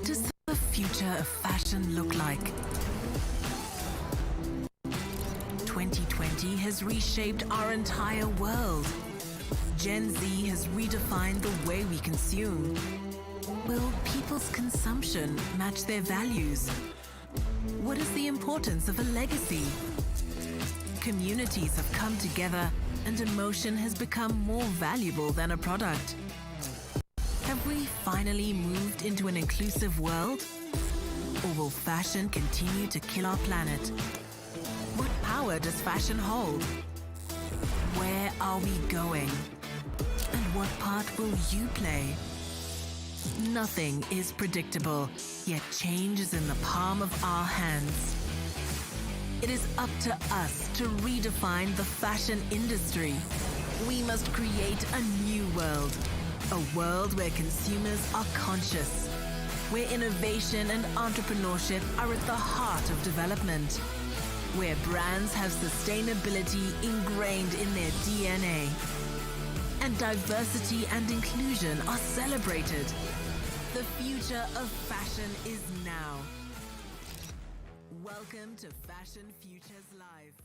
does the future of fashion look like? 2020 has reshaped our entire world. Gen Z has redefined the way we consume. Will people's consumption match their values? What is the importance of a legacy? Communities have come together and emotion has become more valuable than a product. Have we finally moved into an inclusive world? Or will fashion continue to kill our planet? What power does fashion hold? Where are we going? And what part will you play? Nothing is predictable, yet change is in the palm of our hands. It is up to us to redefine the fashion industry. We must create a new world. A world where consumers are conscious, where innovation and entrepreneurship are at the heart of development, where brands have sustainability ingrained in their DNA, and diversity and inclusion are celebrated. The future of fashion is now. Welcome to Fashion Futures Live.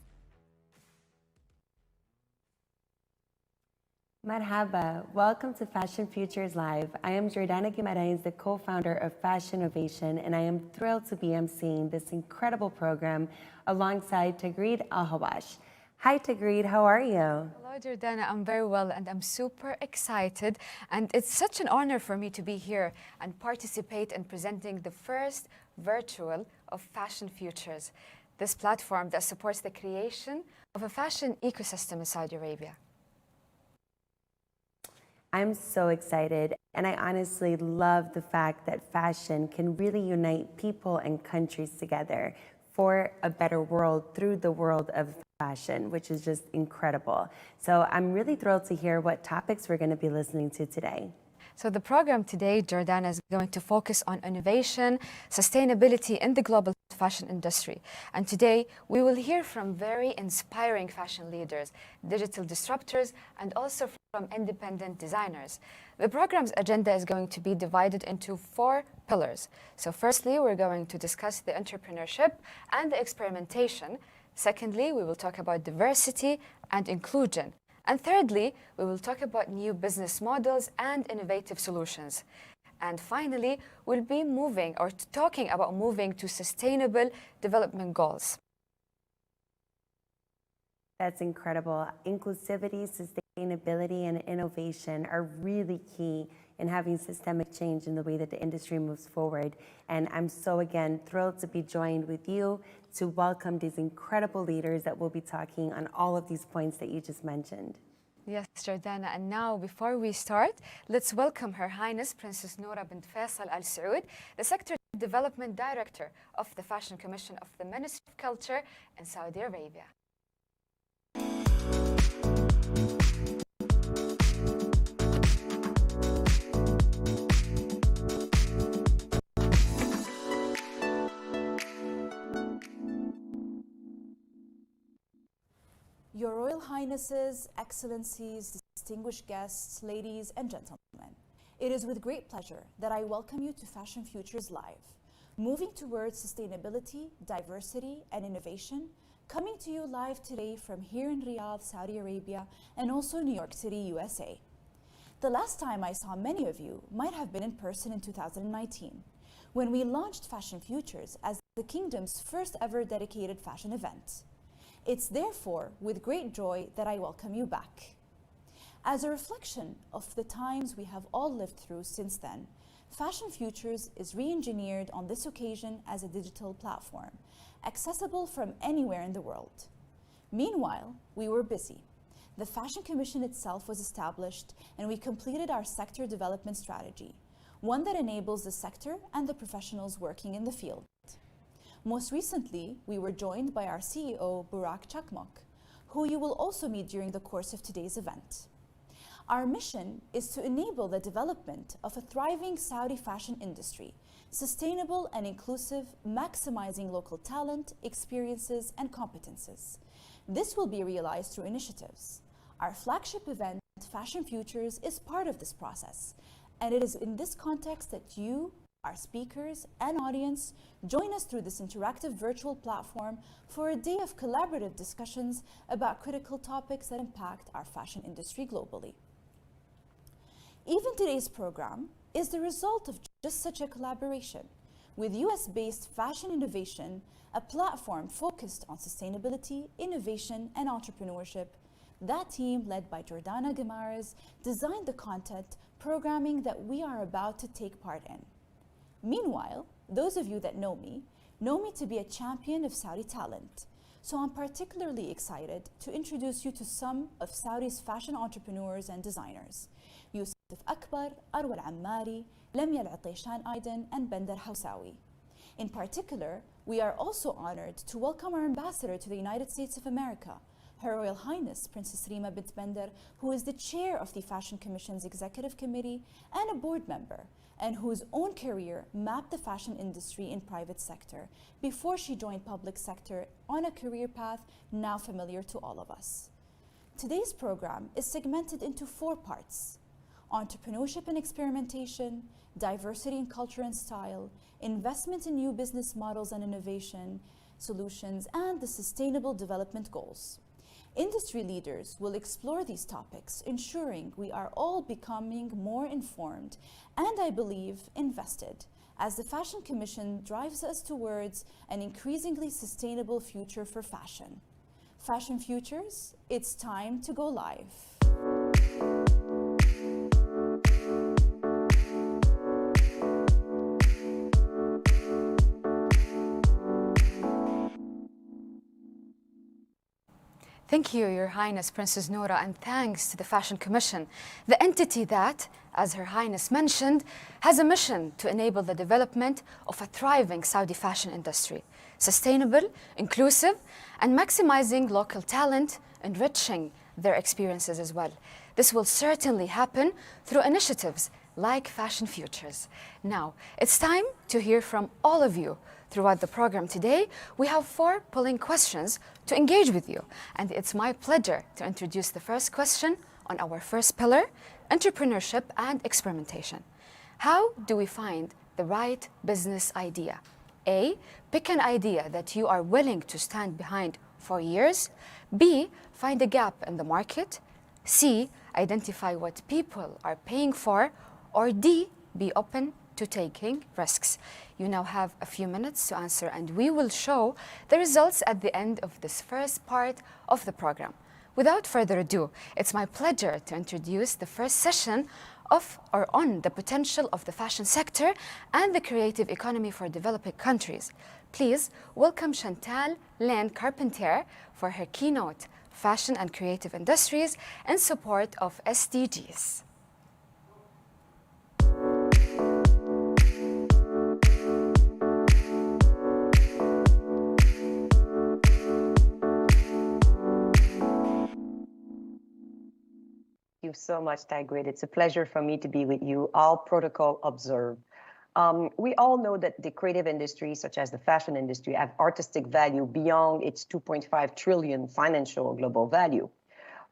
Marhaba, welcome to Fashion Futures Live. I am Jordana Guimarães, the co-founder of Fashinnovation, and I am thrilled to be emceeing this incredible program alongside Tagreed Al-Hawash. Hi Tagreed, how are you? Hello Jordana, I'm very well and I'm super excited, and it's such an honor for me to be here and participate in presenting the first virtual of Fashion Futures, this platform that supports the creation of a fashion ecosystem in Saudi Arabia. I'm so excited, and I honestly love the fact that fashion can really unite people and countries together for a better world through the world of fashion, which is just incredible. So I'm really thrilled to hear what topics we're going to be listening to today. So the program today, Jordana, is going to focus on innovation, sustainability in the global fashion industry. And today, we will hear from very inspiring fashion leaders, digital disruptors, and also from independent designers. The program's agenda is going to be divided into 4 pillars. So firstly, we're going to discuss the entrepreneurship and the experimentation. Secondly, we will talk about diversity and inclusion. And thirdly, we will talk about new business models and innovative solutions. And finally, we'll be talking about moving to sustainable development goals. That's incredible. Inclusivity, sustainability, and innovation are really key in having systemic change in the way that the industry moves forward. And I'm so, again, thrilled to be joined with you to welcome these incredible leaders that will be talking on all of these points that you just mentioned. Yes, Jordana. And now, before we start, let's welcome Her Highness Princess Noura bint Faisal Al Saud, the Sector Development Director of the Fashion Commission of the Ministry of Culture in Saudi Arabia. Your Royal Highnesses, Excellencies, distinguished guests, ladies and gentlemen, it is with great pleasure that I welcome you to Fashion Futures Live, moving towards sustainability, diversity and innovation, coming to you live today from here in Riyadh, Saudi Arabia, and also New York City, USA. The last time I saw many of you might have been in person in 2019, when we launched Fashion Futures as the Kingdom's first ever dedicated fashion event. It's therefore with great joy that I welcome you back. As a reflection of the times we have all lived through since then, Fashion Futures is re-engineered on this occasion as a digital platform, accessible from anywhere in the world. Meanwhile, we were busy. The Fashion Commission itself was established, and we completed our sector development strategy, one that enables the sector and the professionals working in the field. Most recently, we were joined by our CEO, Burak Çakmak, who you will also meet during the course of today's event. Our mission is to enable the development of a thriving Saudi fashion industry, sustainable and inclusive, maximizing local talent, experiences, and competences. This will be realized through initiatives. Our flagship event, Fashion Futures, is part of this process, and it is in this context that you, our speakers and audience join us through this interactive virtual platform for a day of collaborative discussions about critical topics that impact our fashion industry globally. Even today's program is the result of just such a collaboration with US-based Fashinnovation, a platform focused on sustainability, innovation, and entrepreneurship. That team, led by Jordana Guimaraes, designed the content programming that we are about to take part in. Meanwhile, those of you that know me to be a champion of Saudi talent. So I'm particularly excited to introduce you to some of Saudi's fashion entrepreneurs and designers. Yusuf Akbar, Arwa Al-Ammari, Lamia Al-Atishan Aiden, and Bender Hausawi. In particular, we are also honored to welcome our ambassador to the United States of America, Her Royal Highness Princess Rima bint Bender, who is the chair of the Fashion Commission's Executive Committee and a board member, and whose own career mapped the fashion industry in private sector before she joined public sector on a career path now familiar to all of us. Today's program is segmented into 4 parts: entrepreneurship and experimentation, diversity in culture and style, investment in new business models and innovation solutions, and the sustainable development goals. Industry leaders will explore these topics, ensuring we are all becoming more informed and, I believe, invested as the Fashion Commission drives us towards an increasingly sustainable future for fashion. Fashion Futures, it's time to go live. Thank you, Your Highness Princess Noura, and thanks to the Fashion Commission, the entity that, as Her Highness mentioned, has a mission to enable the development of a thriving Saudi fashion industry, sustainable, inclusive, and maximizing local talent, enriching their experiences as well. This will certainly happen through initiatives like Fashion Futures. Now, it's time to hear from all of you. Throughout the program today, we have 4 polling questions to engage with you. And it's my pleasure to introduce the first question on our first pillar, entrepreneurship and experimentation. How do we find the right business idea? A, pick an idea that you are willing to stand behind for years. B, find a gap in the market. C, identify what people are paying for. Or D, be open to taking risks. You now have a few minutes to answer, and we will show the results at the end of this first part of the program. Without further ado, it's my pleasure to introduce the first session on the potential of the fashion sector and the creative economy for developing countries. Please welcome Chantal Lane Carpentier for her keynote, Fashion and Creative Industries in Support of SDGs. Thank you so much, Tigrid. It's a pleasure for me to be with you, all protocol observed. We all know that the creative industry, such as the fashion industry, have artistic value beyond its 2.5 trillion financial global value.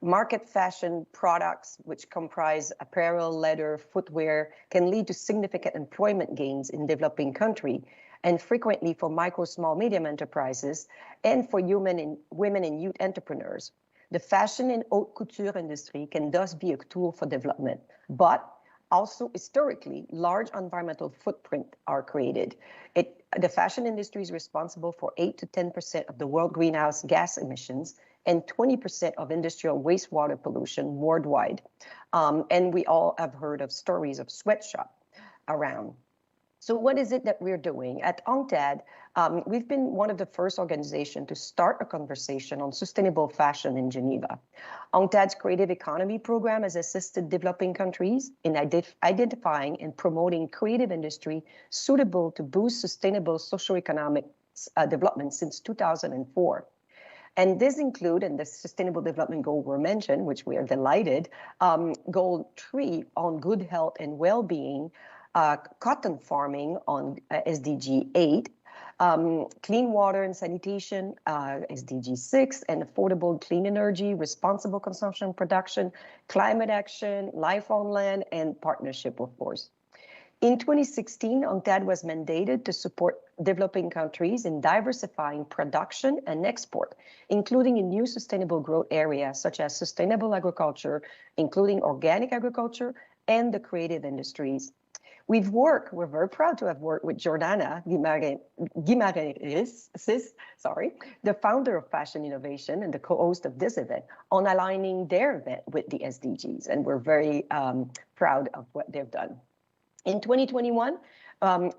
Market fashion products, which comprise apparel, leather, footwear, can lead to significant employment gains in developing countries, and frequently for micro, small, medium enterprises, and for women and youth entrepreneurs. The fashion and haute couture industry can thus be a tool for development, but also historically, large environmental footprints are created. The fashion industry is responsible for 8 to 10% of the world greenhouse gas emissions and 20% of industrial wastewater pollution worldwide. And we all have heard of stories of sweatshop around. So what is it that we're doing? At UNCTAD, we've been one of the first organizations to start a conversation on sustainable fashion in Geneva. UNCTAD's Creative Economy program has assisted developing countries in identifying and promoting creative industry suitable to boost sustainable socioeconomic development since 2004. And this include, and the Sustainable Development Goal were mentioned, which we are delighted, Goal 3 on good health and well-being, cotton farming on SDG 8, clean water and sanitation, SDG 6, and affordable clean energy, responsible consumption production, climate action, life on land, and partnership, of course. In 2016, UNCTAD was mandated to support developing countries in diversifying production and export, including in new sustainable growth areas such as sustainable agriculture, including organic agriculture and the creative industries. We're very proud to have worked with Jordana Guimarães, the founder of Fashinnovation and the co-host of this event, on aligning their event with the SDGs. And we're very proud of what they've done. In 2021,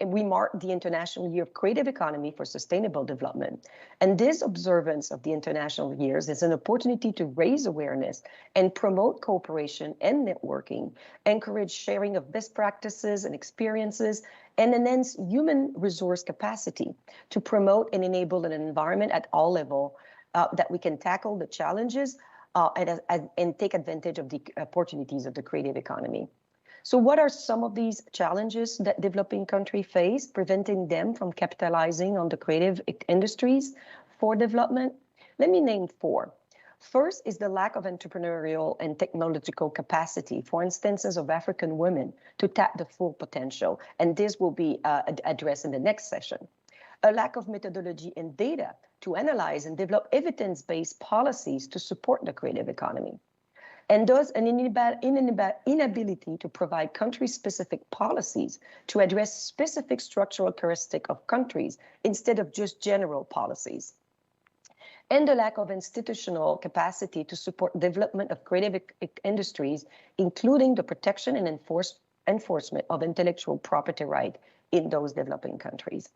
we marked the International Year of Creative Economy for Sustainable Development. And this observance of the international years is an opportunity to raise awareness and promote cooperation and networking, encourage sharing of best practices and experiences, and enhance human resource capacity to promote and enable an environment at all levels that we can tackle the challenges and take advantage of the opportunities of the creative economy. So what are some of these challenges that developing countries face, preventing them from capitalizing on the creative industries for development? Let me name 4. First is the lack of entrepreneurial and technological capacity, for instances of African women, to tap the full potential. And this will be addressed in the next session. A lack of methodology and data to analyze and develop evidence-based policies to support the creative economy. And thus an inability to provide country-specific policies to address specific structural characteristics of countries instead of just general policies. And the lack of institutional capacity to support development of creative industries, including the protection and enforcement of intellectual property rights in those developing countries.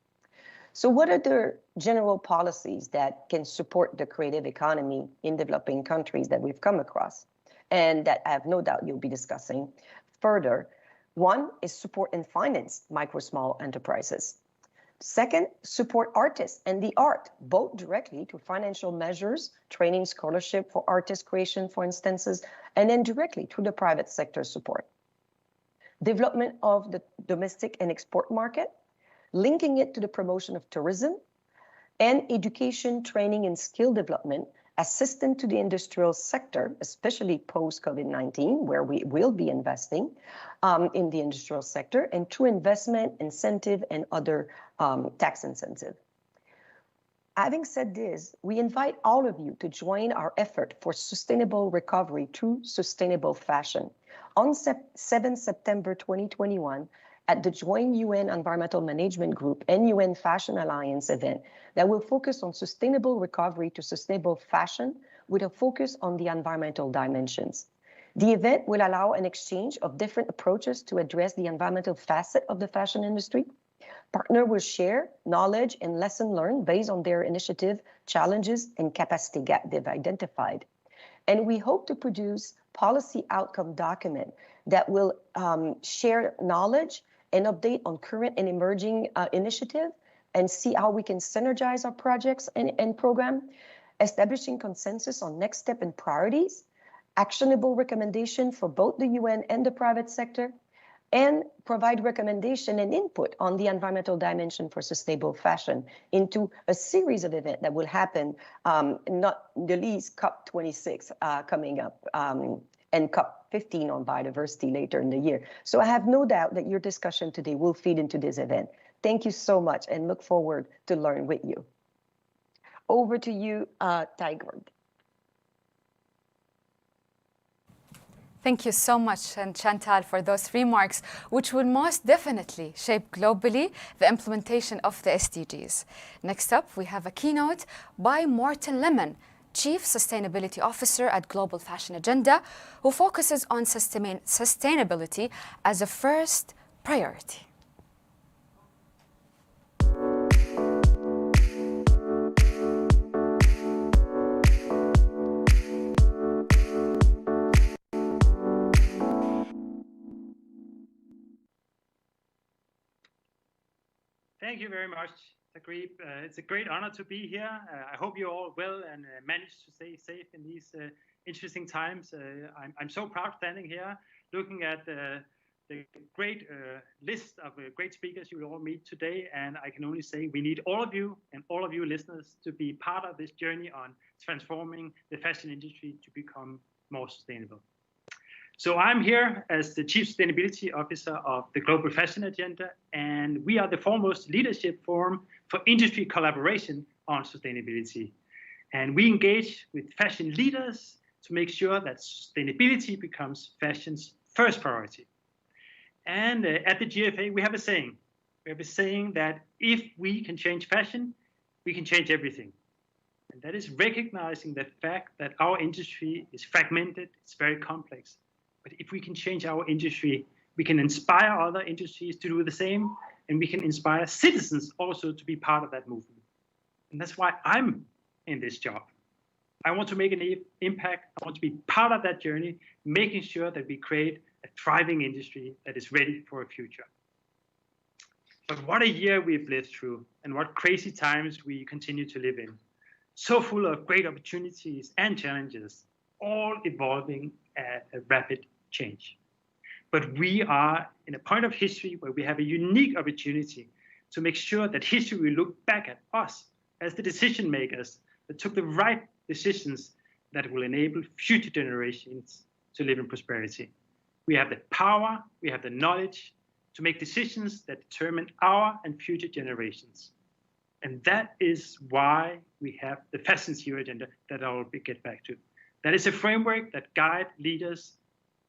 So what are the general policies that can support the creative economy in developing countries that we've come across? And that I have no doubt you'll be discussing further. One is support and finance micro, small enterprises. Second, support artists and the art, both directly to financial measures, training, scholarship for artist creation, for instances, and then directly to the private sector support. Development of the domestic and export market, linking it to the promotion of tourism, and education, training, and skill development, assistance to the industrial sector, especially post-COVID-19, where we will be investing in the industrial sector, and through investment, incentive, and other tax incentive. Having said this, we invite all of you to join our effort for sustainable recovery through sustainable fashion. On 7 September 2021, at the joint UN Environmental Management Group and UN Fashion Alliance event that will focus on sustainable recovery to sustainable fashion with a focus on the environmental dimensions. The event will allow an exchange of different approaches to address the environmental facet of the fashion industry. Partners will share knowledge and lesson learned based on their initiative, challenges, and capacity gap they've identified. And we hope to produce policy outcome document that will share knowledge and update on current and emerging initiative and see how we can synergize our projects and program, establishing consensus on next step and priorities, actionable recommendation for both the UN and the private sector, and provide recommendation and input on the environmental dimension for sustainable fashion into a series of events that will happen, not the least COP26 coming up, and COP15 on biodiversity later in the year. So I have no doubt that your discussion today will feed into this event. Thank you so much and look forward to learn with you. Over to you, Tigard. Thank you so much, and Chantal, for those remarks, which will most definitely shape globally the implementation of the SDGs. Next up, we have a keynote by Morten Lemon, Chief Sustainability Officer at Global Fashion Agenda, who focuses on sustainability as a first priority. Thank you very much, Tagrib. It's a great honor to be here. I hope you're all well and managed to stay safe in these interesting times. I'm so proud standing here looking at the great list of great speakers you will all meet today. And I can only say we need all of you and all of you listeners to be part of this journey on transforming the fashion industry to become more sustainable. So I'm here as the Chief Sustainability Officer of the Global Fashion Agenda, and we are the foremost leadership forum for industry collaboration on sustainability. And we engage with fashion leaders to make sure that sustainability becomes fashion's first priority. And at the GFA, we have a saying. We have a saying that if we can change fashion, we can change everything. And that is recognizing the fact that our industry is fragmented, it's very complex. But if we can change our industry, we can inspire other industries to do the same, and we can inspire citizens also to be part of that movement. And that's why I'm in this job. I want to make an impact. I want to be part of that journey, making sure that we create a thriving industry that is ready for a future. But what a year we've lived through, and what crazy times we continue to live in. So full of great opportunities and challenges, all evolving at a rapid change. But we are in a point of history where we have a unique opportunity to make sure that history will look back at us as the decision makers that took the right decisions that will enable future generations to live in prosperity. We have the power, we have the knowledge to make decisions that determine our and future generations. And that is why we have the Fashion Zero agenda that I will get back to. That is a framework that guides leaders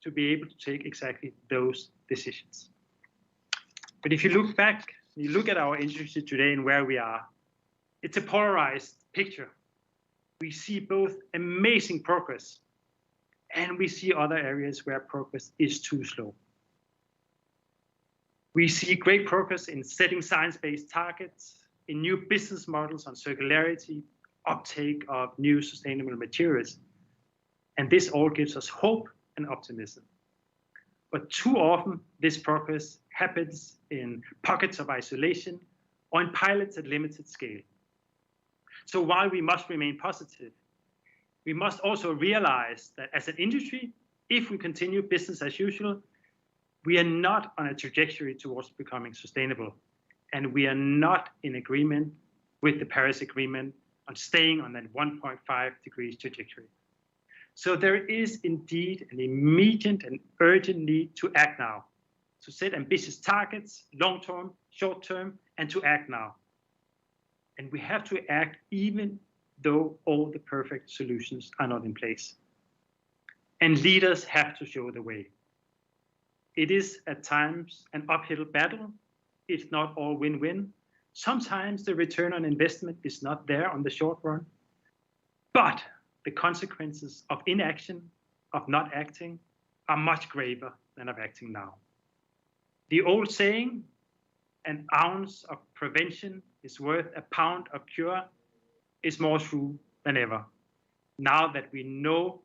to be able to take exactly those decisions. But if you look back, you look at our industry today and where we are, it's a polarized picture. We see both amazing progress and we see other areas where progress is too slow. We see great progress in setting science-based targets, in new business models on circularity, uptake of new sustainable materials. And this all gives us hope and optimism. But too often, this progress happens in pockets of isolation or in pilots at limited scale. So while we must remain positive, we must also realize that as an industry, if we continue business as usual, we are not on a trajectory towards becoming sustainable. And we are not in agreement with the Paris Agreement on staying on that 1.5 degrees trajectory. So there is indeed an immediate and urgent need to act now, to set ambitious targets, long-term, short-term, and to act now. And we have to act even though all the perfect solutions are not in place. And leaders have to show the way. It is at times an uphill battle. It's not all win-win. Sometimes the return on investment is not there on the short run. But the consequences of inaction, of not acting, are much graver than of acting now. The old saying, an ounce of prevention is worth a pound of cure, is more true than ever. Now that we know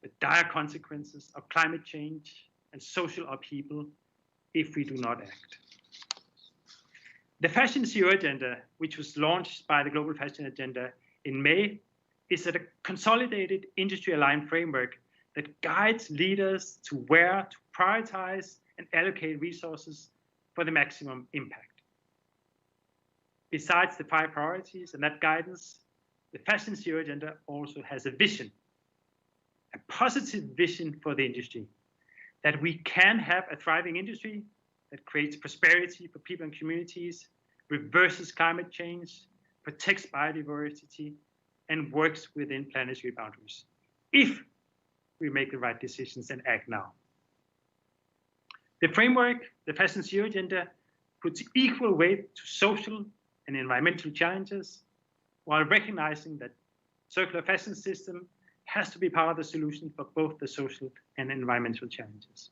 the dire consequences of climate change and social upheaval if we do not act. The Fashion Zero agenda, which was launched by the Global Fashion Agenda in May, is a consolidated industry-aligned framework that guides leaders to where to prioritize and allocate resources for the maximum impact. Besides the 5 priorities and that guidance, the Fashion Zero agenda also has a vision, a positive vision for the industry, that we can have a thriving industry that creates prosperity for people and communities, reverses climate change, protects biodiversity, and works within planetary boundaries, if we make the right decisions and act now. The framework, the Fashion Zero agenda, puts equal weight to social and environmental challenges, while recognizing that circular fashion system has to be part of the solution for both the social and environmental challenges.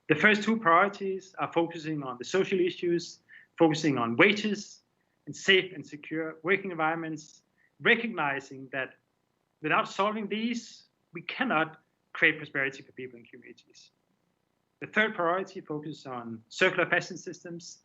The first 2 priorities are focusing on the social issues, focusing on wages and safe and secure working environments, recognizing that without solving these, we cannot create prosperity for people and communities. The third priority focuses on circular fashion systems,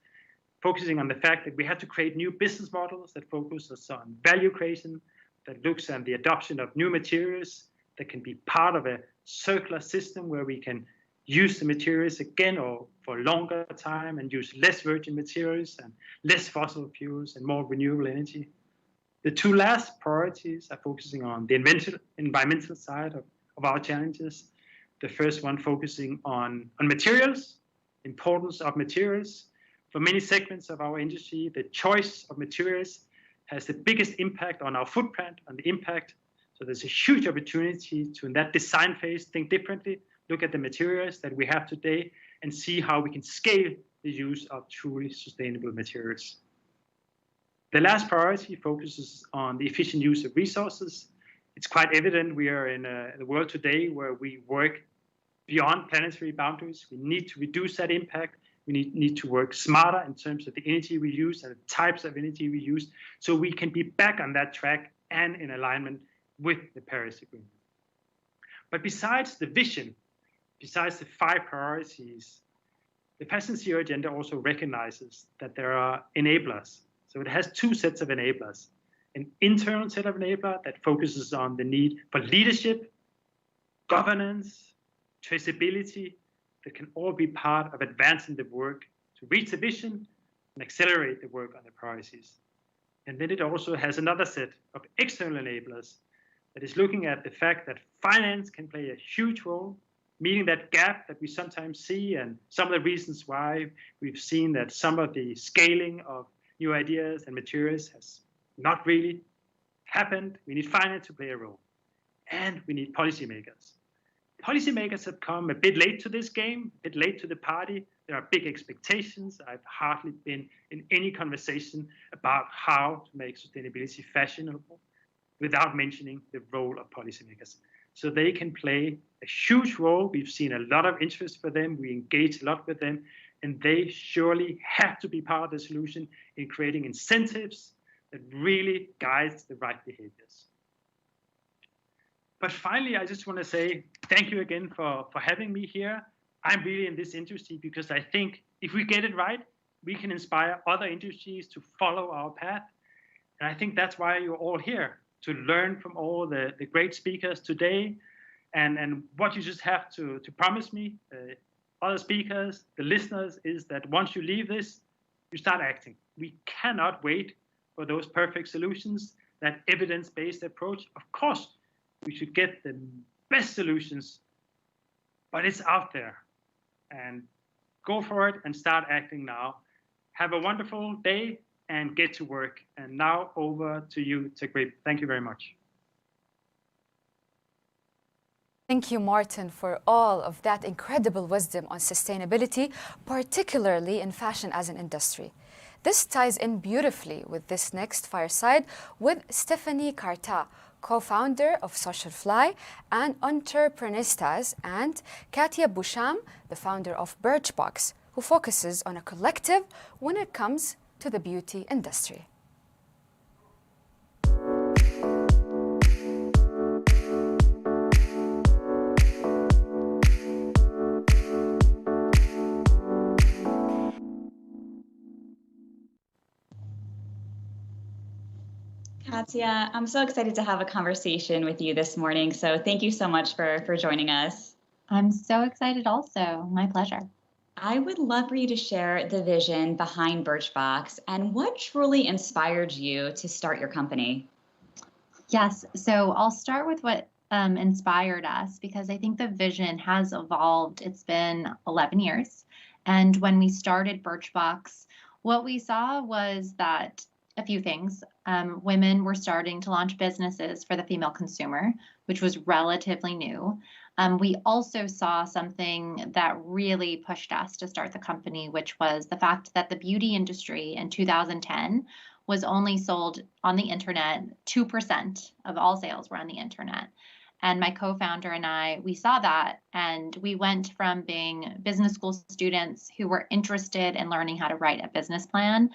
focusing on the fact that we have to create new business models that focus on value creation, that looks at the adoption of new materials that can be part of a circular system where we can use the materials again or for a longer time and use less virgin materials and less fossil fuels and more renewable energy. The 2 last priorities are focusing on the environmental side of our challenges, The first one focusing on materials, importance of materials. For many segments of our industry, the choice of materials has the biggest impact on our footprint, on the impact. So there's a huge opportunity to, in that design phase, think differently, look at the materials that we have today, and see how we can scale the use of truly sustainable materials. The last priority focuses on the efficient use of resources. It's quite evident we are in a world today where we work beyond planetary boundaries. We need to reduce that impact. We need to work smarter in terms of the energy we use and the types of energy we use, so we can be back on that track and in alignment with the Paris Agreement. But besides the vision, besides the 5 priorities, the Fashion Zero agenda also recognizes that there are enablers. So it has 2 sets of enablers. An internal set of enabler that focuses on the need for leadership, governance, traceability, that can all be part of advancing the work to reach the vision and accelerate the work on the priorities. And then it also has another set of external enablers that is looking at the fact that finance can play a huge role, meeting that gap that we sometimes see, and some of the reasons why we've seen that some of the scaling of new ideas and materials has not really happened. We need finance to play a role. And we need policymakers. Policymakers have come a bit late to this game, a bit late to the party. There are big expectations. I've hardly been in any conversation about how to make sustainability fashionable without mentioning the role of policymakers. So they can play a huge role. We've seen a lot of interest for them. We engage a lot with them. And they surely have to be part of the solution in creating incentives that really guides the right behaviors. But finally, I just want to say thank you again for having me here. I'm really in this industry because I think if we get it right, we can inspire other industries to follow our path. And I think that's why you're all here, to learn from all the great speakers today. And what you just have to promise me, other speakers, the listeners, is that once you leave this, you start acting. We cannot wait for those perfect solutions, that evidence-based approach. Of course, we should get the best solutions, but it's out there. And go for it and start acting now. Have a wonderful day and get to work. And now over to you, Tagrib. Thank you very much. Thank you, Martin, for all of that incredible wisdom on sustainability, particularly in fashion as an industry. This ties in beautifully with this next fireside with Stephanie Carta, co-founder of Socialfly and Entrepreneurstas, and Katia Boucham, the founder of Birchbox, who focuses on a collective when it comes to the beauty industry. Katia, I'm so excited to have a conversation with you this morning. So thank you so much for joining us. I'm so excited also. My pleasure. I would love for you to share the vision behind Birchbox and what truly inspired you to start your company. Yes, so I'll start with what inspired us, because I think the vision has evolved. It's been 11 years. And when we started Birchbox, what we saw was that a few things. Women were starting to launch businesses for the female consumer, which was relatively new. We also saw something that really pushed us to start the company, which was the fact that the beauty industry in 2010 was only sold on the internet. 2% of all sales were on the internet. And my co-founder and I, we saw that, and we went from being business school students who were interested in learning how to write a business plan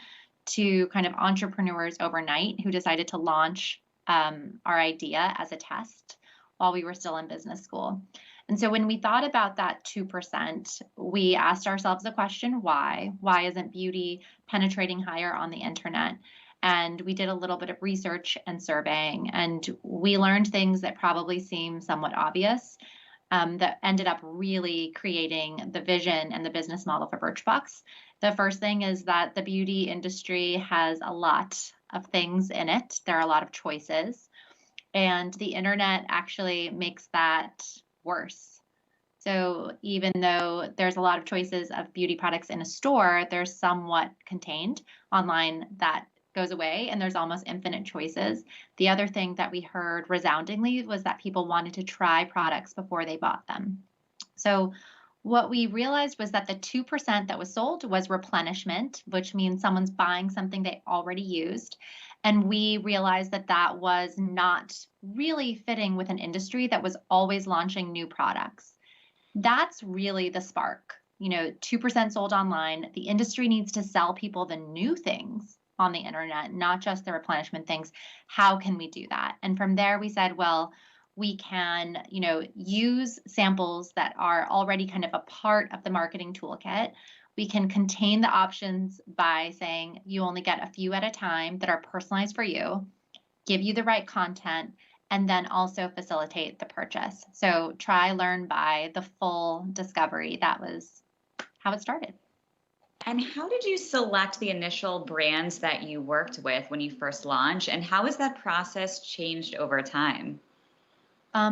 to kind of entrepreneurs overnight who decided to launch our idea as a test while we were still in business school. And so when we thought about that 2%, we asked ourselves the question, why? Why isn't beauty penetrating higher on the internet? And we did a little bit of research and surveying, and we learned things that probably seem somewhat obvious, that ended up really creating the vision and the business model for Birchbox. The first thing is that the beauty industry has a lot of things in it. There are a lot of choices, and the internet actually makes that worse. So even though there's a lot of choices of beauty products in a store, they're somewhat contained. Online, that goes away and there's almost infinite choices. The other thing that we heard resoundingly was that people wanted to try products before they bought them. So what we realized was that the 2% that was sold was replenishment, which means someone's buying something they already used. And we realized that that was not really fitting with an industry that was always launching new products. That's really the spark. 2% sold online. The industry needs to sell people the new things on the internet, not just the replenishment things. How can we do that? And from there, we said, well, we can, use samples that are already kind of a part of the marketing toolkit. We can contain the options by saying you only get a few at a time that are personalized for you, give you the right content, and then also facilitate the purchase. So try, learn, buy, the full discovery. That was how it started. And how did you select the initial brands that you worked with when you first launched? And how has that process changed over time?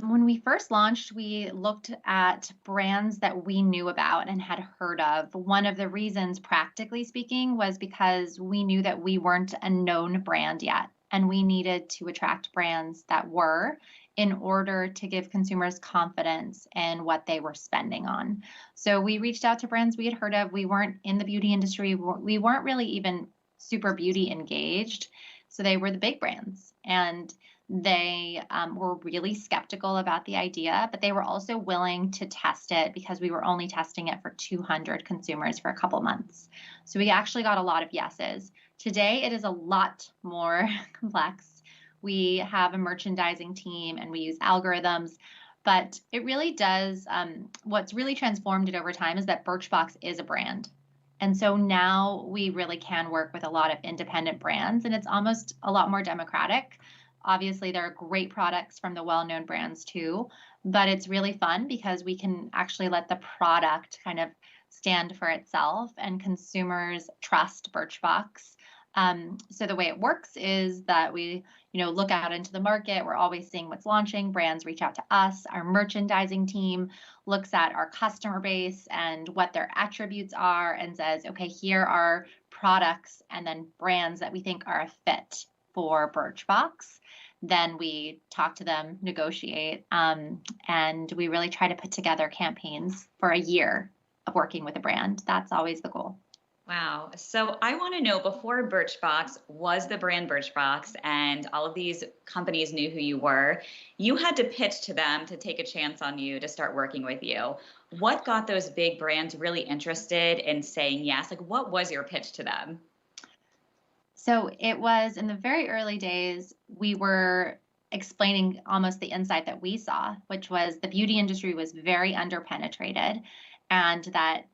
When we first launched, we looked at brands that we knew about and had heard of. One of the reasons, practically speaking, was because we knew that we weren't a known brand yet, and we needed to attract brands that were in order to give consumers confidence in what they were spending on. So we reached out to brands we had heard of. We weren't in the beauty industry. We weren't really even super beauty engaged. So they were the big brands. And they were really skeptical about the idea, but they were also willing to test it because we were only testing it for 200 consumers for a couple months. So we actually got a lot of yeses. Today, it is a lot more complex. We have a merchandising team and we use algorithms, but it really does, what's really transformed it over time is that Birchbox is a brand. And so now we really can work with a lot of independent brands, and it's almost a lot more democratic. Obviously, there are great products from the well-known brands too, but it's really fun because we can actually let the product kind of stand for itself and consumers trust Birchbox. So the way it works is that we, look out into the market. We're always seeing what's launching. Brands reach out to us. Our merchandising team looks at our customer base and what their attributes are and says, okay, here are products and then brands that we think are a fit for Birchbox. Then we talk to them, negotiate, and we really try to put together campaigns for a year of working with a brand. That's always the goal. Wow. So I want to know, before Birchbox was the brand Birchbox and all of these companies knew who you were, you had to pitch to them to take a chance on you to start working with you. What got those big brands really interested in saying yes? Like, what was your pitch to them? So it was in the very early days, we were explaining almost the insight that we saw, which was the beauty industry was very underpenetrated, and that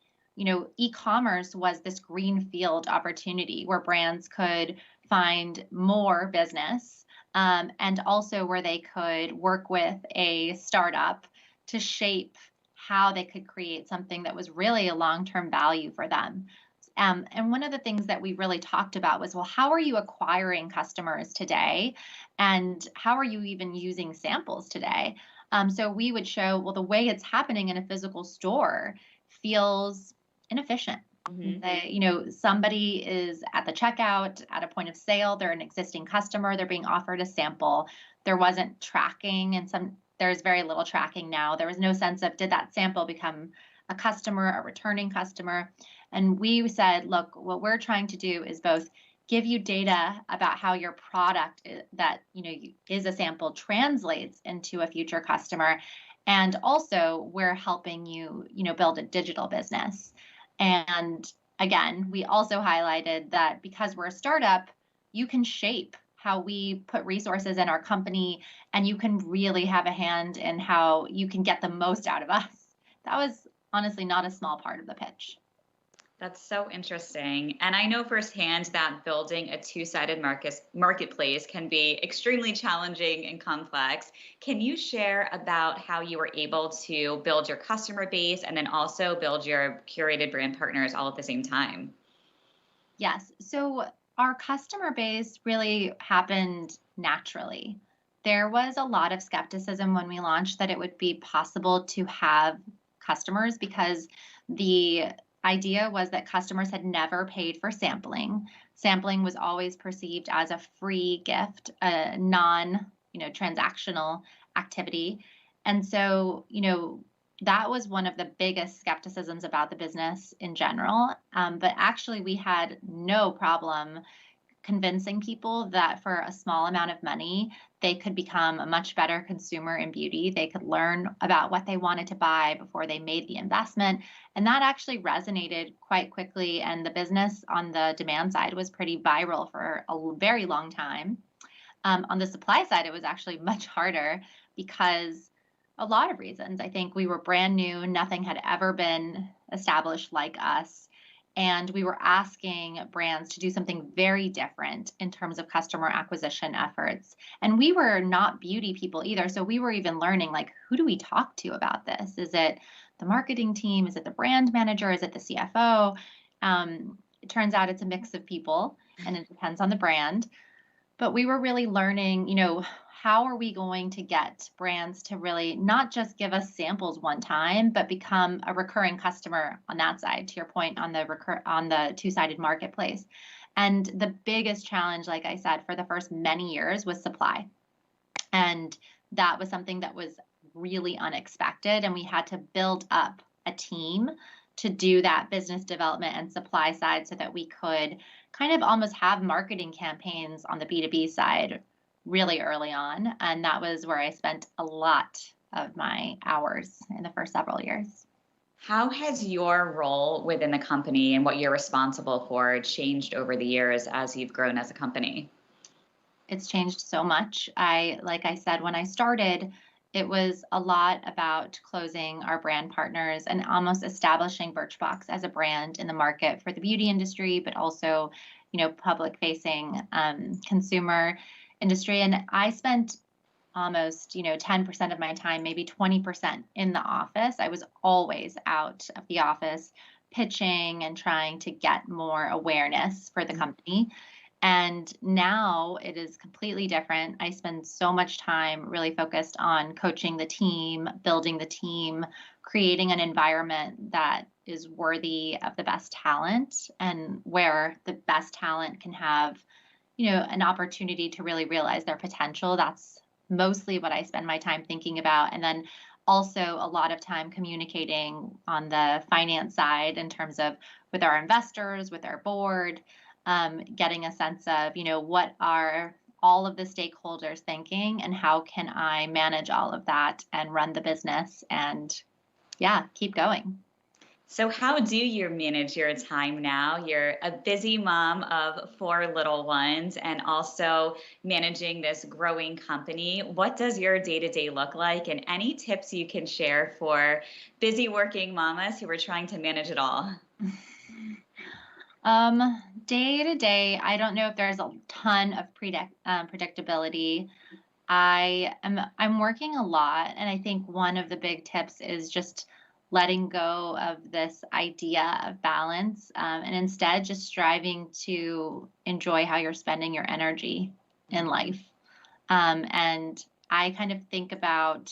e-commerce was this greenfield opportunity where brands could find more business, and also where they could work with a startup to shape how they could create something that was really a long-term value for them. And one of the things that we really talked about was, well, how are you acquiring customers today? And how are you even using samples today? So we would show, well, the way it's happening in a physical store feels inefficient. Mm-hmm. Somebody is at the checkout, at a point of sale, they're an existing customer, they're being offered a sample. There wasn't tracking, and there's very little tracking now. There was no sense of, did that sample become a customer, a returning customer? And we said, look, what we're trying to do is both give you data about how your product that is a sample translates into a future customer, and also we're helping you build a digital business. And again, we also highlighted that because we're a startup, you can shape how we put resources in our company, and you can really have a hand in how you can get the most out of us. That was honestly not a small part of the pitch. That's so interesting. And I know firsthand that building a two-sided marketplace can be extremely challenging and complex. Can you share about how you were able to build your customer base and then also build your curated brand partners all at the same time? Yes. So our customer base really happened naturally. There was a lot of skepticism when we launched that it would be possible to have customers because the idea was that customers had never paid for sampling. Sampling was always perceived as a free gift, a non-transactional activity. And so, that was one of the biggest skepticisms about the business in general. But actually, we had no problem convincing people that for a small amount of money, they could become a much better consumer in beauty. They could learn about what they wanted to buy before they made the investment. And that actually resonated quite quickly. And the business on the demand side was pretty viral for a very long time. On the supply side, it was actually much harder because a lot of reasons. I think we were brand new. Nothing had ever been established like us. And we were asking brands to do something very different in terms of customer acquisition efforts. And we were not beauty people either. So we were even learning, like, who do we talk to about this? Is it the marketing team? Is it the brand manager? Is it the CFO? It turns out it's a mix of people, and it depends on the brand. But we were really learning, how are we going to get brands to really not just give us samples one time, but become a recurring customer on that side, to your point, on the two-sided marketplace. And the biggest challenge, like I said, for the first many years was supply. And that was something that was really unexpected. And we had to build up a team to do that business development and supply side so that we could kind of almost have marketing campaigns on the B2B side really early on. And that was where I spent a lot of my hours in the first several years. How has your role within the company and what you're responsible for changed over the years as you've grown as a company? It's changed so much. Like I said, when I started, it was a lot about closing our brand partners and almost establishing Birchbox as a brand in the market for the beauty industry, but also, public facing consumer industry. And I spent almost, 10% of my time, maybe 20% in the office. I was always out of the office pitching and trying to get more awareness for the company. And now it is completely different. I spend so much time really focused on coaching the team, building the team, creating an environment that is worthy of the best talent and where the best talent can have an opportunity to really realize their potential. That's mostly what I spend my time thinking about. And then also a lot of time communicating on the finance side in terms of with our investors, with our board, getting a sense of, what are all of the stakeholders thinking and how can I manage all of that and run the business and keep going. So how do you manage your time now? You're a busy mom of 4 little ones and also managing this growing company. What does your day-to-day look like? And any tips you can share for busy working mamas who are trying to manage it all? Day to day, I don't know if there's a ton of predictability. I'm working a lot, and I think one of the big tips is just letting go of this idea of balance, and instead just striving to enjoy how you're spending your energy in life. And I kind of think about,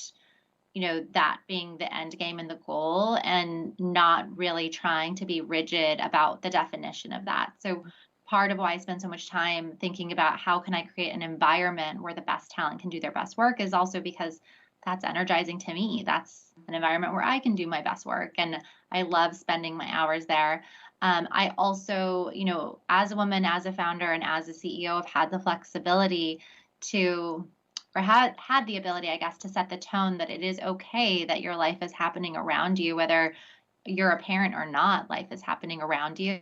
that being the end game and the goal and not really trying to be rigid about the definition of that. So part of why I spend so much time thinking about how can I create an environment where the best talent can do their best work is also because that's energizing to me. That's an environment where I can do my best work. And I love spending my hours there. I also, as a woman, as a founder, and as a CEO, have had the flexibility had the ability, I guess, to set the tone that it is okay that your life is happening around you, whether you're a parent or not, life is happening around you.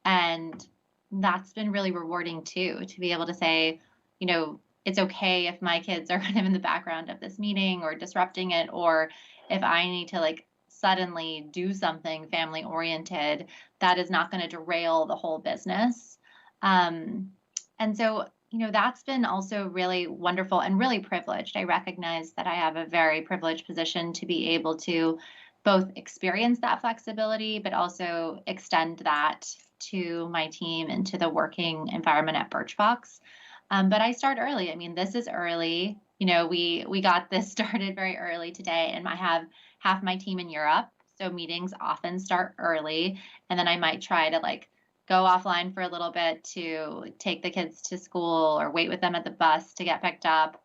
And that's been really rewarding too, to be able to say, it's okay if my kids are kind of in the background of this meeting or disrupting it, or if I need to suddenly do something family oriented, that is not going to derail the whole business. And so, that's been also really wonderful and really privileged. I recognize that I have a very privileged position to be able to both experience that flexibility, but also extend that to my team and to the working environment at Birchbox. But I start early. I mean, this is early. We got this started very early today, and I have half my team in Europe. So meetings often start early, and then I might try to like go offline for a little bit to take the kids to school or wait with them at the bus to get picked up.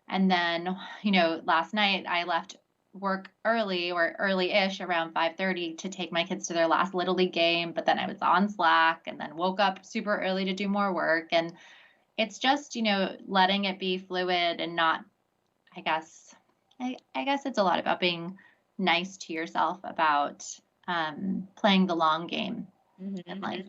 And then, last night I left work early or early-ish around 5:30 to take my kids to their last Little League game, but then I was on Slack and then woke up super early to do more work. And it's just, letting it be fluid and not, I guess, I guess it's a lot about being nice to yourself about playing the long game in life.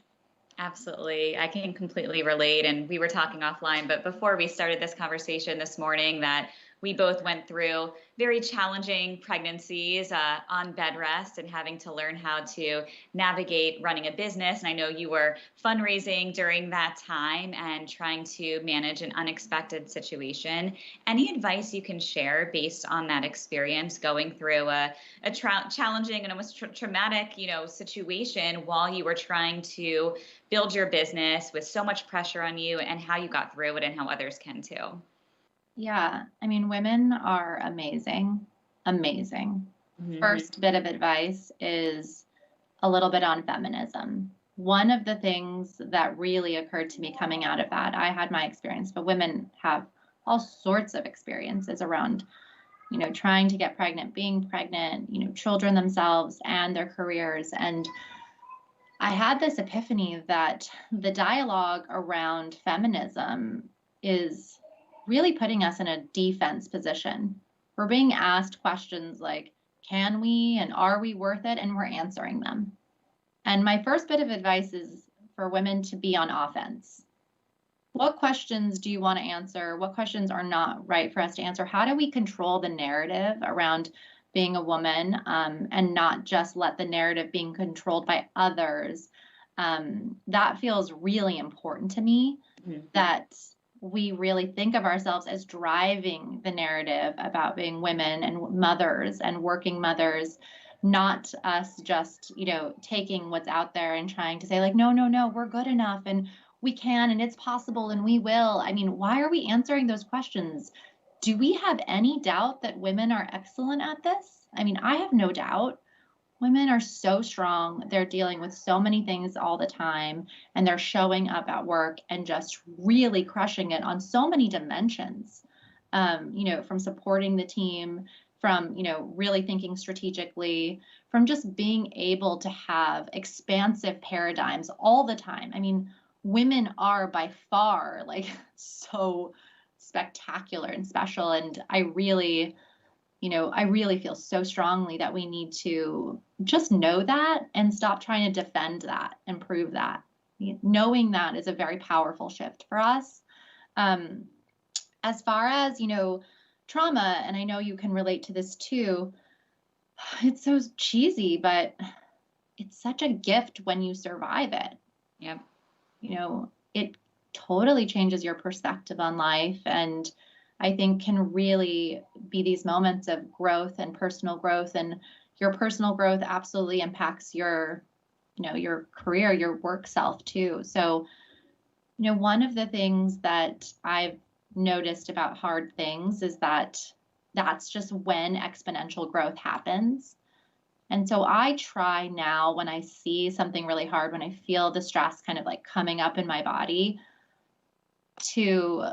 Absolutely. I can completely relate. And we were talking offline, but before we started this conversation this morning, that we both went through very challenging pregnancies on bed rest and having to learn how to navigate running a business. And I know you were fundraising during that time and trying to manage an unexpected situation. Any advice you can share based on that experience going through a challenging and almost traumatic, situation while you were trying to build your business with so much pressure on you, and how you got through it and how others can too? Yeah, I mean, women are amazing, amazing. First bit of advice is a little bit on feminism. One of the things that really occurred to me coming out of that, I had my experience, but women have all sorts of experiences around, trying to get pregnant, being pregnant, children themselves and their careers. And I had this epiphany that the dialogue around feminism is really putting us in a defense position. We're being asked questions like, can we and are we worth it? And we're answering them. And my first bit of advice is for women to be on offense. What questions do you want to answer? What questions are not right for us to answer? How do we control the narrative around being a woman and not just let the narrative being controlled by others? That feels really important to me, that we really think of ourselves as driving the narrative about being women and mothers and working mothers, not us just, taking what's out there and trying to say like, no, we're good enough and we can and it's possible and we will. I mean, why are we answering those questions? Do we have any doubt that women are excellent at this? I mean, I have no doubt. Women are so strong. They're dealing with so many things all the time, and they're showing up at work and just really crushing it on so many dimensions, from supporting the team, from, really thinking strategically, from just being able to have expansive paradigms all the time. I mean, women are by far like so spectacular and special. And I really feel so strongly that we need to just know that and stop trying to defend that and prove that. Knowing that is a very powerful shift for us. As far as, trauma, and I know you can relate to this too, it's so cheesy, but it's such a gift when you survive it. Yep. It totally changes your perspective on life, and I think can really be these moments of growth and personal growth, and your personal growth absolutely impacts your career, your work self too. So, one of the things that I've noticed about hard things is that that's just when exponential growth happens. And so I try now when I see something really hard, when I feel the stress kind of like coming up in my body, to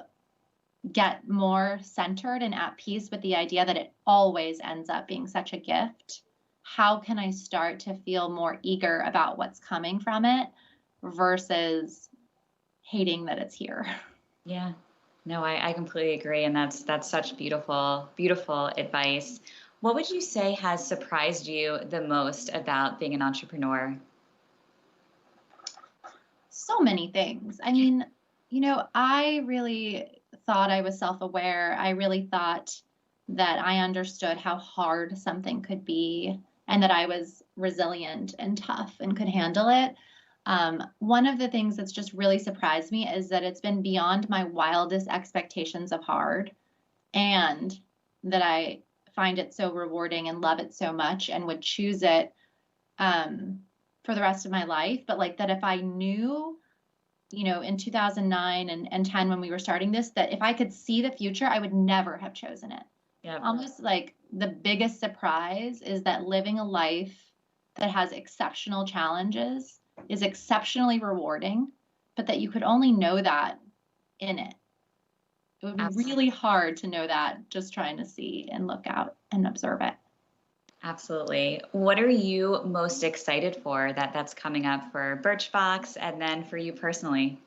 get more centered and at peace with the idea that it always ends up being such a gift. How can I start to feel more eager about what's coming from it versus hating that it's here? Yeah, no, I completely agree. And that's such beautiful, beautiful advice. What would you say has surprised you the most about being an entrepreneur? So many things. I mean, I really thought I was self-aware. I really thought that I understood how hard something could be and that I was resilient and tough and could handle it. One of the things that's just really surprised me is that it's been beyond my wildest expectations of hard, and that I find it so rewarding and love it so much and would choose it for the rest of my life. But like that if I knew, in 2009 and 10 when we were starting this, that if I could see the future, I would never have chosen it. Yeah. Almost like the biggest surprise is that living a life that has exceptional challenges is exceptionally rewarding, but that you could only know that in it. It would be Absolutely. really hard to know that just trying to see and look out and observe it. Absolutely. What are you most excited for that's coming up for Birchbox and then for you personally?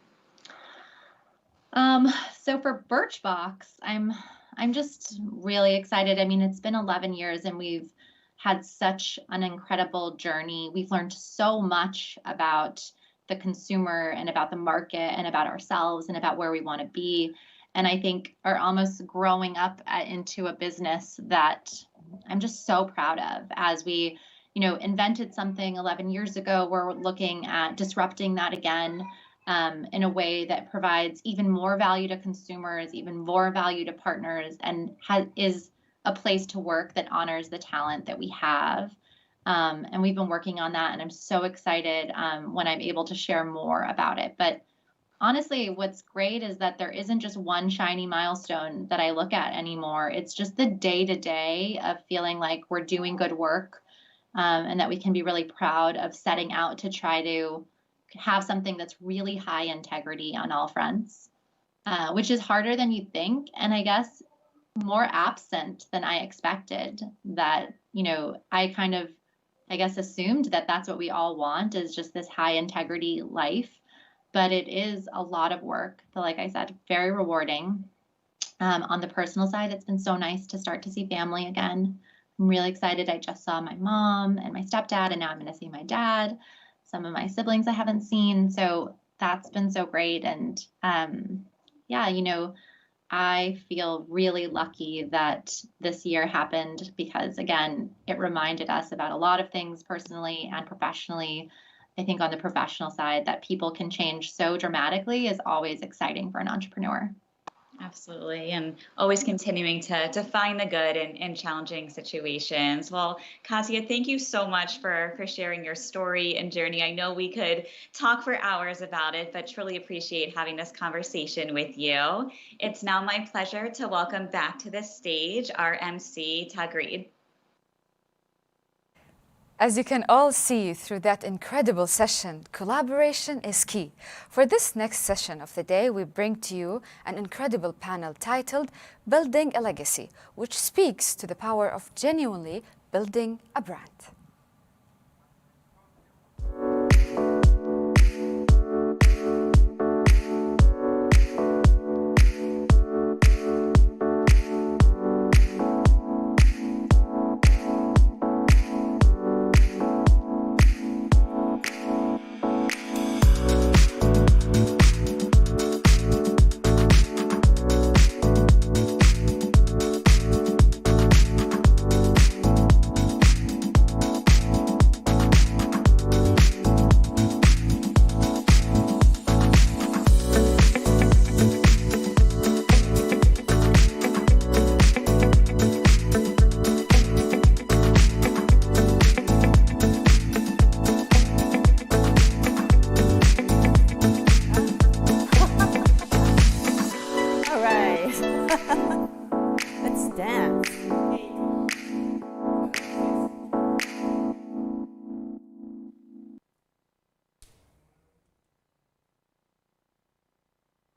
So for Birchbox, I'm just really excited. I mean, it's been 11 years and we've had such an incredible journey. We've learned so much about the consumer and about the market and about ourselves and about where we want to be. And I think are almost growing up into a business that I'm just so proud of. As we, invented something 11 years ago, we're looking at disrupting that again in a way that provides even more value to consumers, even more value to partners, and is a place to work that honors the talent that we have. And we've been working on that, and I'm so excited when I'm able to share more about it. But honestly, what's great is that there isn't just one shiny milestone that I look at anymore. It's just the day-to-day of feeling like we're doing good work, and that we can be really proud of setting out to try to have something that's really high integrity on all fronts, which is harder than you think. And I guess more absent than I expected. That, I guess assumed that that's what we all want, is just this high integrity life. But it is a lot of work. So like I said, very rewarding. On the personal side, it's been so nice to start to see family again. I'm really excited. I just saw my mom and my stepdad, and now I'm going to see my dad, some of my siblings I haven't seen. So that's been so great. And I feel really lucky that this year happened because, again, it reminded us about a lot of things personally and professionally. I think on the professional side, that people can change so dramatically is always exciting for an entrepreneur. Absolutely. And always continuing to find the good in challenging situations. Well, Kasia, thank you so much for sharing your story and journey. I know we could talk for hours about it, but truly appreciate having this conversation with you. It's now my pleasure to welcome back to the stage our MC, Tagreed. As you can all see through that incredible session, collaboration is key. For this next session of the day, we bring to you an incredible panel titled Building a Legacy, which speaks to the power of genuinely building a brand.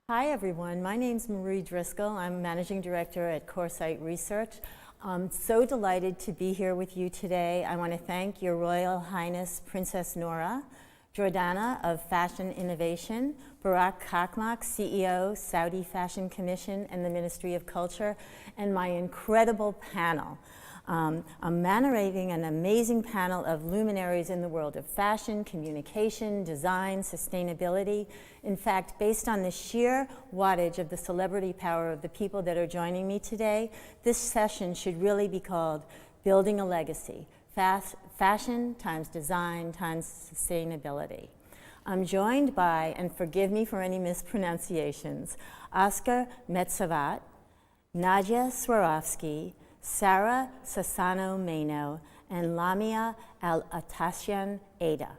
Hi everyone, my name's Marie Driscoll. I'm Managing Director at Coresight Research. I'm so delighted to be here with you today. I want to thank Your Royal Highness Princess Noura, Jordana of Fashinnovation, Barak Kakmak, CEO, Saudi Fashion Commission and the Ministry of Culture, and my incredible panel. I'm moderating an amazing panel of luminaries in the world of fashion, communication, design, sustainability. In fact, based on the sheer wattage of the celebrity power of the people that are joining me today, this session should really be called Building a Legacy, Fashion times Design times Sustainability. I'm joined by, and forgive me for any mispronunciations, Oscar Metsavat, Nadia Swarovski, Sarah Sassano-Mano, and Lamia Al-Atashian Ada.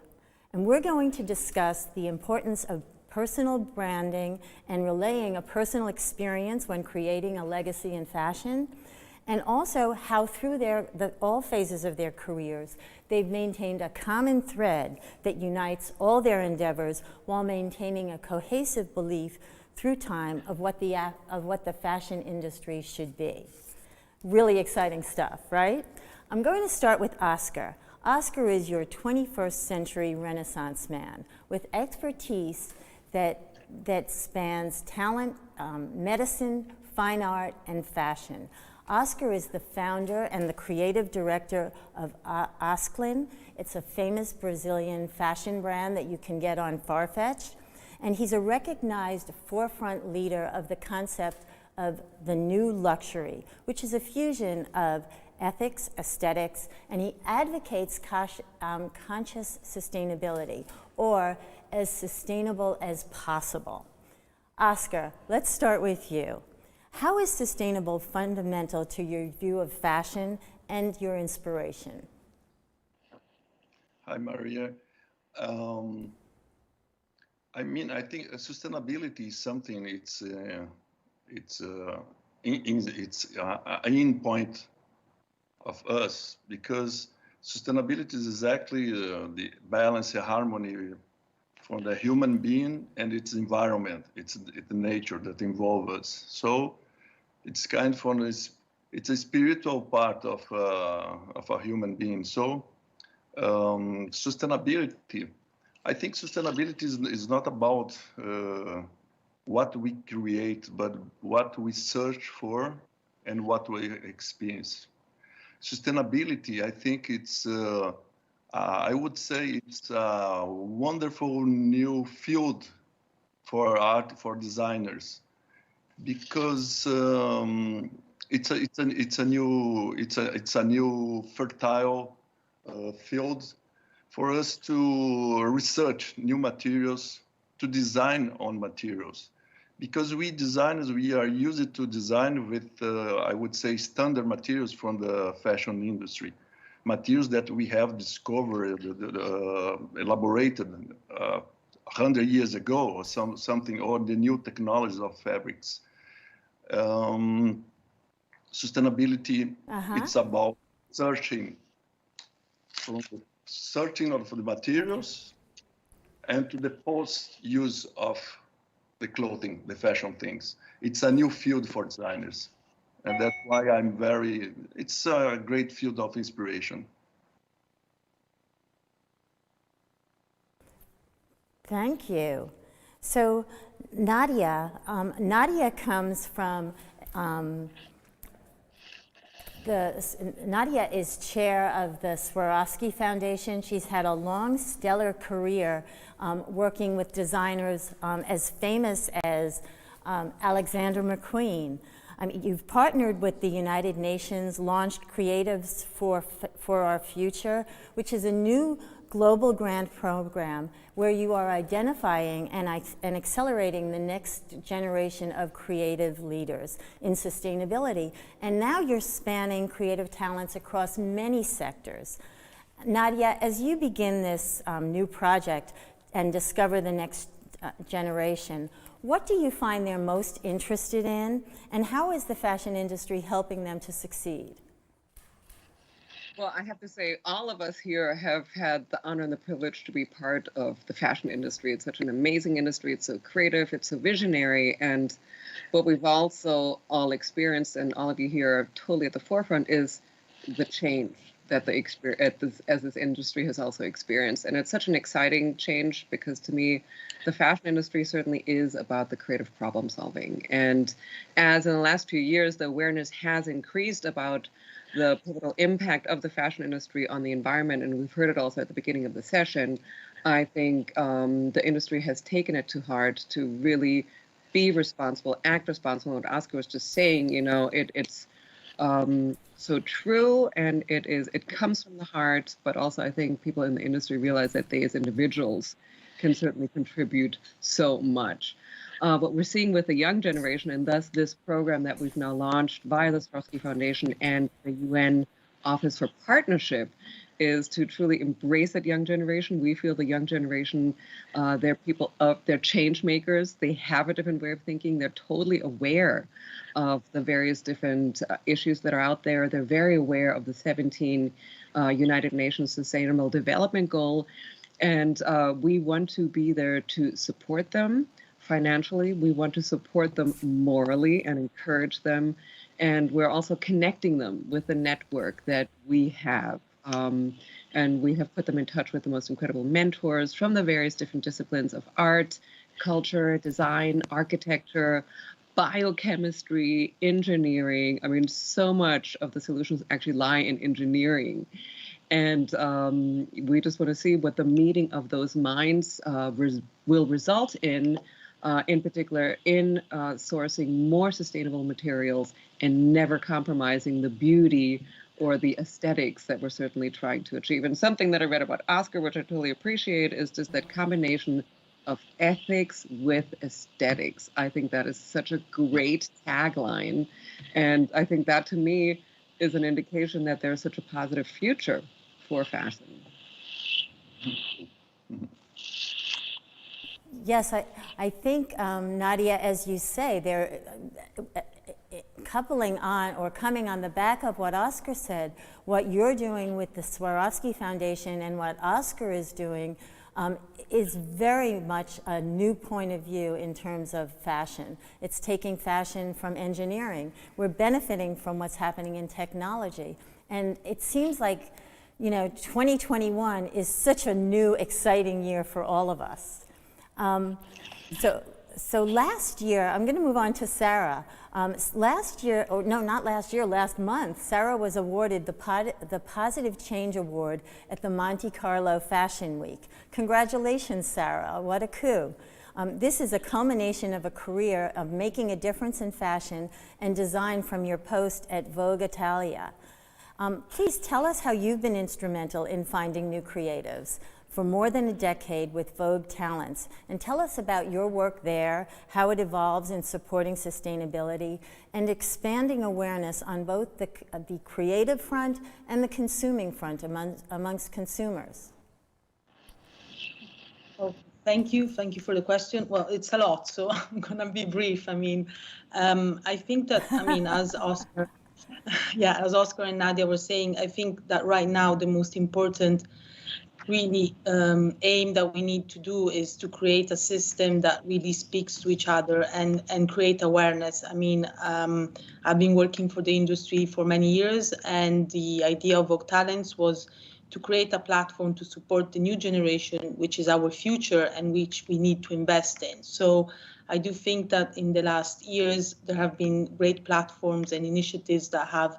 And we're going to discuss the importance of personal branding and relaying a personal experience when creating a legacy in fashion, and also how through all phases of their careers, they've maintained a common thread that unites all their endeavors while maintaining a cohesive belief through time of what the fashion industry should be. Really exciting stuff, right? I'm going to start with Oscar. Oscar is your 21st century Renaissance man with expertise that spans talent, medicine, fine art, and fashion. Oscar is the founder and the creative director of Osklin. It's a famous Brazilian fashion brand that you can get on Farfetch. And he's a recognized forefront leader of the concept of the new luxury, which is a fusion of ethics, aesthetics, and he advocates conscious sustainability, or as sustainable as possible. Oscar, let's start with you. How is sustainable fundamental to your view of fashion and your inspiration? Hi, Maria. I think sustainability is something. It's in point of us, because sustainability is exactly the balance and harmony for the human being and its environment. It's the nature that involves us. So it's kind of it's a spiritual part of a human being. So sustainability, I think sustainability is not about what we create, but what we search for and what we experience. Sustainability, I think I would say it's a wonderful new field for art, for designers, because it's a new fertile field for us to research new materials, to design on materials. Because we designers, we are used to design with, I would say, standard materials from the fashion industry. Materials that we have discovered, elaborated 100 years ago, or something, or the new technologies of fabrics. Sustainability, it's about searching for the materials and to the post-use of the clothing, the fashion things. It's a new field for designers. And that's why it's a great field of inspiration. Thank you. So Nadia comes from, Nadia is chair of the Swarovski Foundation. She's had a long, stellar career working with designers as famous as Alexander McQueen. You've partnered with the United Nations, launched Creatives for Our Future, which is a new global grant program where you are identifying and accelerating the next generation of creative leaders in sustainability. And now you're spanning creative talents across many sectors. Nadia, as you begin this new project and discover the next generation, what do you find they're most interested in, and how is the fashion industry helping them to succeed? Well, I have to say, all of us here have had the honor and the privilege to be part of the fashion industry. It's such an amazing industry. It's so creative. It's so visionary. And what we've also all experienced, and all of you here are totally at the forefront, is the change that as this industry has also experienced. And it's such an exciting change because, to me, the fashion industry certainly is about the creative problem solving. And as in the last few years, the awareness has increased about the pivotal impact of the fashion industry on the environment, and we've heard it also at the beginning of the session, I think the industry has taken it to heart to really be responsible, act responsible. What Oscar was just saying, it's so true, and it comes from the heart, but also I think people in the industry realize that they as individuals can certainly contribute so much. What we're seeing with the young generation, and thus this program that we've now launched via the Swarovski Foundation and the UN Office for Partnership is to truly embrace that young generation. We feel the young generation, they're people they're change makers. They have a different way of thinking. They're totally aware of the various different issues that are out there. They're very aware of the 17 United Nations Sustainable Development Goal. And we want to be there to support them financially. We want to support them morally and encourage them. And we're also connecting them with the network that we have. And we have put them in touch with the most incredible mentors from the various different disciplines of art, culture, design, architecture, biochemistry, engineering. I mean, so much of the solutions actually lie in engineering. And we just want to see what the meeting of those minds will result in particular, in sourcing more sustainable materials and never compromising the beauty or the aesthetics that we're certainly trying to achieve. And something that I read about Oscar, which I totally appreciate, is just that combination of ethics with aesthetics. I think that is such a great tagline. And I think that, to me, is an indication that there's such a positive future for fashion. Yes, I think, Nadia, as you say, they're coupling on or coming on the back of what Oscar said. What you're doing with the Swarovski Foundation and what Oscar is doing is very much a new point of view in terms of fashion. It's taking fashion from engineering. We're benefiting from what's happening in technology. And it seems like, 2021 is such a new, exciting year for all of us. So last year, I'm going to move on to Sarah. Last month, Sarah was awarded the Positive Change Award at the Monte Carlo Fashion Week. Congratulations, Sarah. What a coup. This is a culmination of a career of making a difference in fashion and design from your post at Vogue Italia. Please tell us how you've been instrumental in finding new creatives for more than a decade with Vogue Talents, and tell us about your work there, how it evolves in supporting sustainability and expanding awareness on both the creative front and the consuming front amongst consumers. Well, thank you for the question. Well, it's a lot, so I'm gonna be brief. I think that, as Oscar, as Oscar and Nadia were saying, I think that right now the most important really aim that we need to do is to create a system that really speaks to each other and create awareness. I've been working for the industry for many years, and the idea of Vogue Talents was to create a platform to support the new generation, which is our future and which we need to invest in. So I do think that in the last years, there have been great platforms and initiatives that have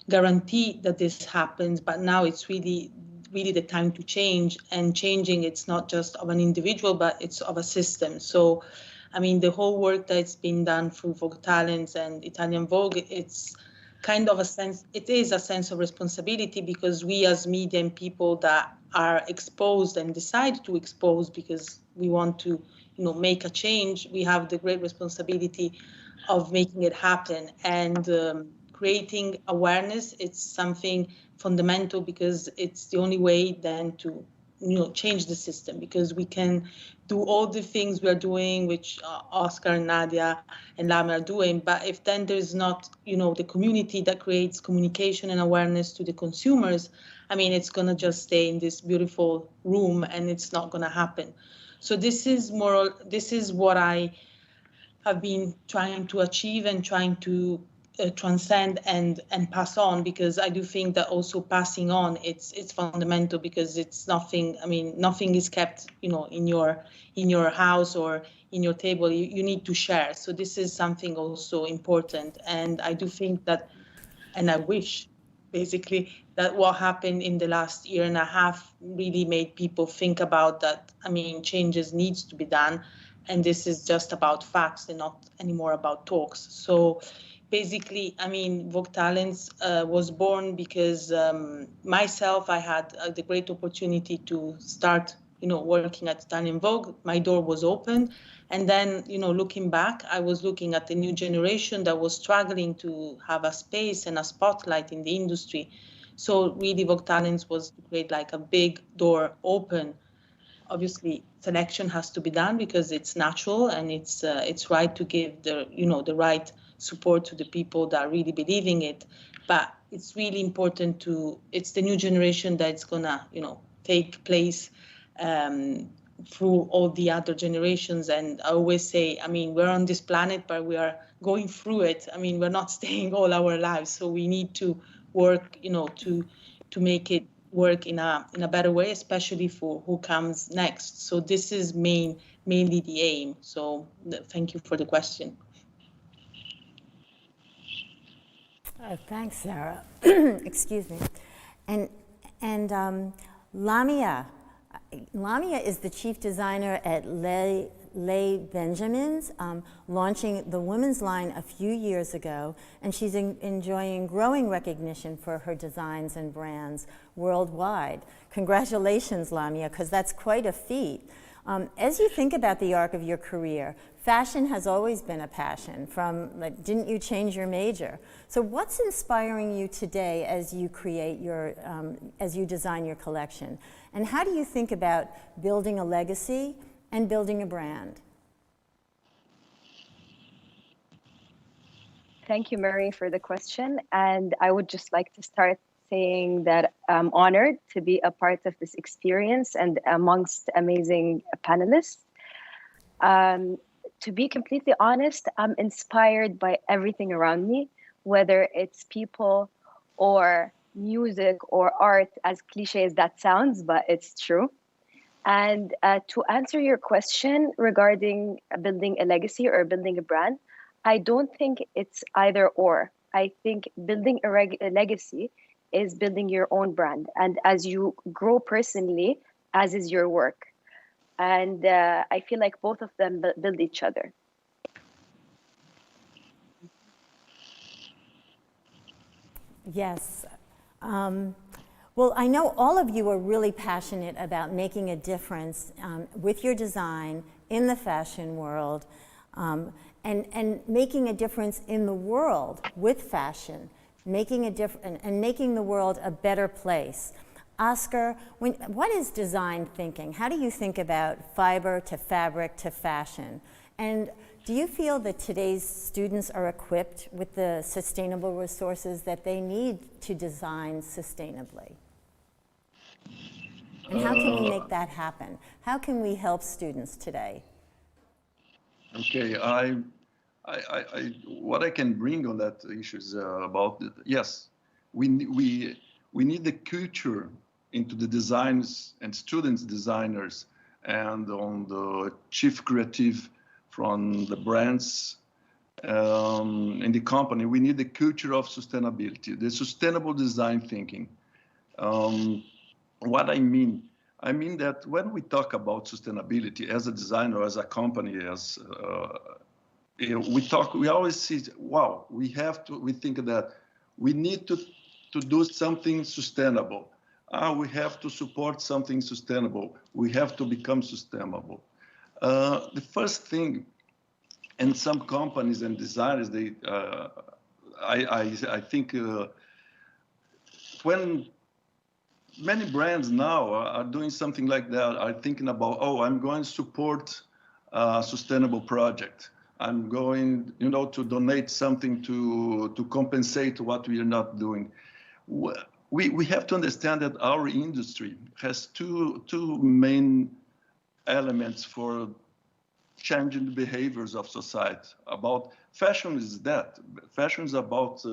guaranteed that this happens, but now it's really the time to change, and changing, it's not just of an individual, but it's of a system. So, the whole work that's been done through Vogue Talents and Italian Vogue, it's kind of it is a sense of responsibility, because we as media and people that are exposed and decide to expose because we want to, make a change, we have the great responsibility of making it happen. And creating awareness, it's something fundamental, because it's the only way then to change the system, because we can do all the things we are doing, which Oscar and Nadia and Lama are doing, but if then there's not the community that creates communication and awareness to the consumers, it's going to just stay in this beautiful room and it's not going to happen. So this is what I have been trying to achieve and trying to transcend and pass on, because I do think that also passing on, it's fundamental, because it's nothing. Nothing is kept in your house or in your table. You need to share. So this is something also important, and I do think that, and I wish basically that what happened in the last year and a half really made people think about that. Changes needs to be done, and this is just about facts and not anymore about talks. So basically, Vogue Talents was born because myself, I had the great opportunity to start, working at Italian Vogue. My door was open. And then, looking back, I was looking at the new generation that was struggling to have a space and a spotlight in the industry. And I So really Vogue Talents was to create like a big door open. Obviously, selection has to be done because it's natural, and it's right to give the right support to the people that really believe in it. But it's really important it's the new generation that's gonna take place through all the other generations. And I always say, I mean, we're on this planet, but we are going through it. I mean, we're not staying all our lives, so we need to work, to make it work in a better way, especially for who comes next. So this is mainly the aim. So thank you for the question. Thanks, Sarah. Excuse me. And Lamia. Lamia is the chief designer at Les Benjamins, launching the women's line a few years ago, and she's enjoying growing recognition for her designs and brands worldwide. Congratulations, Lamia, because that's quite a feat. As you think about the arc of your career, fashion has always been a passion. Didn't you change your major? So what's inspiring you today as you create as you design your collection? And how do you think about building a legacy and building a brand? Thank you, Mary, for the question. And I would just like to start saying that I'm honored to be a part of this experience and amongst amazing panelists. To be completely honest, I'm inspired by everything around me, whether it's people or music or art, as cliche as that sounds, but it's true. And to answer your question regarding building a legacy or building a brand, I don't think it's either or. I think building a legacy is building your own brand. And as you grow personally, as is your work. And I feel like both of them build each other. Yes. Well, I know all of you are really passionate about making a difference with your design in the fashion world and making a difference in the world with fashion, making a difference and making the world a better place. Oscar, what is design thinking? How do you think about fiber to fabric to fashion? And do you feel that today's students are equipped with the sustainable resources that they need to design sustainably? And how can we make that happen? How can we help students today? Okay, what I can bring on that issue is about yes, we need the culture into the designers and students designers and on the chief creative from the brands in the company. We need the culture of sustainability, the sustainable design thinking. What I mean that when we talk about sustainability as a designer, as a company, we always see, wow, we think that we need to do something sustainable. We have to support something sustainable. We have to become sustainable. The first thing, and some companies and designers, I think when many brands now are doing something like that, are thinking about, I'm going to support a sustainable project. I'm going, to donate something to compensate what we are not doing. We have to understand that our industry has two main elements for changing the behaviors of society. About fashion is that. Fashion is about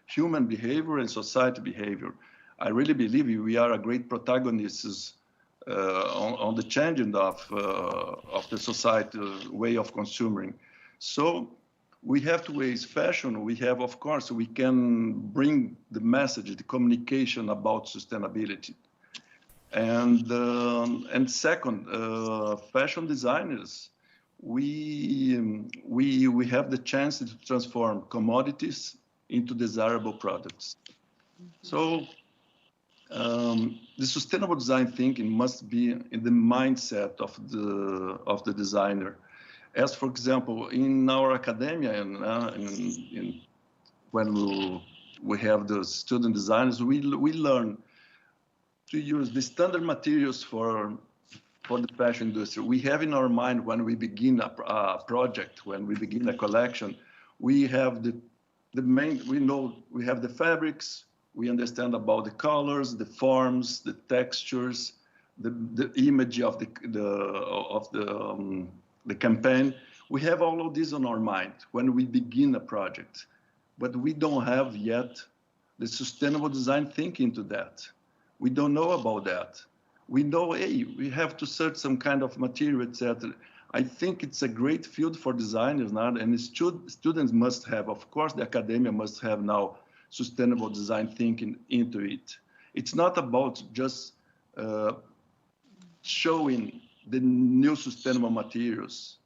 human behavior and society behavior. I really believe we are a great protagonists on the changing of the society way of consuming. So we have to raise fashion. We have, of course, we can bring the message, the communication about sustainability. And second, fashion designers, we have the chance to transform commodities into desirable products. So the sustainable design thinking must be in the mindset of the designer. As for example, in our academia and when we have the student designers, we learn to use the standard materials for the fashion industry. We have in our mind when we begin a project, when we begin a collection, we have the main, we know we have the fabrics, we understand about the colors, the forms, the textures, the image of the campaign. We have all of this on our mind when we begin a project, but we don't have yet the sustainable design thinking to that. We don't know about that. We know, hey, we have to search some kind of material, etc. I think it's a great field for designers now, and students must have, of course, the academia must have now sustainable design thinking into it. It's not about just showing the new sustainable materials.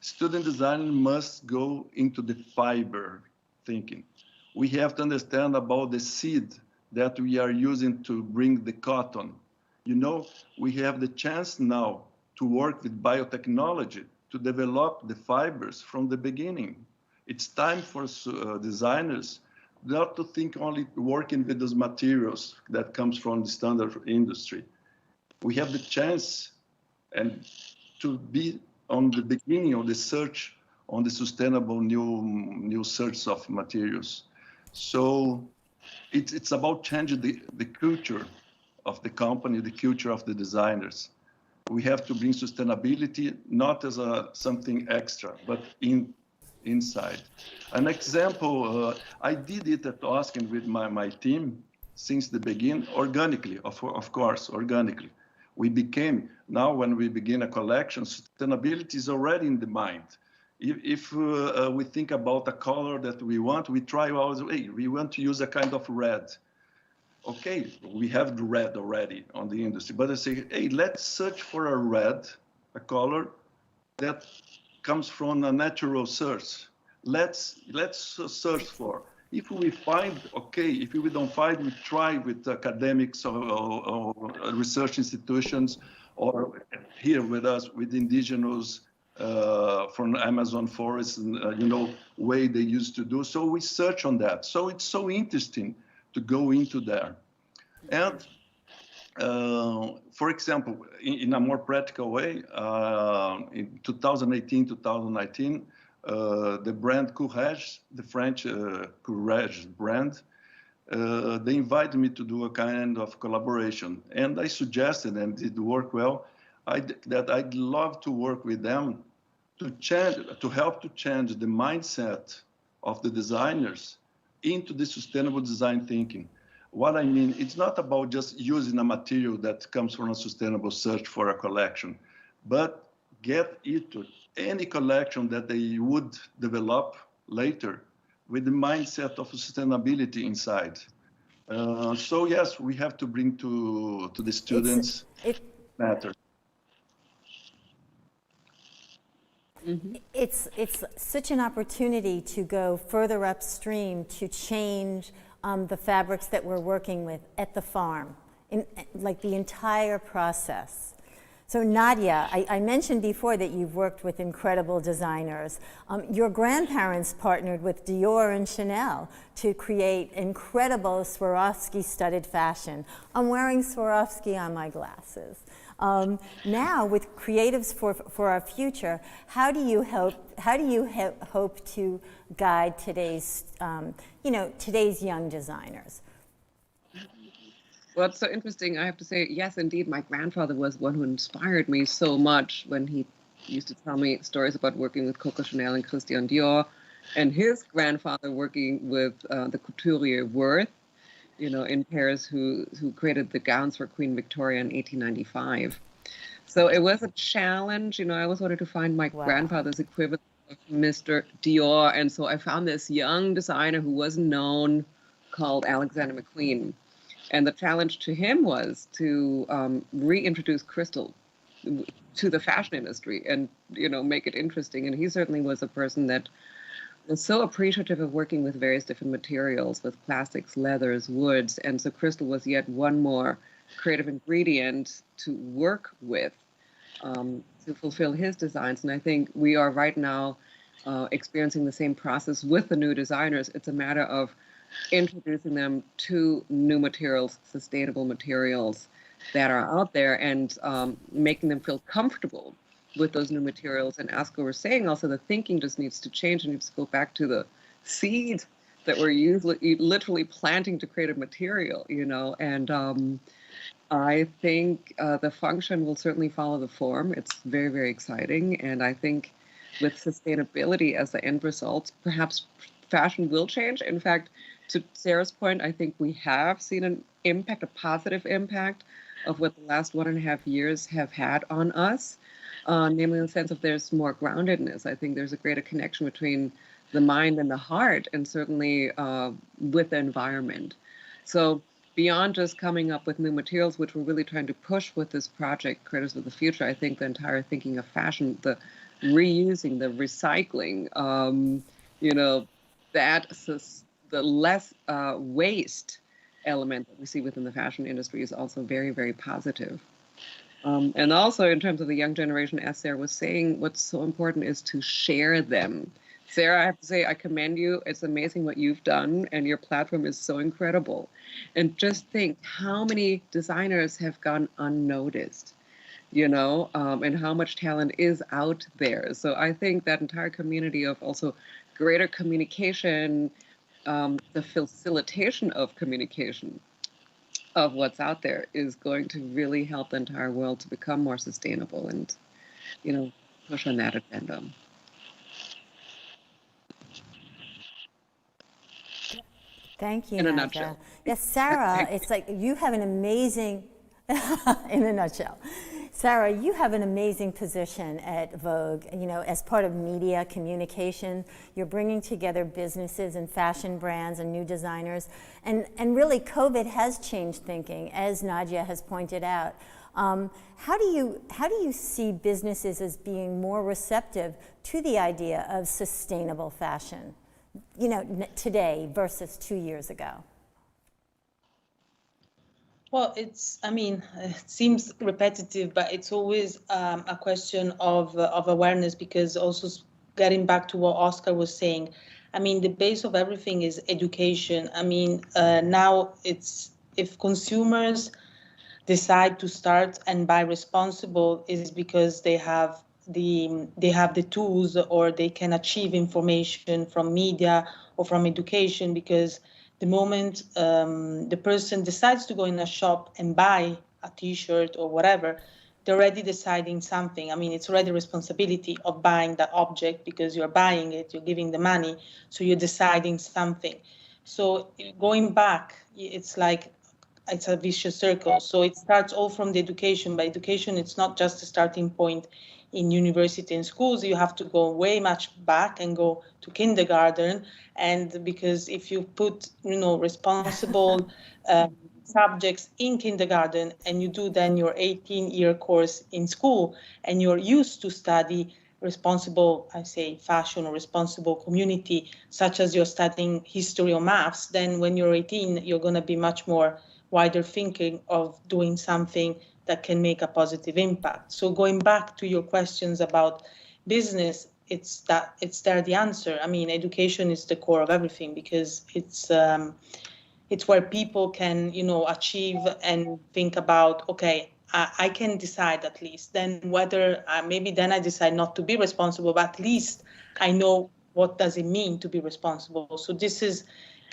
Student design must go into the fiber thinking. We have to understand about the seed that we are using to bring the cotton. You know, we have the chance now to work with biotechnology to develop the fibers from the beginning. It's time for designers not to think only working with those materials that comes from the standard industry. We have the chance and to be on the beginning of the search on the sustainable new search of materials. So it's about changing the culture of the company, the culture of the designers. We have to bring sustainability not as something extra, but inside. An example, I did it at Oscar with my team since the beginning, organically, of course, organically. We became, now when we begin a collection, sustainability is already in the mind. If we think about a color that we want, we try always, hey, we want to use a kind of red. Okay, we have the red already on the industry, but I say, hey, let's search for a red, a color that comes from a natural source. Let's search for. If we find, okay, if we don't find, we try with academics or research institutions, or here with us, with indigenous from Amazon forest, and you know, way they used to do. So we search on that. So it's so interesting to go into there. And for example, in a more practical way, in 2018, 2019, the brand Courage, the French Courage brand, they invited me to do a kind of collaboration. And I suggested, and it worked well, that I'd love to work with them to help to change the mindset of the designers into the sustainable design thinking. What I mean, it's not about just using a material that comes from a sustainable search for a collection, but get into any collection that they would develop later with the mindset of sustainability inside. So yes, we have to bring to the students matter. Mm-hmm. It's such an opportunity to go further upstream to change the fabrics that we're working with at the farm, like the entire process. So Nadia, I mentioned before that you've worked with incredible designers. Your grandparents partnered with Dior and Chanel to create incredible Swarovski studded fashion. I'm wearing Swarovski on my glasses. Now, with Creatives for Our Future, how do you hope to guide today's today's young designers? Well, it's so interesting. I have to say, yes, indeed, my grandfather was one who inspired me so much when he used to tell me stories about working with Coco Chanel and Christian Dior, and his grandfather working with the couturier Worth, you know, in Paris, who created the gowns for Queen Victoria in 1895. So it was a challenge. You know, I always wanted to find my grandfather's equivalent of Mr. Dior, and so I found this young designer who wasn't known called Alexander McQueen. And the challenge to him was to reintroduce crystal to the fashion industry and, you know, make it interesting. And he certainly was a person that was so appreciative of working with various different materials, with plastics, leathers, woods. And so crystal was yet one more creative ingredient to work with to fulfill his designs. And I think we are right now experiencing the same process with the new designers. It's a matter of introducing them to new materials, sustainable materials that are out there, and making them feel comfortable with those new materials. And as we were saying, also the thinking just needs to change and needs to go back to the seed that we're literally planting to create a material, you know. And I think the function will certainly follow the form. It's very, very exciting. And I think with sustainability as the end result, perhaps fashion will change. In fact, to Sarah's point, I think we have seen an impact, a positive impact of what the last 1.5 years have had on us, namely in the sense of there's more groundedness. I think there's a greater connection between the mind and the heart, and certainly with the environment. So beyond just coming up with new materials, which we're really trying to push with this project, Creators of the Future, I think the entire thinking of fashion, the reusing, the recycling, you know, the less waste element that we see within the fashion industry is also very, very positive. And also in terms of the young generation, as Sarah was saying, what's so important is to share them. Sarah, I have to say, I commend you. It's amazing what you've done, and your platform is so incredible. And just think how many designers have gone unnoticed, you know, and how much talent is out there. So I think that entire community of also greater communication, the facilitation of communication of what's out there is going to really help the entire world to become more sustainable and, you know, push on that agenda. Thank you, In a Nadia. nutshell. Yes, Sarah, it's like you have an amazing, in a nutshell. Sarah, you have an amazing position at Vogue, you know, as part of media communication. You're bringing together businesses and fashion brands and new designers. And really, COVID has changed thinking, as Nadia has pointed out. How do you see businesses as being more receptive to the idea of sustainable fashion, you know, today versus 2 years ago? Well, I mean, it seems repetitive, but it's always a question of awareness, because also getting back to what Oscar was saying, I mean, the base of everything is education. I mean, now it's, if consumers decide to start and buy responsible, is because they have the tools, or they can achieve information from media or from education, because the moment the person decides to go in a shop and buy a t-shirt or whatever, they're already deciding something. I mean, it's already responsibility of buying that object, because you're buying it, you're giving the money, so you're deciding something. So going back, it's like, it's a vicious circle. So it starts all from the education. By education, it's not just a starting point in university and schools. You have to go way much back and go to kindergarten. And because if you put, you know, responsible subjects in kindergarten, and you do then your 18-year course in school, and you're used to study responsible, I say, fashion or responsible community, such as you're studying history or maths, then when you're 18, you're going to be much more wider thinking of doing something that can make a positive impact. So going back to your questions about business, it's there the answer. I mean, education is the core of everything, because it's where people can, you know, achieve and think about, okay, I can decide at least. Then whether maybe then I decide not to be responsible, but at least I know what does it mean to be responsible. So this is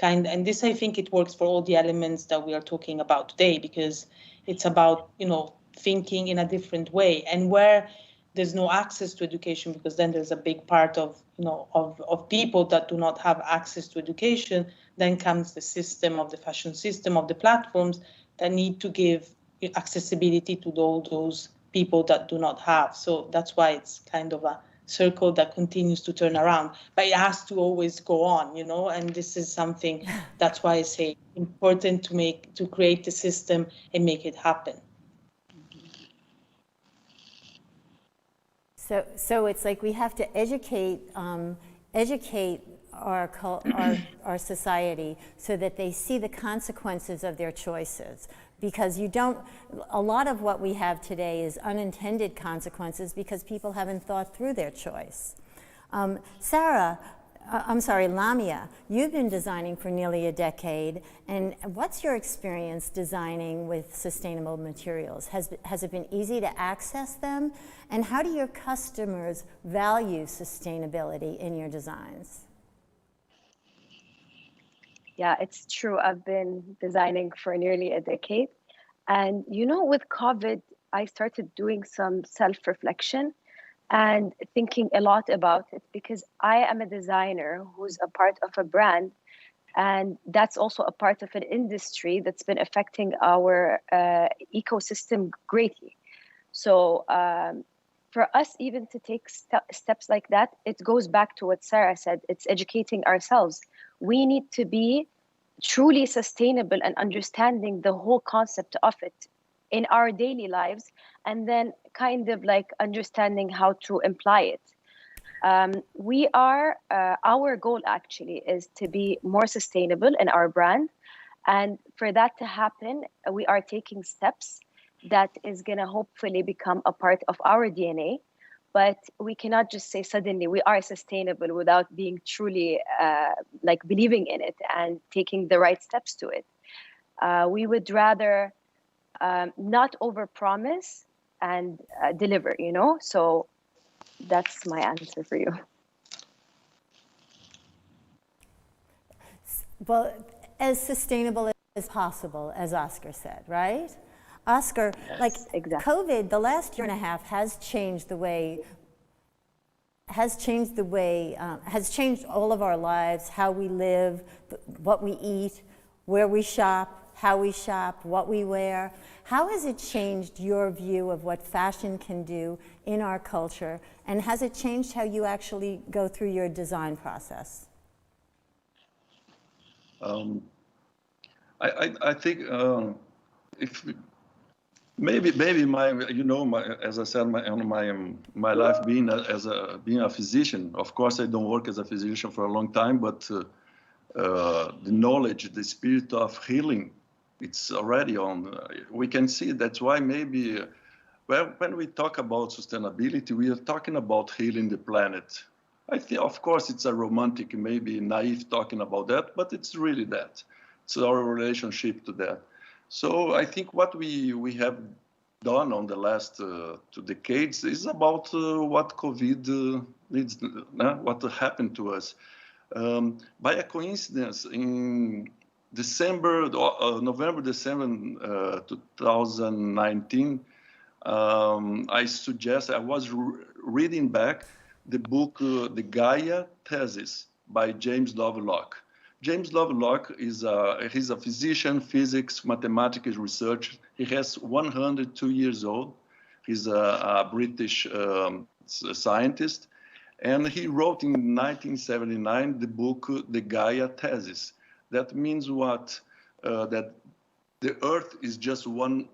and this, I think it works for all the elements that we are talking about today, because it's about, you know, thinking in a different way. And where there's no access to education, because then there's a big part of, you know, of people that do not have access to education, then comes the system of the fashion system of the platforms that need to give accessibility to all those people that do not have. So that's why it's kind of a circle that continues to turn around, but it has to always go on, you know. And this is something, that's why I say important to create the system and make it happen. So it's like we have to educate our society so that they see the consequences of their choices. Because a lot of what we have today is unintended consequences because people haven't thought through their choice. Sarah, I'm sorry, Lamia, you've been designing for nearly a decade, and what's your experience designing with sustainable materials? Has it been easy to access them? And how do your customers value sustainability in your designs? Yeah, it's true. I've been designing for nearly a decade. And you know, with COVID, I started doing some self-reflection and thinking a lot about it because I am a designer who's a part of a brand, and that's also a part of an industry that's been affecting our ecosystem greatly. So for us even to take steps like that, it goes back to what Sarah said. It's educating ourselves. We need to be truly sustainable and understanding the whole concept of it in our daily lives, and then kind of like understanding how to apply it. Our goal actually is to be more sustainable in our brand. And for that to happen, we are taking steps that is going to hopefully become a part of our DNA. But we cannot just say suddenly we are sustainable without being truly like believing in it and taking the right steps to it. We would rather not overpromise and deliver, you know? So that's my answer for you. Well, as sustainable as possible, as Oscar said, right? Oscar, Yes, like exactly. COVID, the last year and a half has changed all of our lives, how we live, what we eat, where we shop, how we shop, what we wear. How has it changed your view of what fashion can do in our culture? And has it changed how you actually go through your design process? I think if maybe my, you know, my, as I said, my life being being a physician. Of course, I don't work as a physician for a long time, but the knowledge, the spirit of healing, it's already on. We can see that's why maybe well, when we talk about sustainability, we are talking about healing the planet. I think, of course, it's a romantic, maybe naive talking about that, but it's really that. It's our relationship to that. So I think what we have done on the last 2 decades is about what COVID needs, what happened to us. By a coincidence, in November, December 2019, I was reading back the book, The Gaia Thesis by James Lovelock. James Lovelock he's a physician, physics, mathematics researcher. He has 102 years old. He's a British scientist. And he wrote in 1979 the book, The Gaia Thesis. That means what? That the Earth is just one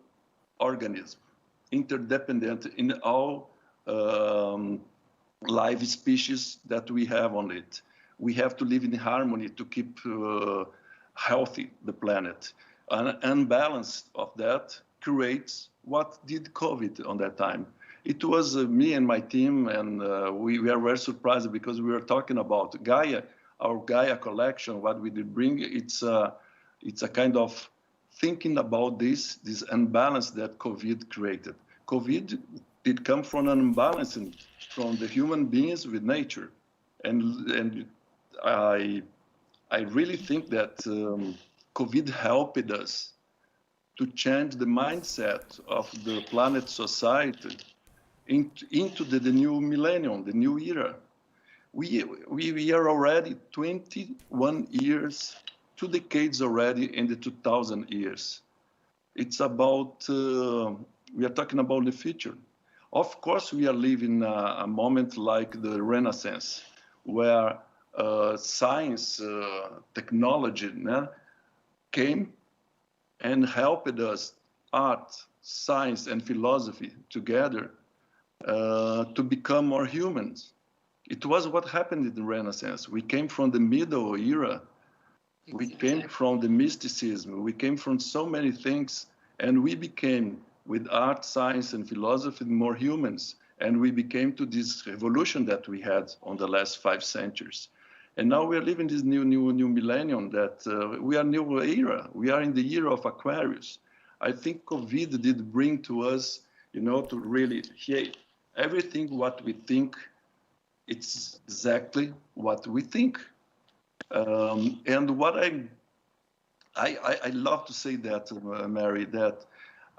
organism, interdependent in all live species that we have on it. We have to live in harmony to keep healthy the planet. An unbalance of that creates what did COVID on that time. It was me and my team, and we are very surprised because we were talking about Gaia, our Gaia collection, what we did bring. It's a kind of thinking about this imbalance that COVID created. COVID did come from an imbalance from the human beings with nature. And I really think that COVID helped us to change the mindset of the planet society into the new millennium, the new era. We are already 21 years, 2 decades already in the 2000 years. It's about, we are talking about the future. Of course, we are living a moment like the Renaissance, where science, technology came and helped us, art, science, and philosophy together to become more humans. It was what happened in the Renaissance. We came from the Middle Era. We came from the mysticism. We came from so many things, and we became, with art, science, and philosophy, more humans. And we became to this revolution that we had on the last 5 centuries. And now we are living this new millennium that we are new era. We are in the era of Aquarius. I think COVID did bring to us, to really, hey, everything what we think, it's exactly what we think. And what I love to say that, Mary, that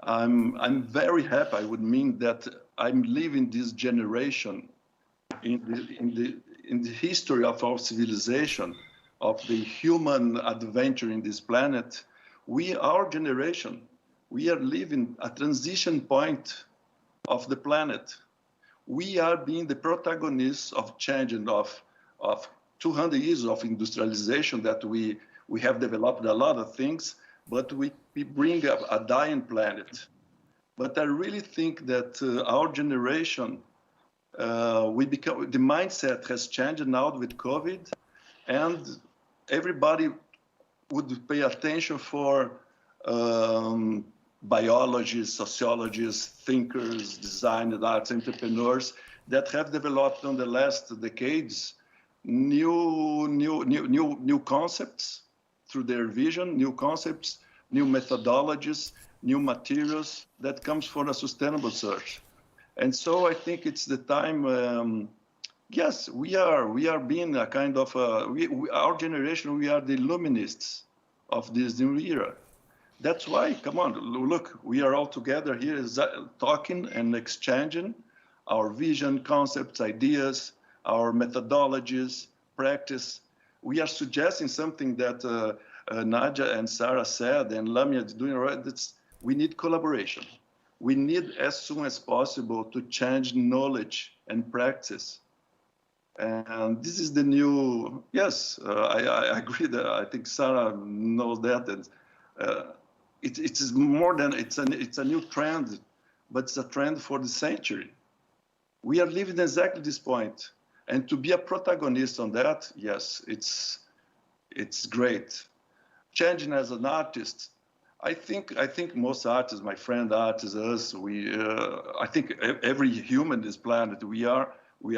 I'm very happy. I would mean that I'm living this generation in the history of our civilization, of the human adventure in this planet. Our generation, we are living a transition point of the planet. We are being the protagonists of change and of 200 years of industrialization that we have developed a lot of things, but we bring up a dying planet. But I really think that our generation, the mindset has changed now with COVID, and everybody would pay attention for biologists, sociologists, thinkers, designers, arts, entrepreneurs that have developed in the last decades new concepts through their vision, new concepts, new methodologies, new materials that comes for a sustainable search. And so I think it's the time. Yes, we are being a kind of our generation. We are the illuminists of this new era. That's why, come on, look, we are all together here talking and exchanging our vision, concepts, ideas, our methodologies, practice. We are suggesting something that Nadia and Sarah said, and Lamia is doing right. We need collaboration. We need, as soon as possible, to change knowledge and practice. And this is the new, yes, I agree that I think Sarah knows that. And, it is more than, it's a new trend, but it's a trend for the century. We are living exactly this point. And to be a protagonist on that, yes, it's great. Changing as an artist, I think most artists, my friend artists, us, I think every human on this planet, we are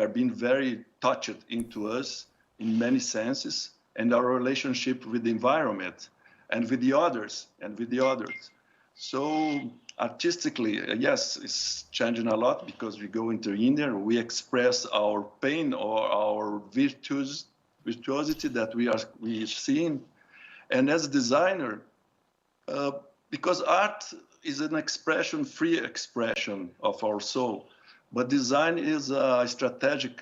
being very touched into us in many senses, and our relationship with the environment and with the others. So artistically, yes, it's changing a lot because we go into India, we express our pain or our virtuosity that we are seeing. And as a designer, because art is an expression, free expression of our soul, but design is a strategic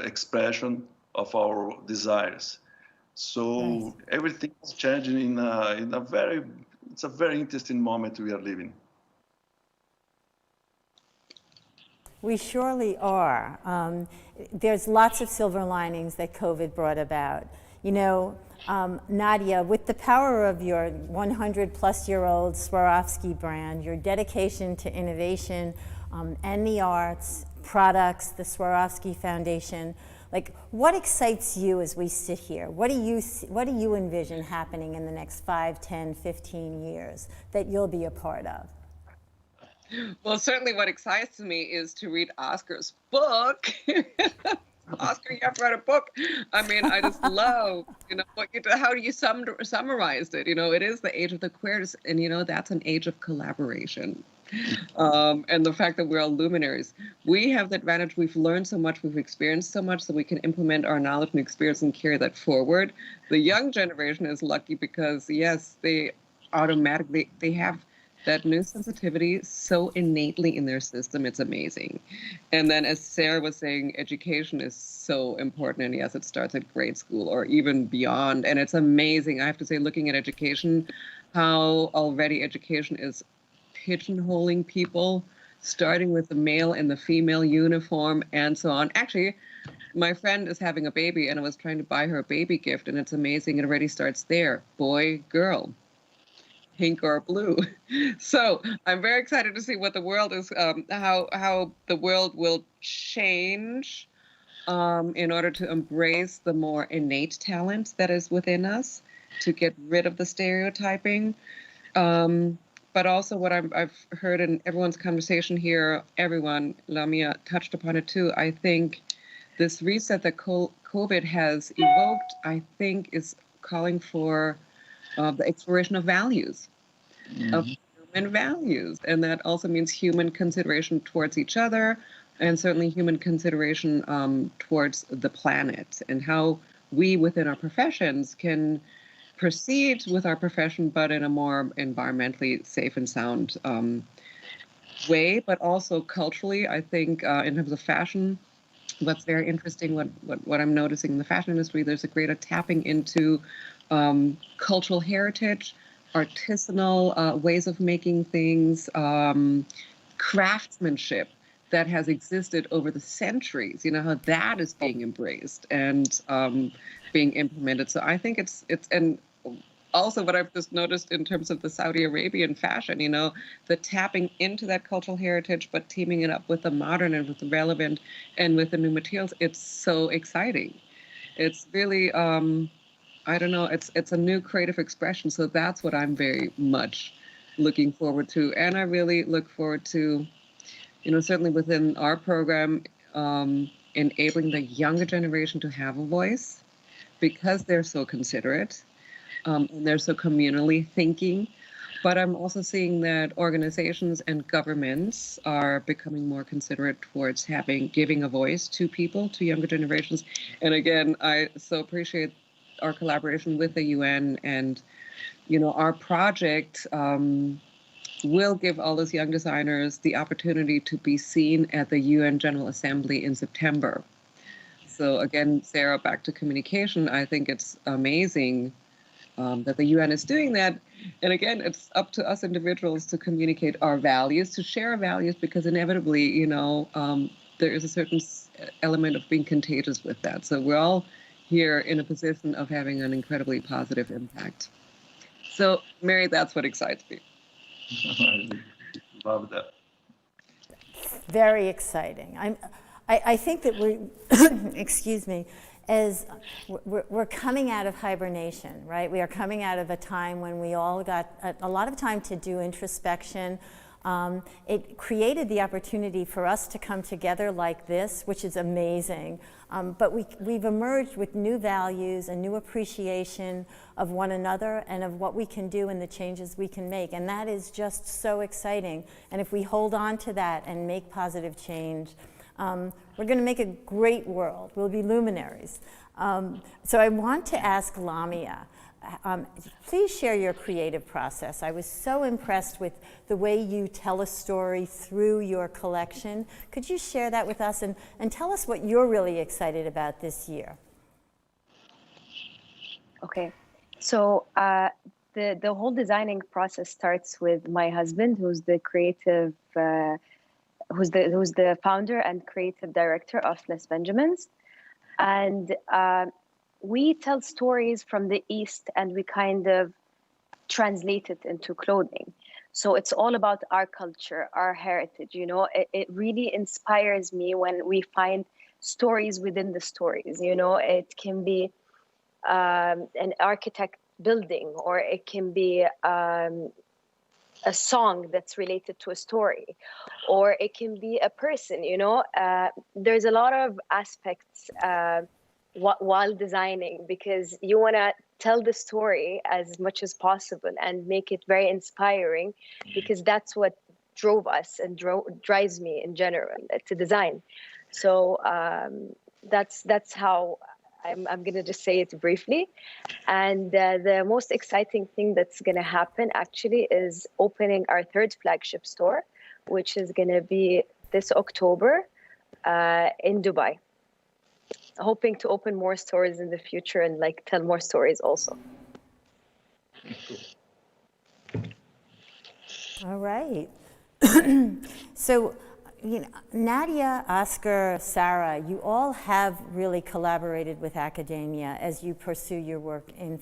expression of our desires. So nice. Everything is changing in a very interesting moment we are living. We surely are. There's lots of silver linings that COVID brought about. Nadia, with the power of your 100-plus-year-old Swarovski brand, your dedication to innovation and the arts, products, the Swarovski Foundation, what excites you as we sit here? What do you envision happening in the next 5, 10, 15 years that you'll be a part of? Well, certainly what excites me is to read Oscar's book. Oscar, you have to write a book. I mean, I just love, how do you summarize it? It is the age of the queers, and that's an age of collaboration. And the fact that we're all luminaries, we have the advantage. We've learned so much, we've experienced so much that we can implement our knowledge and experience and carry that forward. The young generation is lucky because, yes, they have that new sensitivity so innately in their system. It's amazing. And then, as Sarah was saying, education is so important. And yes, it starts at grade school or even beyond. And it's amazing, I have to say, looking at education, how already education is pigeonholing people, starting with the male and the female uniform and so on. Actually, my friend is having a baby and I was trying to buy her a baby gift, and it's amazing. It already starts there. Boy, girl, pink or blue. So I'm very excited to see what the world is, how the world will change in order to embrace the more innate talent that is within us, to get rid of the stereotyping. But also what I've heard in everyone's conversation here, Lamia touched upon it too, I think this reset that COVID has evoked, I think, is calling for the exploration of values, of human values. And that also means human consideration towards each other, and certainly human consideration towards the planet, and how we within our professions can proceed with our profession, but in a more environmentally safe and sound way, but also culturally. I think in terms of fashion, what's very interesting, what I'm noticing in the fashion industry, there's a greater tapping into cultural heritage, artisanal ways of making things, craftsmanship that has existed over the centuries, how that is being embraced and being implemented. So I think it's and also what I've just noticed in terms of the Saudi Arabian fashion, the tapping into that cultural heritage, but teaming it up with the modern and with the relevant and with the new materials, it's so exciting. It's really, I don't know, it's a new creative expression. So that's what I'm very much looking forward to. And I really look forward to, certainly within our program, enabling the younger generation to have a voice because they're so considerate. And they're so communally thinking. But I'm also seeing that organizations and governments are becoming more considerate towards giving a voice to people, to younger generations. And again, I so appreciate our collaboration with the UN, and our project will give all those young designers the opportunity to be seen at the UN General Assembly in September. So again, Sarah, back to communication, I think it's amazing that the UN is doing that. And again, it's up to us individuals to communicate our values, to share our values, because inevitably, there is a certain element of being contagious with that. So we're all here in a position of having an incredibly positive impact. So, Mary, that's what excites me. Love that. Very exciting. I think that we, excuse me, as we're coming out of hibernation, right? We are coming out of a time when we all got a lot of time to do introspection. It created the opportunity for us to come together like this, which is amazing. But we've emerged with new values and new appreciation of one another and of what we can do and the changes we can make. And that is just so exciting. And if we hold on to that and make positive change, we're going to make a great world. We'll be luminaries. So I want to ask Lamia, please share your creative process. I was so impressed with the way you tell a story through your collection. Could you share that with us and tell us what you're really excited about this year? Okay, so the whole designing process starts with my husband, who's the creative, who's the founder and creative director of Les Benjamins, and we tell stories from the East and we kind of translate it into clothing. So it's all about our culture, our heritage. It really inspires me when we find stories within the stories. It can be an architect building, or it can be a song that's related to a story, or it can be a person. There's a lot of aspects while designing, because you want to tell the story as much as possible and make it very inspiring, because that's what drove us and drives me in general to design. So that's how I'm going to just say it briefly. And the most exciting thing that's going to happen actually is opening our third flagship store, which is going to be this October in Dubai. Hoping to open more stores in the future and tell more stories also. All right. So, Nadia, Oscar, Sarah, you all have really collaborated with academia as you pursue your work in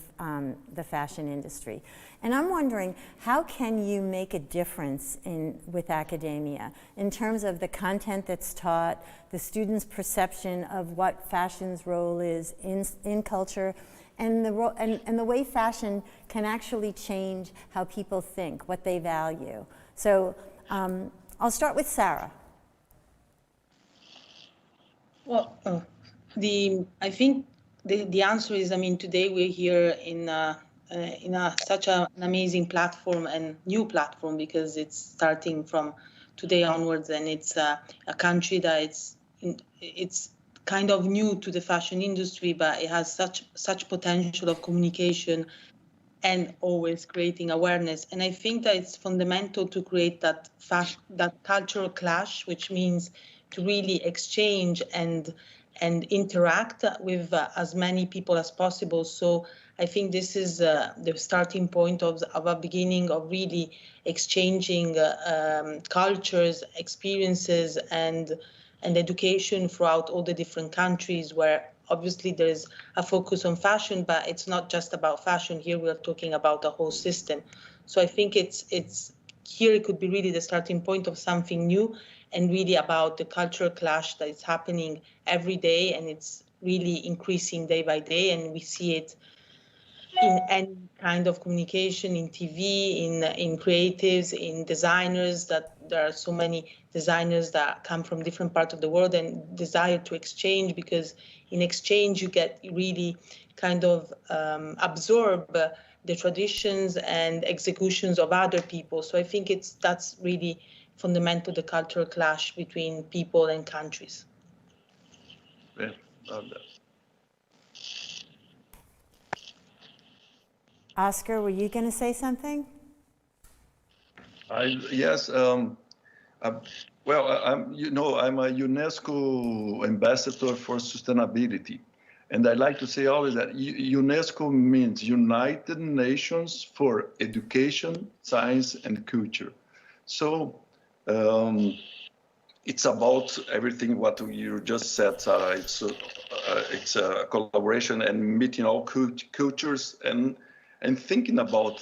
the fashion industry. And I'm wondering, how can you make a difference with academia in terms of the content that's taught, the students' perception of what fashion's role is in culture, and the way fashion can actually change how people think, what they value? So I'll start with Sarah. Well, I think the answer is, I mean, today we're here in such an amazing platform and new platform, because it's starting from today onwards, and it's a country that it's kind of new to the fashion industry, but it has such potential of communication and always creating awareness. And I think that it's fundamental to create that cultural clash, which means to really exchange and interact with as many people as possible. So I think this is the starting point of a beginning of really exchanging cultures, experiences, and education throughout all the different countries, where obviously there is a focus on fashion, but it's not just about fashion. Here we are talking about the whole system. So I think it's here it could be really the starting point of something new, and really about the cultural clash that is happening every day, and it's really increasing day by day, and we see it in any kind of communication, in TV, in creatives, in designers, that there are so many designers that come from different parts of the world and desire to exchange, because in exchange you get really kind of absorb the traditions and executions of other people. So I think that's really fundamental, the cultural clash between people and countries. Yeah, love that. Oscar, were you going to say something? Yes. Well, I'm a UNESCO ambassador for sustainability. And I like to say always that UNESCO means United Nations for Education, Science, and Culture. So it's about everything what you just said, Sarah. It's a collaboration and meeting all cultures and thinking about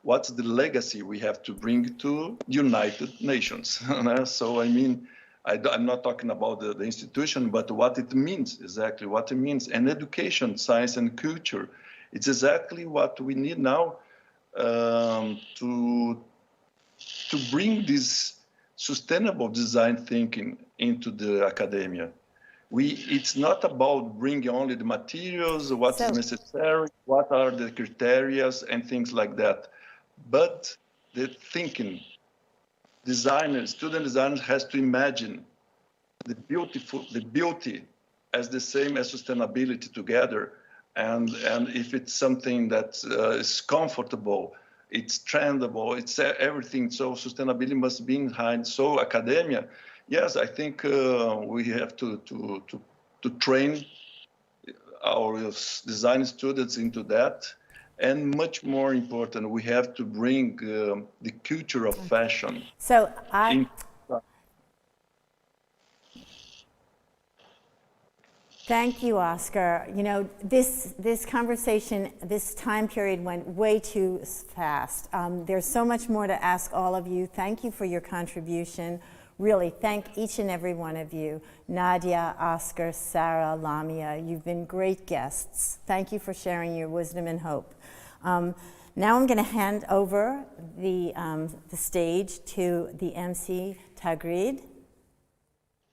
what's the legacy we have to bring to United Nations. So I mean, I'm not talking about the institution, but what it means, exactly what it means. And education, science, and culture, it's exactly what we need now to bring this sustainable design thinking into the academia. It's not about bringing only the materials, what's necessary, what are the criteria, and things like that. But the thinking, student designers has to imagine the beauty as the same as sustainability together. And if it's something that is comfortable, it's trendable, it's everything. So sustainability must be behind. So academia, yes, I think we have to train our design students into that. And much more important, we have to bring the culture of fashion. So Thank you, Oscar. You know, this conversation, this time period went way too fast. There's so much more to ask all of you. Thank you for your contribution. Really, thank each and every one of you. Nadia, Oscar, Sarah, Lamia, you've been great guests. Thank you for sharing your wisdom and hope. Now I'm going to hand over the stage to the MC, Tagreed.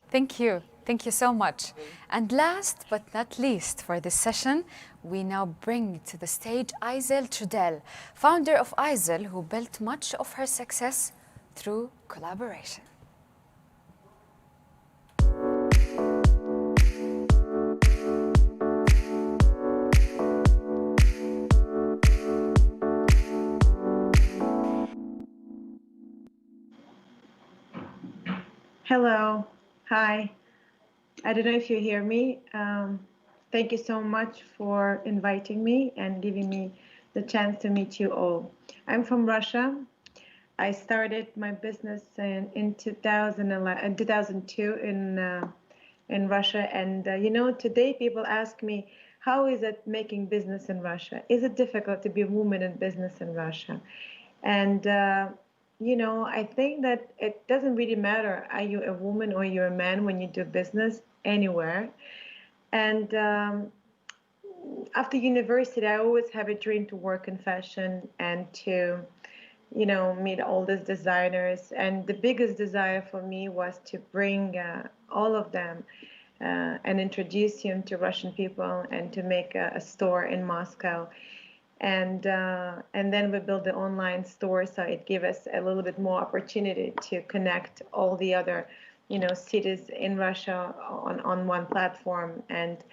Thank you. Thank you so much. And last but not least for this session, we now bring to the stage Aysel Trudel, founder of Aysel, who built much of her success through collaboration. Hello. Hi. I don't know if you hear me. Thank you so much for inviting me and giving me the chance to meet you all. I'm from Russia. I started my business in 2002 in Russia. And you know, today people ask me, how is it making business in Russia? Is it difficult to be a woman in business in Russia? And you know, I think that it doesn't really matter, are you a woman or you're a man when you do business anywhere. And after university, I always have a dream to work in fashion and to, you know, meet all these designers. And the biggest desire for me was to bring all of them and introduce him to Russian people and to make a store in Moscow. And then we built the online store, so it gave us a little bit more opportunity to connect all the other, cities in Russia on one platform, and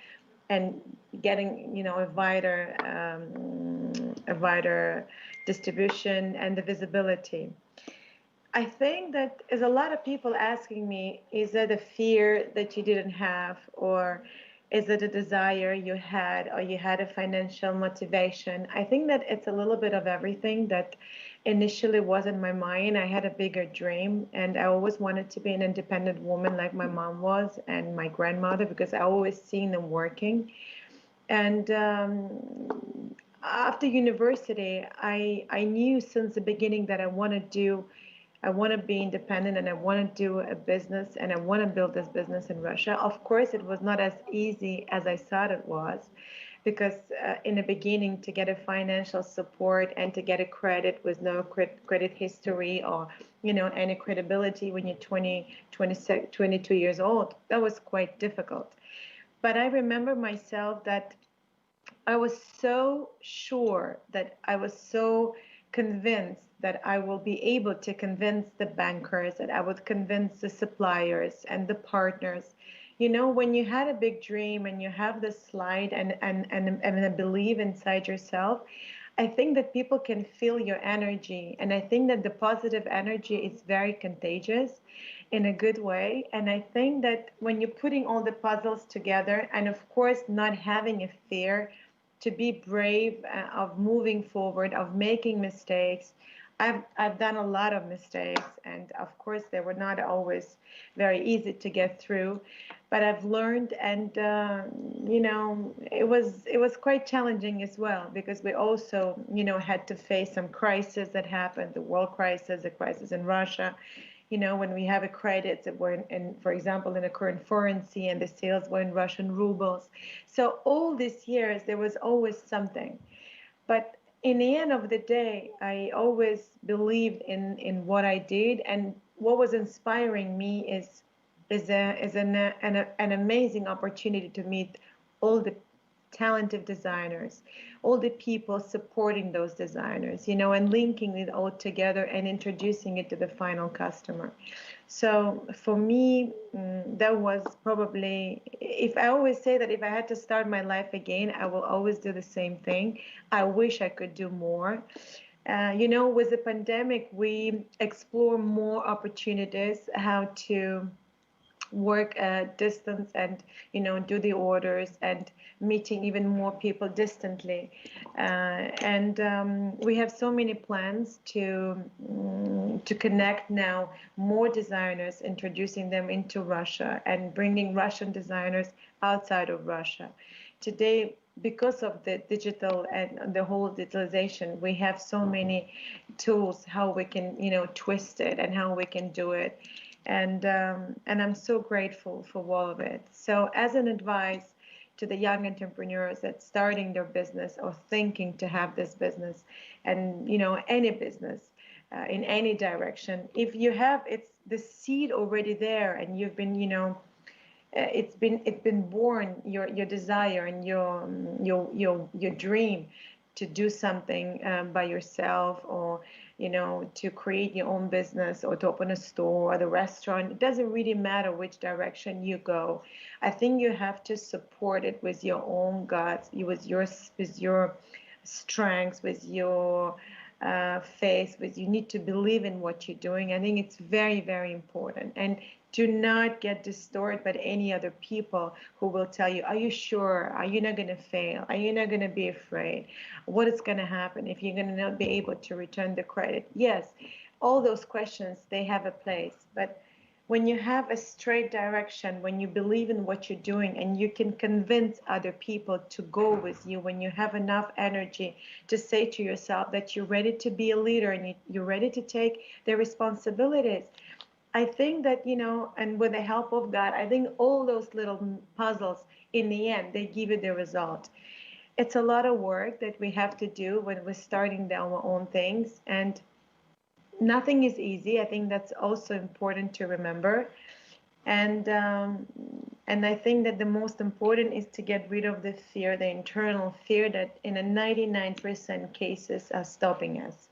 getting a wider distribution and the visibility. I think that there's a lot of people asking me, is that a fear that you didn't have, or is it a desire you had, or you had a financial motivation? I think that it's a little bit of everything that initially was in my mind. I had a bigger dream, and I always wanted to be an independent woman like my mom was and my grandmother, because I always seen them working. And after university, I knew since the beginning that I want to be independent, and I want to do a business, and I want to build this business in Russia. Of course, it was not as easy as I thought it was, because in the beginning, to get a financial support and to get a credit with no credit history or any credibility when you're 22 years old, that was quite difficult. But I remember myself that I was so sure, that I was so convinced that I will be able to convince the bankers, that I would convince the suppliers and the partners. When you had a big dream and you have this slide and a belief inside yourself, I think that people can feel your energy. And I think that the positive energy is very contagious in a good way. And I think that when you're putting all the puzzles together, and of course, not having a fear, to be brave of moving forward, of making mistakes. I've done a lot of mistakes, and of course they were not always very easy to get through, but I've learned, and it was quite challenging as well, because we also had to face some crises that happened, the world crisis, the crisis in Russia. When we have a credit that were for example, in a current currency, and the sales were in Russian rubles. So all these years, there was always something. But in the end of the day, I always believed in what I did. And what was inspiring me is an amazing opportunity to meet all the talented designers, all the people supporting those designers, and linking it all together and introducing it to the final customer. So for me, that was probably, if I always say that if I had to start my life again, I will always do the same thing. I wish I could do more. With the pandemic, we explore more opportunities, how to work at distance and do the orders, and meeting even more people distantly, and we have so many plans to connect now more designers, introducing them into Russia and bringing Russian designers outside of Russia. Today, because of the digital and the whole digitalization, we have so many tools how we can twist it and how we can do it. And I'm so grateful for all of it. So as an advice to the young entrepreneurs that's starting their business or thinking to have this business, and any business in any direction, if you have it's the seed already there, and you've been it's been born, your desire and your dream to do something by yourself, or to create your own business, or to open a store or the restaurant. It doesn't really matter which direction you go. I think you have to support it with your own guts, with your strengths, with your faith, you need to believe in what you're doing. I think it's very, very important. And do not get distorted by any other people who will tell you, are you sure? Are you not going to fail? Are you not going to be afraid? What is going to happen if you're going to not be able to return the credit? Yes, all those questions, they have a place. But when you have a straight direction, when you believe in what you're doing, and you can convince other people to go with you, when you have enough energy to say to yourself that you're ready to be a leader and you're ready to take the responsibilities, I think that, and with the help of God, I think all those little puzzles, in the end, they give you the result. It's a lot of work that we have to do when we're starting our own things, and nothing is easy. I think that's also important to remember. And And I think that the most important is to get rid of the fear, the internal fear that in a 99% cases are stopping us.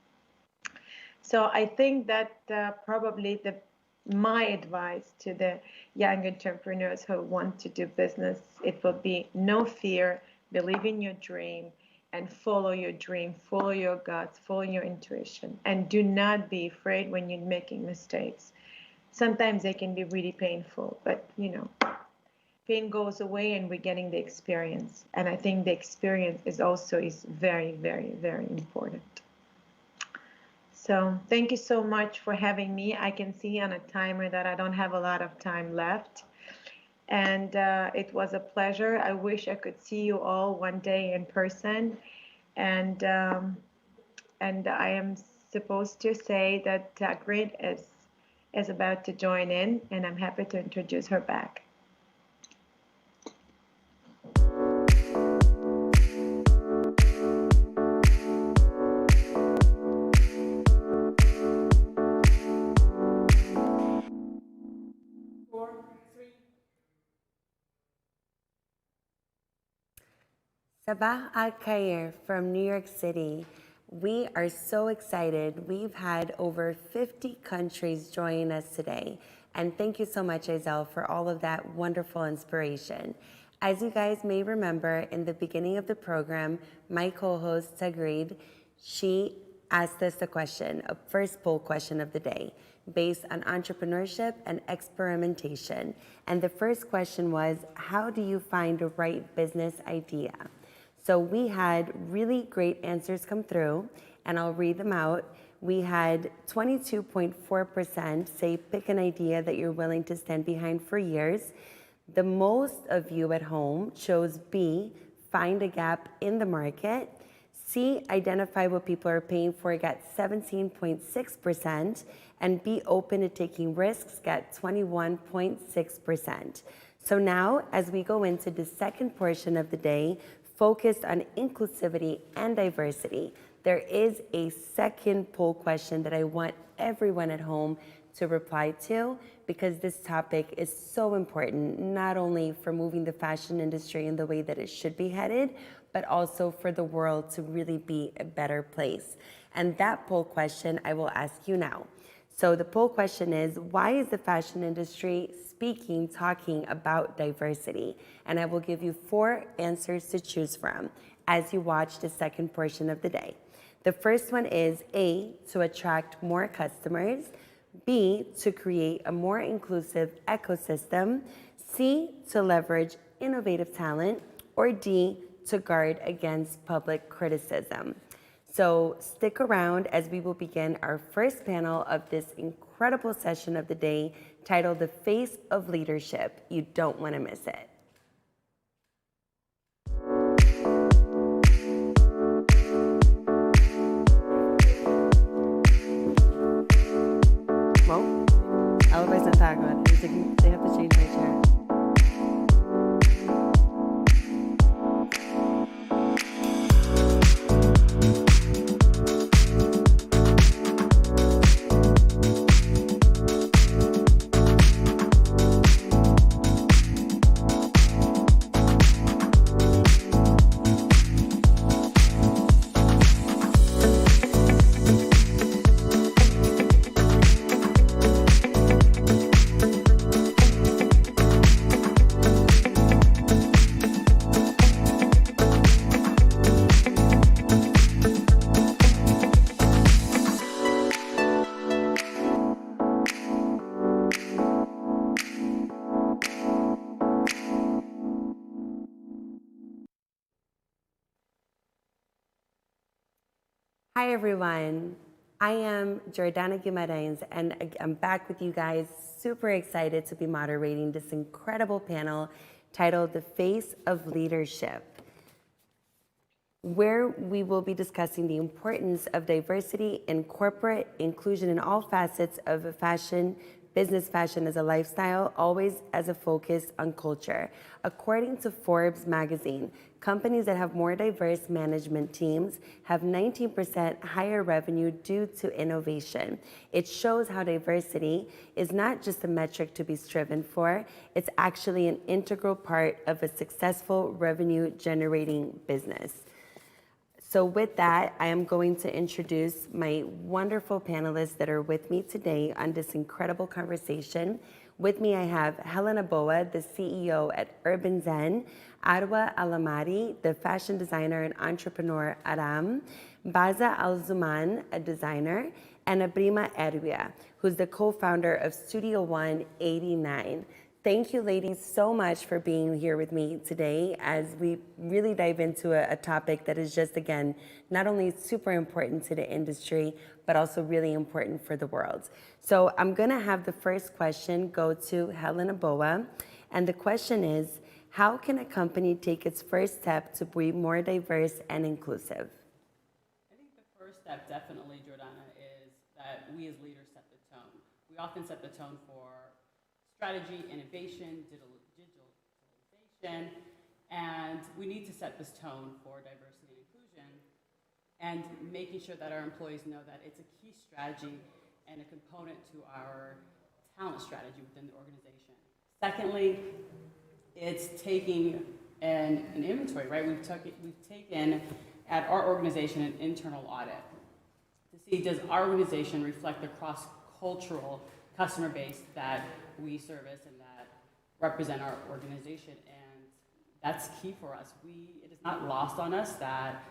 So I think that probably my advice to the young entrepreneurs who want to do business, it will be no fear, believe in your dream, and follow your dream, follow your guts, follow your intuition, and do not be afraid when you're making mistakes. Sometimes they can be really painful, but pain goes away and we're getting the experience. And I think the experience is very, very, very important. So thank you so much for having me. I can see on a timer that I don't have a lot of time left. And it was a pleasure. I wish I could see you all one day in person. And I am supposed to say that Grid is about to join in, and I'm happy to introduce her back. Sabah Al-Khair from New York City. We are so excited. We've had over 50 countries join us today. And thank you so much, Azel, for all of that wonderful inspiration. As you guys may remember, in the beginning of the program, my co-host, Tagreed, she asked us a question, a first poll question of the day, based on entrepreneurship and experimentation. And the first question was, how do you find the right business idea? So we had really great answers come through, and I'll read them out. We had 22.4% say pick an idea that you're willing to stand behind for years. The most of you at home chose B, find a gap in the market. C, identify what people are paying for, got 17.6%, and be open to taking risks, got 21.6%. So now, as we go into the second portion of the day, focused on inclusivity and diversity, there is a second poll question that I want everyone at home to reply to, because this topic is so important, not only for moving the fashion industry in the way that it should be headed, but also for the world to really be a better place. And that poll question I will ask you now. So the poll question is, why is the fashion industry talking about diversity? And I will give you 4 answers to choose from as you watch the second portion of the day. The first one is A, to attract more customers, B, to create a more inclusive ecosystem, C, to leverage innovative talent, or D, to guard against public criticism. So stick around as we will begin our first panel of this incredible session of the day titled The Face of Leadership. You don't want to miss it. Well, Alvarez and Tagon, they have to change my chair. Hi everyone, I am Jordana Guimarães, and I'm back with you guys, super excited to be moderating this incredible panel titled The Face of Leadership, where we will be discussing the importance of diversity in corporate inclusion in all facets of fashion, business fashion as a lifestyle, always as a focus on culture. According to Forbes magazine, Companies that have more diverse management teams have 19% higher revenue due to innovation. It shows how diversity is not just a metric to be striven for, it's actually an integral part of a successful revenue-generating business. So with that, I am going to introduce my wonderful panelists that are with me today on this incredible conversation. With me, I have Helena Boa, the CEO at Urban Zen, Arwa Alamari, the fashion designer and entrepreneur Aram, Baza Al-Zuman, a designer, and Abrima Erwia, who's the co-founder of Studio 189. Thank you, ladies, so much for being here with me today as we really dive into a topic that is just, again, not only super important to the industry, but also really important for the world. So I'm going to have the first question go to Helena Boa. And the question is, how can a company take its first step to be more diverse and inclusive? I think the first step, definitely, Jordana, is that we as leaders set the tone. We often set the tone for strategy, innovation, digitalization, and we need to set this tone for diversity and inclusion and making sure that our employees know that it's a key strategy and a component to our talent strategy within the organization. Secondly, it's taking an inventory, right? We've taken at our organization an internal audit to see, does our organization reflect the cross-cultural customer base that we service and that represent our organization, and that's key for us. It is not lost on us that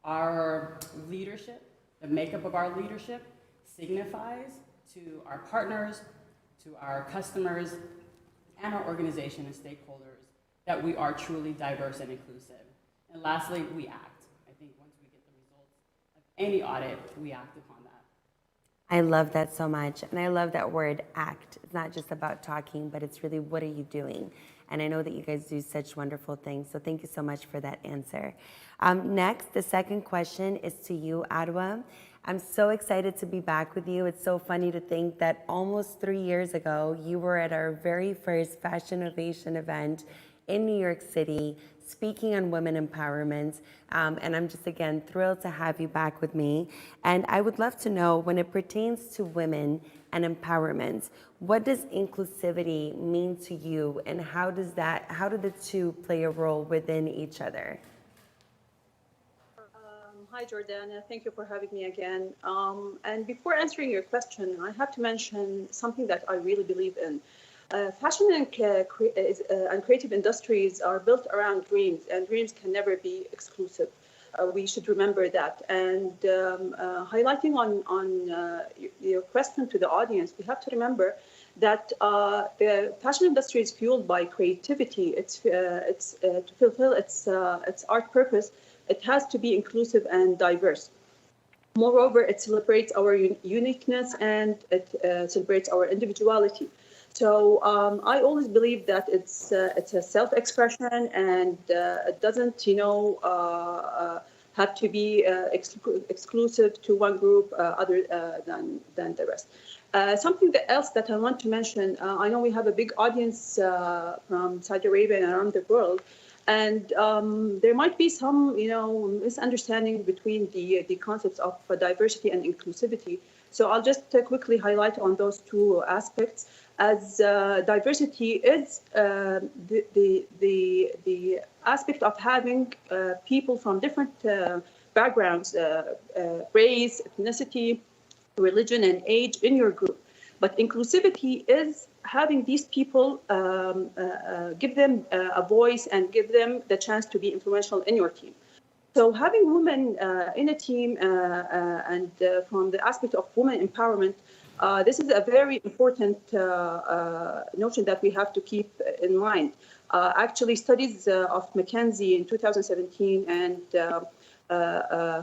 our leadership, the makeup of our leadership, signifies to our partners, to our customers, and our organization and stakeholders that we are truly diverse and inclusive. And lastly, we act. I think once we get the results of any audit, we act upon that. I love that so much. And I love that word act. It's not just about talking, but it's really what are you doing? And I know that you guys do such wonderful things. So thank you so much for that answer. Next, the second question is to you, Arwa. I'm so excited to be back with you. It's so funny to think that almost 3 years ago, you were at our very first Fashinnovation event in New York City, speaking on women empowerment. And I'm just, again, thrilled to have you back with me. And I would love to know, when it pertains to women and empowerment, what does inclusivity mean to you, and how do the two play a role within each other? Hi, Jordana. Thank you for having me again. And before answering your question, I have to mention something that I really believe in. Fashion and creative industries are built around dreams, and dreams can never be exclusive. We should remember that. And highlighting on your question to the audience, we have to remember that the fashion industry is fueled by creativity. It's to fulfill its art purpose. It has to be inclusive and diverse. Moreover, it celebrates our uniqueness and it celebrates our individuality. So I always believe that it's a self-expression, and it doesn't, have to be exclusive to one group other than the rest. Something else that I want to mention, I know we have a big audience from Saudi Arabia and around the world, and there might be some, misunderstanding between the concepts of diversity and inclusivity. So I'll just quickly highlight on those two aspects. As diversity is the aspect of having people from different backgrounds, race, ethnicity, religion, and age in your group. But inclusivity is having these people, give them a voice and give them the chance to be influential in your team. So having women in a team and from the aspect of women empowerment, this is a very important notion that we have to keep in mind. Actually, studies of McKinsey in 2017 and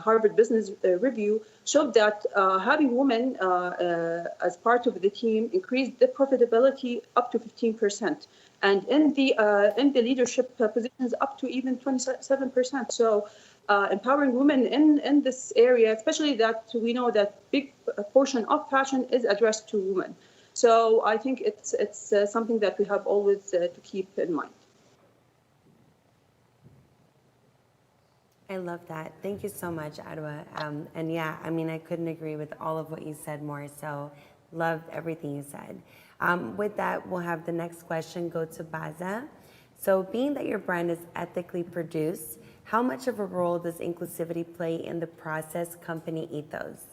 Harvard Business Review showed that having women as part of the team increased the profitability up to 15%, and in the leadership positions up to even 27%. So empowering women in this area, especially that we know that big portion of fashion is addressed to women. So I think it's something that we have always to keep in mind. I love that. Thank you so much, Adwa. And yeah, I mean, I couldn't agree with all of what you said more. So loved everything you said. With that, we'll have the next question go to Baza. So being that your brand is ethically produced, how much of a role does inclusivity play in the process company ethos?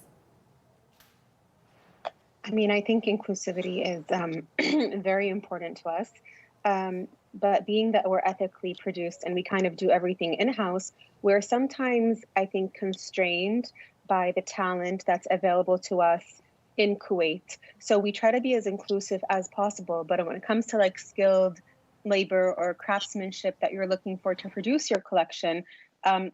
I mean, I think inclusivity is very important to us. But being that we're ethically produced and we kind of do everything in-house, we're sometimes, I think, constrained by the talent that's available to us in Kuwait. So we try to be as inclusive as possible. But when it comes to like skilled labor or craftsmanship that you're looking for to produce your collection,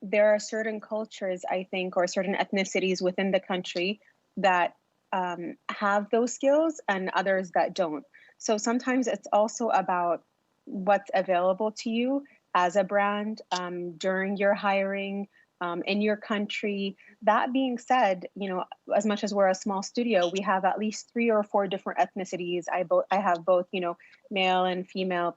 there are certain cultures, I think, or certain ethnicities within the country that have those skills and others that don't. So sometimes it's also about what's available to you as a brand during your hiring in your country. That being said, you know, as much as we're a small studio, we have at least 3 or 4 different ethnicities. I have both, you know, male and female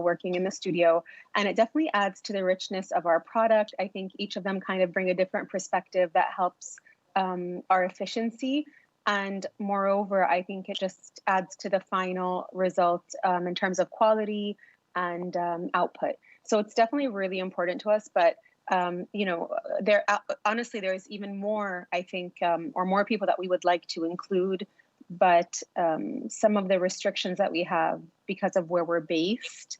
working in the studio, and it definitely adds to the richness of our product. I think each of them kind of bring a different perspective that helps our efficiency. And moreover, I think it just adds to the final result in terms of quality and output. So it's definitely really important to us. But you know, honestly, there's even more, I think, or more people that we would like to include. But some of the restrictions that we have because of where we're based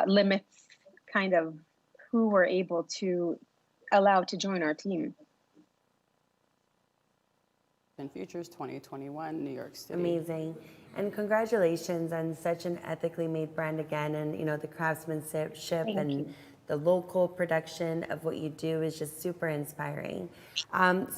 limits kind of who we're able to allow to join our team. And Futures 2021, New York City. Amazing. And congratulations on such an ethically made brand again. And, you know, the craftsmanship and the local production of what you do is just super inspiring.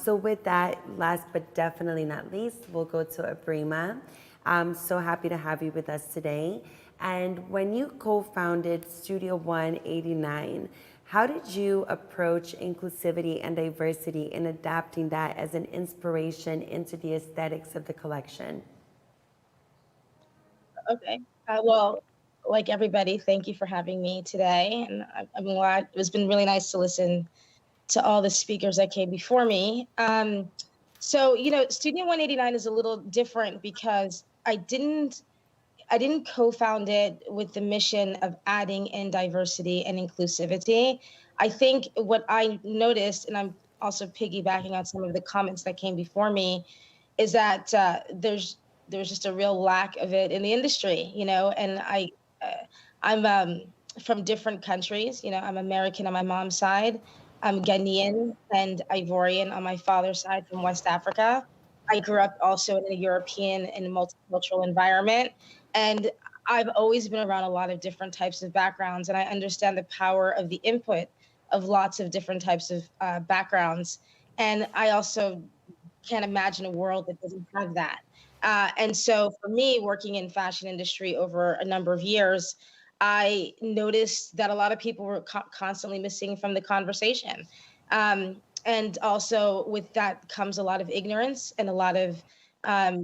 So with that, last but definitely not least, we'll go to Abrima. I'm so happy to have you with us today. And when you co-founded Studio 189, how did you approach inclusivity and diversity in adapting that as an inspiration into the aesthetics of the collection? Okay. Well, like everybody, thank you for having me today. And I'm glad. It's been really nice to listen to all the speakers that came before me. So, you know, Studio 189 is a little different because I didn't co-found it with the mission of adding in diversity and inclusivity. I think what I noticed, and I'm also piggybacking on some of the comments that came before me, is that there's just a real lack of it in the industry, you know. And I'm from different countries. You know, I'm American on my mom's side. I'm Ghanaian and Ivorian on my father's side from West Africa. I grew up also in a European and multicultural environment. And I've always been around a lot of different types of backgrounds, and I understand the power of the input of lots of different types of backgrounds. And I also can't imagine a world that doesn't have that. And so for me, working in fashion industry over a number of years, I noticed that a lot of people were constantly missing from the conversation. And also with that comes a lot of ignorance and a lot of,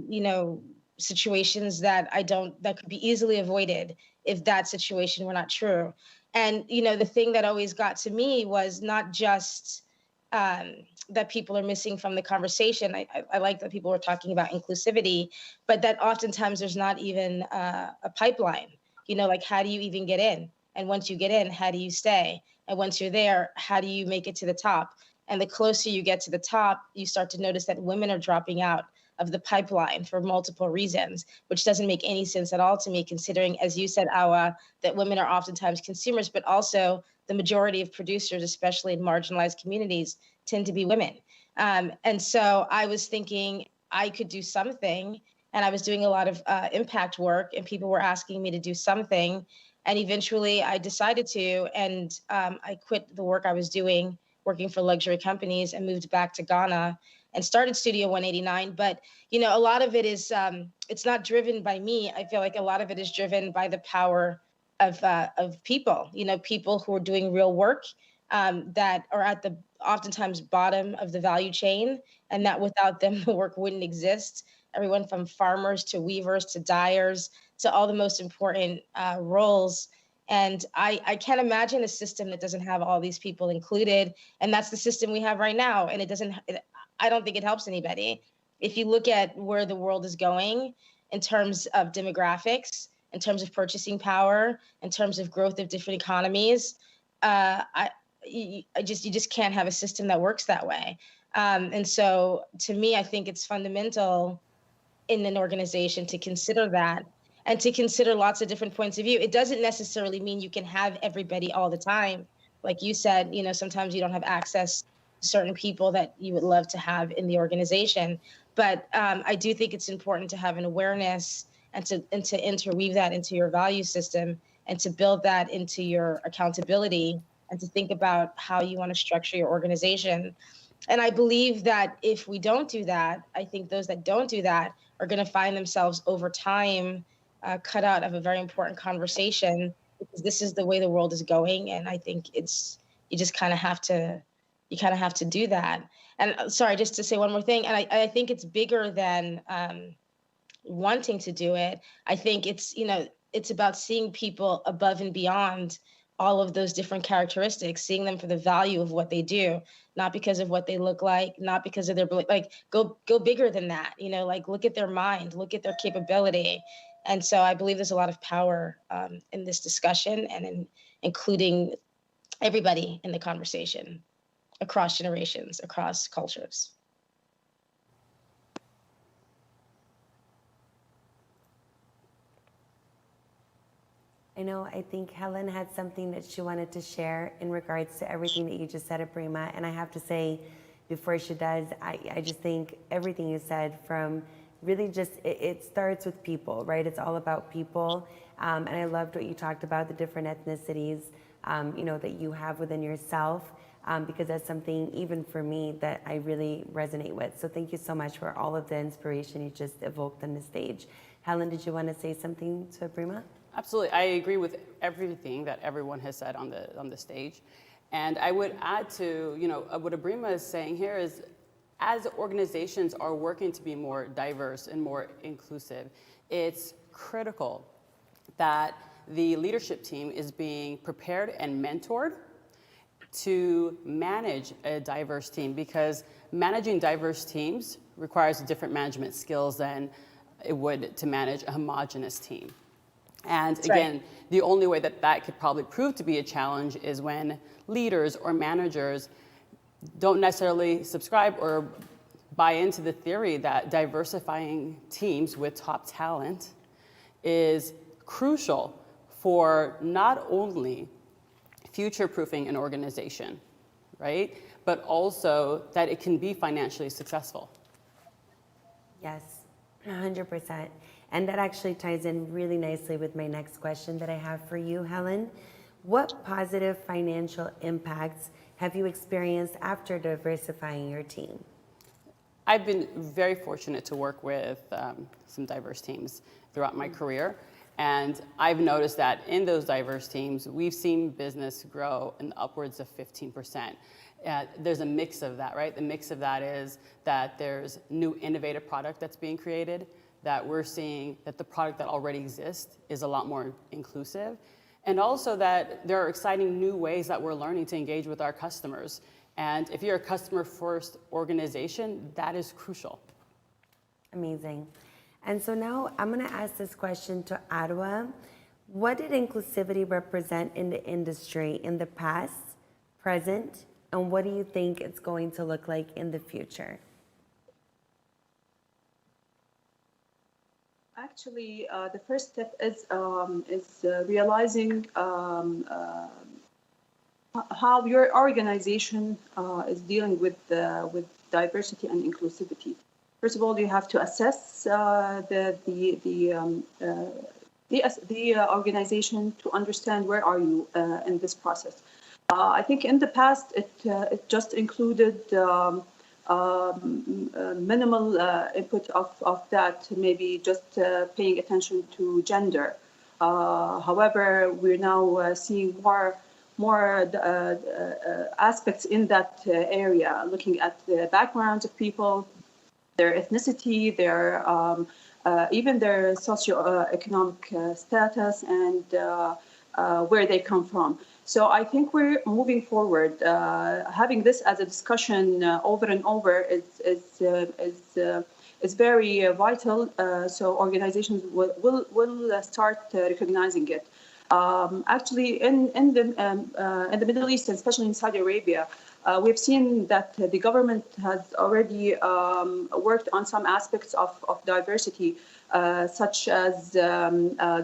you know, situations that could be easily avoided if that situation were not true. And, you know, the thing that always got to me was not just that people are missing from the conversation. I like that people were talking about inclusivity, but that oftentimes there's not even a pipeline, you know, like how do you even get in? And once you get in, how do you stay? And once you're there, how do you make it to the top? And the closer you get to the top, you start to notice that women are dropping out of the pipeline for multiple reasons, which doesn't make any sense at all to me, considering, as you said, Awa, that women are oftentimes consumers, but also the majority of producers, especially in marginalized communities, tend to be women. And so I was thinking I could do something, and I was doing a lot of impact work, and people were asking me to do something. And eventually I decided to, and I quit the work I was doing, working for luxury companies, and moved back to Ghana and started Studio 189. But, you know, a lot of it is, it's not driven by me. I feel like a lot of it is driven by the power of people, you know, people who are doing real work that are at the oftentimes bottom of the value chain, and that without them, the work wouldn't exist. Everyone from farmers to weavers to dyers to all the most important roles And I can't imagine a system that doesn't have all these people included. And that's the system we have right now. And I don't think it helps anybody. If you look at where the world is going in terms of demographics, in terms of purchasing power, in terms of growth of different economies, you just can't have a system that works that way. And so to me, I think it's fundamental in an organization to consider that and to consider lots of different points of view. It doesn't necessarily mean you can have everybody all the time. Like you said, sometimes you don't have access to certain people that you would love to have in the organization. But I do think it's important to have an awareness and to interweave that into your value system and to build that into your accountability and to think about how you want to structure your organization. And I believe that if we don't do that, I think those that don't do that are going to find themselves over time cut out of a very important conversation, because this is the way the world is going. And I think you just kind of have to do that. And sorry, just to say one more thing. And I think it's bigger than wanting to do it. I think it's about seeing people above and beyond all of those different characteristics, seeing them for the value of what they do, not because of what they look like, not because of their belief. Like go bigger than that, like look at their mind, look at their capability. And so I believe there's a lot of power in this discussion and in including everybody in the conversation across generations, across cultures. I think Helen had something that she wanted to share in regards to everything that you just said, Abrima. And I have to say, before she does, I just think everything you said, from really just, it starts with people, right? It's all about people. And I loved what you talked about, the different ethnicities, that you have within yourself, because that's something, even for me, that I really resonate with. So thank you so much for all of the inspiration you just evoked on the stage. Helen, did you want to say something to Abrima? Absolutely. I agree with everything that everyone has said on the stage. And I would add to, what Abrima is saying here is, as organizations are working to be more diverse and more inclusive, it's critical that the leadership team is being prepared and mentored to manage a diverse team, because managing diverse teams requires different management skills than it would to manage a homogenous team. And again, the only way that could probably prove to be a challenge is when leaders or managers don't necessarily subscribe or buy into the theory that diversifying teams with top talent is crucial for not only future-proofing an organization, right? But also that it can be financially successful. Yes, 100%. And that actually ties in really nicely with my next question that I have for you, Helen. What positive financial impacts have you experienced after diversifying your team? I've been very fortunate to work with some diverse teams throughout my career. And I've noticed that in those diverse teams, we've seen business grow in upwards of 15%. There's a mix of that, right? The mix of that is that there's new innovative product that's being created, that we're seeing that the product that already exists is a lot more inclusive, and also that there are exciting new ways that we're learning to engage with our customers. And if you're a customer-first organization, that is crucial. Amazing. And so now I'm going to ask this question to Adwa. What did inclusivity represent in the industry in the past, present, and what do you think it's going to look like in the future? Actually, the first step is realizing how your organization is dealing with diversity and inclusivity. First of all, you have to assess the organization to understand where are you in this process. I think in the past it just included minimal input of that, maybe just paying attention to gender. However, we're now seeing more aspects in that area, looking at the backgrounds of people, their ethnicity, their even their socioeconomic status, and where they come from. So I think we're moving forward. Having this as a discussion over and over is very vital. So organizations will start recognizing it. Actually, in the Middle East, especially in Saudi Arabia, we've seen that the government has already worked on some aspects of diversity, such as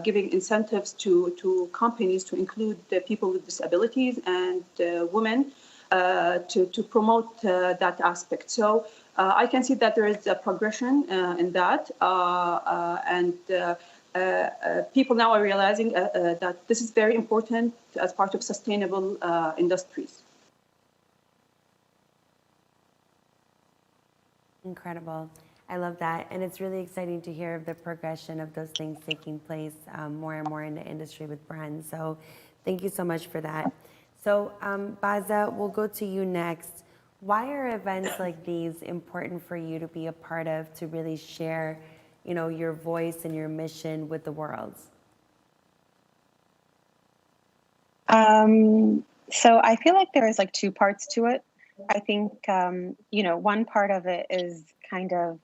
giving incentives to companies to include people with disabilities and women to promote that aspect. So I can see that there is a progression in that, and people now are realizing that this is very important as part of sustainable industries. Incredible. I love that. And it's really exciting to hear of the progression of those things taking place more and more in the industry with brands. So thank you so much for that. So Baza, we'll go to you next. Why are events like these important for you to be a part of, to really share, you know, your voice and your mission with the world? So I feel like there is like two parts to it. I think, you know, one part of it is kind of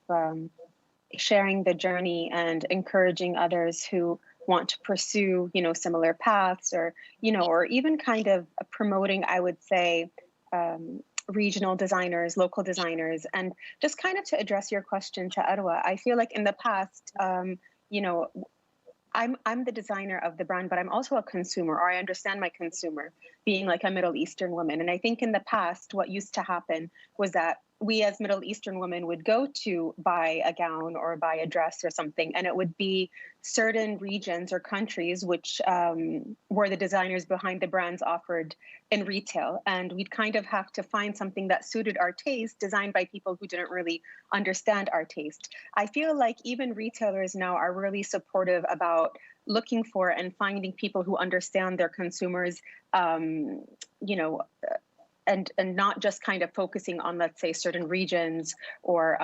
sharing the journey and encouraging others who want to pursue, you know, similar paths, or, you know, or even kind of promoting, I would say, regional designers, local designers. And just kind of to address your question to Arwa, I feel like in the past, you know, I'm the designer of the brand, but I'm also a consumer, or I understand my consumer, being like a Middle Eastern woman. And I think in the past, what used to happen was that we as Middle Eastern women would go to buy a gown or buy a dress or something, and it would be certain regions or countries which were the designers behind the brands offered in retail. And we'd kind of have to find something that suited our taste, designed by people who didn't really understand our taste. I feel like even retailers now are really supportive about looking for and finding people who understand their consumers, you know, and not just kind of focusing on, let's say, certain regions or,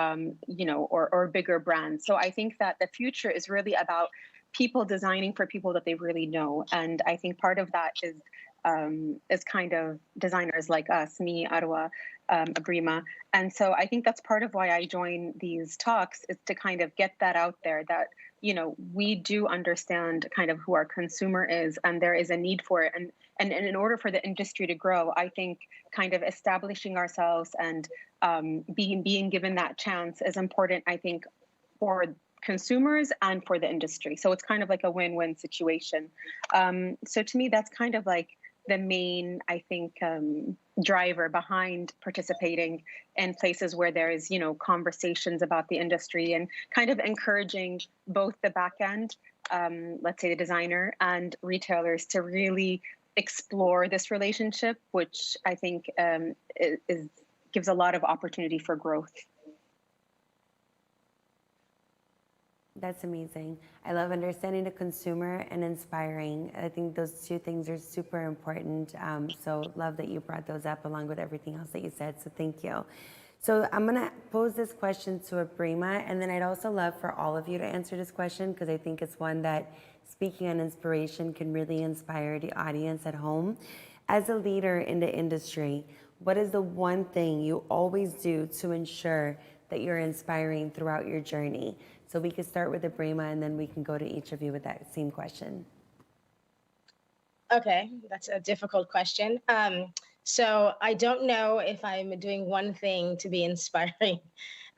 you know, or bigger brands. So I think that the future is really about people designing for people that they really know. And I think part of that is kind of designers like us, me, Arwa, Agrima. And so I think that's part of why I join these talks, is to kind of get that out there, that, you know, we do understand kind of who our consumer is, and there is a need for it. And in order for the industry to grow, I think kind of establishing ourselves and being given that chance is important, I think, for consumers and for the industry. So it's kind of like a win-win situation. So to me, that's kind of like the main, I think, driver behind participating in places where there is, you know, conversations about the industry, and kind of encouraging both the back end, let's say the designer, and retailers to really explore this relationship, which I think gives a lot of opportunity for growth. That's amazing. I love understanding the consumer and inspiring. I think those two things are super important. So love that you brought those up along with everything else that you said. So thank you. So I'm going to pose this question to Agrima, and then I'd also love for all of you to answer this question, because I think it's one that, speaking on inspiration, can really inspire the audience at home. As a leader in the industry, what is the one thing you always do to ensure that you're inspiring throughout your journey? So we could start with Agrima, and then we can go to each of you with that same question. Okay, that's a difficult question. So I don't know if I'm doing one thing to be inspiring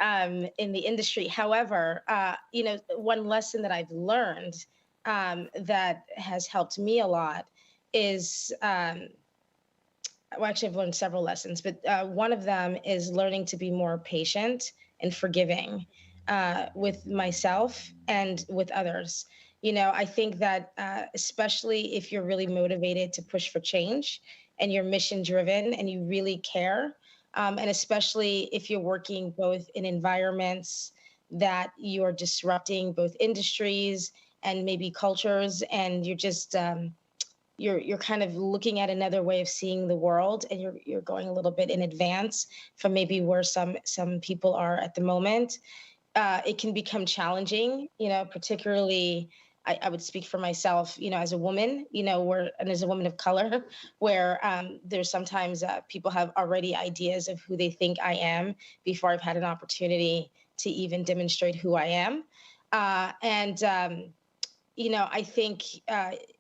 in the industry. However, you know, one lesson that I've learned that has helped me a lot is, well, actually I've learned several lessons, but one of them is learning to be more patient and forgiving with myself and with others. You know, I think that especially if you're really motivated to push for change and you're mission driven and you really care, and especially if you're working both in environments that you're disrupting both industries and maybe cultures, and you're just you're kind of looking at another way of seeing the world, and you're going a little bit in advance from maybe where some people are at the moment. It can become challenging, you know, particularly I would speak for myself, as a woman, and as a woman of color, where there's sometimes people have already ideas of who they think I am before I've had an opportunity to even demonstrate who I am. I think,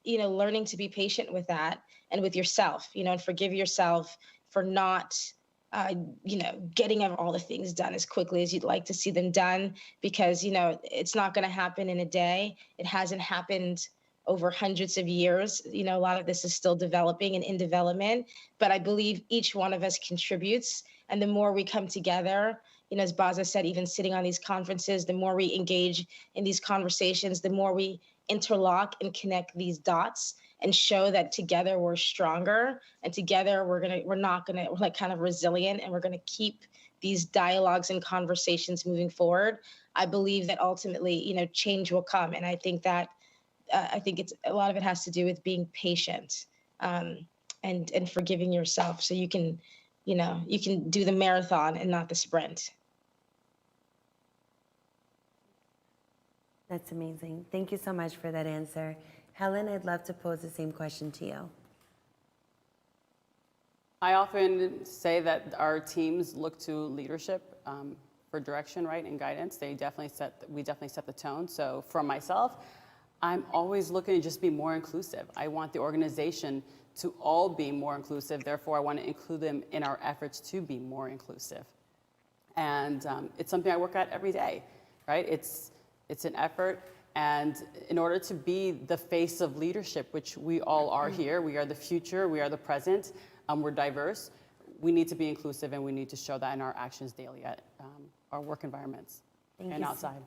learning to be patient with that and with yourself, and forgive yourself for not getting all the things done as quickly as you'd like to see them done, because, it's not going to happen in a day. It hasn't happened over hundreds of years. A lot of this is still developing and in development, but I believe each one of us contributes. And the more we come together, as Baza said, even sitting on these conferences, the more we engage in these conversations, the more we interlock and connect these dots and show that together we're stronger, and together we're like kind of resilient, and we're gonna keep these dialogues and conversations moving forward. I believe that ultimately, change will come, and I think that it's a lot of it has to do with being patient and forgiving yourself, so you can do the marathon and not the sprint. That's amazing. Thank you so much for that answer. Helen, I'd love to pose the same question to you. I often say that our teams look to leadership for direction, right, and guidance. We definitely set the tone. So for myself, I'm always looking to just be more inclusive. I want the organization to all be more inclusive. Therefore, I want to include them in our efforts to be more inclusive. And it's something I work at every day, right? It's an effort. And in order to be the face of leadership, which we all are here, we are the future, we are the present, we're diverse, we need to be inclusive, and we need to show that in our actions daily at our work environments and outside.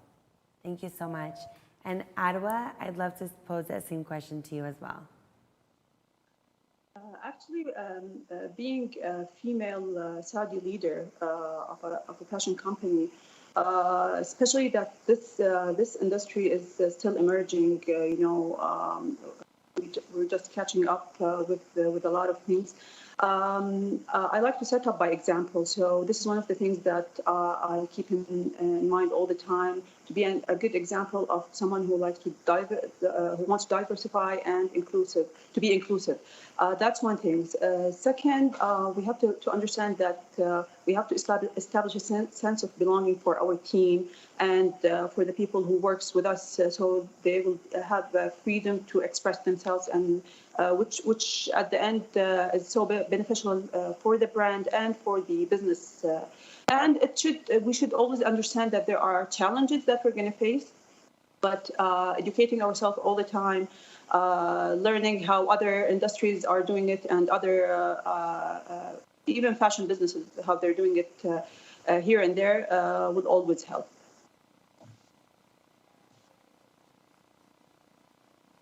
Thank you so much. And Adwa, I'd love to pose that same question to you as well. Actually, being a female Saudi leader of a fashion company, especially that this industry is still emerging. We're just catching up with a lot of things. I like to set up by example. So this is one of the things that I keep in mind all the time, to be a good example of someone who likes to who wants to diversify and to be inclusive. That's one thing. Second, we have to understand that we have to establish a sense of belonging for our team and for the people who works with us, so they will have freedom to express themselves, and which at the end is so beneficial for the brand and for the business. And we should always understand that there are challenges that we're going to face, but educating ourselves all the time, learning how other industries are doing it, and other even fashion businesses, how they're doing it here and there, would always help.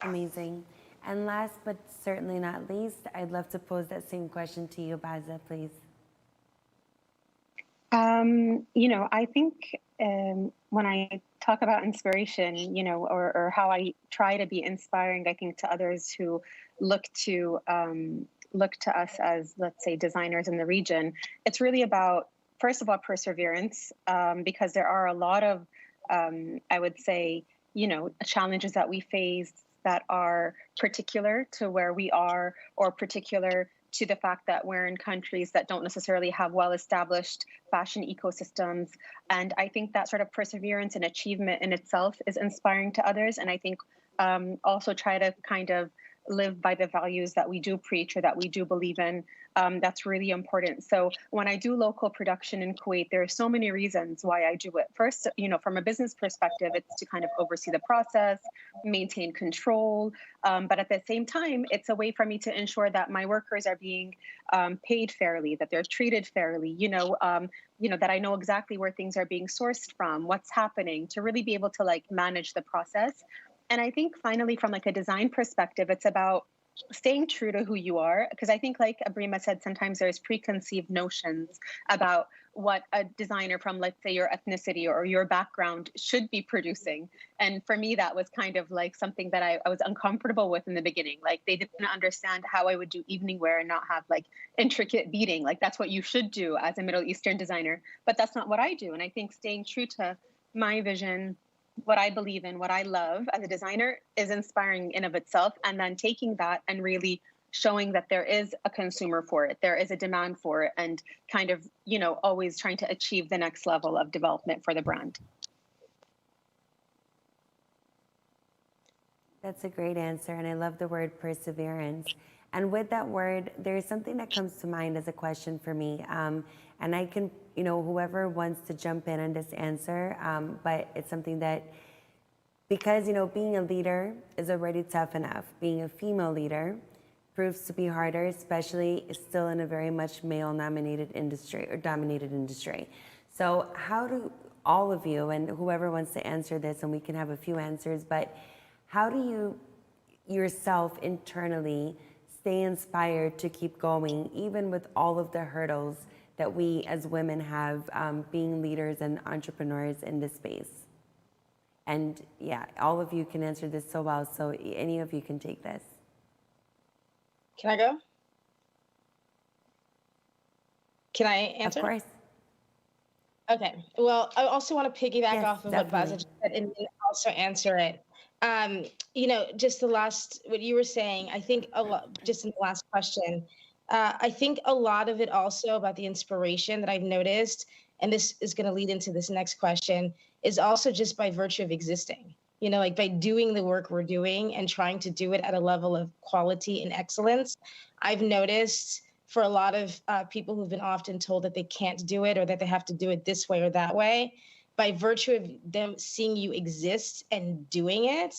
Amazing. And last but certainly not least, I'd love to pose that same question to you, Baza, please. I think when I talk about inspiration, or how I try to be inspiring, I think, to others who look to us as, let's say, designers in the region, it's really about, first of all, perseverance, because there are a lot of, I would say, challenges that we face that are particular to where we are, or particular to the fact that we're in countries that don't necessarily have well-established fashion ecosystems. And I think that sort of perseverance and achievement in itself is inspiring to others. And I think also try to kind of live by the values that we do preach or that we do believe in. That's really important. So when I do local production in Kuwait, there are so many reasons why I do it. First, from a business perspective, it's to kind of oversee the process, maintain control. But at the same time, it's a way for me to ensure that my workers are being paid fairly, that they're treated fairly, that I know exactly where things are being sourced from, what's happening, to really be able to manage the process. And I think finally, from a design perspective, it's about staying true to who you are, because I think, like Abrima said, sometimes there's preconceived notions about what a designer from, let's say, your ethnicity or your background should be producing. And for me, that was kind of something that I was uncomfortable with in the beginning. They didn't understand how I would do evening wear and not have intricate beading. That's what you should do as a Middle Eastern designer, but that's not what I do. And I think staying true to my vision, what I believe in, what I love as a designer is inspiring in of itself, and then taking that and really showing that there is a consumer for it, there is a demand for it, and kind of, always trying to achieve the next level of development for the brand. That's a great answer, and I love the word perseverance. And with that word, there's something that comes to mind as a question for me. And I can, whoever wants to jump in on this answer, but it's something that, because, being a leader is already tough enough. Being a female leader proves to be harder, especially still in a very much male-dominated industry. So how do all of you, and whoever wants to answer this, and we can have a few answers, but how do you yourself internally stay inspired to keep going, even with all of the hurdles that we as women have being leaders and entrepreneurs in this space? And yeah, all of you can answer this so well, so any of you can take this. Can I go? Can I answer? Of course. Okay. Well, I also want to piggyback off of what definitely. Baza said and also answer it. Just what you were saying, I think a lot, just in the last question, I think a lot of it also about the inspiration that I've noticed, and this is going to lead into this next question, is also just by virtue of existing. Like by doing the work we're doing and trying to do it at a level of quality and excellence. I've noticed for a lot of people who've been often told that they can't do it or that they have to do it this way or that way, by virtue of them seeing you exist and doing it,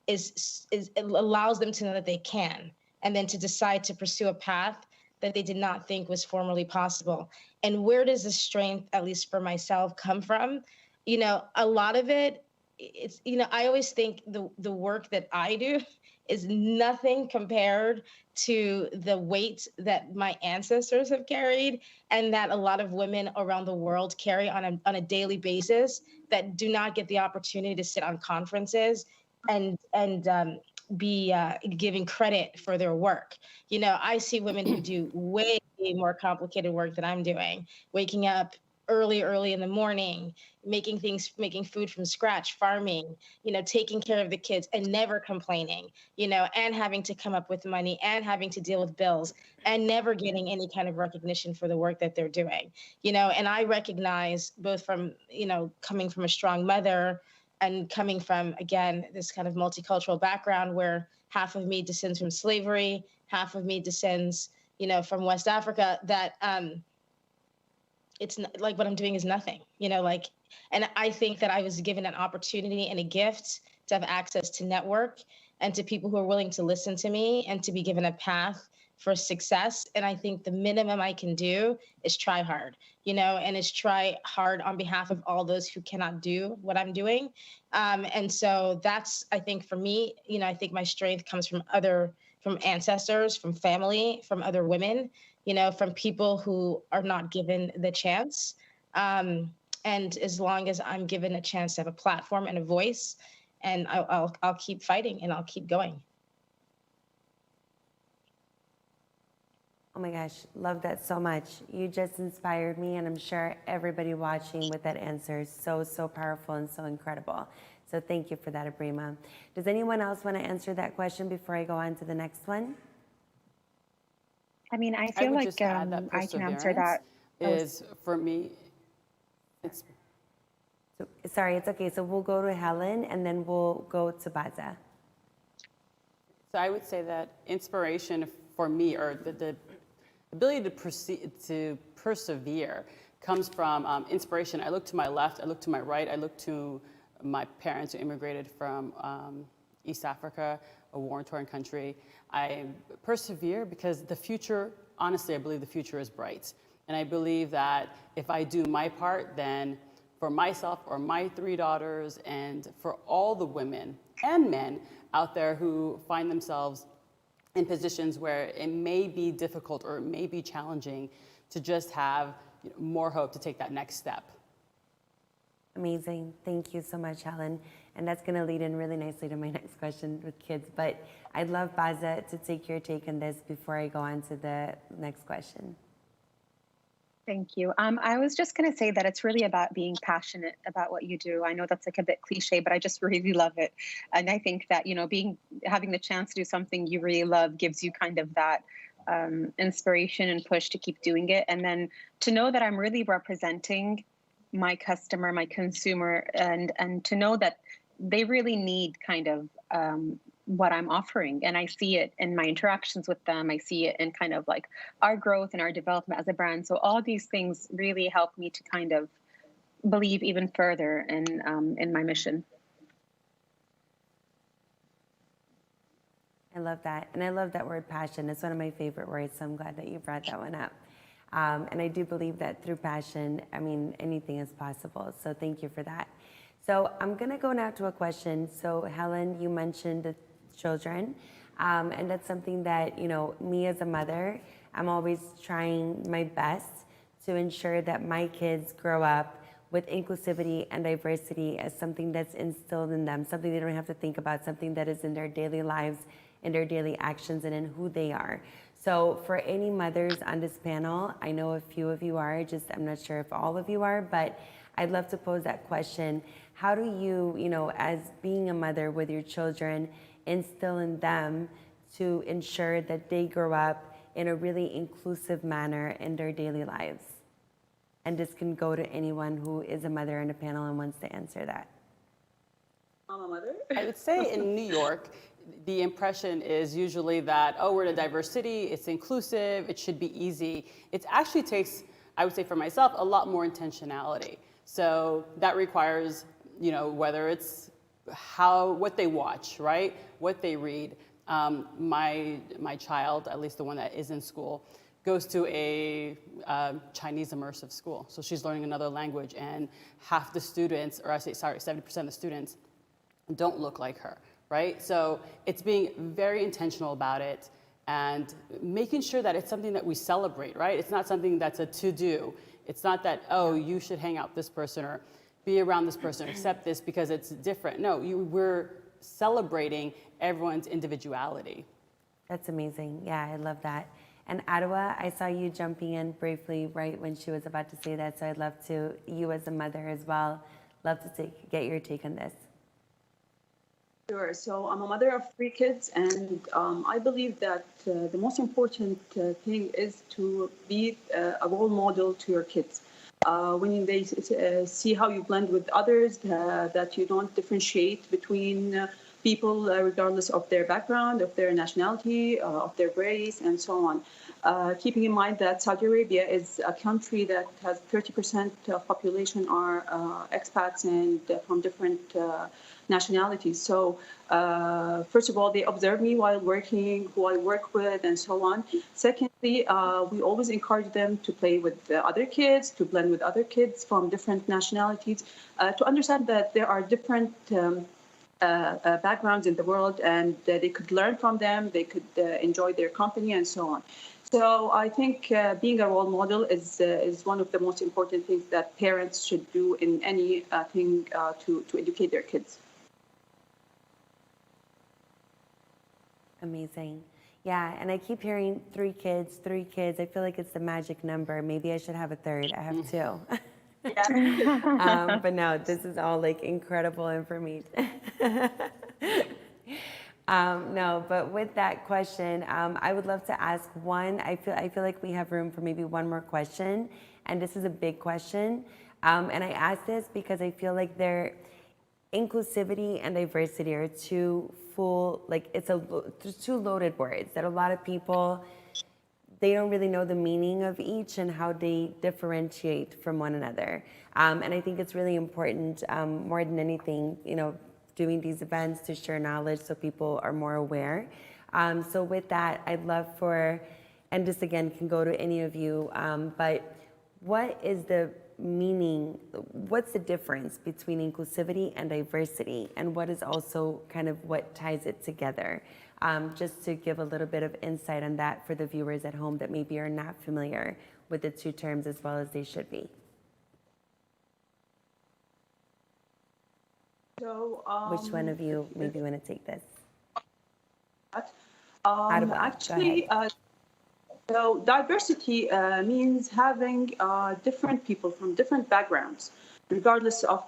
it allows them to know that they can, and then to decide to pursue a path that they did not think was formerly possible. And where does the strength, at least for myself, come from? A lot of it, it's, I always think the work that I do is nothing compared to the weight that my ancestors have carried, and that a lot of women around the world carry on a daily basis that do not get the opportunity to sit on conferences and be giving credit for their work. I see women who do way more complicated work than I'm doing, waking up early in the morning, making food from scratch, farming, taking care of the kids and never complaining, and having to come up with money and having to deal with bills and never getting any kind of recognition for the work that they're doing, and I recognize both from, coming from a strong mother and coming from, again, this kind of multicultural background where half of me descends from slavery, half of me descends, from West Africa, that, it's not, like what I'm doing is nothing, and I think that I was given an opportunity and a gift to have access to network and to people who are willing to listen to me and to be given a path for success. And I think the minimum I can do is try hard, and is try hard on behalf of all those who cannot do what I'm doing. And so that's, I think for me, I think my strength comes from ancestors, from family, from other women, from people who are not given the chance. And as long as I'm given a chance to have a platform and a voice, and I'll keep fighting and I'll keep going. Oh my gosh, love that so much. You just inspired me, and I'm sure everybody watching with that answer is so, so powerful and so incredible. So thank you for that, Abrima. Does anyone else want to answer that question before I go on to the next one? I mean, I feel like I can answer that. Is for me, it's. Sorry, it's okay. So we'll go to Helen, and then we'll go to Baza. So I would say that inspiration for me, or the ability to persevere, comes from inspiration. I look to my left, I look to my right, I look to my parents who immigrated from East Africa, a war-torn country. I persevere because the future, honestly, I believe the future is bright. And I believe that if I do my part, then for myself or my 3 daughters and for all the women and men out there who find themselves in positions where it may be difficult or it may be challenging, to just have more hope to take that next step. Amazing. Thank you so much, Helen. And that's going to lead in really nicely to my next question with kids. But I'd love, Baza, to take your take on this before I go on to the next question. Thank you. I was just going to say that it's really about being passionate about what you do. I know that's like a bit cliche, but I just really love it. And I think that, having the chance to do something you really love gives you kind of that inspiration and push to keep doing it. And then to know that I'm really representing my customer, my consumer, and to know that they really need kind of what I'm offering. And I see it in my interactions with them. I see it in kind of like our growth and our development as a brand. So all these things really help me to kind of believe even further in my mission. I love that. And I love that word passion. It's one of my favorite words. So I'm glad that you brought that one up. And I do believe that through passion, anything is possible. So thank you for that. So I'm going to go now to a question. So Helen, you mentioned the children. And that's something that, me as a mother, I'm always trying my best to ensure that my kids grow up with inclusivity and diversity as something that's instilled in them, something they don't have to think about, something that is in their daily lives, in their daily actions, and in who they are. So for any mothers on this panel, I know a few of you are, I'm not sure if all of you are, but I'd love to pose that question. How do you, as being a mother with your children, instill in them to ensure that they grow up in a really inclusive manner in their daily lives? And this can go to anyone who is a mother on the panel and wants to answer that. I'm a mother. I would say in New York, the impression is usually that, we're in a diverse city, it's inclusive, it should be easy. It actually takes, I would say for myself, a lot more intentionality. So that requires, whether it's what they watch, right? What they read. My child, at least the one that is in school, goes to a Chinese immersive school. So she's learning another language, and half the students, 70% of the students don't look like her, right? So it's being very intentional about it and making sure that it's something that we celebrate, right? It's not something that's a to-do. It's not that, you should hang out with this person or be around this person or accept this because it's different. No, we're celebrating everyone's individuality. That's amazing. Yeah, I love that. And Adwa, I saw you jumping in briefly right when she was about to say that, so I'd love to, you as a mother as well, love to get your take on this. Sure. So I'm a mother of 3 kids, and I believe that the most important thing is to be a role model to your kids. When they see how you blend with others, that you don't differentiate between people regardless of their background, of their nationality, of their race, and so on. Keeping in mind that Saudi Arabia is a country that has 30% of population are expats and from different nationalities. So first of all, they observe me while working, who I work with, and so on. Secondly, we always encourage them to play with other kids, to blend with other kids from different nationalities, to understand that there are different backgrounds in the world, and they could learn from them, they could enjoy their company, and so on. So I think being a role model is one of the most important things that parents should do in any thing to educate their kids. Amazing. Yeah, and I keep hearing 3 kids. I feel like it's the magic number. Maybe I should have a 3rd. I have 2. But no, this is all like incredible information. No, but with that question, I would love to ask one. I feel like we have room for maybe one more question, and this is a big question. And I ask this because I feel like inclusivity and diversity are two loaded words that a lot of people, they don't really know the meaning of each and how they differentiate from one another. And I think it's really important, more than anything, doing these events to share knowledge so people are more aware. So with that, I'd love and this again can go to any of you, but what is the meaning, what's the difference between inclusivity and diversity, and what is also kind of what ties it together? Just to give a little bit of insight on that for the viewers at home that maybe are not familiar with the 2 terms as well as they should be. So, which one of you maybe want to take this? Actually, So diversity means having different people from different backgrounds, regardless of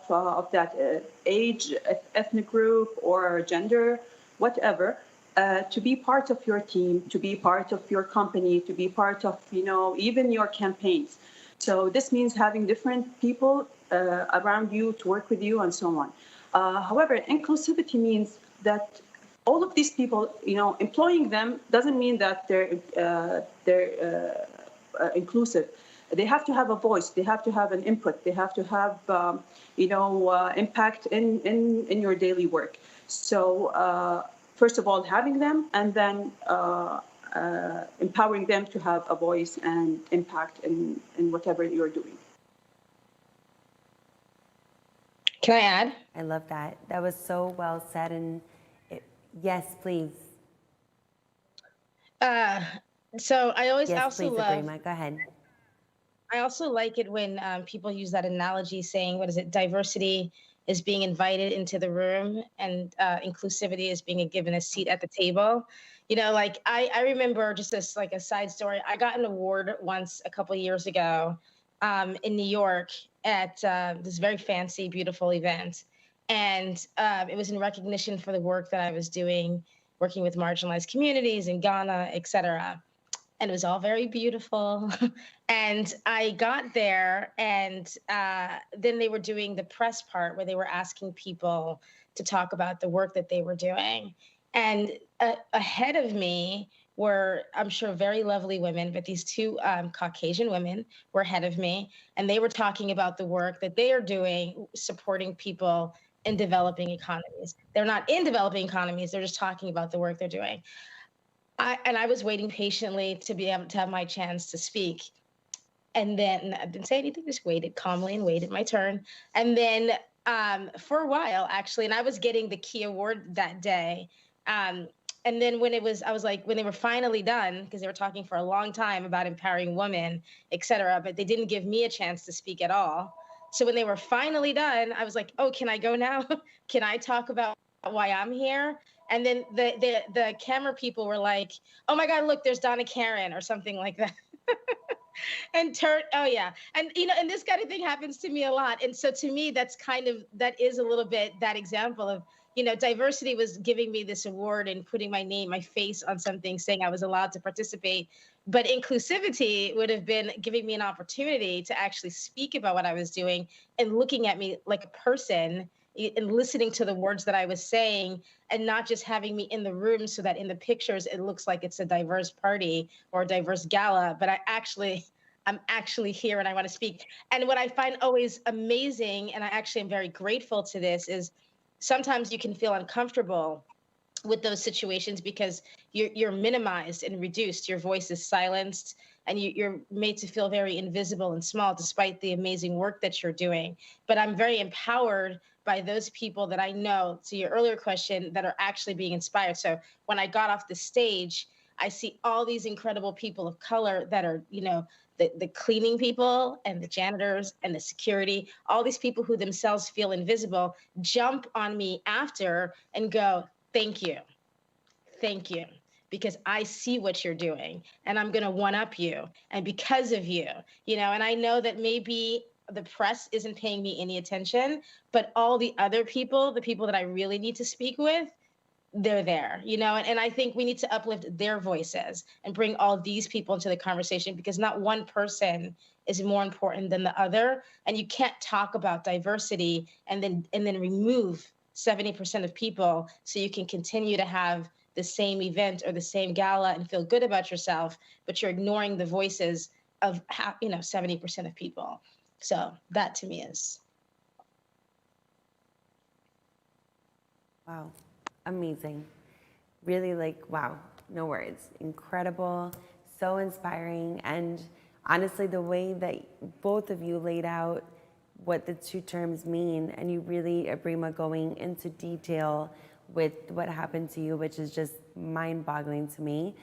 that age, ethnic group, or gender, whatever, to be part of your team, to be part of your company, to be part of, even your campaigns. So this means having different people around you to work with you and so on. However, inclusivity means that all of these people, employing them doesn't mean that they're inclusive. They have to have a voice. They have to have an input. They have to have, impact in your daily work. So first of all, having them, and then empowering them to have a voice and impact in whatever you're doing. Can I add? I love that. That was so well said. And yes, please. So I always Yes, also please, love. Abrima. Go ahead. I also like it when people use that analogy, saying, "What is it? Diversity is being invited into the room, and inclusivity is being given a seat at the table." Like I remember, just as like a side story, I got an award once a couple of years ago in New York at this very fancy, beautiful event. And it was in recognition for the work that I was doing, working with marginalized communities in Ghana, et cetera. And it was all very beautiful. And I got there, and then they were doing the press part where they were asking people to talk about the work that they were doing. And ahead of me were, I'm sure, very lovely women, but these two Caucasian women were ahead of me, and they were talking about the work that they are doing, supporting people in developing economies. They're not in developing economies, they're just talking about the work they're doing. I was waiting patiently to be able to have my chance to speak. And then I didn't say anything, just waited calmly and waited my turn. And then for a while, actually, and I was getting the key award that day. And then when I was like, when they were finally done, because they were talking for a long time about empowering women, et cetera, but they didn't give me a chance to speak at all. So when they were finally done, I was like, oh, can I go now? Can I talk about why I'm here? And then the camera people were like, oh my God, look, there's Donna Karen or something like that. And oh yeah. And and this kind of thing happens to me a lot. And so to me, that is a little bit that example of, diversity was giving me this award and putting my face on something, saying I was allowed to participate. But inclusivity would have been giving me an opportunity to actually speak about what I was doing and looking at me like a person and listening to the words that I was saying, and not just having me in the room so that in the pictures it looks like it's a diverse party or a diverse gala, but I'm actually here and I want to speak. And what I find always amazing, and I actually am very grateful to this, is sometimes you can feel uncomfortable with those situations because you're minimized and reduced. Your voice is silenced, and you're made to feel very invisible and small despite the amazing work that you're doing. But I'm very empowered by those people that I know, to your earlier question, that are actually being inspired. So when I got off the stage, I see all these incredible people of color that are, the cleaning people and the janitors and the security, all these people who themselves feel invisible, jump on me after and go, thank you, because I see what you're doing and I'm going to one up you. And because of you, and I know that maybe the press isn't paying me any attention, but all the other people, the people that I really need to speak with, they're there, and I think we need to uplift their voices and bring all these people into the conversation, because not one person is more important than the other. And you can't talk about diversity and then remove 70% of people so you can continue to have the same event or the same gala and feel good about yourself, but you're ignoring the voices of 70% of people. So that to me is. Wow. Amazing. Really, wow, no words. Incredible, so inspiring. And honestly, the way that both of you laid out what the two terms mean, and you really, Abrima, going into detail with what happened to you, which is just mind-boggling to me.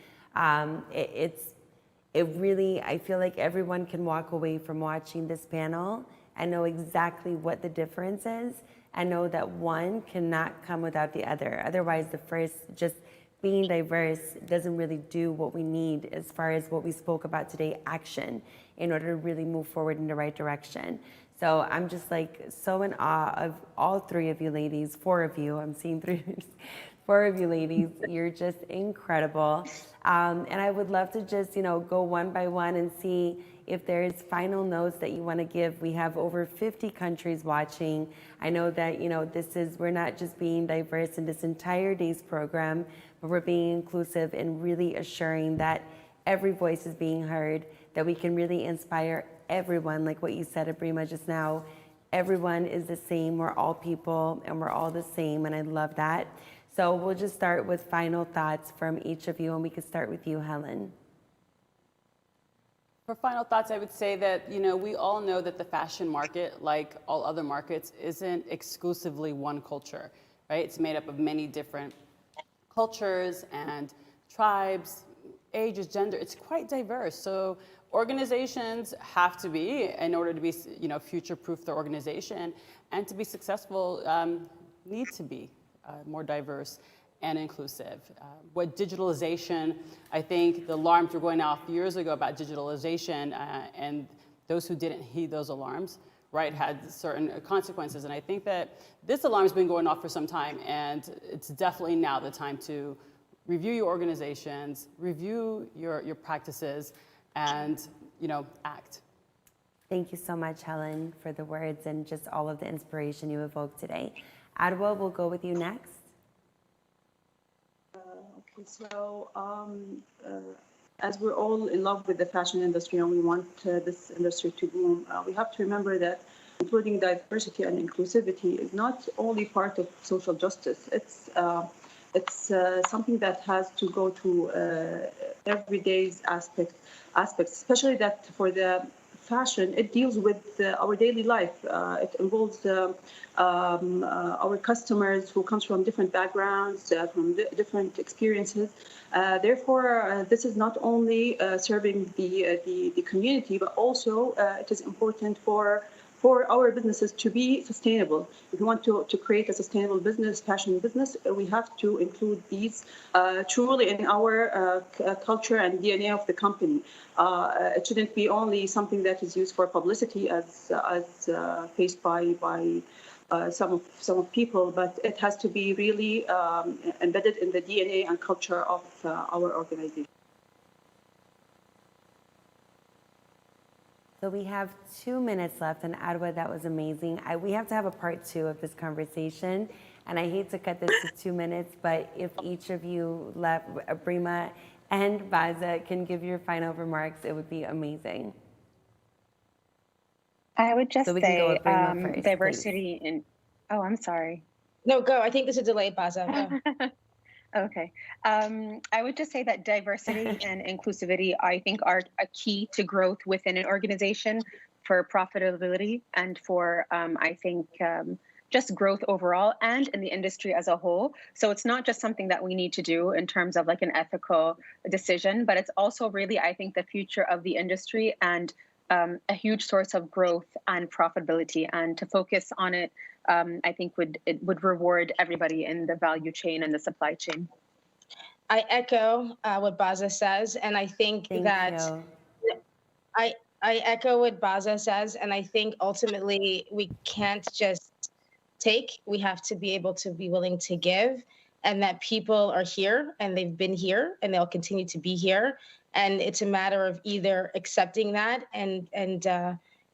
It really, I feel like everyone can walk away from watching this panel and know exactly what the difference is, and know that one cannot come without the other. Otherwise, the first just being diverse doesn't really do what we need as far as what we spoke about today, action, in order to really move forward in the right direction. So I'm just like so in awe of all three of you ladies, four of you, I'm seeing three, four of you ladies, you're just incredible. And I would love to just, go one by one and see if there's final notes that you want to give. We have over 50 countries watching. I know that, we're not just being diverse in this entire day's program, but we're being inclusive and really assuring that every voice is being heard, that we can really inspire everyone, like what you said, Abrima, just now. Everyone is the same. We're all people and we're all the same, and I love that. So we'll just start with final thoughts from each of you, and we could start with you, Helen. For final thoughts, I would say that, we all know that the fashion market, like all other markets, isn't exclusively one culture, right? It's made up of many different cultures and tribes, ages, gender. It's quite diverse. So organizations have to be, in order to be, future-proof their organization, and to be successful, need to be more diverse and inclusive. What digitalization, I think the alarms were going off years ago about digitalization, and those who didn't heed those alarms, right, had certain consequences. And I think that this alarm has been going off for some time, and it's definitely now the time to review your organizations, review your practices, and act. Thank you so much, Helen, for the words and just all of the inspiration you evoked today. Adwa, we'll go with you next. Okay, so as we're all in love with the fashion industry and we want this industry to boom, we have to remember that including diversity and inclusivity is not only part of social justice. It's something that has to go to everyday's aspects, especially that for the fashion, it deals with our daily life. It involves our customers who comes from different backgrounds, from different experiences. Therefore, this is not only serving the community, but also it is important for our businesses to be sustainable. If we want to create a sustainable business, fashion business, we have to include these truly in our culture and DNA of the company. It shouldn't be only something that is used for publicity as faced by some of people, but it has to be really embedded in the DNA and culture of our organization. So we have 2 minutes left, and Adwa, that was amazing. We have to have a part 2 of this conversation, and I hate to cut this to 2 minutes, but if each of you, Abrima and Baza, can give your final remarks, it would be amazing. I would just say first, diversity in. Oh, I'm sorry. No, go. I think there's a delay, Baza. Go. Okay. I would just say that diversity and inclusivity, I think, are a key to growth within an organization for profitability and for, I think, just growth overall and in the industry as a whole. So it's not just something that we need to do in terms of like an ethical decision, but it's also really, I think, the future of the industry and a huge source of growth and profitability. And to focus on it, I think it would reward everybody in the value chain and the supply chain. I echo what Baza says, and I think I echo what Baza says, and I think ultimately we can't just take, we have to be able to be willing to give, and that people are here and they've been here and they'll continue to be here. And it's a matter of either accepting that and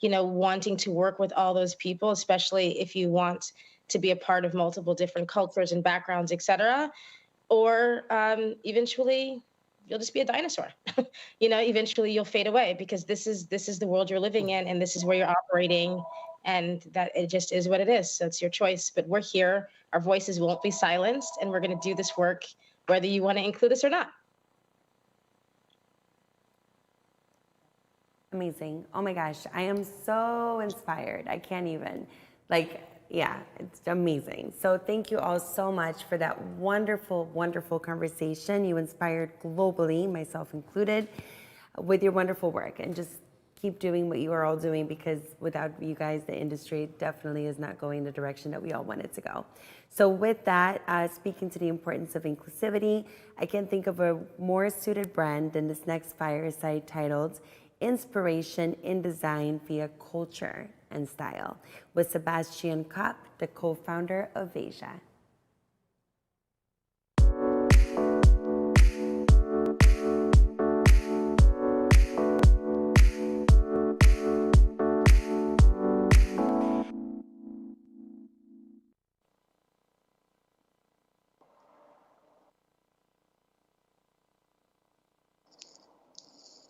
wanting to work with all those people, especially if you want to be a part of multiple different cultures and backgrounds, et cetera, or eventually you'll just be a dinosaur. Eventually you'll fade away because this is the world you're living in and this is where you're operating, and that it just is what it is. So it's your choice, but we're here. Our voices won't be silenced, and we're going to do this work whether you want to include us or not. Amazing. Oh my gosh, I am so inspired. I can't even, it's amazing. So thank you all so much for that wonderful, wonderful conversation. You inspired globally, myself included, with your wonderful work. And just keep doing what you are all doing, because without you guys, the industry definitely is not going the direction that we all want it to go. So with that, speaking to the importance of inclusivity, I can't think of a more suited brand than this next fireside titled Inspiration in Design via Culture and Style, with Sebastian Kopp, the co-founder of Veja.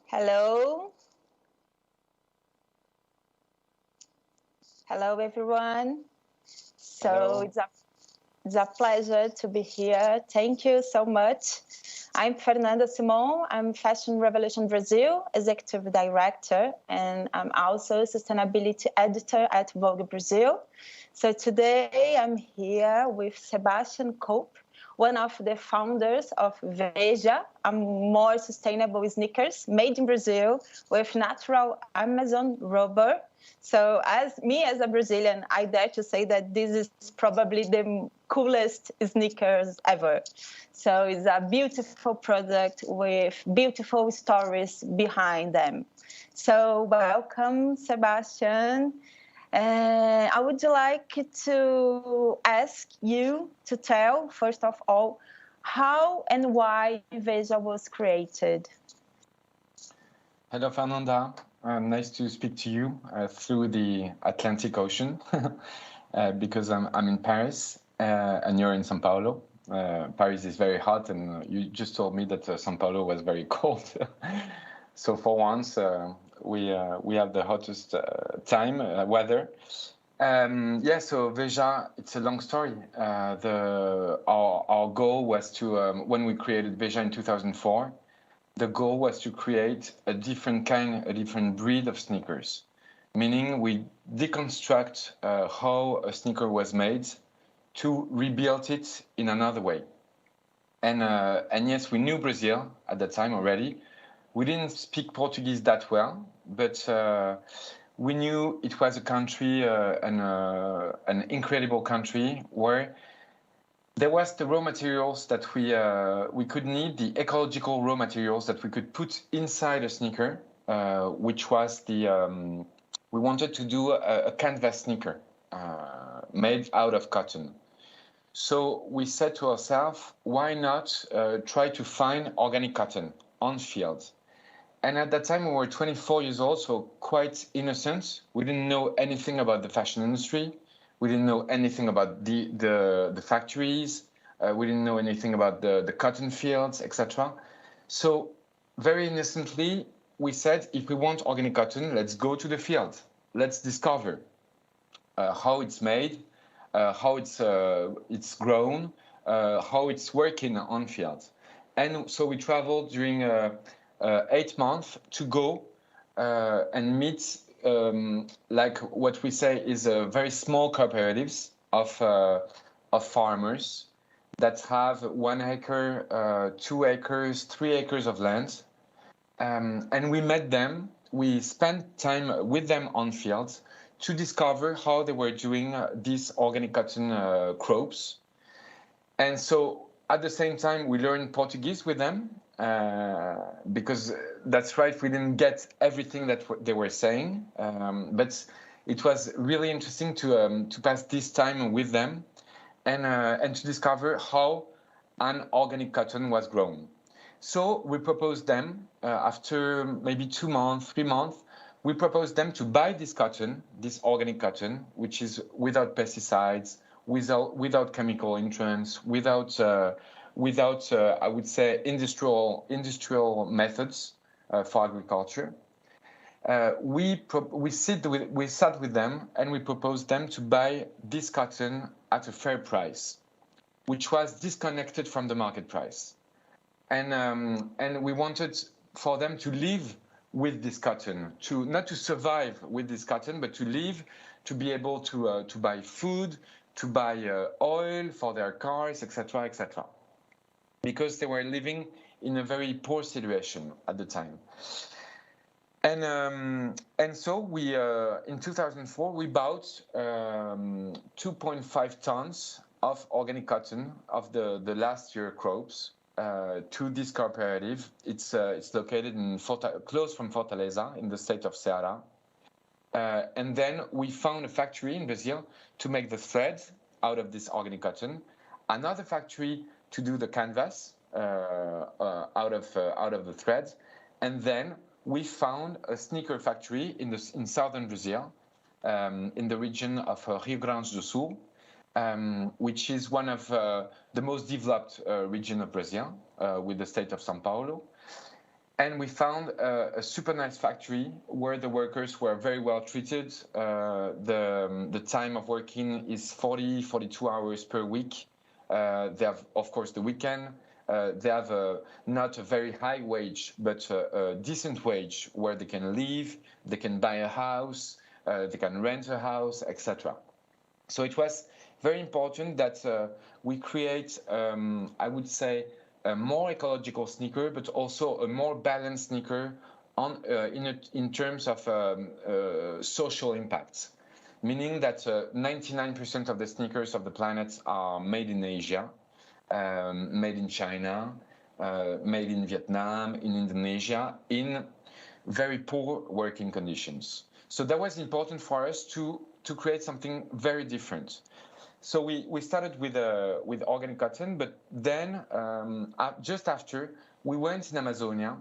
Hello. Hello, everyone. Hello. It's a pleasure to be here. Thank you so much. I'm Fernanda Simon. I'm Fashion Revolution Brazil Executive Director, and I'm also Sustainability Editor at Vogue Brazil. So today I'm here with Sebastian Kopp, one of the founders of Veja, a more sustainable sneakers made in Brazil with natural Amazon rubber. So as a Brazilian, I dare to say that this is probably the coolest sneakers ever. So it's a beautiful product with beautiful stories behind them. So welcome, Sebastian. I would like to ask you to tell, first of all, how and why Veja was created. Hello, Fernanda. Nice to speak to you through the Atlantic Ocean because I'm in Paris and you're in São Paulo. Paris is very hot, and you just told me that São Paulo was very cold. So for once, we have the hottest weather. So Veja, it's a long story. Our goal was to, when we created Veja in 2004, the goal was to create a different breed of sneakers, meaning we deconstruct how a sneaker was made to rebuild it in another way. And yes, we knew Brazil at that time already. We didn't speak Portuguese that well, but we knew it was a country, an incredible country where there was the raw materials that we could need, the ecological raw materials that we could put inside a sneaker, which was we wanted to do a canvas sneaker made out of cotton. So we said to ourselves, why not try to find organic cotton on field? And at that time, we were 24 years old, so quite innocent. We didn't know anything about the fashion industry. We didn't know anything about the factories. We didn't know anything about the cotton fields, etc. So very innocently, we said, if we want organic cotton, let's go to the field. Let's discover how it's made, how it's grown, how it's working on field. And so we traveled during 8 months to go and meet like what we say is very small cooperatives of farmers that have 1 acre, 2 acres, 3 acres of land. And we met them. We spent time with them on field to discover how they were doing these organic cotton crops. And so at the same time, we learned Portuguese with them because that's right, we didn't get everything that they were saying. But it was really interesting to pass this time with them and to discover how an organic cotton was grown. So we proposed them after maybe 2 months, 3 months, we proposed them to buy this cotton, this organic cotton, which is without pesticides, without chemical entrance, without I would say industrial methods for agriculture. We sat with them and we proposed them to buy this cotton at a fair price, which was disconnected from the market price. And we wanted for them to live with this cotton, not to survive with this cotton, but to live, to be able to buy food, to buy oil for their cars, etc., etc. Because they were living in a very poor situation at the time. And so we in 2004 we bought 2.5 tons of organic cotton of the last year crops to this cooperative. It's located in close from Fortaleza in the state of Ceará. And then we found a factory in Brazil to make the thread out of this organic cotton, another factory to do the canvas out of the threads, and then we found a sneaker factory in southern Brazil, in the region of Rio Grande do Sul, which is one of the most developed region of Brazil, with the state of São Paulo. And we found a super nice factory where the workers were very well treated. The time of working is 42 hours per week. They have, of course, the weekend. They have not a very high wage, but a decent wage where they can live, they can buy a house, they can rent a house, etc. So it was very important that we create, I would say, a more ecological sneaker, but also a more balanced sneaker in terms of social impacts. Meaning that 99% of the sneakers of the planet are made in Asia, made in China, made in Vietnam, in Indonesia, in very poor working conditions. So that was important for us to create something very different. So we started with organic cotton, but then just after, we went in Amazonia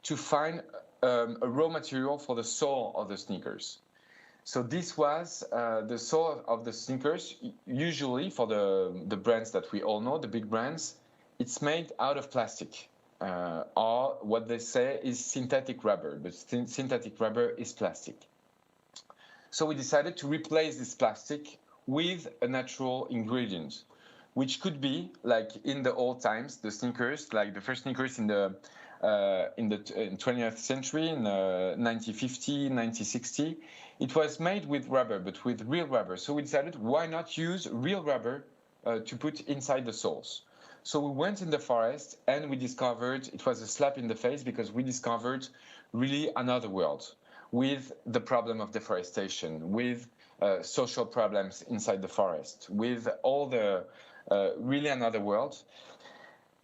to find a raw material for the sole of the sneakers. So this was the sole of the sneakers. Usually for the brands that we all know, the big brands, it's made out of plastic, or what they say is synthetic rubber, but synthetic rubber is plastic. So we decided to replace this plastic with a natural ingredient, which could be, like in the old times, the sneakers, like the first sneakers in the 20th century, in 1950, 1960, it was made with rubber, but with real rubber. So we decided, why not use real rubber to put inside the soles? So we went in the forest and we discovered, it was a slap in the face, because we discovered really another world with the problem of deforestation, with social problems inside the forest, with all the really another world.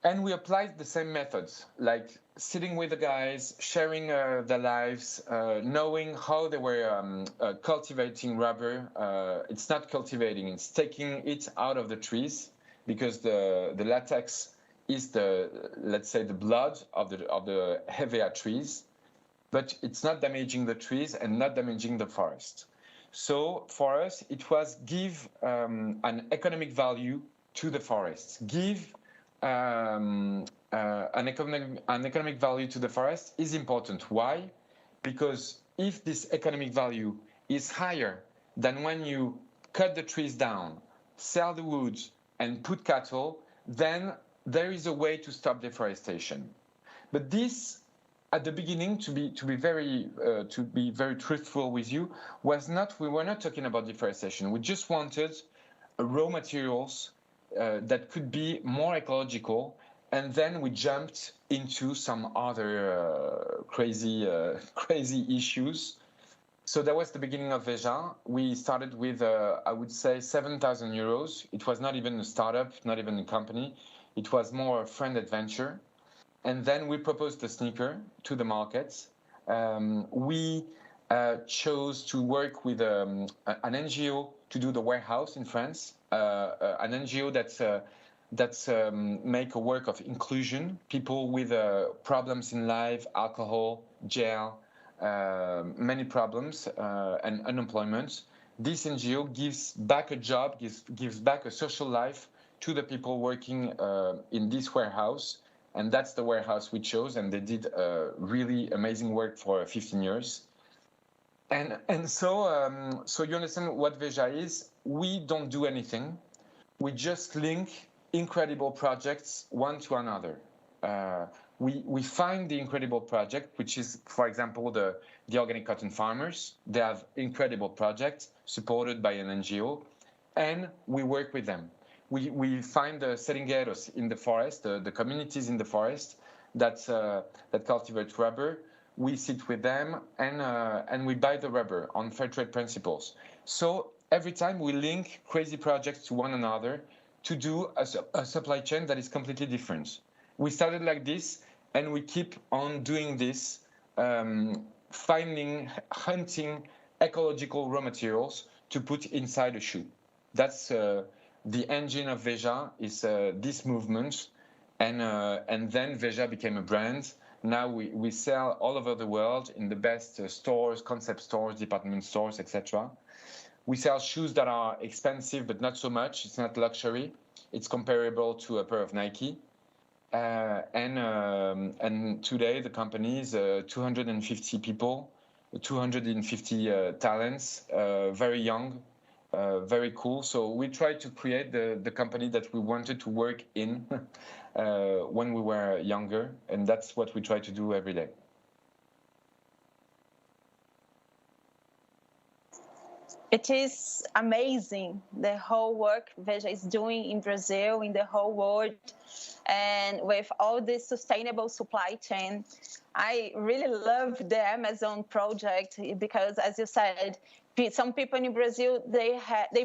And we applied the same methods, like sitting with the guys, sharing their lives, knowing how they were cultivating rubber. It's not cultivating, it's taking it out of the trees, because the latex is let's say, the blood of the hevea trees, but it's not damaging the trees and not damaging the forest. So for us, it was give an economic value to the forests, give an economic value to the forest is important. Why? Because if this economic value is higher than when you cut the trees down, sell the wood, and put cattle, then there is a way to stop deforestation. But this, at the beginning, to be very truthful with you, we were not talking about deforestation. We just wanted raw materials that could be more ecological, and then we jumped into some other crazy issues. So that was the beginning of Veja. We started with, I would say, 7,000 euros. It was not even a startup, not even a company. It was more a friend adventure. And then we proposed the sneaker to the markets. We chose to work with an NGO to do the warehouse in France, an NGO that's make a work of inclusion, people with problems in life, alcohol, jail, many problems, and unemployment. This NGO gives back a job, gives back a social life to the people working in this warehouse. And that's the warehouse we chose, and they did really amazing work for 15 years. And so you understand what Veja is. We don't do anything. We just link incredible projects one to another. We find the incredible project, which is, for example, the organic cotton farmers. They have incredible projects supported by an NGO, and we work with them. We find the seringueiros in the forest, the communities in the forest that cultivate rubber. we sit with them, and we buy the rubber on fair trade principles. So every time we link crazy projects to one another to do a supply chain that is completely different. We started like this, and we keep on doing this, hunting ecological raw materials to put inside a shoe. That's the engine of Veja, is this movement, and then Veja became a brand. Now we sell all over the world in the best stores, concept stores, department stores, etc. We sell shoes that are expensive, but not so much. It's not luxury. It's comparable to a pair of Nike. And today the company is 250 people, 250 talents, very young, very cool. So we tried to create the company that we wanted to work in when we were younger, and that's what we try to do every day. It is amazing, the whole work Veja is doing in Brazil, in the whole world, and with all this sustainable supply chain. I really love the Amazon project because, as you said, some people in Brazil, they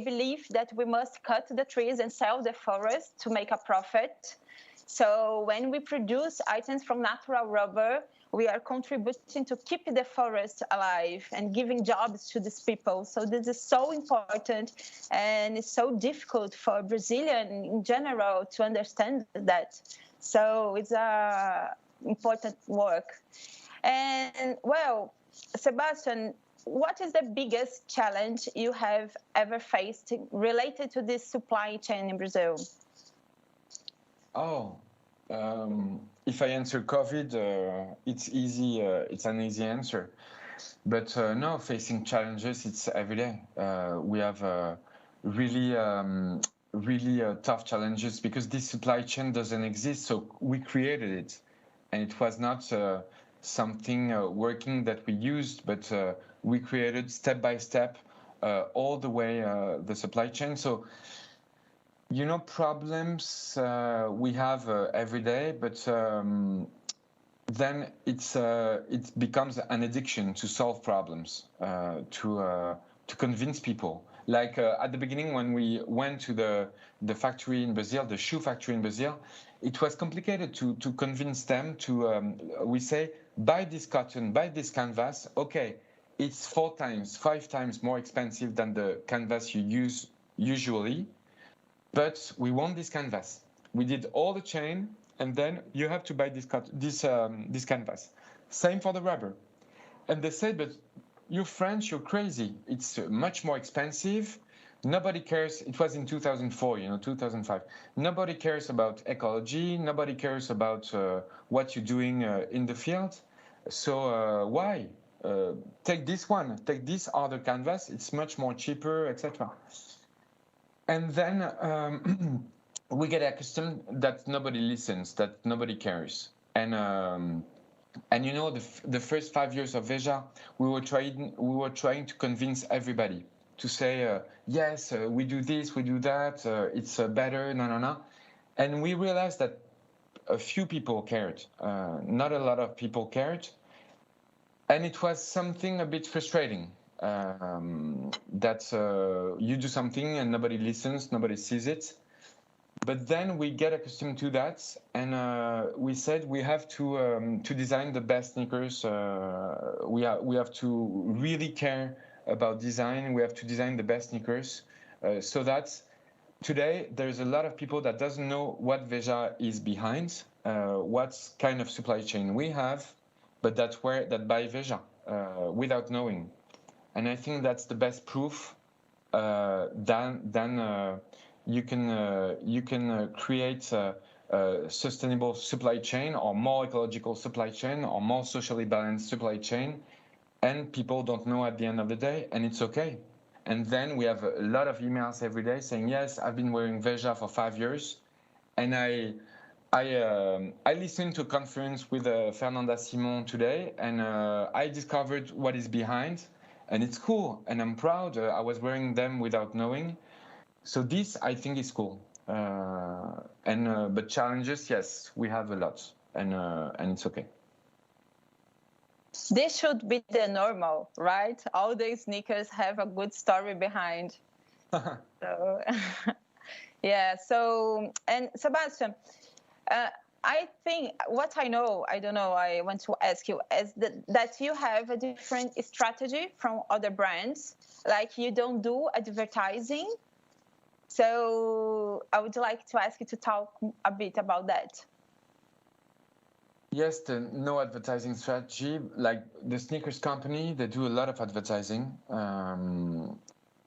believe that we must cut the trees and sell the forest to make a profit. So when we produce items from natural rubber, we are contributing to keep the forest alive and giving jobs to these people. So this is so important, and it's so difficult for Brazilians in general to understand that. So it's a important work. And well, Sebastian, what is the biggest challenge you have ever faced related to this supply chain in Brazil? Oh, if I answer COVID, it's easy. It's an easy answer. But no, facing challenges, it's every day. We have really tough challenges because this supply chain doesn't exist. So we created it, and it was not something working that we used, but we created step by step all the way the supply chain. So, you know, problems we have every day, but then it becomes an addiction to solve problems, to convince people. Like at the beginning, when we went to the factory in Brazil, the shoe factory in Brazil, it was complicated to convince them to. We say, buy this cotton, buy this canvas. Okay, it's 4 times, 5 times more expensive than the canvas you use usually, but we want this canvas. We did all the chain, and then you have to buy this canvas. Same for the rubber. And they said, but you're French, you're crazy. It's much more expensive. Nobody cares. It was in 2004, 2005. Nobody cares about ecology. Nobody cares about what you're doing in the field. So why? Take this one. Take this other canvas. It's much more cheaper, etc. And then we get accustomed that nobody listens, that nobody cares. And you know, the first 5 years of Veja, we were trying to convince everybody to say, yes, we do this, we do that, it's better, no. And we realized that a few people cared, not a lot of people cared. And it was something a bit frustrating, that you do something and nobody listens, nobody sees it. But then we get accustomed to that, and we said we have to design the best sneakers. We have to really care about design. We have to design the best sneakers, so that today there's a lot of people that doesn't know what Veja is behind, what kind of supply chain we have, but that buy Veja without knowing. And I think that's the best proof than you can create a sustainable supply chain, or more ecological supply chain, or more socially balanced supply chain, and people don't know at the end of the day, and it's okay. And then we have a lot of emails every day saying, yes, I've been wearing Veja for 5 years, and I listened to a conference with Fernanda Simon today, and I discovered what is behind, and it's cool, and I'm proud. I was wearing them without knowing. So this, I think, is cool. But challenges, yes, we have a lot, and it's okay. This should be the normal, right? All the sneakers have a good story behind. So, yeah. So, and Sebastian, I think what I know, I don't know, I want to ask you, is that you have a different strategy from other brands. Like you don't do advertising. So I would like to ask you to talk a bit about that. Yes, the no advertising strategy. Like the sneakers company, they do a lot of advertising,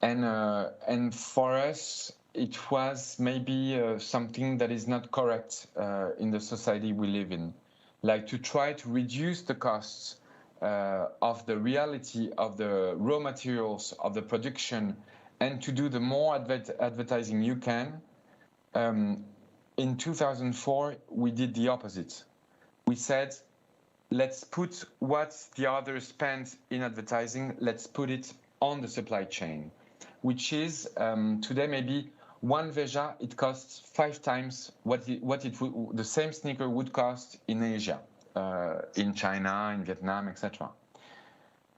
and for us, it was maybe something that is not correct in the society we live in. Like to try to reduce the costs of the reality of the raw materials of the production, and to do the more advertising you can. In 2004, we did the opposite. We said, let's put what the others spent in advertising, let's put it on the supply chain, which is today maybe one Veja, it costs 5 times what the same sneaker would cost in Asia, in China, in Vietnam, etc.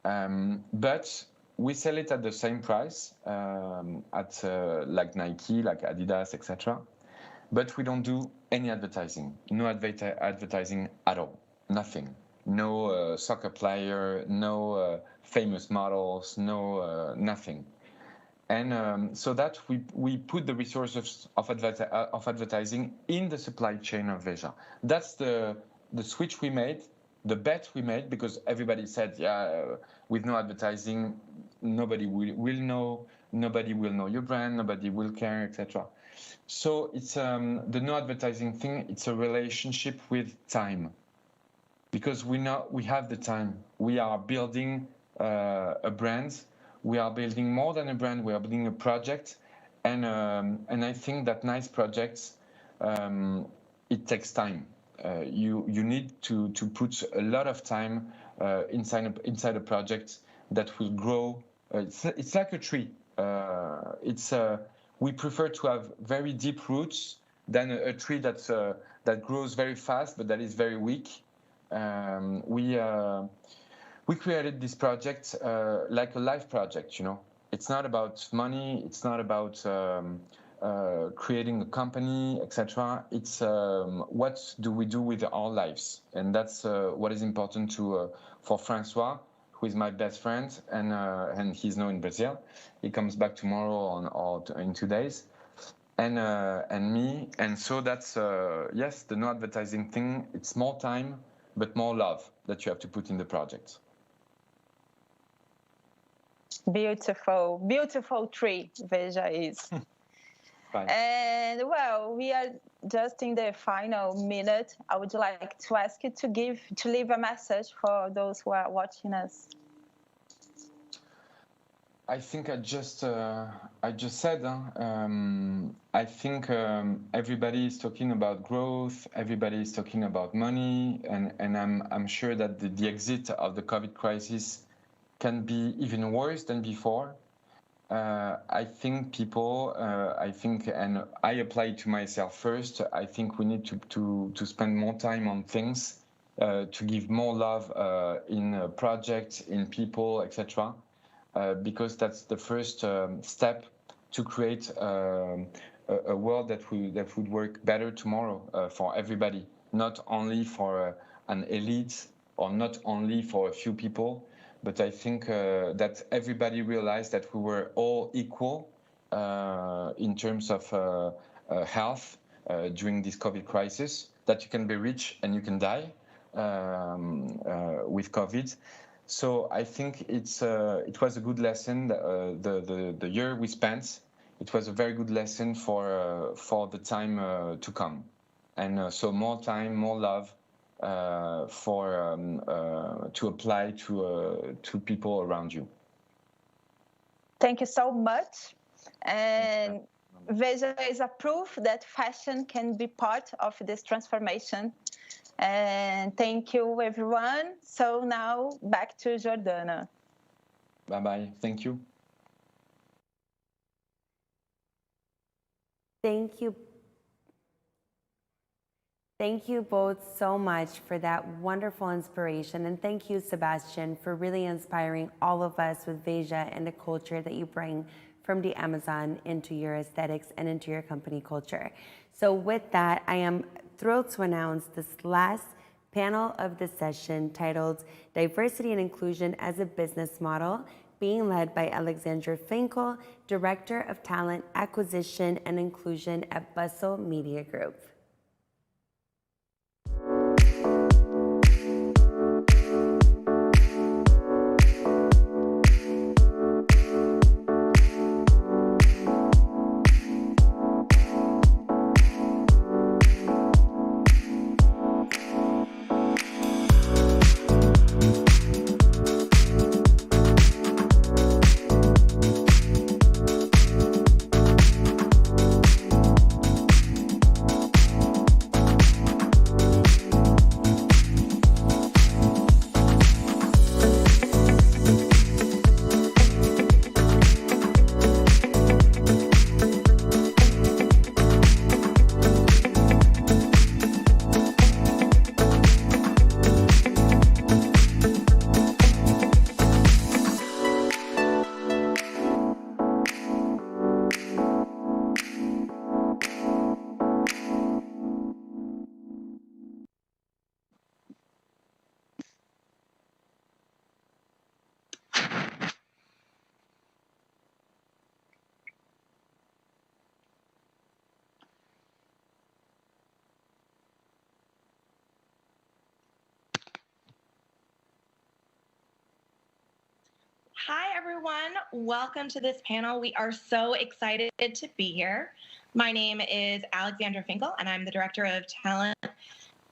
But we sell it at the same price at like Nike, like Adidas, etc. But we don't do any advertising, no advertising at all, nothing. No soccer player, no famous models, no nothing. And so that we put the resources of advertising in the supply chain of Veja. That's the switch we made, the bet we made, because everybody said, yeah, with no advertising, nobody will know, nobody will know your brand, nobody will care, etc. So it's the no advertising thing. It's a relationship with time, because we have the time. We are building a brand. We are building more than a brand. We are building a project, and I think that nice projects, it takes time. You need to put a lot of time inside a project that will grow. It's like a tree. We prefer to have very deep roots than a tree that grows very fast but that is very weak. We created this project like a life project, you know. It's not about money. It's not about creating a company, etc. It's what do we do with our lives, and that's what is important for Francois, who is my best friend, and he's now in Brazil. He comes back tomorrow or in 2 days, and me, and so that's yes, the no advertising thing. It's more time, but more love that you have to put in the project. Beautiful, beautiful tree, Veja is. And well, we are just in the final minute. I would like to ask you to leave a message for those who are watching us. I think I just said. I think everybody is talking about growth. Everybody is talking about money, and I'm sure that the exit of the COVID crisis can be even worse than before. I think people, and I apply it to myself first. I think we need to spend more time on things, to give more love in projects, in people, etc. Because that's the first step to create a world that would work better tomorrow for everybody, not only for an elite or not only for a few people. But I think that everybody realized that we were all equal in terms of health during this COVID crisis, that you can be rich and you can die with COVID. So I think it was a good lesson. The year we spent, it was a very good lesson for the time to come. And so more time, more love, to apply to people around you. Thank you so much. And Veja is a proof that fashion can be part of this transformation. And thank you, everyone. So now back to Jordana. Bye-bye. Thank you. Thank you. Thank you both so much for that wonderful inspiration. And thank you, Sebastian, for really inspiring all of us with Veja and the culture that you bring from the Amazon into your aesthetics and into your company culture. So with that, I am thrilled to announce this last panel of the session titled Diversity and Inclusion as a Business Model, being led by Alexandra Finkel, Director of Talent Acquisition and Inclusion at Bustle Media Group. Hi, everyone. Welcome to this panel. We are so excited to be here. My name is Alexandra Finkel, and I'm the Director of Talent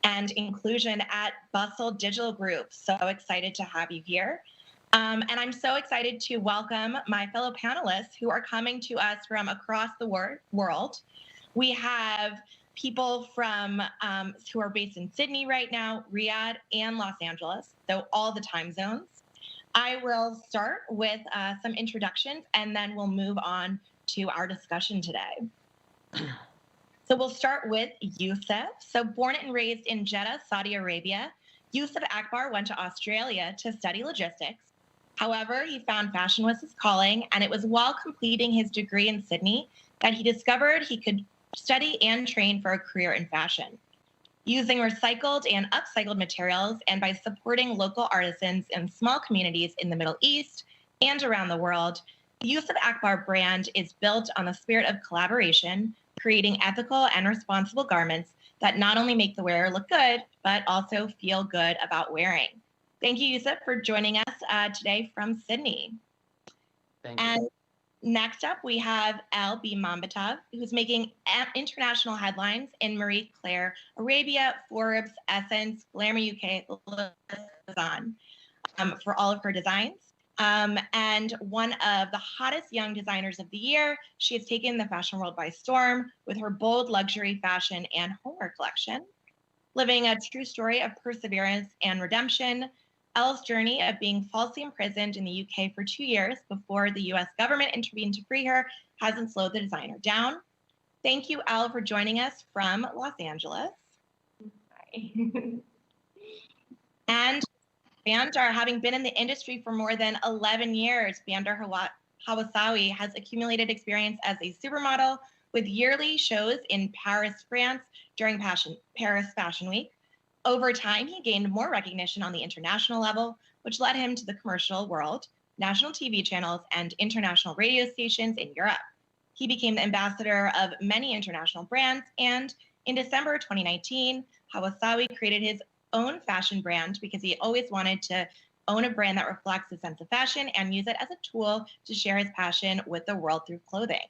and Inclusion at Bustle Digital Group. So excited to have you here. And I'm so excited to welcome my fellow panelists who are coming to us from across the world. We have people from who are based in Sydney right now, Riyadh, and Los Angeles, so all the time zones. I will start with some introductions, and then we'll move on to our discussion today. So we'll start with Youssef. So born and raised in Jeddah, Saudi Arabia, Youssef Akbar went to Australia to study logistics. However, he found fashion was his calling, and it was while completing his degree in Sydney that he discovered he could study and train for a career in fashion. Using recycled and upcycled materials and by supporting local artisans in small communities in the Middle East and around the world, the Youssef Akbar brand is built on the spirit of collaboration, creating ethical and responsible garments that not only make the wearer look good, but also feel good about wearing. Thank you, Youssef, for joining us today from Sydney. Thank you. And next up, we have El B. Mambatov, who's making international headlines in Marie Claire, Arabia, Forbes, Essence, Glamour UK, on for all of her designs. And one of the hottest young designers of the year, she has taken the fashion world by storm with her bold luxury fashion and homeware collection. Living a true story of perseverance and redemption, Elle's journey of being falsely imprisoned in the UK for 2 years before the US government intervened to free her hasn't slowed the designer down. Thank you, Elle, for joining us from Los Angeles. Hi. And Bandar, having been in the industry for more than 11 years, Bandar Hawasawi has accumulated experience as a supermodel with yearly shows in Paris, France during Paris Fashion Week. Over time, he gained more recognition on the international level, which led him to the commercial world, national TV channels, and international radio stations in Europe. He became the ambassador of many international brands, and in December 2019, Hawasawi created his own fashion brand because he always wanted to own a brand that reflects his sense of fashion and use it as a tool to share his passion with the world through clothing.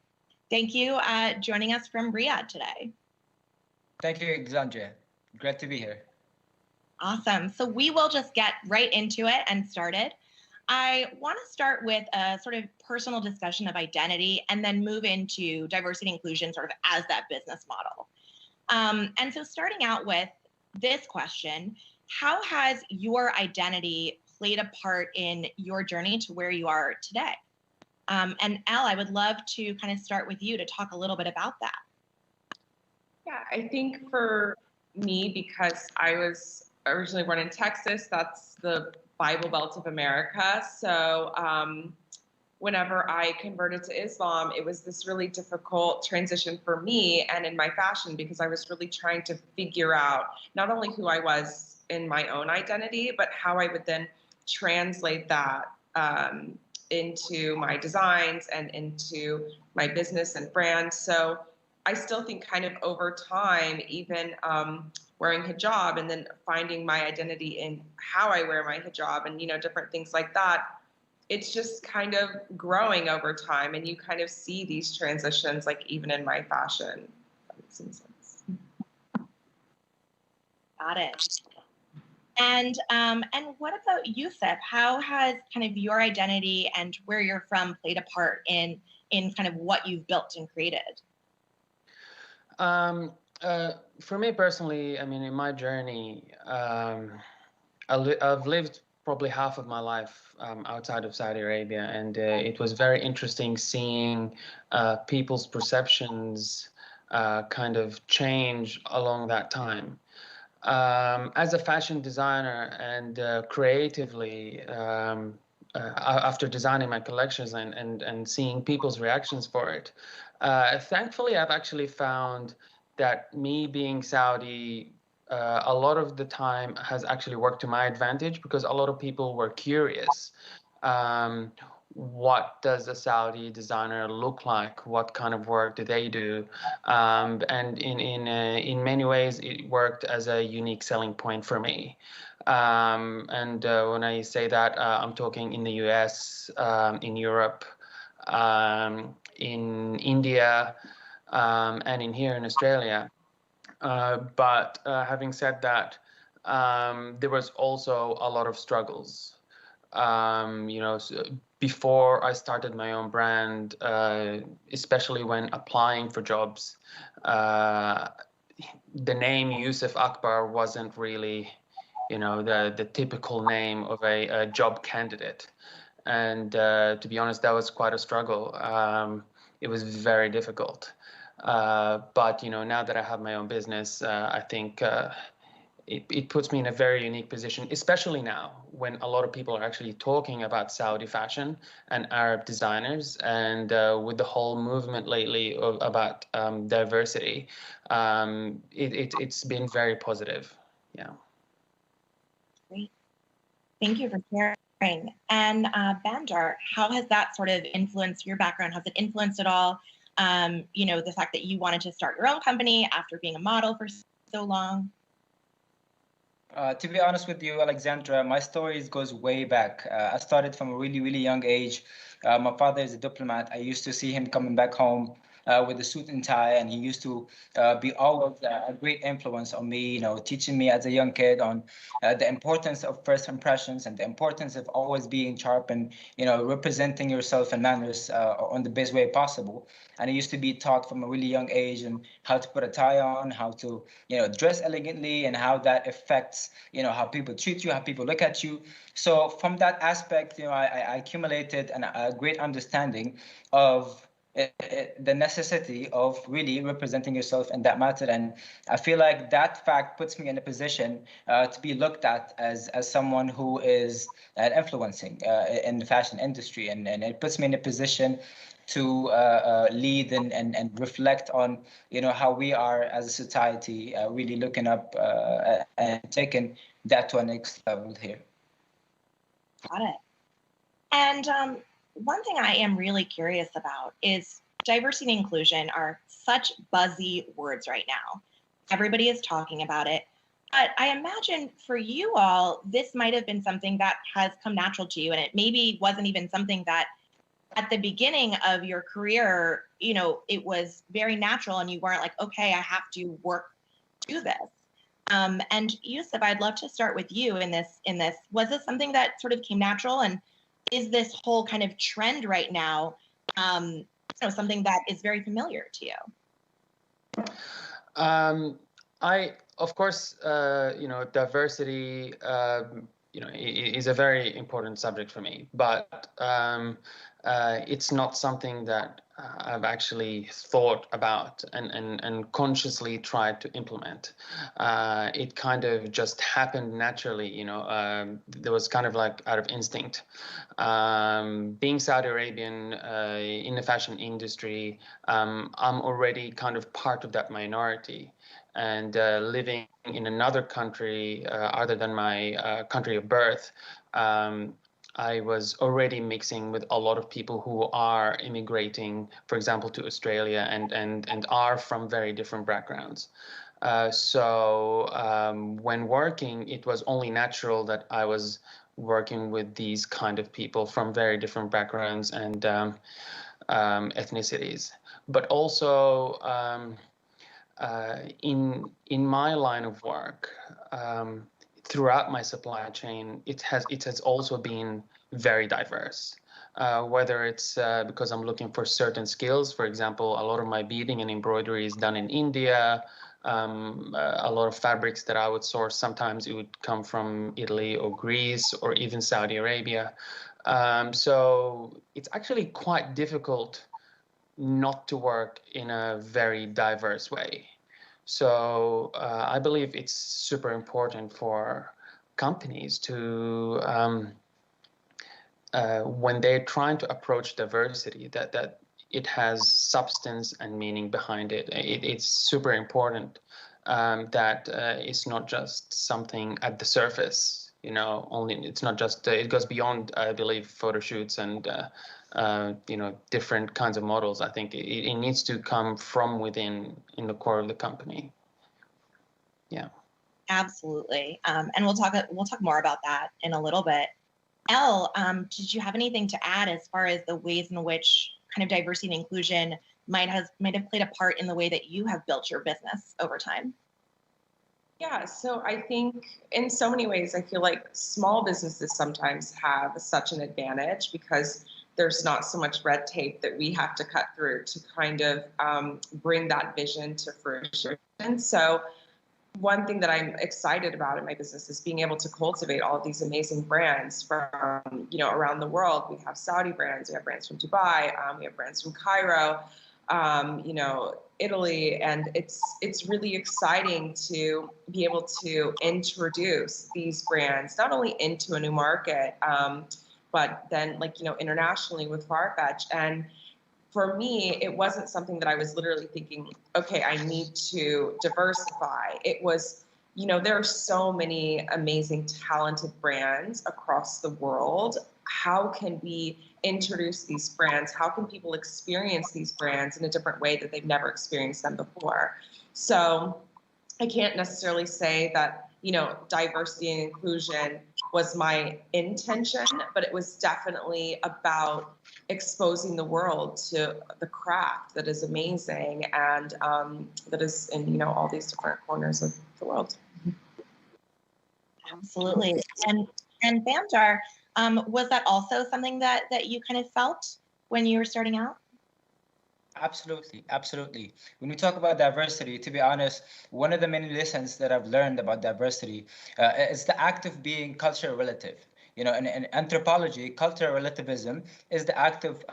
Thank you joining us from Riyadh today. Thank you, Alexandra. Great to be here. Awesome. So we will just get right into it and started. I want to start with a sort of personal discussion of identity and then move into diversity and inclusion sort of as that business model. And so starting out with this question, how has your identity played a part in your journey to where you are today? And Elle, I would love to kind of start with you to talk a little bit about that. Yeah, I think for me because I was originally born in Texas. That's the Bible Belt of America. So whenever I converted to Islam, it was this really difficult transition for me and in my fashion, because I was really trying to figure out not only who I was in my own identity, but how I would then translate that into my designs and into my business and brand. So I still think kind of over time, even wearing hijab and then finding my identity in how I wear my hijab and, you know, different things like that, it's just kind of growing over time, and you kind of see these transitions, like even in my fashion. That makes some sense. Got it. And what about Yusuf? How has kind of your identity and where you're from played a part in kind of what you've built and created? For me personally, I mean, in my journey, I've lived probably half of my life outside of Saudi Arabia, and it was very interesting seeing people's perceptions kind of change along that time. As a fashion designer and creatively, after designing my collections and seeing people's reactions for it, thankfully I've actually found that me being Saudi a lot of the time has actually worked to my advantage, because a lot of people were curious. What does a Saudi designer look like? What kind of work do they do? And in many ways, it worked as a unique selling point for me. When I say that, I'm talking in the US, in Europe, in India, and in here in Australia. But having said that, there was also a lot of struggles. You know, before I started my own brand, especially when applying for jobs, the name Yusuf Akbar wasn't really, you know, the typical name of a job candidate. And to be honest, that was quite a struggle. It was very difficult. But, you know, now that I have my own business, I think it puts me in a very unique position, especially now when a lot of people are actually talking about Saudi fashion and Arab designers, and with the whole movement lately about diversity, it's been very positive. Yeah. Great. Thank you for sharing. And Bandar, how has that sort of influenced your background? Has it influenced at all, you know, the fact that you wanted to start your own company after being a model for so long? To be honest with you, Alexandra, my story goes way back. I started from a really, really young age. My father is a diplomat. I used to see him coming back home with a suit and tie, and he used to be always a great influence on me, you know, teaching me as a young kid on the importance of first impressions and the importance of always being sharp and, you know, representing yourself and manners on the best way possible. And I used to be taught from a really young age and how to put a tie on, how to, you know, dress elegantly, and how that affects, you know, how people treat you, how people look at you. So from that aspect, you know, I accumulated a great understanding of the necessity of really representing yourself in that matter. And I feel like that fact puts me in a position to be looked at as someone who is influencing in the fashion industry. And it puts me in a position to lead and reflect on, you know, how we are as a society really looking up and taking that to a next level here. Got it. And one thing I am really curious about is diversity and inclusion are such buzzy words right now. Everybody is talking about it. But I imagine for you all, this might have been something that has come natural to you, and it maybe wasn't even something that at the beginning of your career, you know, it was very natural and you weren't like, okay, I have to work to do this. And Yusuf, I'd love to start with you in this. Was this something that sort of came natural, and is this whole kind of trend right now, you know, something that is very familiar to you? Of course, you know, diversity, you know, is a very important subject for me. But it's not something that I've actually thought about and consciously tried to implement. It kind of just happened naturally, you know. There was kind of like out of instinct. Being Saudi Arabian in the fashion industry, I'm already kind of part of that minority. And living in another country other than my country of birth, I was already mixing with a lot of people who are immigrating, for example, to Australia and are from very different backgrounds. So when working, it was only natural that I was working with these kind of people from very different backgrounds and ethnicities. But also in my line of work, throughout my supply chain, it has also been very diverse. Whether it's because I'm looking for certain skills, for example, a lot of my beading and embroidery is done in India. A lot of fabrics that I would source, sometimes it would come from Italy or Greece or even Saudi Arabia. So it's actually quite difficult not to work in a very diverse way. So I believe it's super important for companies to, when they're trying to approach diversity, that it has substance and meaning behind it. It's super important that it's not just something at the surface, you know, only it's not just, it goes beyond, I believe, photo shoots and you know, different kinds of models. I think it needs to come from within, in the core of the company. Yeah. Absolutely. And we'll talk more about that in a little bit. Elle, did you have anything to add as far as the ways in which kind of diversity and inclusion might have played a part in the way that you have built your business over time? Yeah, so I think in so many ways, I feel like small businesses sometimes have such an advantage because there's not so much red tape that we have to cut through to kind of bring that vision to fruition. So one thing that I'm excited about in my business is being able to cultivate all of these amazing brands from, you know, around the world. We have Saudi brands, we have brands from Dubai, we have brands from Cairo, you know, Italy, and it's really exciting to be able to introduce these brands not only into a new market, but then, like, you know, internationally with Farfetch. And for me, it wasn't something that I was literally thinking, okay, I need to diversify. It was, you know, there are so many amazing, talented brands across the world. How can we introduce these brands? How can people experience these brands in a different way that they've never experienced them before? So I can't necessarily say that, you know, diversity and inclusion was my intention, but it was definitely about exposing the world to the craft that is amazing and that is in, you know, all these different corners of the world. Absolutely. And Banjar, was that also something that you kind of felt when you were starting out? Absolutely, absolutely. When we talk about diversity, to be honest, one of the many lessons that I've learned about diversity is the act of being culture relative. You know, in anthropology, cultural relativism is the act of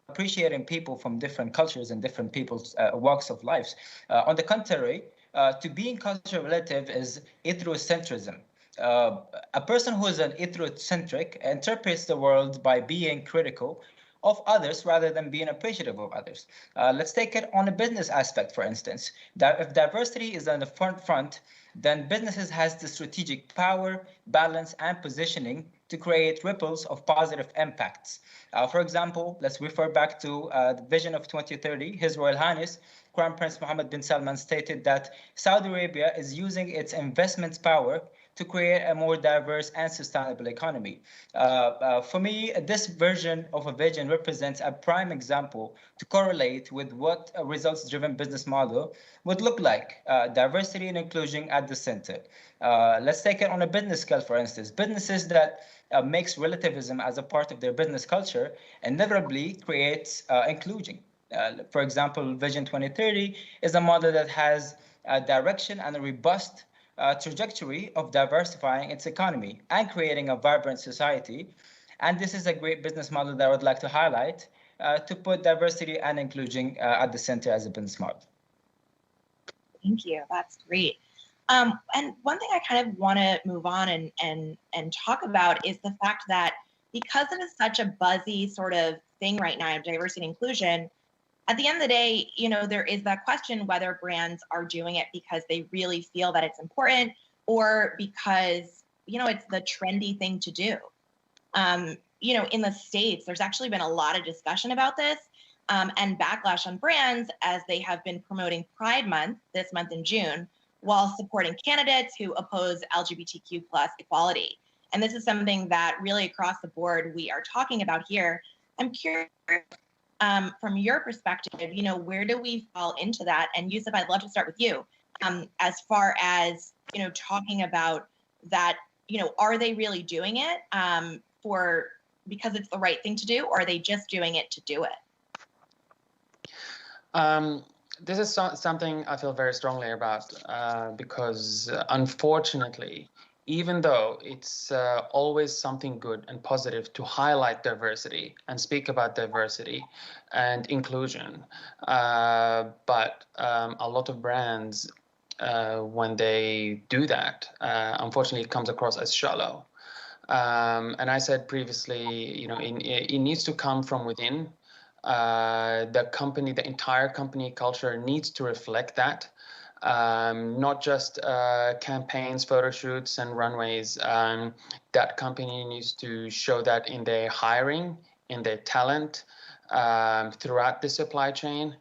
appreciating people from different cultures and different people's walks of lives. On the contrary, to being culture relative is ethnocentrism. A person who is an ethnocentric interprets the world by being critical of others rather than being appreciative of others. Let's take it on a business aspect, for instance. That if diversity is on the front, then businesses has the strategic power, balance, and positioning to create ripples of positive impacts. For example, let's refer back to the vision of 2030. His Royal Highness Crown Prince Mohammed bin Salman stated that Saudi Arabia is using its investment power to create a more diverse and sustainable economy. For me, this version of a vision represents a prime example to correlate with what a results-driven business model would look like, diversity and inclusion at the center. Let's take it on a business scale, for instance. Businesses that makes relativism as a part of their business culture inevitably creates inclusion. For example, Vision 2030 is a model that has a direction and a robust trajectory of diversifying its economy and creating a vibrant society. And this is a great business model that I would like to highlight to put diversity and inclusion at the center as a business model. Thank you. That's great. And one thing I kind of want to move on and talk about is the fact that because it is such a buzzy sort of thing right now, diversity and inclusion, at the end of the day, there is that question whether brands are doing it because they really feel that it's important or because, it's the trendy thing to do. In the States, there's actually been a lot of discussion about this and backlash on brands as they have been promoting Pride Month this month in June while supporting candidates who oppose LGBTQ+ equality. And this is something that really across the board we are talking about here. I'm curious, from your perspective, where do we fall into that? And Yusuf, I'd love to start with you as far as, talking about that, are they really doing it because it's the right thing to do, or are they just doing it to do it? This is something I feel very strongly about because unfortunately, even though it's always something good and positive to highlight diversity and speak about diversity and inclusion, but a lot of brands, when they do that, unfortunately, it comes across as shallow. And I said previously, it needs to come from within. The entire company culture needs to reflect that. Not just campaigns, photo shoots, and runways. That company needs to show that in their hiring, in their talent, throughout the supply chain.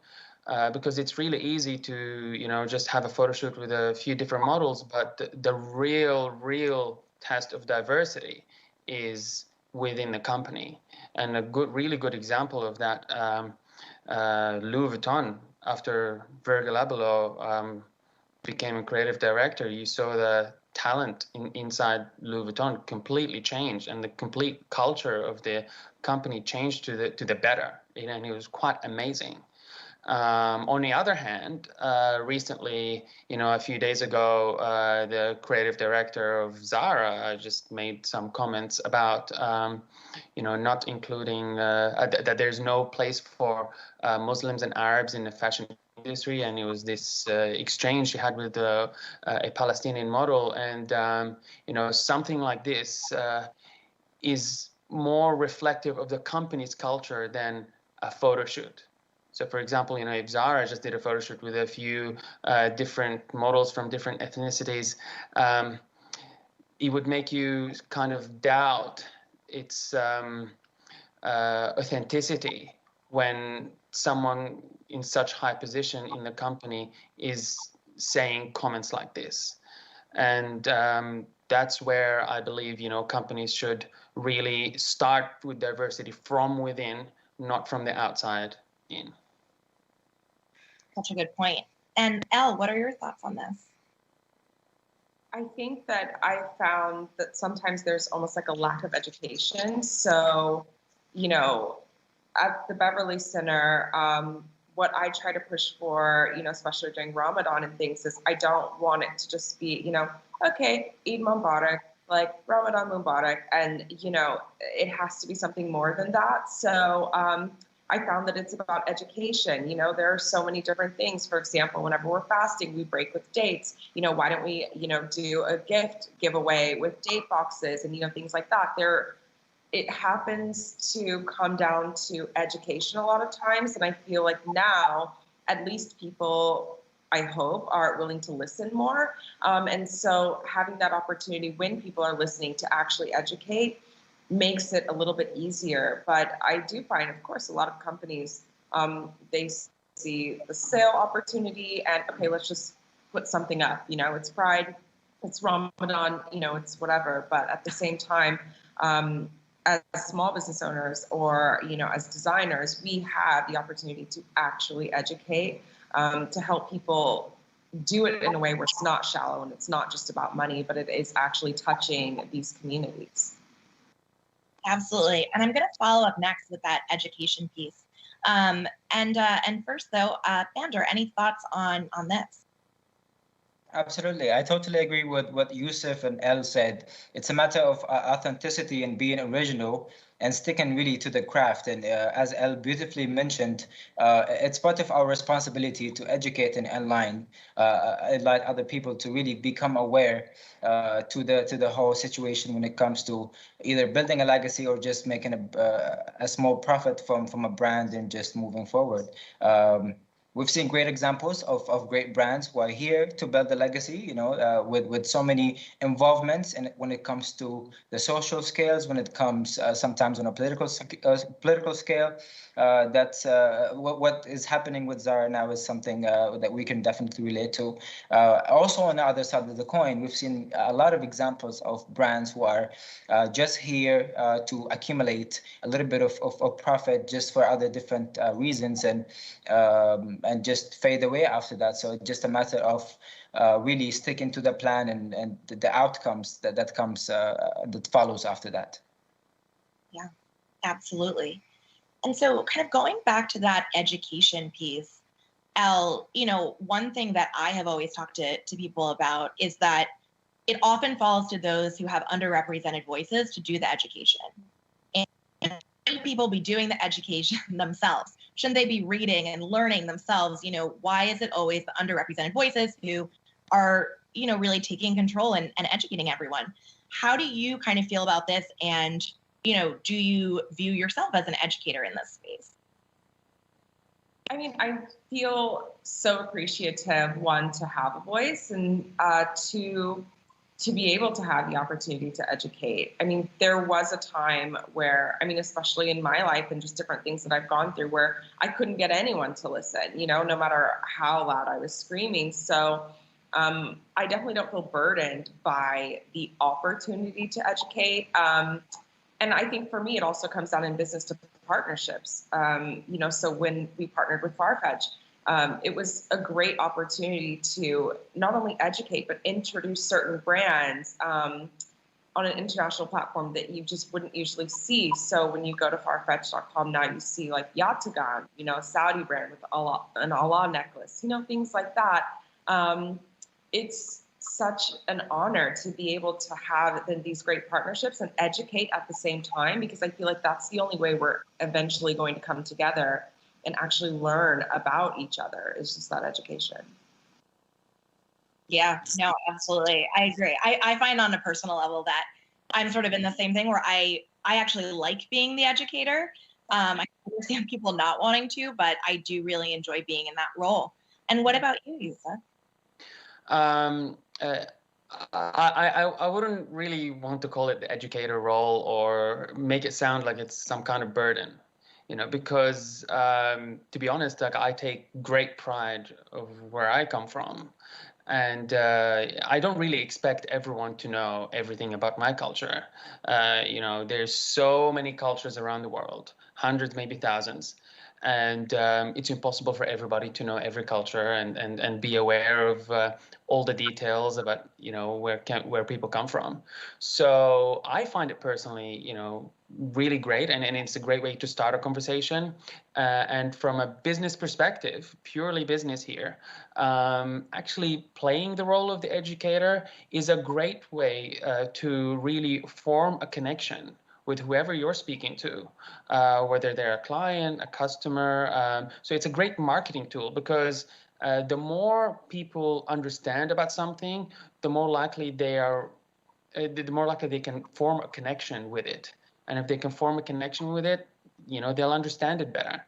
Because it's really easy to, just have a photo shoot with a few different models, but the real test of diversity is within the company. And a really good example of that, Louis Vuitton, after Virgil Abloh became a creative director, you saw the talent inside Louis Vuitton completely changed, and the complete culture of the company changed to the better. And it was quite amazing. On the other hand, recently, a few days ago, the creative director of Zara just made some comments about, not including that there's no place for Muslims and Arabs in the fashion industry. And it was this exchange she had with a Palestinian model. And, something like this is more reflective of the company's culture than a photo shoot. So, for example, if Zara just did a photo shoot with a few different models from different ethnicities, it would make you kind of doubt its authenticity when someone in such high position in the company is saying comments like this. And that's where I believe, companies should really start with diversity from within, not from the outside in. Such a good point. And Elle, what are your thoughts on this? I think that I found that sometimes there's almost like a lack of education. So, at the Beverly Center, what I try to push for, especially during Ramadan and things, is I don't want it to just be, okay, Eid Mubarak, like Ramadan Mubarak, and, it has to be something more than that. So, I found that it's about education. There are so many different things. For example, whenever we're fasting, we break with dates. Why don't we, do a gift giveaway with date boxes and, things like that. It happens to come down to education a lot of times. And I feel like now, at least people, I hope, are willing to listen more. And so having that opportunity when people are listening to actually educate makes it a little bit easier. But I do find, of course, a lot of companies, they see the sale opportunity and, okay, let's just put something up. It's Pride, it's Ramadan, it's whatever. But at the same time, as small business owners or, as designers, we have the opportunity to actually educate, to help people do it in a way where it's not shallow and it's not just about money, but it is actually touching these communities. Absolutely. And I'm going to follow up next with that education piece. And first, though, Bandar, any thoughts on this? Absolutely. I totally agree with what Yusuf and El said. It's a matter of authenticity and being original and sticking really to the craft. And as El beautifully mentioned, it's part of our responsibility to educate and enlighten other people to really become aware to the whole situation when it comes to either building a legacy or just making a small profit from a brand and just moving forward. We've seen great examples of great brands who are here to build a legacy, with so many involvements. And when it comes to the social scales, when it comes sometimes on a political scale, that's what is happening with Zara now is something that we can definitely relate to. Also, on the other side of the coin, we've seen a lot of examples of brands who are just here to accumulate a little bit of profit just for other different reasons and just fade away after that. So it's just a matter of really sticking to the plan and the outcomes that follows after that. Yeah, absolutely. And so kind of going back to that education piece, Elle, one thing that I have always talked to people about is that it often falls to those who have underrepresented voices to do the education. And shouldn't people be doing the education themselves? Shouldn't they be reading and learning themselves? Why is it always the underrepresented voices who are, really taking control and educating everyone? How do you kind of feel about this? And do you view yourself as an educator in this space? I mean, I feel so appreciative, one, to have a voice, and to be able to have the opportunity to educate. I mean, there was a time where, especially in my life and just different things that I've gone through, where I couldn't get anyone to listen, no matter how loud I was screaming. So I definitely don't feel burdened by the opportunity to educate. And I think for me, it also comes down in business to partnerships. So when we partnered with Farfetch, it was a great opportunity to not only educate, but introduce certain brands on an international platform that you just wouldn't usually see. So when you go to farfetch.com now, you see like Yatagan, a Saudi brand with an Allah necklace, things like that. It's such an honor to be able to have these great partnerships and educate at the same time, because I feel like that's the only way we're eventually going to come together and actually learn about each other, is just that education. Yeah, no, absolutely. I agree. I find on a personal level that I'm sort of in the same thing where I actually like being the educator. I understand people not wanting to, but I do really enjoy being in that role. And what about you, Yusa? I wouldn't really want to call it the educator role or make it sound like it's some kind of burden, because to be honest, like I take great pride of where I come from. And I don't really expect everyone to know everything about my culture. There's so many cultures around the world, hundreds, maybe thousands. And it's impossible for everybody to know every culture and be aware of all the details about, where people come from. So I find it personally, really great. And it's a great way to start a conversation. And from a business perspective, purely business here, actually playing the role of the educator is a great way to really form a connection with whoever you're speaking to, whether they're a client, a customer. So it's a great marketing tool, because the more people understand about something, the more likely they can form a connection with it. And if they can form a connection with it, they'll understand it better.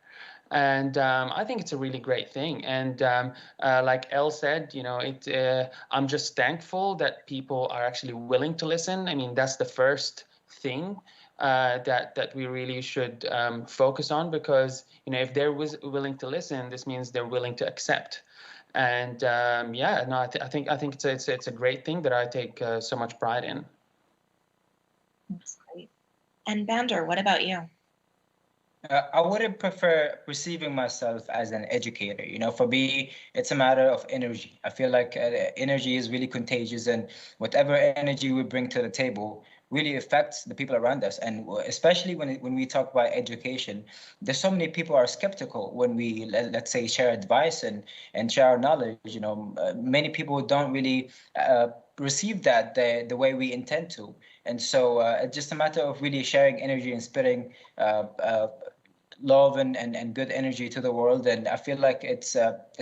And I think it's a really great thing. And like Elle said, I'm just thankful that people are actually willing to listen. I mean, that's the first thing that we really should focus on, because if they're willing to listen, this means they're willing to accept. And I think it's a great thing that I take so much pride in. That's great. And Bander, what about you? I wouldn't prefer perceiving myself as an educator. For me, it's a matter of energy. I feel like energy is really contagious, and whatever energy we bring to the table, really affects the people around us. And especially when we talk about education, there's so many people are skeptical when we, let's say, share advice and share our knowledge. Many people don't really receive that the way we intend to. And so it's just a matter of really sharing energy and spreading love and good energy to the world. And I feel like it's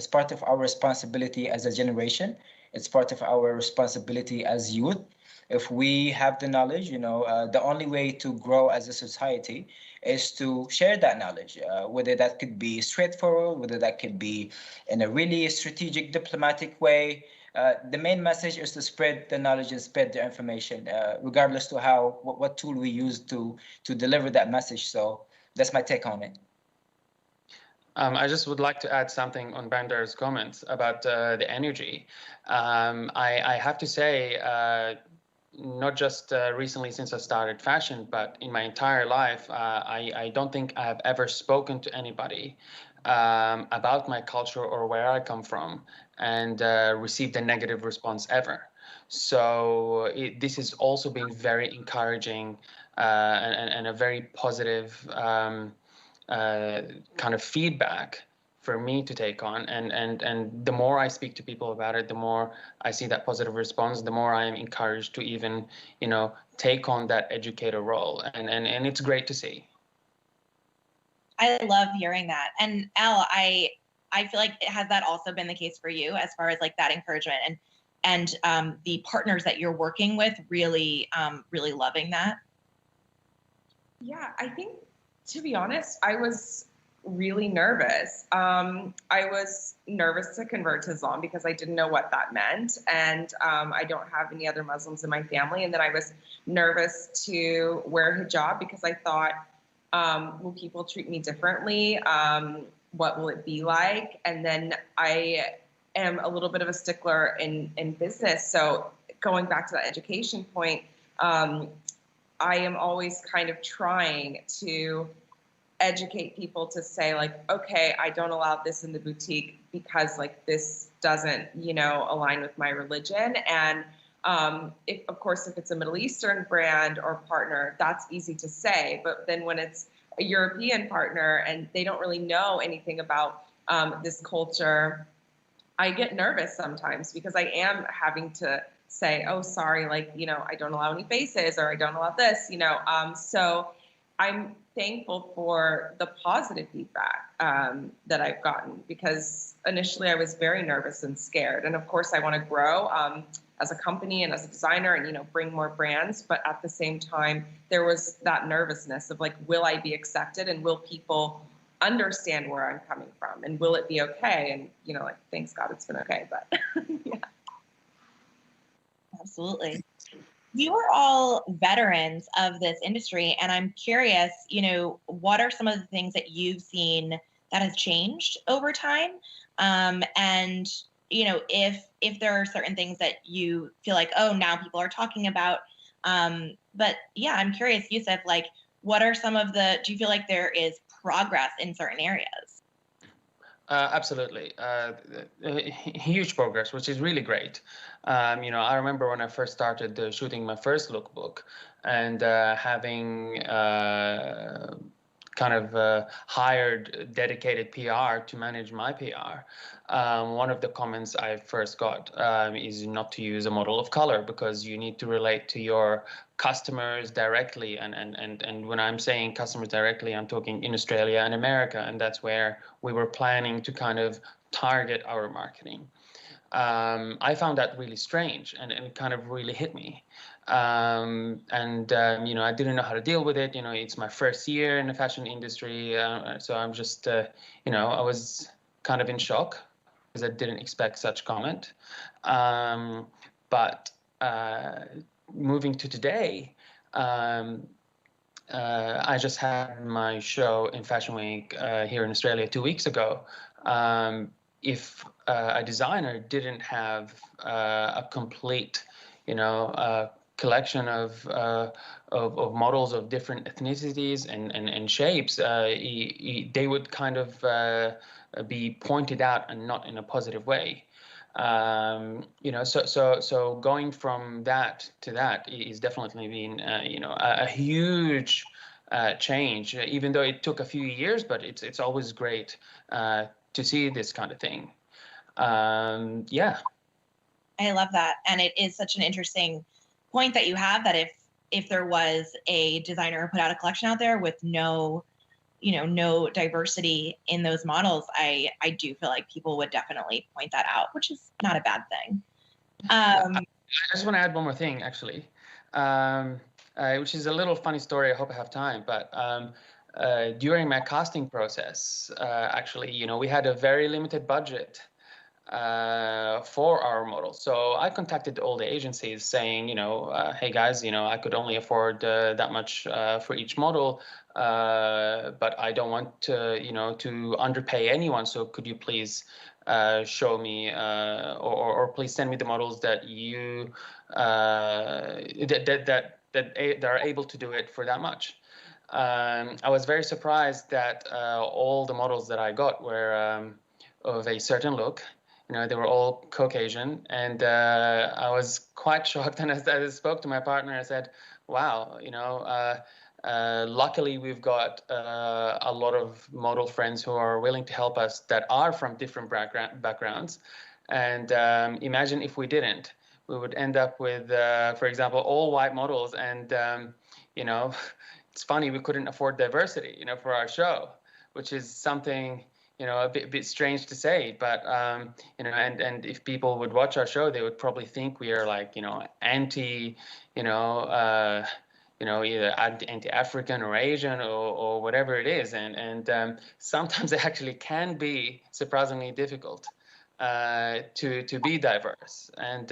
part of our responsibility as a generation. It's part of our responsibility as youth. If we have the knowledge, the only way to grow as a society is to share that knowledge, whether that could be straightforward, whether that could be in a really strategic, diplomatic way. The main message is to spread the knowledge and spread the information, regardless to what tool we use to deliver that message. So that's my take on it. I just would like to add something on Bandar's comments about the energy. I have to say, not just recently since I started fashion, but in my entire life, I don't think I've ever spoken to anybody about my culture or where I come from and received a negative response ever. So this has also been very encouraging and a very positive kind of feedback for me to take on, and the more I speak to people about it, the more I see that positive response, the more I am encouraged to even take on that educator role, and it's great to see. I love hearing that. And Elle, I feel like has that also been the case for you as far as like that encouragement and the partners that you're working with really loving that? Yeah, I think, to be honest, I was really nervous. I was nervous to convert to Islam because I didn't know what that meant. And I don't have any other Muslims in my family. And then I was nervous to wear hijab because I thought, will people treat me differently? What will it be like? And then I am a little bit of a stickler in business. So going back to that education point, I am always kind of trying to educate people to say, like, okay, I don't allow this in the boutique because like this doesn't, align with my religion. And if it's a Middle Eastern brand or partner, that's easy to say. But then when it's a European partner and they don't really know anything about this culture, I get nervous sometimes because I am having to say, oh, sorry, like, I don't allow any faces or I don't allow this, so I'm thankful for the positive feedback that I've gotten, because initially I was very nervous and scared. And of course I want to grow as a company and as a designer and, bring more brands. But at the same time, there was that nervousness of like, will I be accepted and will people understand where I'm coming from and will it be okay? And, thanks God it's been okay. But yeah. Absolutely. You are all veterans of this industry, and I'm curious, what are some of the things that you've seen that has changed over time? And, if there are certain things that you feel like, oh, now people are talking about. But yeah, I'm curious, Yusuf, like, what are do you feel like there is progress in certain areas? Absolutely. Huge progress, which is really great. I remember when I first started shooting my first lookbook and having hired dedicated PR to manage my PR. One of the comments I first got is not to use a model of color because you need to relate to your customers directly. And when I'm saying customers directly, I'm talking in Australia and America. And that's where we were planning to kind of target our marketing. I found that really strange and it kind of really hit me. I didn't know how to deal with it. It's my first year in the fashion industry. So I'm just, I was kind of in shock because I didn't expect such comment. But moving to today, I just had my show in Fashion Week here in Australia 2 weeks ago. If a designer didn't have a complete, collection of models of different ethnicities and shapes, they would kind of be pointed out and not in a positive way. So going from that to that is definitely been, a huge change, even though it took a few years, but it's always great to see this kind of thing. Yeah. I love that. And it is such an interesting point that you have, that if there was a designer who put out a collection out there with no diversity in those models, I do feel like people would definitely point that out, which is not a bad thing. I just want to add one more thing, actually, which is a little funny story. I hope I have time, but during my casting process, actually, we had a very limited budget for our model. So I contacted all the agencies saying, hey guys, I could only afford that much for each model, but I don't want to underpay anyone. So could you please show me or please send me the models that you that are able to do it for that much. I was very surprised that all the models that I got were of a certain look. They were all Caucasian, and I was quite shocked. And as I spoke to my partner, I said, wow, luckily we've got a lot of model friends who are willing to help us that are from different backgrounds. And imagine if we didn't, we would end up with, for example, all white models. And, it's funny, we couldn't afford diversity, for our show, which is something, a bit strange to say, but, and if people would watch our show, they would probably think we are like, anti, either anti-African or Asian or whatever it is. And sometimes it actually can be surprisingly difficult to be diverse. And,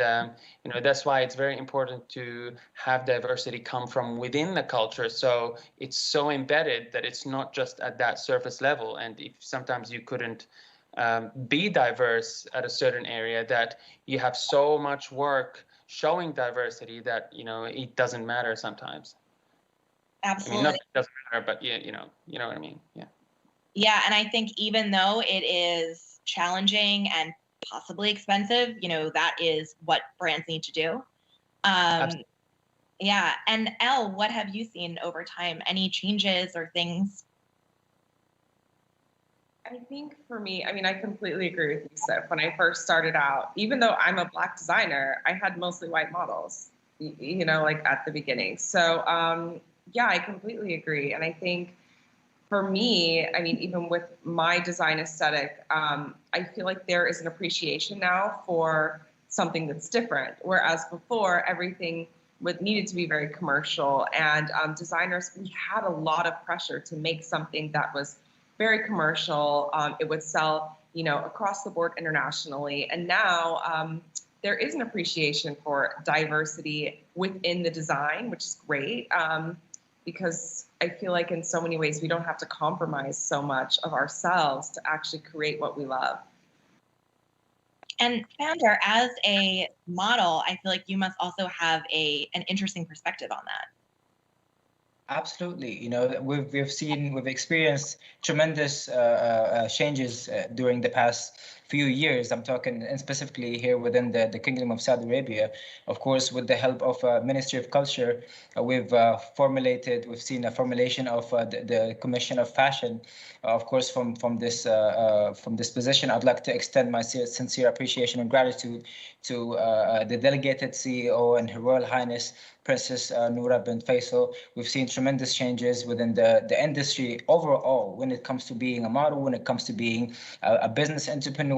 that's why it's very important to have diversity come from within the culture. So it's so embedded that it's not just at that surface level. And if sometimes you couldn't be diverse at a certain area, that you have so much work showing diversity that, it doesn't matter sometimes. Absolutely. I mean, not that it doesn't matter, but yeah, you know what I mean? Yeah. Yeah. And I think even though it is challenging and possibly expensive, that is what brands need to do. Yeah. And Elle, what have you seen over time? Any changes or things? I think for me, I completely agree with you, Sif. When I first started out, even though I'm a Black designer, I had mostly white models, like at the beginning. So yeah, I completely agree. And I think for me, even with my design aesthetic, I feel like there is an appreciation now for something that's different. Whereas before, everything needed to be very commercial, and designers, we had a lot of pressure to make something that was very commercial. It would sell, across the board internationally. And now there is an appreciation for diversity within the design, which is great. Because I feel like in so many ways, we don't have to compromise so much of ourselves to actually create what we love. And Founder, as a model, I feel like you must also have an interesting perspective on that. Absolutely. We've experienced tremendous changes during the past few years. I'm talking and specifically here within the Kingdom of Saudi Arabia. Of course, with the help of Ministry of Culture, we've seen a formulation of the Commission of Fashion. Of course, from this position, I'd like to extend my sincere appreciation and gratitude to the delegated CEO and Her Royal Highness Princess Noura bint Faisal. We've seen tremendous changes within the industry overall when it comes to being a model, when it comes to being a business entrepreneur.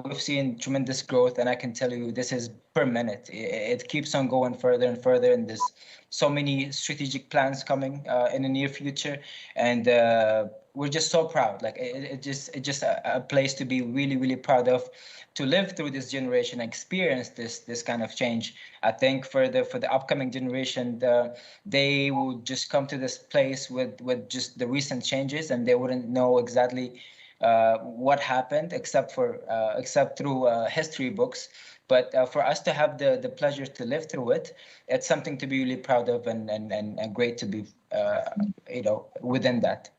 We've seen tremendous growth, and I can tell you this is per minute. It keeps on going further and further, and there's so many strategic plans coming in the near future, and we're just so proud. Like it's just a place to be really, really proud of, to live through this generation, experience this kind of change. I think for the upcoming generation, they will just come to this place with just the recent changes, and they wouldn't know exactly what happened except through history books. But for us to have the pleasure to live through it, it's something to be really proud of and great to be within that.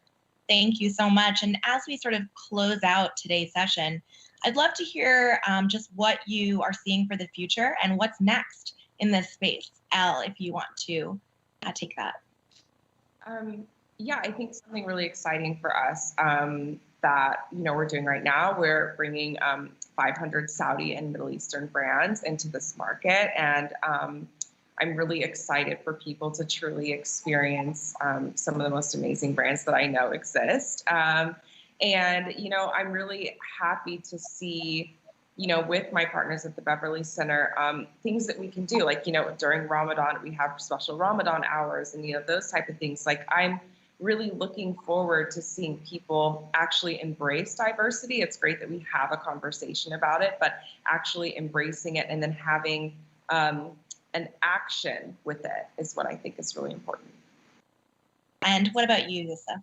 Thank you so much. And as we sort of close out today's session, I'd love to hear just what you are seeing for the future and what's next in this space. Elle, if you want to take that. Yeah, I think something really exciting for us that we're doing right now. We're bringing 500 Saudi and Middle Eastern brands into this market, and I'm really excited for people to truly experience some of the most amazing brands that I know exist. And I'm really happy to see, with my partners at the Beverly Center, things that we can do. Like, during Ramadan, we have special Ramadan hours and, those type of things. Like, I'm really looking forward to seeing people actually embrace diversity. It's great that we have a conversation about it, but actually embracing it and then having an action with it is what I think is really important. And what about you, Yusuf?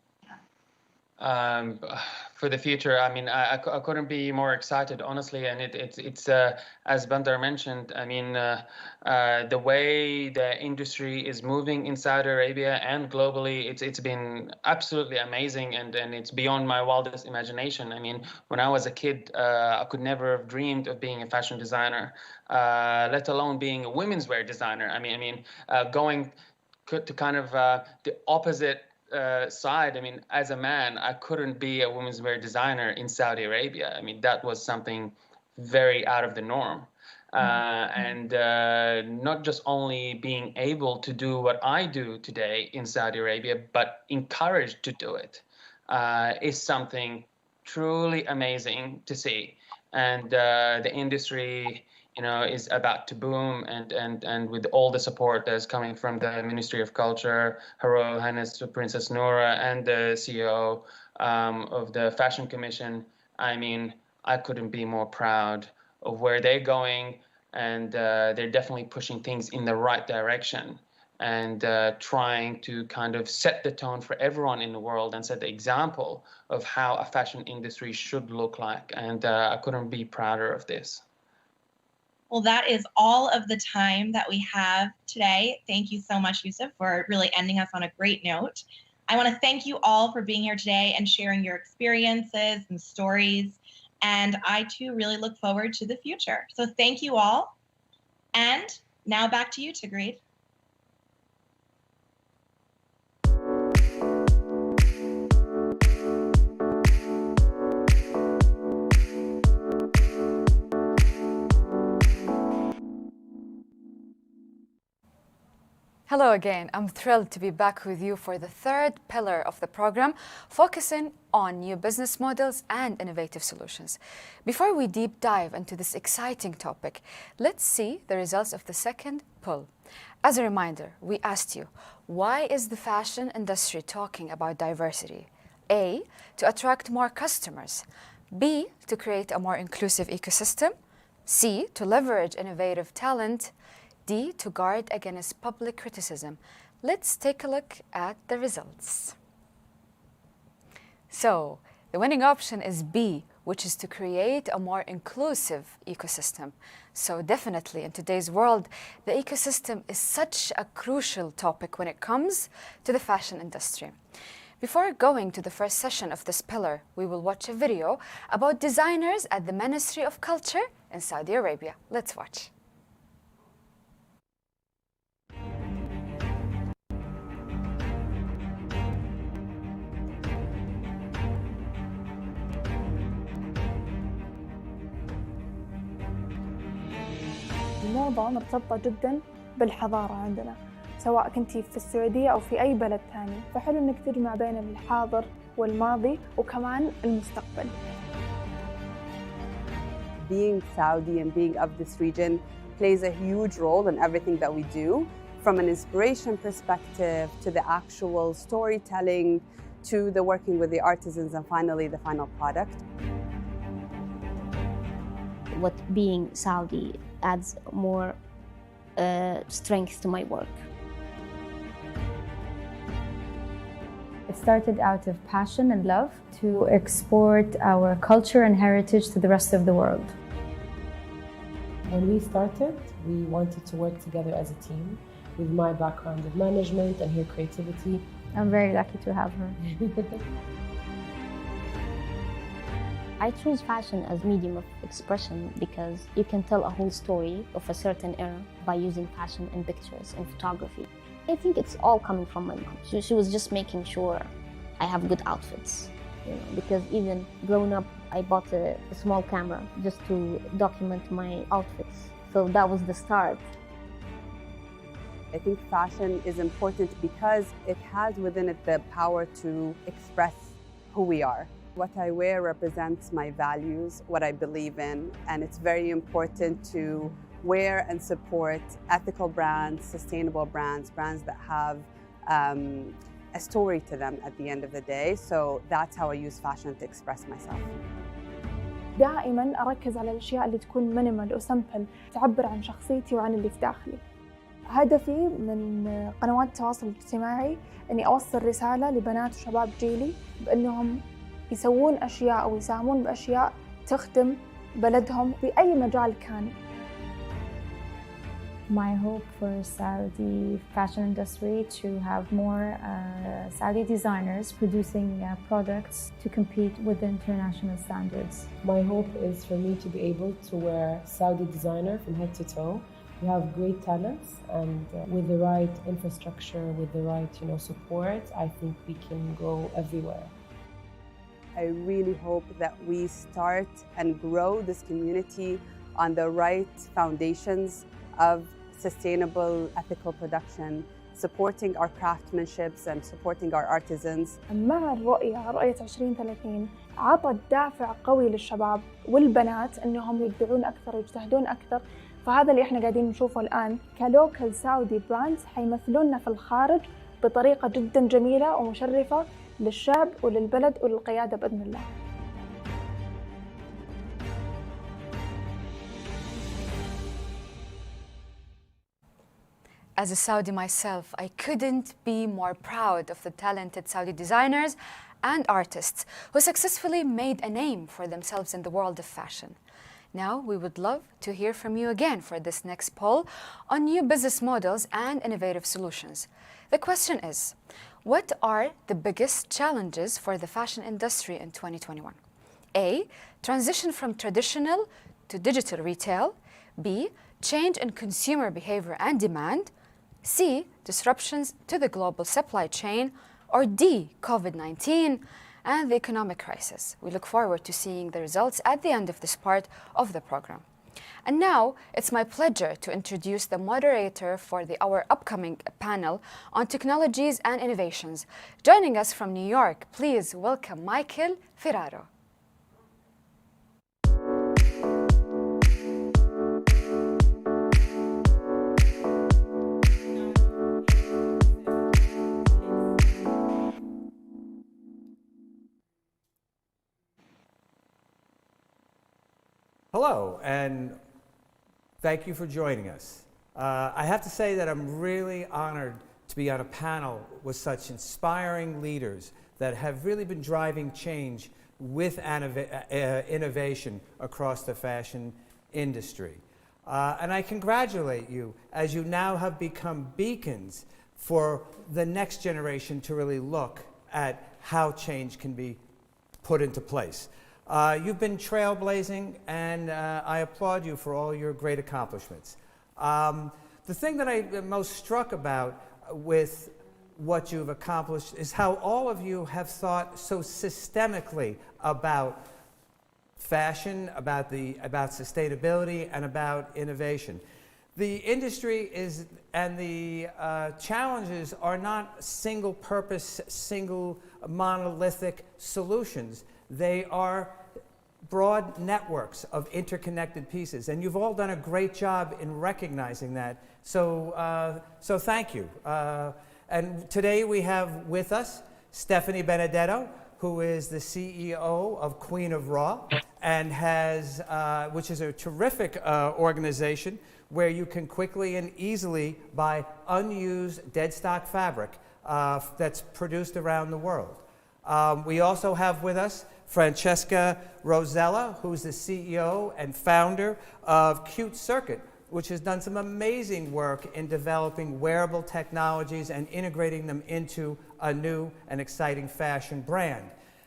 For the future, I mean, I couldn't be more excited, honestly. And it's as Bandar mentioned, I mean, the way the industry is moving in Saudi Arabia and globally, it's been absolutely amazing, and it's beyond my wildest imagination. I mean, when I was a kid, I could never have dreamed of being a fashion designer, let alone being a women's wear designer. I mean, going to kind of the opposite side. I mean, as a man, I couldn't be a women's wear designer in Saudi Arabia. I mean, that was something very out of the norm. And not just only being able to do what I do today in Saudi Arabia, but encouraged to do it is something truly amazing to see. And the industry, is about to boom, and with all the support that's coming from the Ministry of Culture, Her Royal Highness Princess Noura, and the CEO of the Fashion Commission, I mean, I couldn't be more proud of where they're going, and they're definitely pushing things in the right direction and trying to kind of set the tone for everyone in the world and set the example of how a fashion industry should look like. And I couldn't be prouder of this. Well, that is all of the time that we have today. Thank you so much, Yusuf, for really ending us on a great note. I want to thank you all for being here today and sharing your experiences and stories. And I, too, really look forward to the future. So thank you all. And now back to you, Tigreed. Hello again. I'm thrilled to be back with you for the third pillar of the program, focusing on new business models and innovative solutions. Before we deep dive into this exciting topic, let's see the results of the second poll. As a reminder, we asked you, why is the fashion industry talking about diversity? A, to attract more customers. B, to create a more inclusive ecosystem. C, to leverage innovative talent. D, to guard against public criticism. Let's take a look at the results. So, the winning option is B, which is to create a more inclusive ecosystem. So definitely in today's world, the ecosystem is such a crucial topic when it comes to the fashion industry. Before going to the first session of this pillar, we will watch a video about designers at the Ministry of Culture in Saudi Arabia. Let's watch. الموضة مرتبطة جدا بالحضارة عندنا، سواء كنتي في السعودية أو في أي بلد ثاني، فحلو إنك تجمع بين الحاضر والماضي وكمان المستقبل. Being Saudi and being of this region plays a huge role in everything that we do, from an inspiration perspective to the actual storytelling to the working with the artisans and finally the final product. What being Saudi adds more strength to my work. It started out of passion and love to export our culture and heritage to the rest of the world. When we started, we wanted to work together as a team with my background of management and her creativity. I'm very lucky to have her. I choose fashion as medium of expression because you can tell a whole story of a certain era by using fashion in pictures and photography. I think it's all coming from my mom. She was just making sure I have good outfits, because even growing up, I bought a small camera just to document my outfits. So that was the start. I think fashion is important because it has within it the power to express who we are. What I wear represents my values, what I believe in, and it's very important to wear and support ethical brands, sustainable brands, brands that have a story to them at the end of the day. So that's how I use fashion to express myself. دائما أركز على الأشياء اللي تكون مينيمال وسمبل تعبر عن شخصيتي وعن اللي في داخلي. هدفي من قنوات التواصل الاجتماعي أني أوصل رسالة لبنات وشباب جيلي بأنهم يسوون أشياء أو يساهمون بأشياء تخدم بلدهم في أي مجال كان. My hope for Saudi fashion industry to have more Saudi designers producing products to compete with the international standards. My hope is for me to be able to wear Saudi designer from head to toe. We have great talents, and with the right infrastructure, with the right support, I think we can go everywhere. I really hope that we start and grow this community on the right foundations of sustainable, ethical production, supporting our craftsmanships and supporting our artisans. مع رؤية 2030 عطت دافع قوي للشباب والبنات أنهم يبدعون أكثر ويجتهدون أكثر. فهذا اللي احنا قاعدين نشوفه الآن كلوكال سعودي براندز حيمثلوننا في الخارج بطريقة جدا جميلة ومشرفة للشعب وللبلد وللقيادة بإذن الله. As a Saudi myself, I couldn't be more proud of the talented Saudi designers and artists who successfully made a name for themselves in the world of fashion. Now, we would love to hear from you again for this next poll on new business models and innovative solutions. The question is, what are the biggest challenges for the fashion industry in 2021? A, transition from traditional to digital retail. B, change in consumer behavior and demand. C, disruptions to the global supply chain. Or D, COVID-19 and the economic crisis. We look forward to seeing the results at the end of this part of the program. And now, it's my pleasure to introduce the moderator for our upcoming panel on technologies and innovations. Joining us from New York, please welcome Michael Ferraro. Hello, and thank you for joining us. I have to say that I'm really honored to be on a panel with such inspiring leaders that have really been driving change with innovation across the fashion industry. And I congratulate you as you now have become beacons for the next generation to really look at how change can be put into place. You've been trailblazing, and I applaud you for all your great accomplishments. The thing that I'm most struck about with what you've accomplished is how all of you have thought so systemically about fashion, about sustainability, and about innovation. The industry and the challenges are not single-purpose, single monolithic solutions. They are broad networks of interconnected pieces, and you've all done a great job in recognizing that. So thank you. And today we have with us Stephanie Benedetto, who is the CEO of Queen of Raw, and which is a terrific organization where you can quickly and easily buy unused dead stock fabric that's produced around the world. We also have with us Francesca Rosella, who's the CEO and founder of Cute Circuit, which has done some amazing work in developing wearable technologies and integrating them into a new and exciting fashion brand.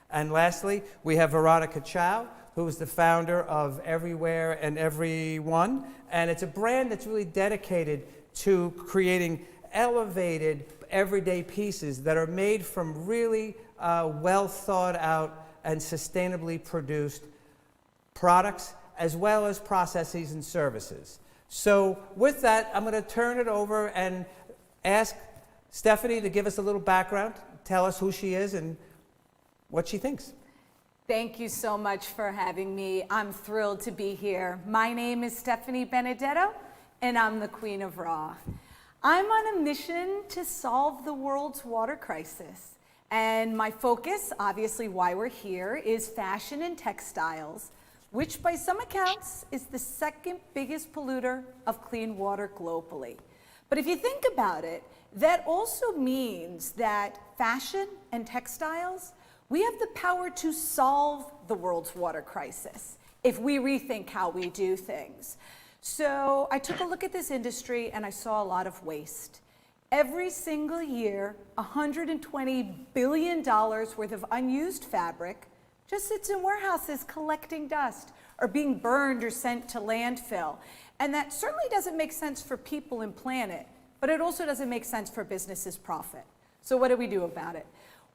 And lastly, we have Veronica Chow, who is the founder of Everywhere and Everyone. And it's a brand that's really dedicated to creating elevated, everyday pieces that are made from really well thought out and sustainably produced products, as well as processes and services. So with that, I'm going to turn it over and ask Stephanie to give us a little background, tell us who she is and what she thinks. Thank you so much for having me. I'm thrilled to be here. My name is Stephanie Benedetto, and I'm the Queen of Raw. I'm on a mission to solve the world's water crisis. And my focus, obviously why we're here, is fashion and textiles, which by some accounts is the second biggest polluter of clean water globally. But if you think about it, that also means that fashion and textiles, we have the power to solve the world's water crisis if we rethink how we do things. So I took a look at this industry and I saw a lot of waste. Every single year, $120 billion worth of unused fabric just sits in warehouses collecting dust or being burned or sent to landfill. And that certainly doesn't make sense for people and planet, but it also doesn't make sense for businesses' profit. So what do we do about it?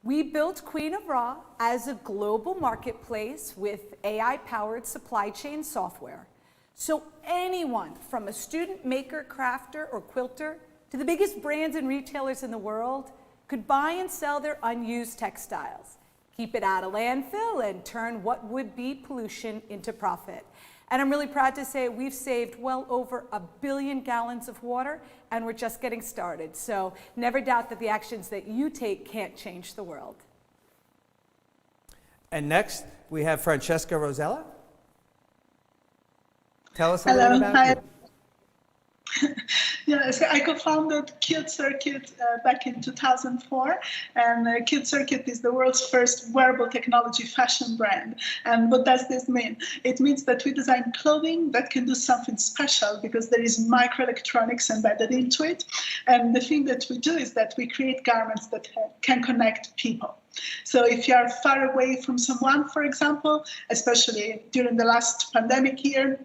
We built Queen of Raw as a global marketplace with AI-powered supply chain software. So anyone from a student maker, crafter, or quilter to the biggest brands and retailers in the world could buy and sell their unused textiles, keep it out of landfill, and turn what would be pollution into profit. And I'm really proud to say we've saved well over 1 billion gallons of water, and we're just getting started. So never doubt that the actions that you take can't change the world. And next, we have Francesca Rosella. Tell us a little bit about you. Yes, I co-founded Cute Circuit back in 2004, and Cute Circuit is the world's first wearable technology fashion brand. And what does this mean? It means that we design clothing that can do something special because there is microelectronics embedded into it. And the thing that we do is that we create garments that can connect people. So if you are far away from someone, for example, especially during the last pandemic year,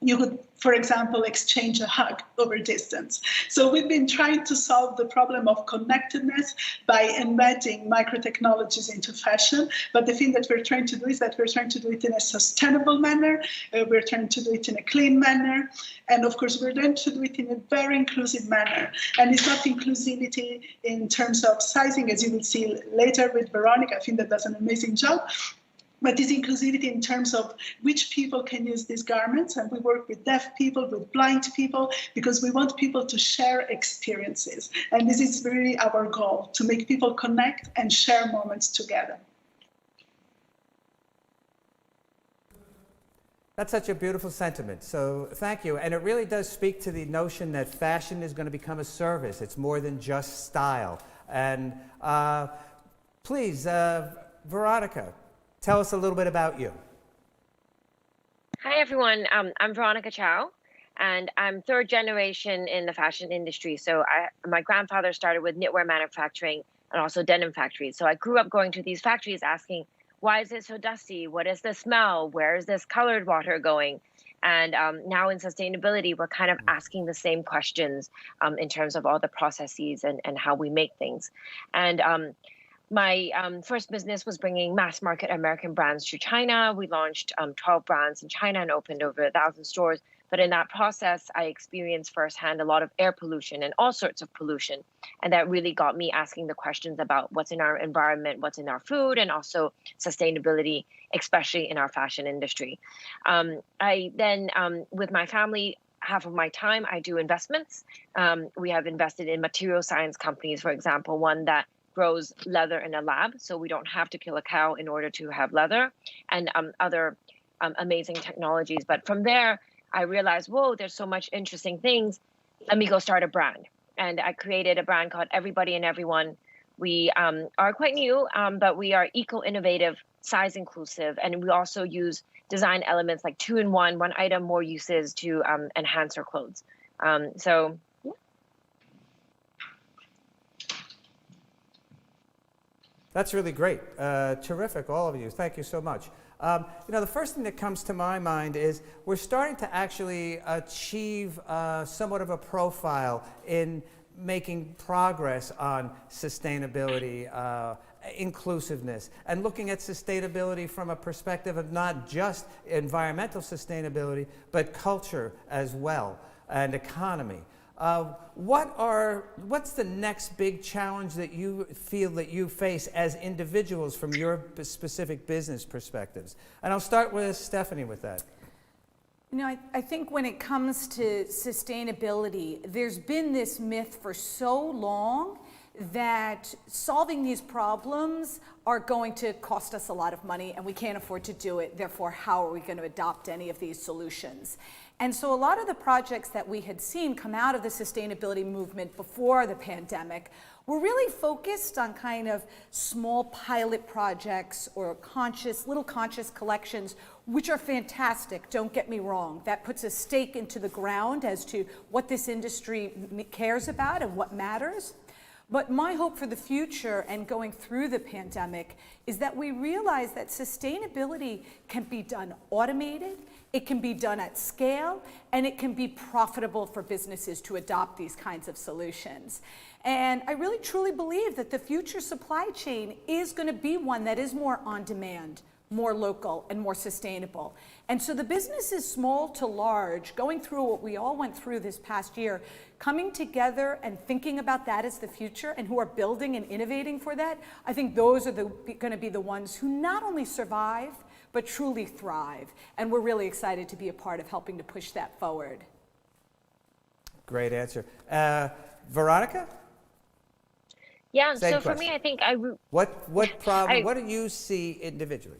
you could, for example, exchange a hug over distance. So we've been trying to solve the problem of connectedness by embedding microtechnologies into fashion. But the thing that we're trying to do is that we're trying to do it in a sustainable manner. We're trying to do it in a clean manner. And of course, we're trying to do it in a very inclusive manner. And it's not inclusivity in terms of sizing, as you will see later with Veronica. I think that does an amazing job. But this inclusivity in terms of which people can use these garments, and we work with deaf people, with blind people, because we want people to share experiences. And this is really our goal, to make people connect and share moments together. That's such a beautiful sentiment, so thank you. And it really does speak to the notion that fashion is going to become a service. It's more than just style. And please, Veronica, tell us a little bit about you. Hi, everyone. I'm Veronica Chow, and I'm third generation in the fashion industry. So my grandfather started with knitwear manufacturing and also denim factories. So I grew up going to these factories asking, why is it so dusty? What is the smell? Where is this colored water going? And now in sustainability, we're kind of asking the same questions in terms of all the processes and how we make things. And my first business was bringing mass market American brands to China. We launched 12 brands in China and opened over 1,000 stores. But in that process, I experienced firsthand a lot of air pollution and all sorts of pollution. And that really got me asking the questions about what's in our environment, what's in our food, and also sustainability, especially in our fashion industry. I then, with my family, half of my time, I do investments. We have invested in material science companies, for example, one that grows leather in a lab, so we don't have to kill a cow in order to have leather, and other amazing technologies. But from there, I realized, whoa, there's so much interesting things. Let me go start a brand. And I created a brand called Everybody and Everyone. We are quite new, but we are eco-innovative, size inclusive, and we also use design elements like 2-in-1, one item, more uses to enhance our clothes. So That's really great. Terrific, all of you. Thank you so much. The first thing that comes to my mind is we're starting to actually achieve somewhat of a profile in making progress on sustainability, inclusiveness, and looking at sustainability from a perspective of not just environmental sustainability, but culture as well, and economy. What's the next big challenge that you feel that you face as individuals from your specific business perspectives? And I'll start with Stephanie with that. I think when it comes to sustainability, there's been this myth for so long that solving these problems are going to cost us a lot of money and we can't afford to do it. Therefore, how are we going to adopt any of these solutions? And so a lot of the projects that we had seen come out of the sustainability movement before the pandemic were really focused on kind of small pilot projects or little conscious collections, which are fantastic, don't get me wrong. That puts a stake into the ground as to what this industry cares about and what matters. But my hope for the future and going through the pandemic is that we realize that sustainability can be done automated, it can be done at scale, and it can be profitable for businesses to adopt these kinds of solutions. And I really truly believe that the future supply chain is going to be one that is more on demand, more local, and more sustainable. And so the businesses, small to large, going through what we all went through this past year, coming together and thinking about that as the future and who are building and innovating for that, I think those are going to be the ones who not only survive, but truly thrive. And we're really excited to be a part of helping to push that forward. Great answer. Veronica? Yeah, Same so for question. me, I think What problem, what do you see individually?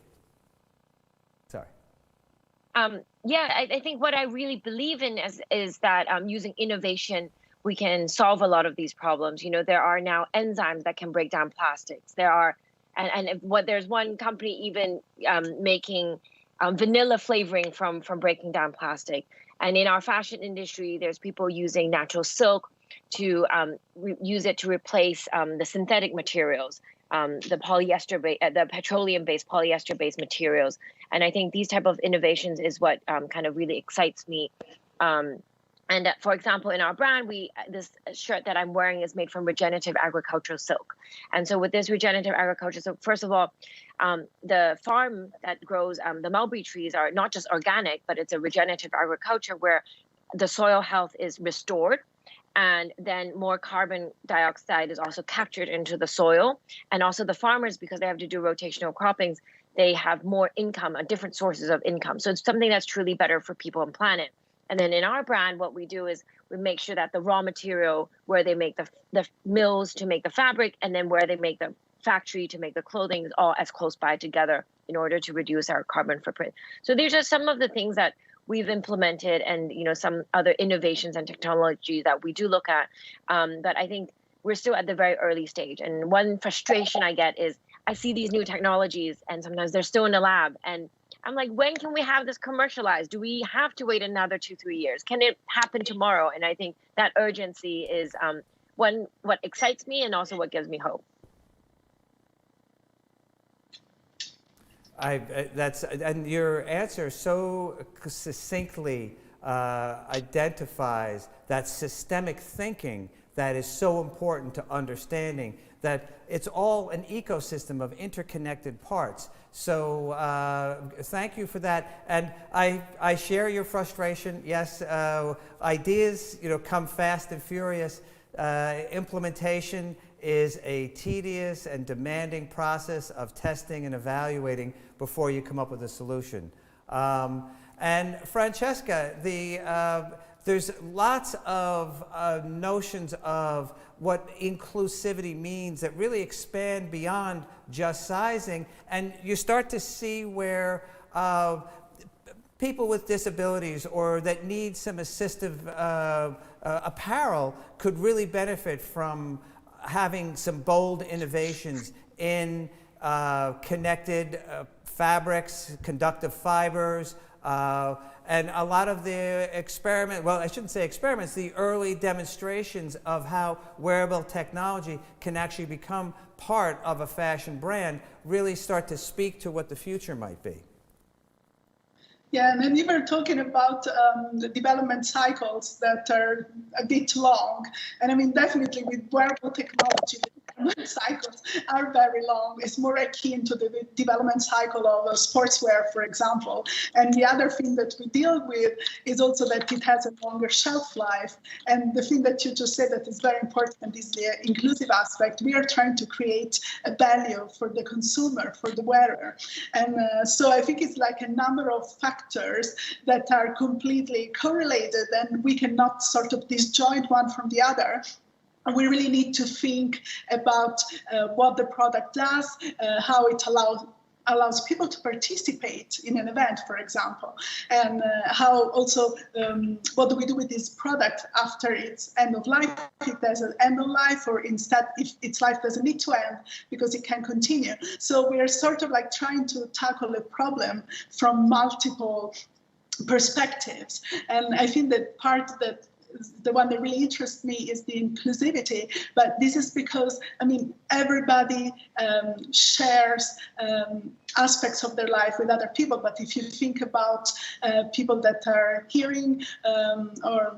Sorry. I think what I really believe in is that using innovation, we can solve a lot of these problems. There are now enzymes that can break down plastics. There are, there's one company even making vanilla flavoring from breaking down plastic. And in our fashion industry, there's people using natural silk to use it to replace the synthetic materials, the petroleum-based polyester-based materials. And I think these type of innovations is what kind of really excites me. And for example, in our brand, this shirt that I'm wearing is made from regenerative agricultural silk. And so with this regenerative agriculture, so first of all, the farm that grows the mulberry trees are not just organic, but it's a regenerative agriculture where the soil health is restored. And then more carbon dioxide is also captured into the soil. And also the farmers, because they have to do rotational croppings, they have more income, different sources of income. So it's something that's truly better for people and planet. And then in our brand, what we do is we make sure that the raw material, where they make the mills to make the fabric, and then where they make the factory to make the clothing, is all as close by together in order to reduce our carbon footprint. So these are some of the things that we've implemented, and some other innovations and technology that we do look at. But I think we're still at the very early stage. And one frustration I get is I see these new technologies and sometimes they're still in the lab. And I'm like, when can we have this commercialized? Do we have to wait another 2-3 years? Can it happen tomorrow? And I think that urgency is what excites me and also what gives me hope. And your answer so succinctly identifies that systemic thinking that is so important to understanding that it's all an ecosystem of interconnected parts. So thank you for that. And I share your frustration. Yes, ideas come fast and furious. Implementation is a tedious and demanding process of testing and evaluating before you come up with a solution. And Francesca, there's lots of notions of what inclusivity means that really expand beyond just sizing, and you start to see where people with disabilities or that need some assistive apparel could really benefit from having some bold innovations in connected fabrics, conductive fibers, And a lot of the the early demonstrations of how wearable technology can actually become part of a fashion brand really start to speak to what the future might be. Yeah, and then you were talking about the development cycles that are a bit long. And I mean, definitely with wearable technology, the development cycles are very long. It's more akin to the development cycle of sportswear, for example. And the other thing that we deal with is also that it has a longer shelf life. And the thing that you just said that is very important is the inclusive aspect. We are trying to create a value for the consumer, for the wearer. And so I think it's like a number of factors that are completely correlated, and we cannot sort of disjoint one from the other. We really need to think about what the product does, how it allows people to participate in an event, for example, and how also what do we do with this product after its end of life, if there's an end of life, or instead if its life doesn't need to end because it can continue. So we're sort of like trying to tackle a problem from multiple perspectives. And I think that part that the one that really interests me is the inclusivity, but this is because, I mean, everybody shares aspects of their life with other people. But if you think about people that are hearing or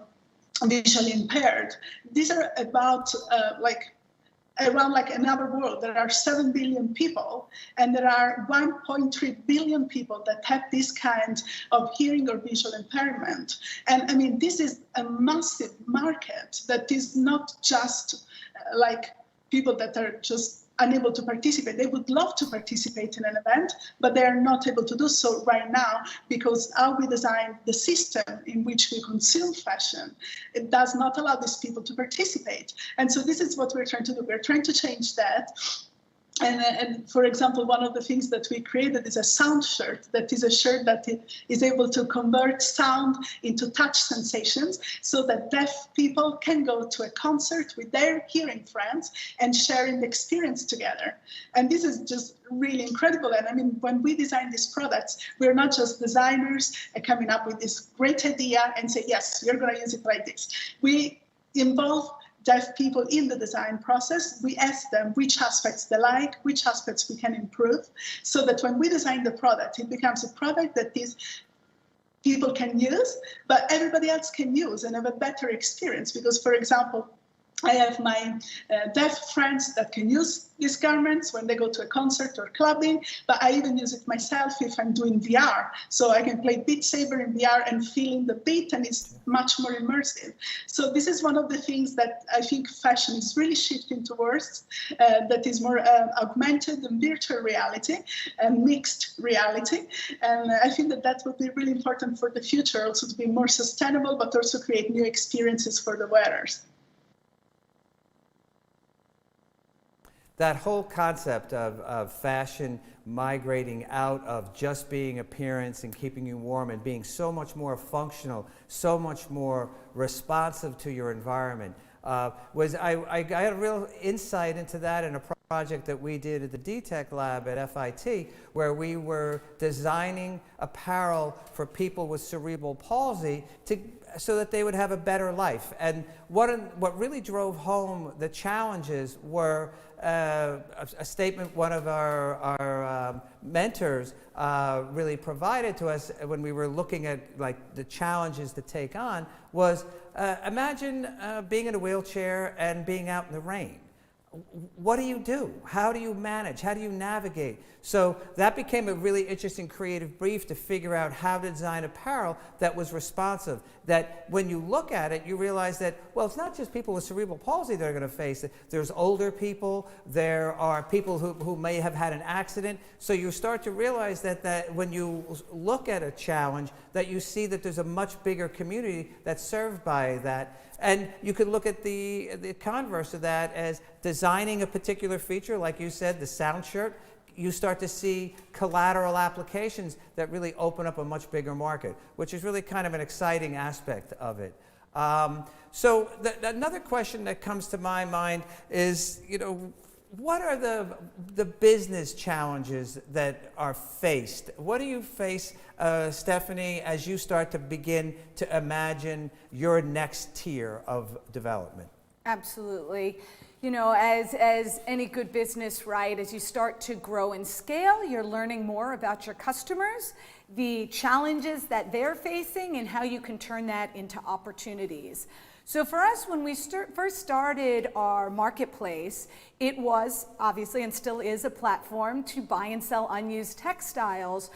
visually impaired, these are about around like another world. There are 7 billion people, and there are 1.3 billion people that have this kind of hearing or visual impairment. And I mean, this is a massive market that is not just like people that are just unable to participate. They would love to participate in an event, but they are not able to do so right now because how we design the system in which we consume fashion, it does not allow these people to participate. And so this is what we're trying to do. We're trying to change that. And for example, one of the things that we created is a sound shirt. That is a shirt that is able to convert sound into touch sensations so that deaf people can go to a concert with their hearing friends and sharing the experience together. And this is just really incredible. And I mean, when we design these products, we're not just designers coming up with this great idea and say, yes, you're going to use it like this. We involve deaf people in the design process. We ask them which aspects they like, which aspects we can improve, so that when we design the product, it becomes a product that these people can use, but everybody else can use and have a better experience. Because, for example, I have my deaf friends that can use these garments when they go to a concert or clubbing, but I even use it myself if I'm doing VR. So I can play Beat Saber in VR and feeling the beat, and it's much more immersive. So this is one of the things that I think fashion is really shifting towards, that is more augmented and virtual reality and mixed reality. And I think that that will be really important for the future, also to be more sustainable, but also create new experiences for the wearers. That whole concept of fashion migrating out of just being appearance and keeping you warm and being so much more functional, so much more responsive to your environment, I had a real insight into that in a project that we did at the DTech lab at FIT, where we were designing apparel for people with cerebral palsy so that they would have a better life. And what really drove home the challenges were a statement one of our mentors really provided to us when we were looking at like the challenges to take on was imagine being in a wheelchair and being out in the rain. What do you do? How do you manage? How do you navigate? So that became a really interesting creative brief to figure out how to design apparel that was responsive, that when you look at it, you realize that, well, it's not just people with cerebral palsy that are going to face it. There's older people. There are people who may have had an accident. So you start to realize that when you look at a challenge, that you see that there's a much bigger community that's served by that. And you could look at the converse of that as designing a particular feature, like you said, the sound shirt. You start to see collateral applications that really open up a much bigger market, which is really kind of an exciting aspect of it. So another question that comes to my mind is, What are the business challenges that are faced? What do you face, Stephanie, as you start to begin to imagine your next tier of development? Absolutely. You know, as any good business, right, as you start to grow and scale, you're learning more about your customers, the challenges that they're facing, and how you can turn that into opportunities. So for us, when we first started our marketplace, it was obviously and still is a platform to buy and sell unused textiles.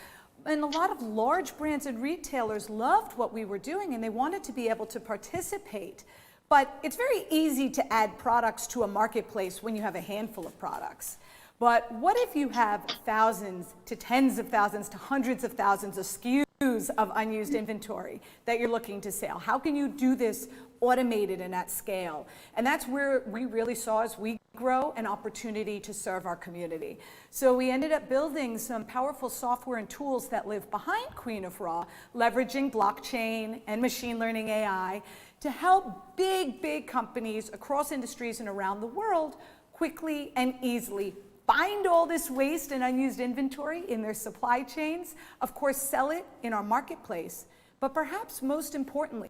And a lot of large brands and retailers loved what we were doing and they wanted to be able to participate. But it's very easy to add products to a marketplace when you have a handful of products. But what if you have thousands to tens of thousands to hundreds of thousands of SKUs of unused inventory that you're looking to sell? How can you do this automated and at scale? And that's where we really saw, as we grow, an opportunity to serve our community. So we ended up building some powerful software and tools that live behind Queen of Raw, leveraging blockchain and machine learning AI to help big companies across industries and around the world quickly and easily find all this waste and unused inventory in their supply chains, of course, sell it in our marketplace. But perhaps most importantly,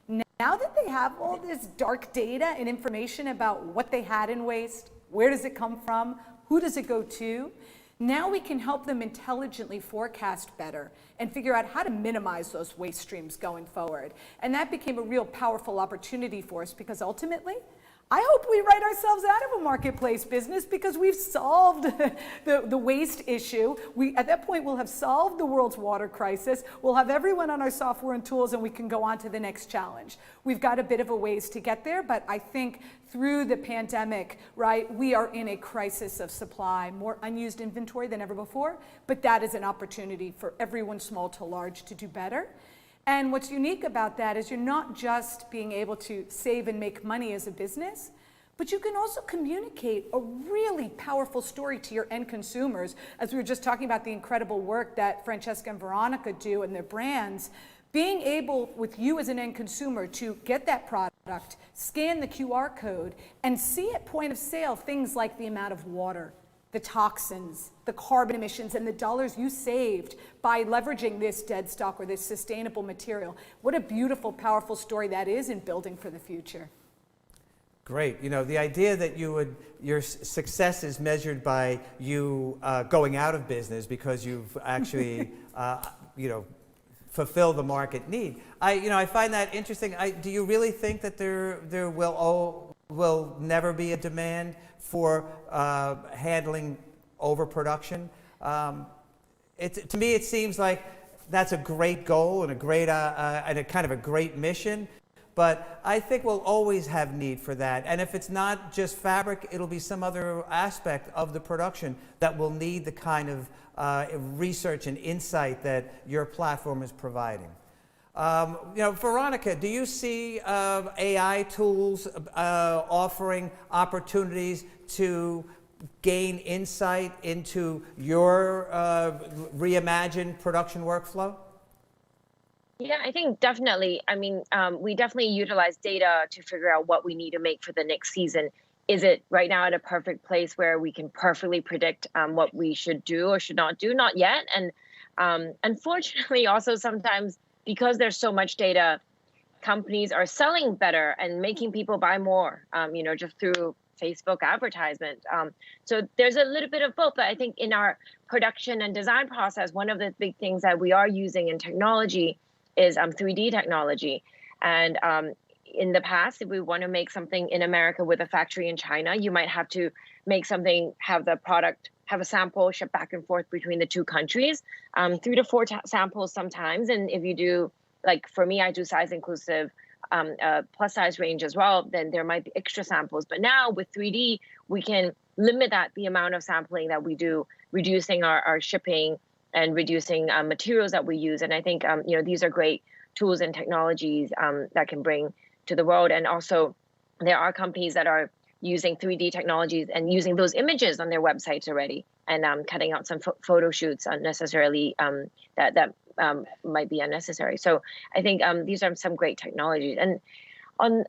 now that they have all this dark data and information about what they had in waste, where does it come from, who does it go to, now we can help them intelligently forecast better and figure out how to minimize those waste streams going forward. And that became a real powerful opportunity for us because ultimately, I hope we write ourselves out of a marketplace business because we've solved the waste issue. At that point, we'll have solved the world's water crisis. We'll have everyone on our software and tools, and we can go on to the next challenge. We've got a bit of a ways to get there, but I think through the pandemic, right, we are in a crisis of supply, more unused inventory than ever before, but that is an opportunity for everyone, small to large, to do better. And what's unique about that is you're not just being able to save and make money as a business, but you can also communicate a really powerful story to your end consumers. As we were just talking about the incredible work that Francesca and Veronica do and their brands, being able with you as an end consumer to get that product, scan the QR code, and see at point of sale things like the amount of water, the toxins, the carbon emissions, and the dollars you saved by leveraging this dead stock or this sustainable material. What a beautiful, powerful story that is in building for the future. Great. You know, the idea that your success is measured by you going out of business because you've actually, fulfill the market need. I find that interesting. Do you really think that there will never be a demand for handling overproduction? To me, it seems like that's a great goal and a great and a kind of a great mission. But I think we'll always have need for that. And if it's not just fabric, it'll be some other aspect of the production that will need the kind of research and insight that your platform is providing. Veronica, do you see AI tools offering opportunities to gain insight into your reimagined production workflow? Yeah, I think definitely. I mean, we definitely utilize data to figure out what we need to make for the next season. Is it right now at a perfect place where we can perfectly predict what we should do or should not do? Not yet. And unfortunately, also sometimes because there's so much data, companies are selling better and making people buy more, just through Facebook advertisement. So there's a little bit of both. But I think in our production and design process, one of the big things that we are using in technology is 3D technology. And in the past, if we want to make something in America with a factory in China, you might have to make something, have the product, have a sample shipped back and forth between the two countries, 3 to 4 samples sometimes. And if you do, like for me, I do size inclusive plus size range as well, then there might be extra samples. But now with 3D, we can limit the amount of sampling that we do, reducing our shipping and reducing materials that we use. And I think, these are great tools and technologies that can bring to the world. And also there are companies that are using 3D technologies and using those images on their websites already and cutting out some photo shoots unnecessarily that might be unnecessary. So I think these are some great technologies. And on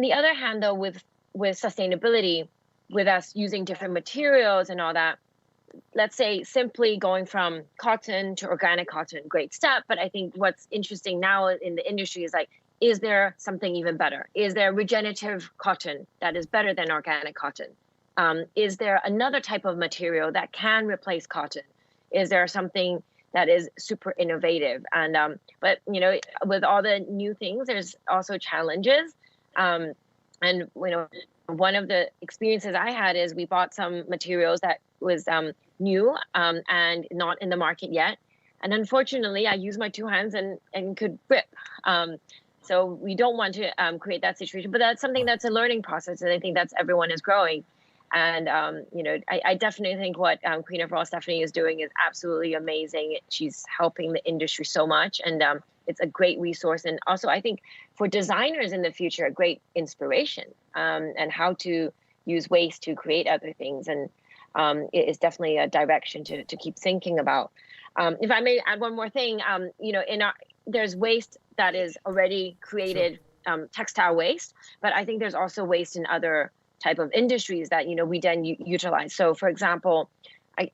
the other hand, though, with sustainability, with us using different materials and all that, let's say simply going from cotton to organic cotton, great step. But I think what's interesting now in the industry is like, is there something even better? Is there regenerative cotton that is better than organic cotton? Is there another type of material that can replace cotton? Is there something that is super innovative? And but you know, with all the new things, there's also challenges. And you know, one of the experiences I had is we bought some materials that was new and not in the market yet. And unfortunately, I used my two hands and could rip. So we don't want to create that situation, but that's something that's a learning process. And I think that's everyone is growing. And, you know, I definitely think what Queen of Raw Stephanie is doing is absolutely amazing. She's helping the industry so much. And it's a great resource. And also, I think for designers in the future, a great inspiration and how to use waste to create other things. And it is definitely a direction to keep thinking about. If I may add one more thing, you know, there's waste that is already created, sure. Textile waste, but I think there's also waste in other type of industries that, you know, we then utilize. So for example,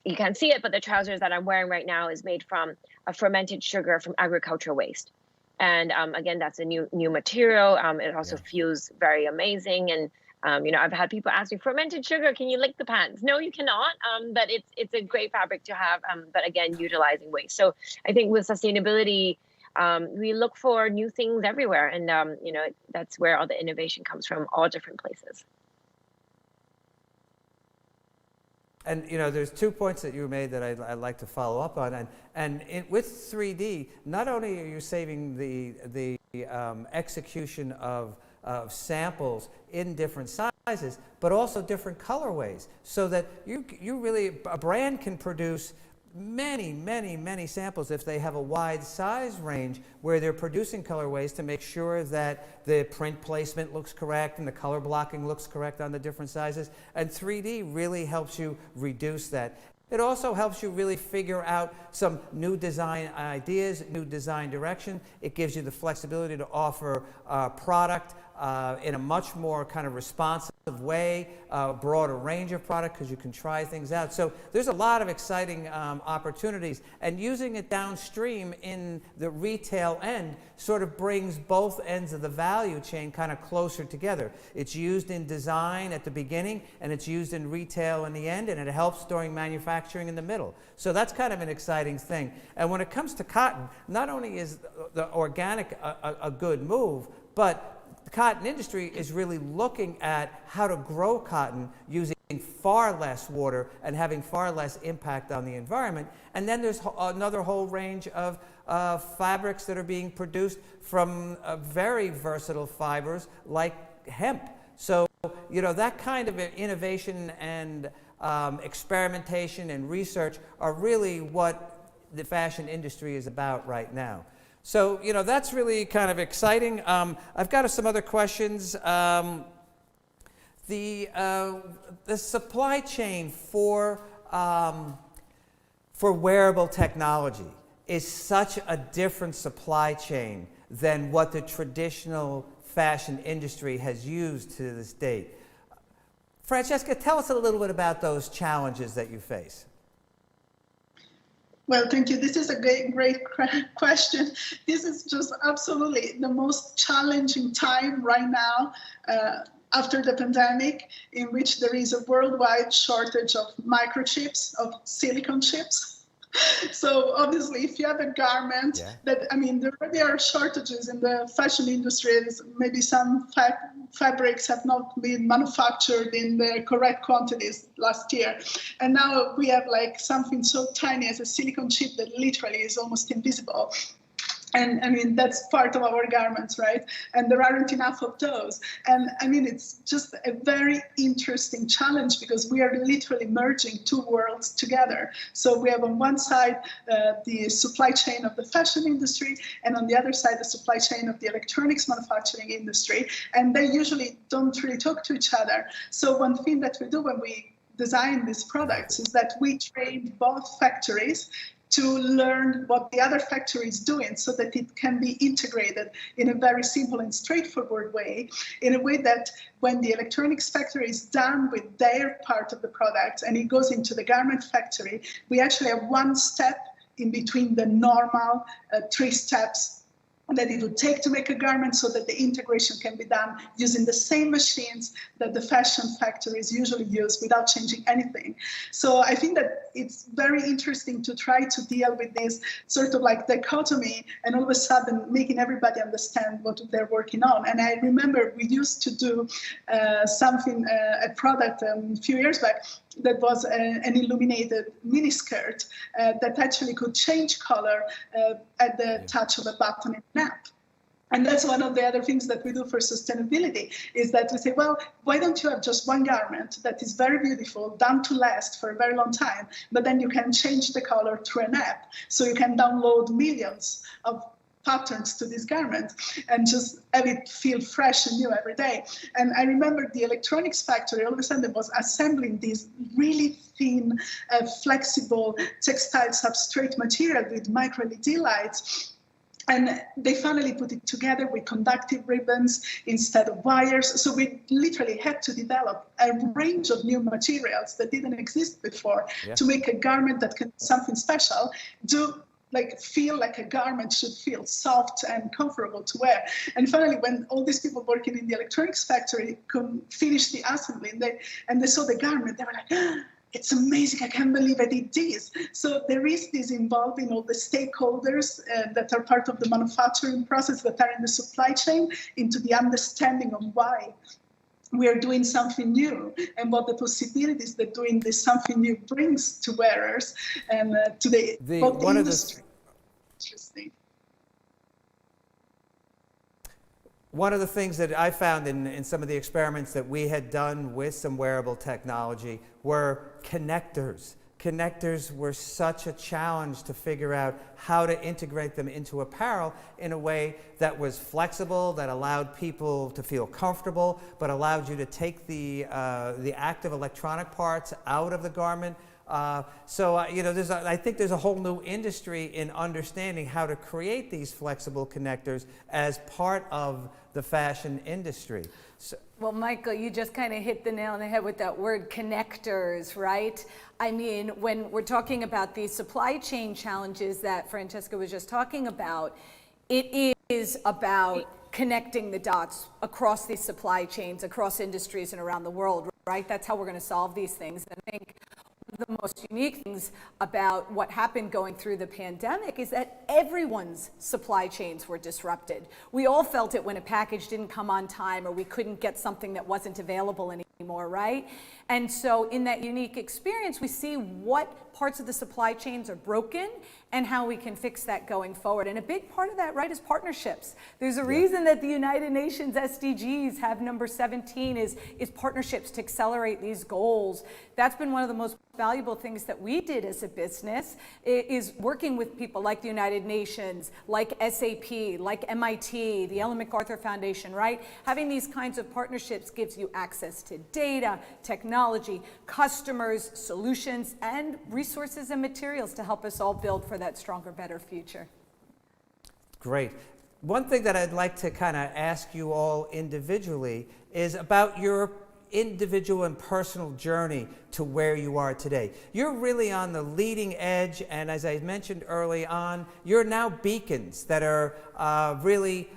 you can't see it, but the trousers that I'm wearing right now is made from a fermented sugar from agricultural waste. And again, that's a new material. It also feels very amazing. And you know, I've had people ask me, fermented sugar, can you lick the pants? No, you cannot. But it's a great fabric to have. But again, utilizing waste. So I think with sustainability, we look for new things everywhere. And you know, that's where all the innovation comes from, all different places. And you know, there's 2 points that you made that I'd like to follow up on. And with 3D, not only are you saving the execution of samples in different sizes, but also different colorways, so that you really, a brand can produce many samples if they have a wide size range where they're producing colorways to make sure that the print placement looks correct and the color blocking looks correct on the different sizes. And 3D really helps you reduce that. It also helps you really figure out some new design ideas, new design direction. It gives you the flexibility to offer product in a much more kind of responsive way, broader range of product, because you can try things out. So there's a lot of exciting opportunities, and using it downstream in the retail end sort of brings both ends of the value chain kind of closer together. It's used in design at the beginning, and it's used in retail in the end, and it helps during manufacturing in the middle. So that's kind of an exciting thing. And when it comes to cotton, not only is the organic a good move, but the cotton industry is really looking at how to grow cotton using far less water and having far less impact on the environment. And then there's another whole range of fabrics that are being produced from very versatile fibers like hemp. So, you know, that kind of innovation and experimentation and research are really what the fashion industry is about right now. So, you know, that's really kind of exciting. I've got some other questions. The supply chain for wearable technology is such a different supply chain than what the traditional fashion industry has used to this date. Francesca, tell us a little bit about those challenges that you face. Well, thank you. This is a great question. This is just absolutely the most challenging time right now after the pandemic, in which there is a worldwide shortage of microchips, of silicon chips. So obviously, if you have a garment that, I mean, there already are shortages in the fashion industry. Maybe some fabrics have not been manufactured in the correct quantities last year. And now we have like something so tiny as a silicon chip that literally is almost invisible. And I mean, that's part of our garments, right? And there aren't enough of those. And I mean, it's just a very interesting challenge because we are literally merging two worlds together. So we have on one side the supply chain of the fashion industry, and on the other side, the supply chain of the electronics manufacturing industry. And they usually don't really talk to each other. So one thing that we do when we design these products is that we train both factories to learn what the other factory is doing so that it can be integrated in a very simple and straightforward way, in a way that when the electronics factory is done with their part of the product and it goes into the garment factory, we actually have one step in between the normal 3 steps that it would take to make a garment, so that the integration can be done using the same machines that the fashion factories usually use without changing anything. So I think that it's very interesting to try to deal with this sort of like dichotomy and all of a sudden making everybody understand what they're working on. And I remember we used to do a product a few years back that was an illuminated miniskirt that actually could change color at the touch of a button in an app. And that's one of the other things that we do for sustainability, is that we say, well, why don't you have just one garment that is very beautiful, done to last for a very long time, but then you can change the color through an app. So you can download millions of patterns to this garment and just have it feel fresh and new every day. And I remember the electronics factory all of a sudden was assembling these really thin, flexible textile substrate material with micro LED lights. And they finally put it together with conductive ribbons instead of wires. So we literally had to develop a range of new materials that didn't exist before to make a garment that can do something special, feel like a garment should feel soft and comfortable to wear. And finally, when all these people working in the electronics factory could finish the assembly and they saw the garment, they were like, it's amazing, I can't believe I did this. So there is this involving all the stakeholders that are part of the manufacturing process, that are in the supply chain, into the understanding of why we are doing something new and what the possibilities that doing this something new brings to wearers and to the industry. Interesting. One of the things that I found in some of the experiments that we had done with some wearable technology were connectors. Connectors were such a challenge to figure out how to integrate them into apparel in a way that was flexible, that allowed people to feel comfortable, but allowed you to take the active electronic parts out of the garment. I think there's a whole new industry in understanding how to create these flexible connectors as part of the fashion industry. Well, Michael, you just kind of hit the nail on the head with that word connectors, right? I mean, when we're talking about these supply chain challenges that Francesca was just talking about, it is about connecting the dots across these supply chains, across industries and around the world, right? That's how we're going to solve these things. And I think the most unique things about what happened going through the pandemic is that everyone's supply chains were disrupted. We all felt it when a package didn't come on time or we couldn't get something that wasn't available anymore, right? And so in that unique experience, we see what parts of the supply chains are broken and how we can fix that going forward. And a big part of that, right, is partnerships. There's a reason that the United Nations SDGs have number 17 is partnerships to accelerate these goals. That's been one of the most valuable things that we did as a business, is working with people like the United Nations, like SAP, like MIT, the Ellen MacArthur Foundation, right? Having these kinds of partnerships gives you access to data, technology, customers, solutions, and resources and materials to help us all build for that stronger, better future. Great. One thing that I'd like to kind of ask you all individually is about your individual and personal journey to where you are today. You're really on the leading edge, and as I mentioned early on, you're now beacons that are really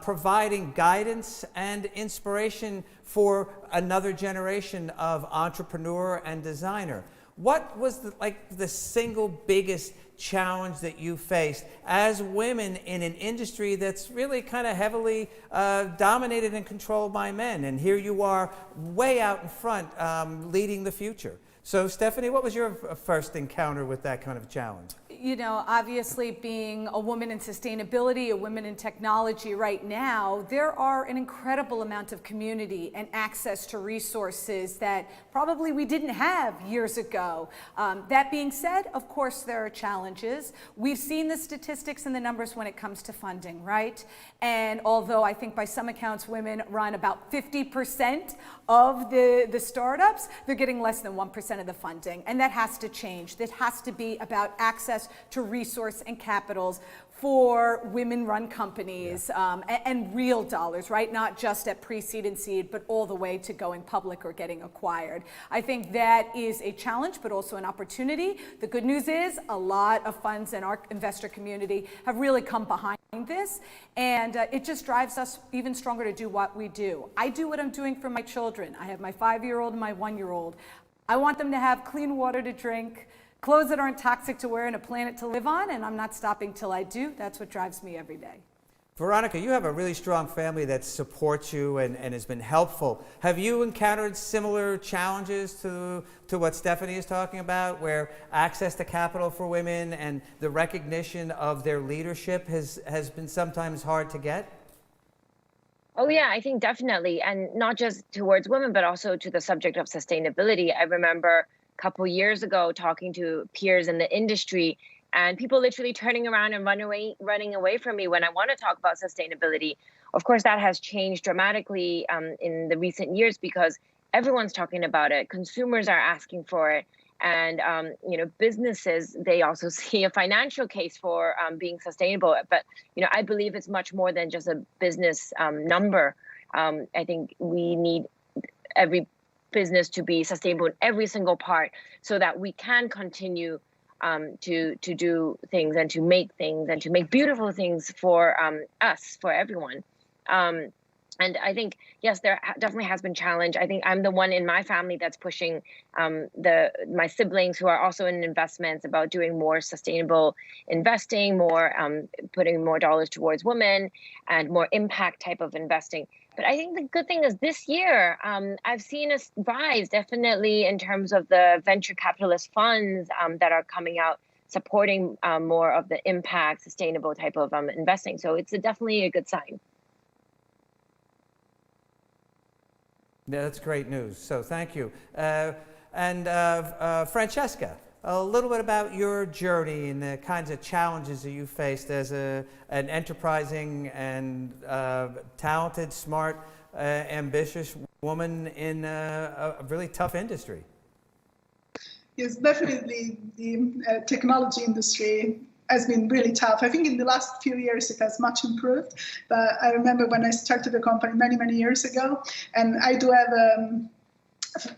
providing guidance and inspiration for another generation of entrepreneur and designer. What was the single biggest challenge that you faced as women in an industry that's really kind of heavily dominated and controlled by men? And here you are way out in front, leading the future. So Stephanie, what was your first encounter with that kind of challenge? You know, obviously being a woman in sustainability, a woman in technology right now, there are an incredible amount of community and access to resources that probably we didn't have years ago. That being said, of course, there are challenges. We've seen the statistics and the numbers when it comes to funding, right? And although I think by some accounts women run about 50% of the startups, they're getting less than 1% of the funding. And that has to change. That has to be about access access to resource and capitals for women-run companies, and real dollars, right? Not just at pre-seed and seed, but all the way to going public or getting acquired. I think that is a challenge, but also an opportunity. The good news is a lot of funds in our investor community have really come behind this, and it just drives us even stronger to do what we do. I do what I'm doing for my children. I have my 5-year-old and my 1-year-old. I want them to have clean water to drink, clothes that aren't toxic to wear, and a planet to live on, and I'm not stopping till I do. That's what drives me every day. Veronica, you have a really strong family that supports you and has been helpful. Have you encountered similar challenges to what Stephanie is talking about, where access to capital for women and the recognition of their leadership has been sometimes hard to get? Oh yeah, I think definitely. And not just towards women, but also to the subject of sustainability. I remember couple years ago talking to peers in the industry and people literally turning around and running away from me when I want to talk about sustainability. Of course, that has changed dramatically in the recent years because everyone's talking about it. Consumers are asking for it. And, businesses, they also see a financial case for being sustainable. But, I believe it's much more than just a business number. I think we need every business to be sustainable in every single part so that we can continue to do things and to make beautiful things for us, for everyone. And I think, yes, there definitely has been challenge. I think I'm the one in my family that's pushing my siblings who are also in investments about doing more sustainable investing, more putting more dollars towards women and more impact type of investing. But I think the good thing is this year, I've seen a rise definitely in terms of the venture capitalist funds that are coming out, supporting more of the impact, sustainable type of investing. So it's definitely a good sign. Yeah, that's great news. So thank you. Francesca, a little bit about your journey and the kinds of challenges that you faced as an enterprising and talented, smart, ambitious woman in a really tough industry. Yes, definitely the technology industry has been really tough. I think in the last few years it has much improved, but I remember when I started the company many years ago, and I do have a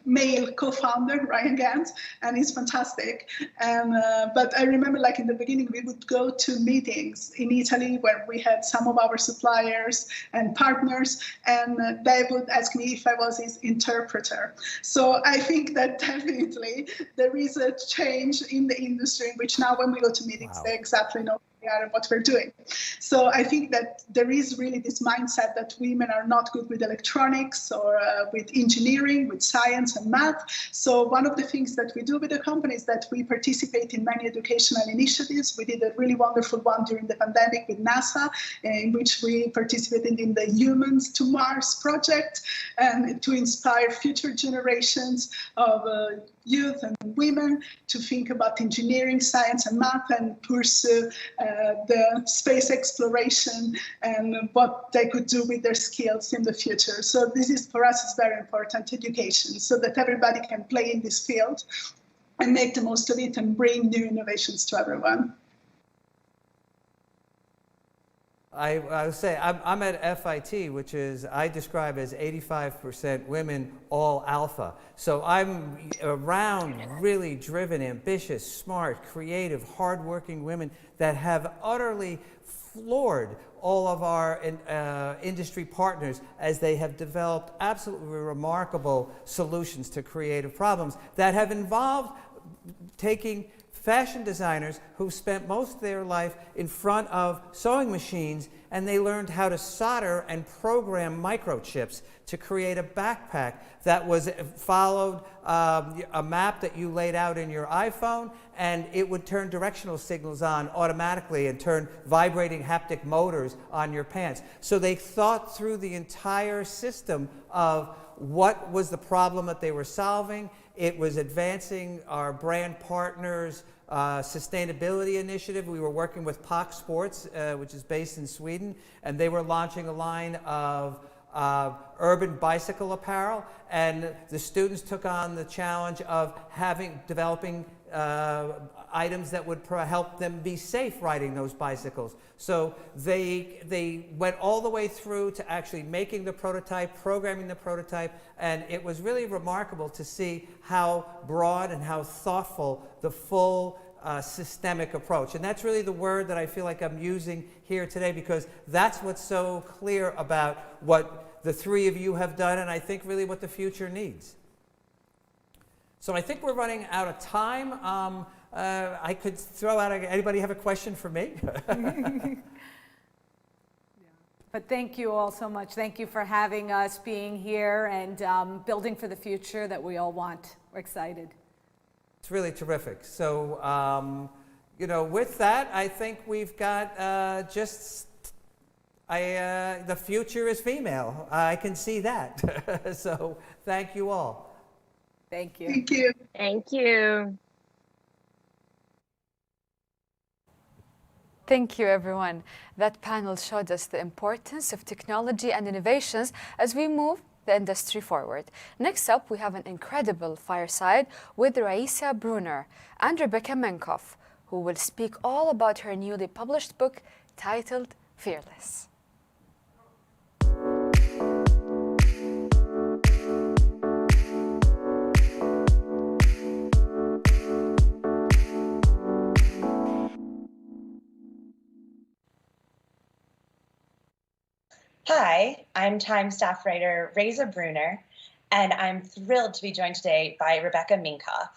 male co-founder, Ryan Gans, and he's fantastic. And but I remember, like in the beginning, we would go to meetings in Italy where we had some of our suppliers and partners, and they would ask me if I was his interpreter. So I think that definitely there is a change in the industry in which now when we go to meetings, they exactly know who we are and what we're doing. So I think that there is really this mindset that women are not good with electronics or with engineering, with science and math. So one of the things that we do with the company is that we participate in many educational initiatives. We did a really wonderful one during the pandemic with NASA, in which we participated in the Humans to Mars project, and to inspire future generations of youth and women to think about engineering, science and math, and pursue the space exploration and what they could do with their skills in the future. So this is, for us, is very important, education, so that everybody can play in this field and make the most of it and bring new innovations to everyone. I would say I'm at FIT, which is, I describe as 85% women, all alpha. So I'm around really driven, ambitious, smart, creative, hardworking women that have utterly floored all of our industry partners as they have developed absolutely remarkable solutions to creative problems that have involved taking fashion designers who spent most of their life in front of sewing machines, and they learned how to solder and program microchips to create a backpack that followed a map that you laid out in your iPhone, and it would turn directional signals on automatically and turn vibrating haptic motors on your pants. So they thought through the entire system of what was the problem that they were solving. It was advancing our brand partners' sustainability initiative. We were working with POC Sports, which is based in Sweden, and they were launching a line of urban bicycle apparel, and the students took on the challenge of developing items that would help them be safe riding those bicycles. So they went all the way through to actually making the prototype, programming the prototype, and it was really remarkable to see how broad and how thoughtful the full systemic approach. And that's really the word that I feel like I'm using here today, because that's what's so clear about what the three of you have done, and I think really what the future needs. So I think we're running out of time. I could throw out, anybody have a question for me? But thank you all so much. Thank you for having us, being here, and building for the future that we all want. We're excited. It's really terrific. So, you know, with that, I think we've got the future is female. I can see that. So thank you all. Thank you. Thank you. Thank you. Thank you, everyone. That panel showed us the importance of technology and innovations as we move the industry forward. Next up, we have an incredible fireside with Raisa Bruner and Rebecca Menkoff, who will speak all about her newly published book titled Fearless. Hi, I'm Time staff writer Raisa Bruner, and I'm thrilled to be joined today by Rebecca Minkoff.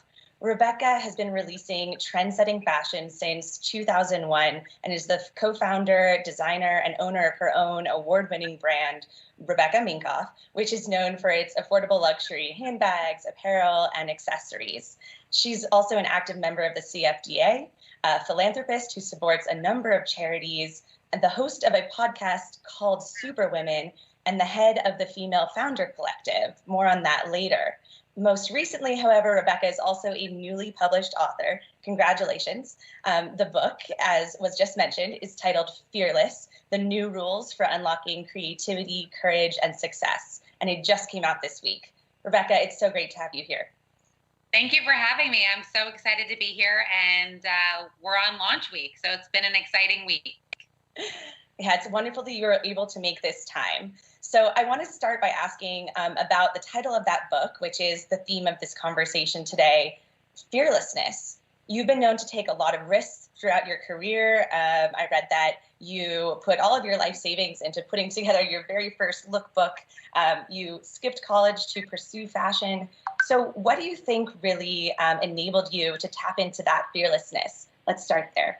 Rebecca has been releasing trend-setting fashion since 2001 and is the co-founder, designer, and owner of her own award-winning brand, Rebecca Minkoff, which is known for its affordable luxury handbags, apparel, and accessories. She's also an active member of the CFDA, a philanthropist who supports a number of charities, and the host of a podcast called Superwomen, and the head of the Female Founder Collective. More on that later. Most recently, however, Rebecca is also a newly published author. Congratulations. The book, as was just mentioned, is titled Fearless, The New Rules for Unlocking Creativity, Courage, and Success. And it just came out this week. Rebecca, it's so great to have you here. Thank you for having me. I'm so excited to be here, and we're on launch week, so it's been an exciting week. Yeah, it's wonderful that you were able to make this time. So I want to start by asking about the title of that book, which is the theme of this conversation today, fearlessness. You've been known to take a lot of risks throughout your career. I read that you put all of your life savings into putting together your very first lookbook. You skipped college to pursue fashion. So what do you think really enabled you to tap into that fearlessness? Let's start there.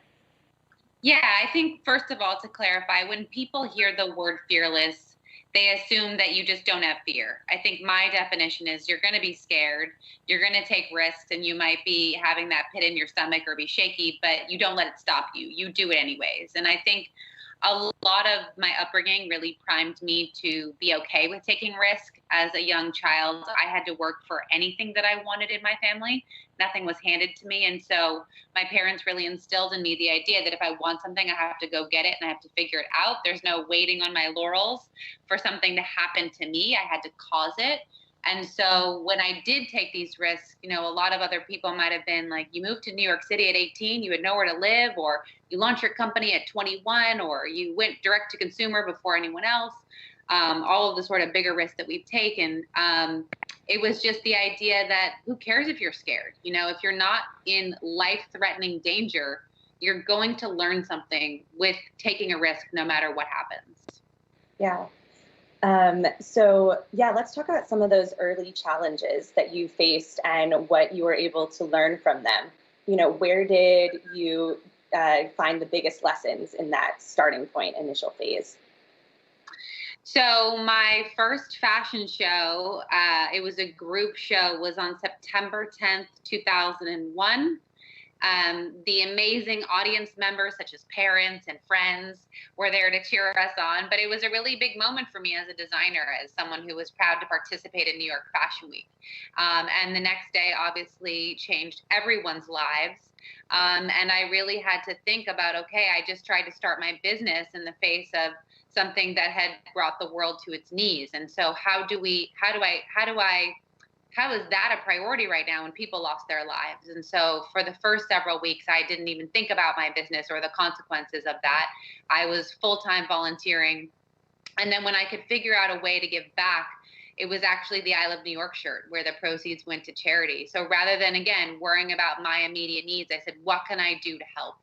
Yeah, I think first of all, to clarify, when people hear the word fearless, they assume that you just don't have fear. I think my definition is you're going to be scared, you're going to take risks, and you might be having that pit in your stomach or be shaky, but you don't let it stop you. You do it anyways. And I think a lot of my upbringing really primed me to be okay with taking risk. As a young child, I had to work for anything that I wanted in my family. Nothing was handed to me. And so my parents really instilled in me the idea that if I want something, I have to go get it and I have to figure it out. There's no waiting on my laurels for something to happen to me. I had to cause it. And so when I did take these risks, you know, a lot of other people might have been like, you moved to New York City at 18, you had nowhere to live, or you launched your company at 21, or you went direct to consumer before anyone else. All of the sort of bigger risks that we've taken. It was just the idea that who cares if you're scared? You know, if you're not in life-threatening danger, you're going to learn something with taking a risk no matter what happens. Yeah. So yeah, let's talk about some of those early challenges that you faced and what you were able to learn from them. You know, where did you find the biggest lessons in that starting point, initial phase? So my first fashion show, it was a group show, was on September 10th, 2001. The amazing audience members, such as parents and friends, were there to cheer us on. But it was a really big moment for me as a designer, as someone who was proud to participate in New York Fashion Week. And the next day, obviously, changed everyone's lives. And I really had to think about, okay, I just tried to start my business in the face of something that had brought the world to its knees. And so how do I how is that a priority right now when people lost their lives? And so for the first several weeks, I didn't even think about my business or the consequences of that. I was full-time volunteering. And then when I could figure out a way to give back, it was actually the I Love New York shirt where the proceeds went to charity. So rather than, again, worrying about my immediate needs, I said, what can I do to help?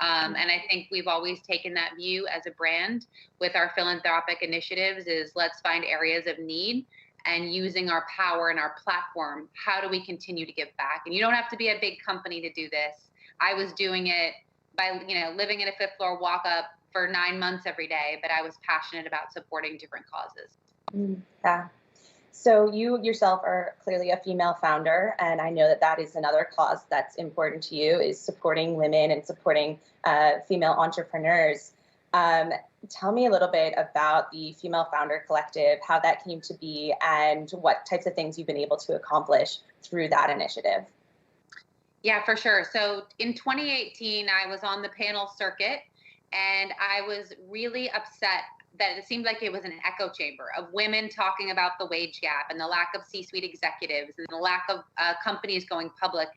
And I think we've always taken that view as a brand with our philanthropic initiatives is let's find areas of need, and using our power and our platform, how do we continue to give back? And you don't have to be a big company to do this. I was doing it by, living in a fifth floor walk up for 9 months every day, but I was passionate about supporting different causes. Yeah. So you yourself are clearly a female founder, and I know that that is another cause that's important to you, is supporting women and supporting female entrepreneurs. Tell me a little bit about the Female Founder Collective, how that came to be, and what types of things you've been able to accomplish through that initiative. Yeah, for sure. So in 2018, I was on the panel circuit, and I was really upset that it seemed like it was an echo chamber of women talking about the wage gap and the lack of C-suite executives and the lack of companies going public.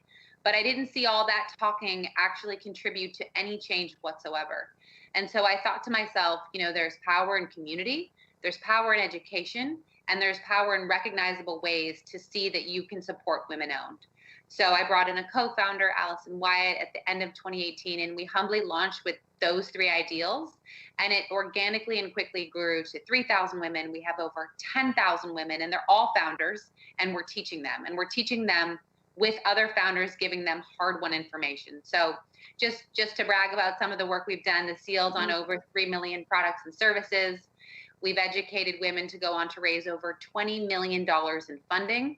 But I didn't see all that talking actually contribute to any change whatsoever. And so I thought to myself, there's power in community, there's power in education, and there's power in recognizable ways to see that you can support women-owned. So I brought in a co-founder, Allison Wyatt, at the end of 2018, and we humbly launched with those 3 ideals. And it organically and quickly grew to 3,000 women. We have over 10,000 women, and they're all founders, and we're teaching them. And we're teaching them with other founders, giving them hard-won information. So just to brag about some of the work we've done, the seal's on over 3 million products and services. We've educated women to go on to raise over $20 million in funding.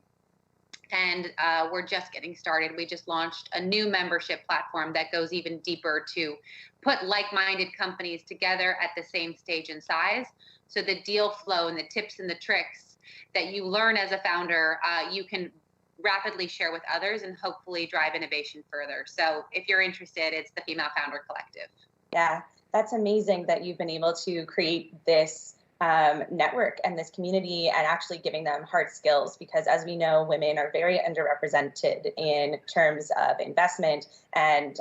And we're just getting started. We just launched a new membership platform that goes even deeper to put like-minded companies together at the same stage and size. So the deal flow and the tips and the tricks that you learn as a founder, you can rapidly share with others and hopefully drive innovation further. So if you're interested, it's the Female Founder Collective. Yeah, that's amazing that you've been able to create this network and this community and actually giving them hard skills, because as we know, women are very underrepresented in terms of investment. And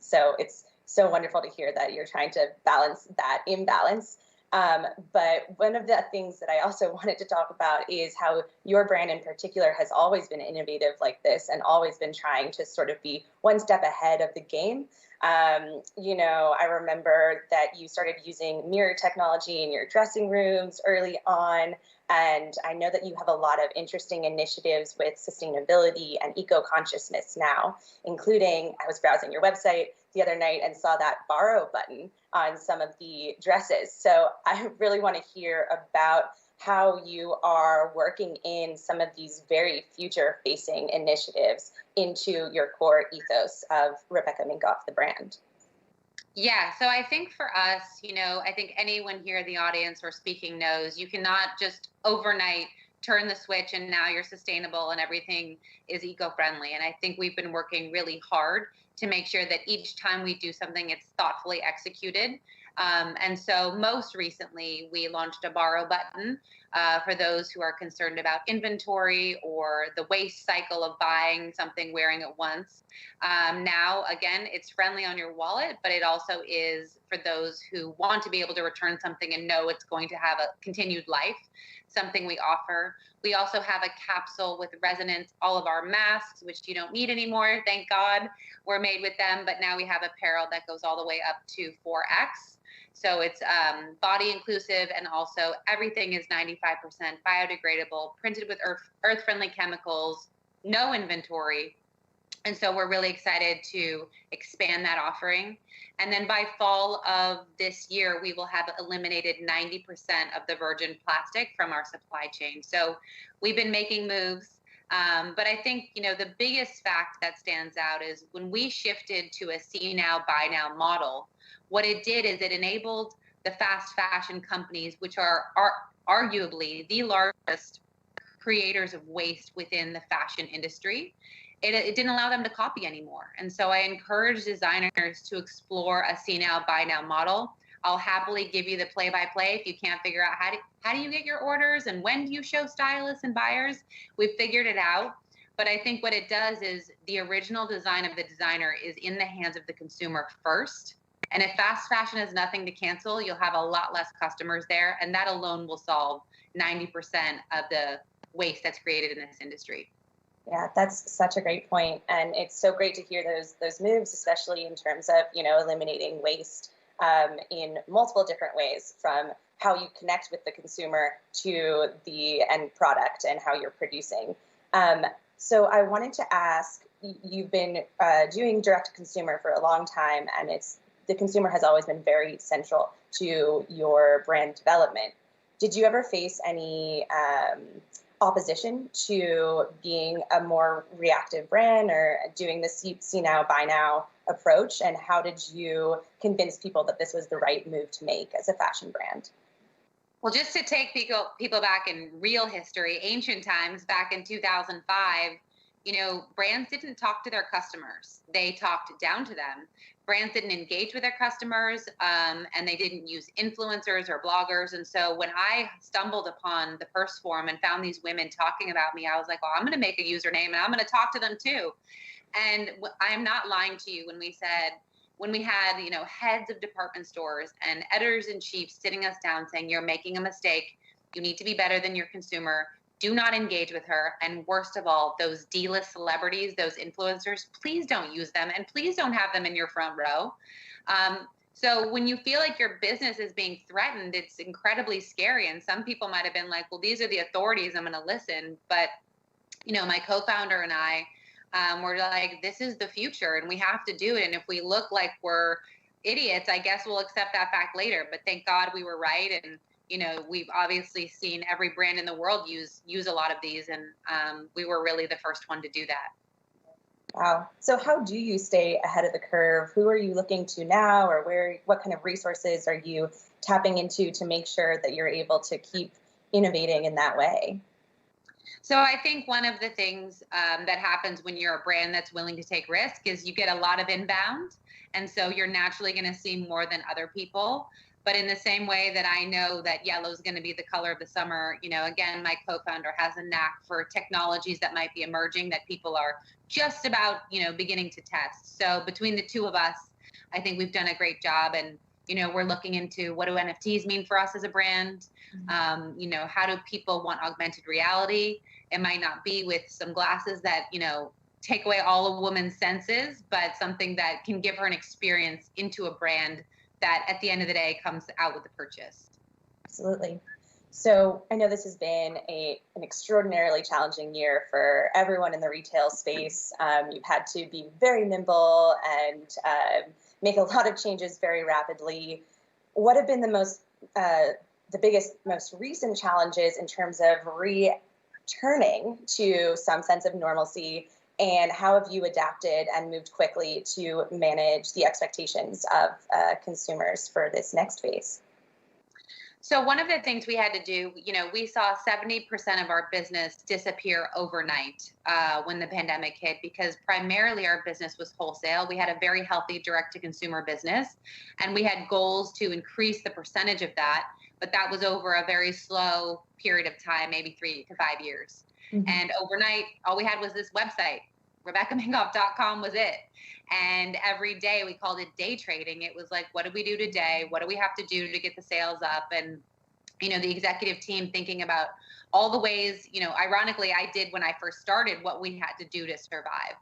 so it's so wonderful to hear that you're trying to balance that imbalance. But one of the things that I also wanted to talk about is how your brand in particular has always been innovative like this and always been trying to sort of be one step ahead of the game. I remember that you started using mirror technology in your dressing rooms early on. And I know that you have a lot of interesting initiatives with sustainability and eco-consciousness now, including, I was browsing your website the other night and saw that borrow button on some of the dresses. So I really want to hear about how you are working in some of these very future-facing initiatives into your core ethos of Rebecca Minkoff, the brand. Yeah, so I think for us, I think anyone here in the audience or speaking knows you cannot just overnight turn the switch and now you're sustainable and everything is eco-friendly. And I think we've been working really hard to make sure that each time we do something, it's thoughtfully executed. And so most recently, we launched a borrow button for those who are concerned about inventory or the waste cycle of buying something, wearing it once. Now, again, it's friendly on your wallet, but it also is for those who want to be able to return something and know it's going to have a continued life, something we offer. We also have a capsule with resonance. All of our masks, which you don't need anymore, thank God, were made with them. But now we have apparel that goes all the way up to 4X. So it's body inclusive, and also everything is 95% biodegradable, printed with earth-friendly chemicals, no inventory. And so we're really excited to expand that offering. And then by fall of this year, we will have eliminated 90% of the virgin plastic from our supply chain. So we've been making moves. But I think, the biggest fact that stands out is when we shifted to a see now, buy now model, what it did is it enabled the fast fashion companies, which are arguably the largest creators of waste within the fashion industry. It didn't allow them to copy anymore. And so I encourage designers to explore a see now, buy now model. I'll happily give you the play-by-play if you can't figure out how do you get your orders and when do you show stylists and buyers. We've figured it out. But I think what it does is the original design of the designer is in the hands of the consumer first. And if fast fashion has nothing to cancel, you'll have a lot less customers there. And that alone will solve 90% of the waste that's created in this industry. Yeah, that's such a great point. And it's so great to hear those moves, especially in terms of, eliminating waste in multiple different ways, from how you connect with the consumer to the end product and how you're producing. So I wanted to ask, you've been doing direct to consumer for a long time, and the consumer has always been very central to your brand development. Did you ever face any opposition to being a more reactive brand or doing the see now, buy now approach? And how did you convince people that this was the right move to make as a fashion brand? Well, just to take people back in real history, ancient times, back in 2005, brands didn't talk to their customers. They talked down to them. Brands didn't engage with their customers, and they didn't use influencers or bloggers. And so when I stumbled upon the Purse Forum and found these women talking about me, I was like, well, I'm going to make a username and I'm going to talk to them too. And I'm not lying to you when we had, heads of department stores and editors-in-chief sitting us down saying, you're making a mistake. You need to be better than your consumer. Do not engage with her. And worst of all, those D-list celebrities, those influencers, please don't use them. And please don't have them in your front row. So when you feel like your business is being threatened, it's incredibly scary. And some people might have been like, well, these are the authorities, I'm going to listen. But, my co-founder and I, we're like, this is the future and we have to do it. And if we look like we're idiots, I guess we'll accept that fact later. But thank God we were right. And, we've obviously seen every brand in the world use a lot of these. And we were really the first one to do that. Wow. So how do you stay ahead of the curve? Who are you looking to now, or what kind of resources are you tapping into to make sure that you're able to keep innovating in that way? So I think one of the things that happens when you're a brand that's willing to take risk is you get a lot of inbound. And so you're naturally going to see more than other people. But in the same way that I know that yellow is going to be the color of the summer, again, my co-founder has a knack for technologies that might be emerging that people are just about, beginning to test. So between the two of us, I think we've done a great job. And, we're looking into what do NFTs mean for us as a brand? How do people want augmented reality? It might not be with some glasses that, take away all a woman's senses, but something that can give her an experience into a brand that at the end of the day comes out with the purchase. Absolutely. So I know this has been an extraordinarily challenging year for everyone in the retail space. You've had to be very nimble and make a lot of changes very rapidly. What have been the biggest, most recent challenges in terms of returning to some sense of normalcy? And how have you adapted and moved quickly to manage the expectations of consumers for this next phase? So one of the things we had to do, we saw 70% of our business disappear overnight when the pandemic hit, because primarily our business was wholesale. We had a very healthy direct-to-consumer business, and we had goals to increase the percentage of that, but that was over a very slow period of time, maybe 3 to 5 years. Mm-hmm. And overnight, all we had was this website. RebeccaMinkoff.com was it. And every day we called it day trading. It was like, what do we do today? What do we have to do to get the sales up? And, the executive team thinking about all the ways, ironically, I did when I first started what we had to do to survive.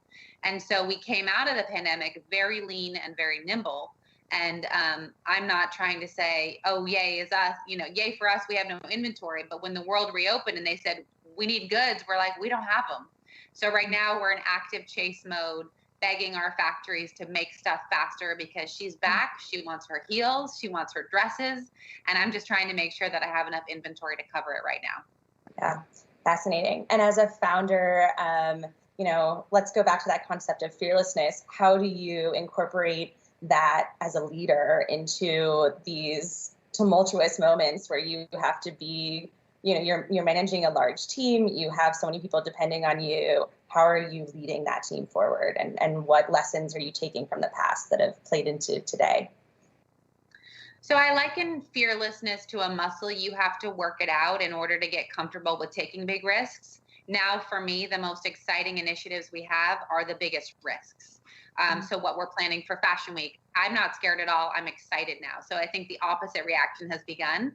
And so we came out of the pandemic very lean and very nimble. And I'm not trying to say, oh, yay is us, yay for us, we have no inventory. But when the world reopened and they said, we need goods, we're like, we don't have them. So right now we're in active chase mode, begging our factories to make stuff faster because she's back. She wants her heels, she wants her dresses. And I'm just trying to make sure that I have enough inventory to cover it right now. Yeah, fascinating. And as a founder, let's go back to that concept of fearlessness. How do you incorporate that as a leader into these tumultuous moments where you have to be, you're managing a large team, you have so many people depending on you. How are you leading that team forward? And what lessons are you taking from the past that have played into today? So I liken fearlessness to a muscle. You have to work it out in order to get comfortable with taking big risks. Now, for me, the most exciting initiatives we have are the biggest risks. So what we're planning for Fashion Week, I'm not scared at all. I'm excited now. So I think the opposite reaction has begun.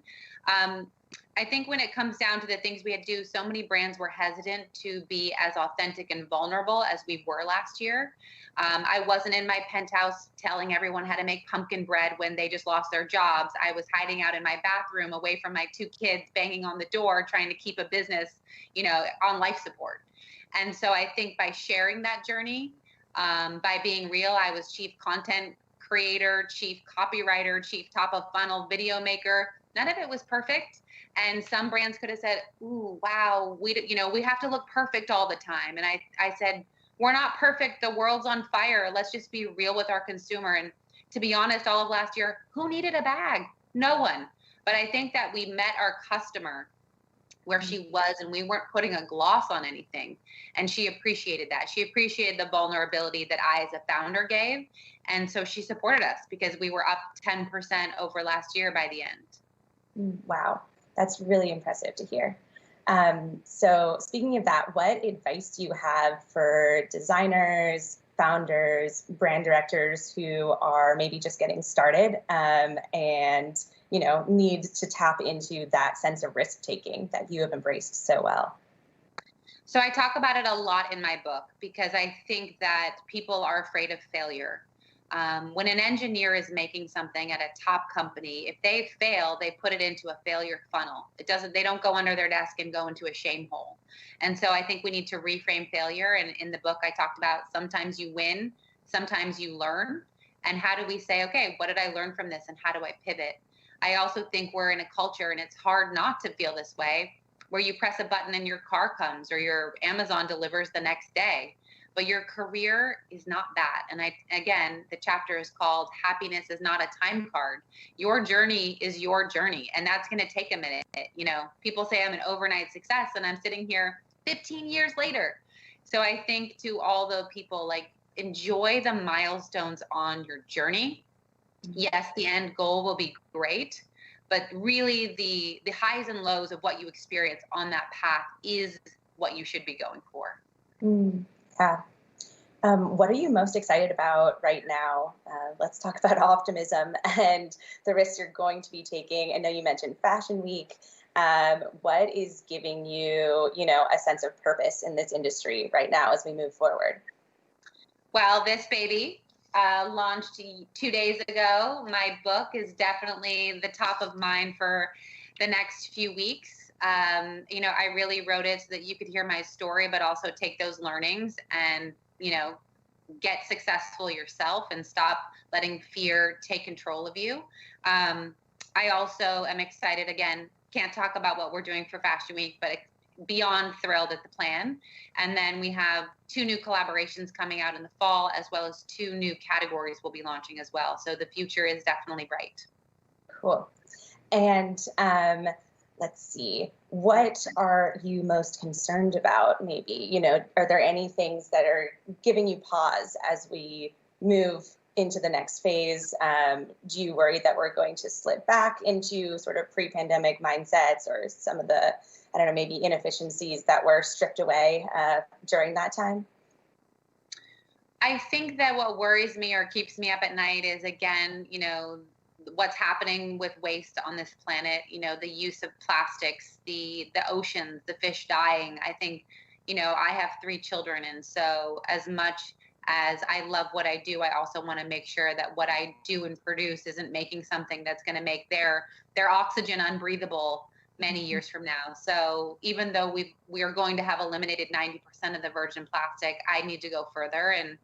I think when it comes down to the things we had to do, so many brands were hesitant to be as authentic and vulnerable as we were last year. I wasn't in my penthouse telling everyone how to make pumpkin bread when they just lost their jobs. I was hiding out in my bathroom away from my 2 kids, banging on the door, trying to keep a business, on life support. And so I think by sharing that journey, by being real, I was chief content creator, chief copywriter, chief top of funnel video maker. None of it was perfect. And some brands could have said, ooh, wow, we have to look perfect all the time. And I said, we're not perfect. The world's on fire. Let's just be real with our consumer. And to be honest, all of last year, who needed a bag? No one. But I think that we met our customer where she was, and we weren't putting a gloss on anything. And she appreciated that. She appreciated the vulnerability that I, as a founder, gave. And so she supported us because we were up 10% over last year by the end. Wow, that's really impressive to hear. So speaking of that, what advice do you have for designers, founders, brand directors who are maybe just getting started and need to tap into that sense of risk taking that you have embraced so well? So I talk about it a lot in my book because I think that people are afraid of failure. When an engineer is making something at a top company, if they fail, they put it into a failure funnel. They don't go under their desk and go into a shame hole. And so I think we need to reframe failure. And in the book, I talked about sometimes you win, sometimes you learn. And how do we say, okay, what did I learn from this? And how do I pivot? I also think we're in a culture, and it's hard not to feel this way, where you press a button and your car comes or your Amazon delivers the next day. But your career is not that. And again, the chapter is called Happiness is Not a Time Card. Your journey is your journey. And that's going to take a minute. People say I'm an overnight success, and I'm sitting here 15 years later. So I think to all the people, enjoy the milestones on your journey. Yes, the end goal will be great, but really the highs and lows of what you experience on that path is what you should be going for. Yeah. What are you most excited about right now? Let's talk about optimism and the risks you're going to be taking. I know you mentioned Fashion Week. What is giving you, a sense of purpose in this industry right now as we move forward? Well, this baby launched 2 days ago. My book is definitely the top of mind for the next few weeks. I really wrote it so that you could hear my story, but also take those learnings and, get successful yourself and stop letting fear take control of you. I also am excited, again, can't talk about what we're doing for Fashion Week, but beyond thrilled at the plan. And then we have 2 new collaborations coming out in the fall, as well as 2 new categories we'll be launching as well. So the future is definitely bright. Cool. And let's see, what are you most concerned about maybe? Are there any things that are giving you pause as we move into the next phase? Do you worry that we're going to slip back into sort of pre-pandemic mindsets or some of the, maybe inefficiencies that were stripped away during that time? I think that what worries me or keeps me up at night is, again, what's happening with waste on this planet, the use of plastics, the oceans, the fish dying. I think, I have 3 children. And so as much as I love what I do, I also want to make sure that what I do and produce isn't making something that's going to make their oxygen unbreathable many years from now. So even though we are going to have eliminated 90% of the virgin plastic, I need to go further. And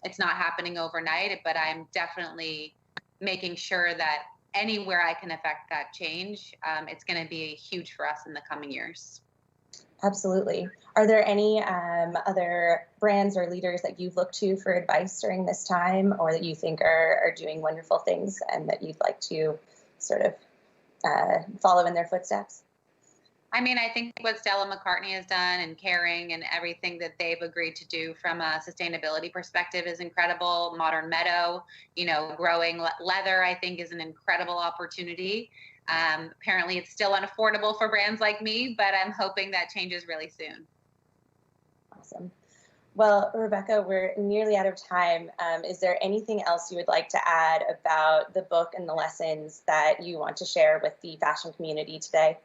it's not happening overnight, but I'm definitely making sure that anywhere I can affect that change, it's going to be huge for us in the coming years. Absolutely. Are there any other brands or leaders that you've looked to for advice during this time, or that you think are doing wonderful things and that you'd like to sort of follow in their footsteps? I mean, I think what Stella McCartney has done and Caring and everything that they've agreed to do from a sustainability perspective is incredible. Modern Meadow, growing leather, I think is an incredible opportunity. Apparently it's still unaffordable for brands like me, but I'm hoping that changes really soon. Awesome. Well, Rebecca, we're nearly out of time. Is there anything else you would like to add about the book and the lessons that you want to share with the fashion community today?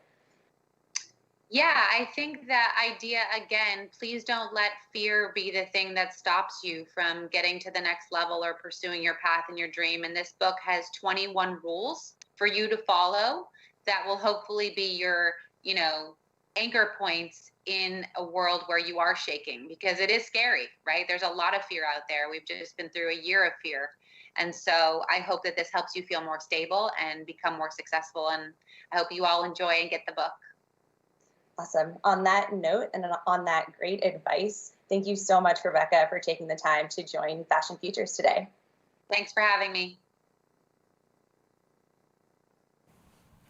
Yeah, I think that idea, again, please don't let fear be the thing that stops you from getting to the next level or pursuing your path and your dream. And this book has 21 rules for you to follow that will hopefully be your, anchor points in a world where you are shaking, because it is scary, right? There's a lot of fear out there. We've just been through a year of fear. And so I hope that this helps you feel more stable and become more successful. And I hope you all enjoy and get the book. Awesome. On that note and on that great advice, thank you so much, Rebecca, for taking the time to join Fashion Futures today. Thanks for having me.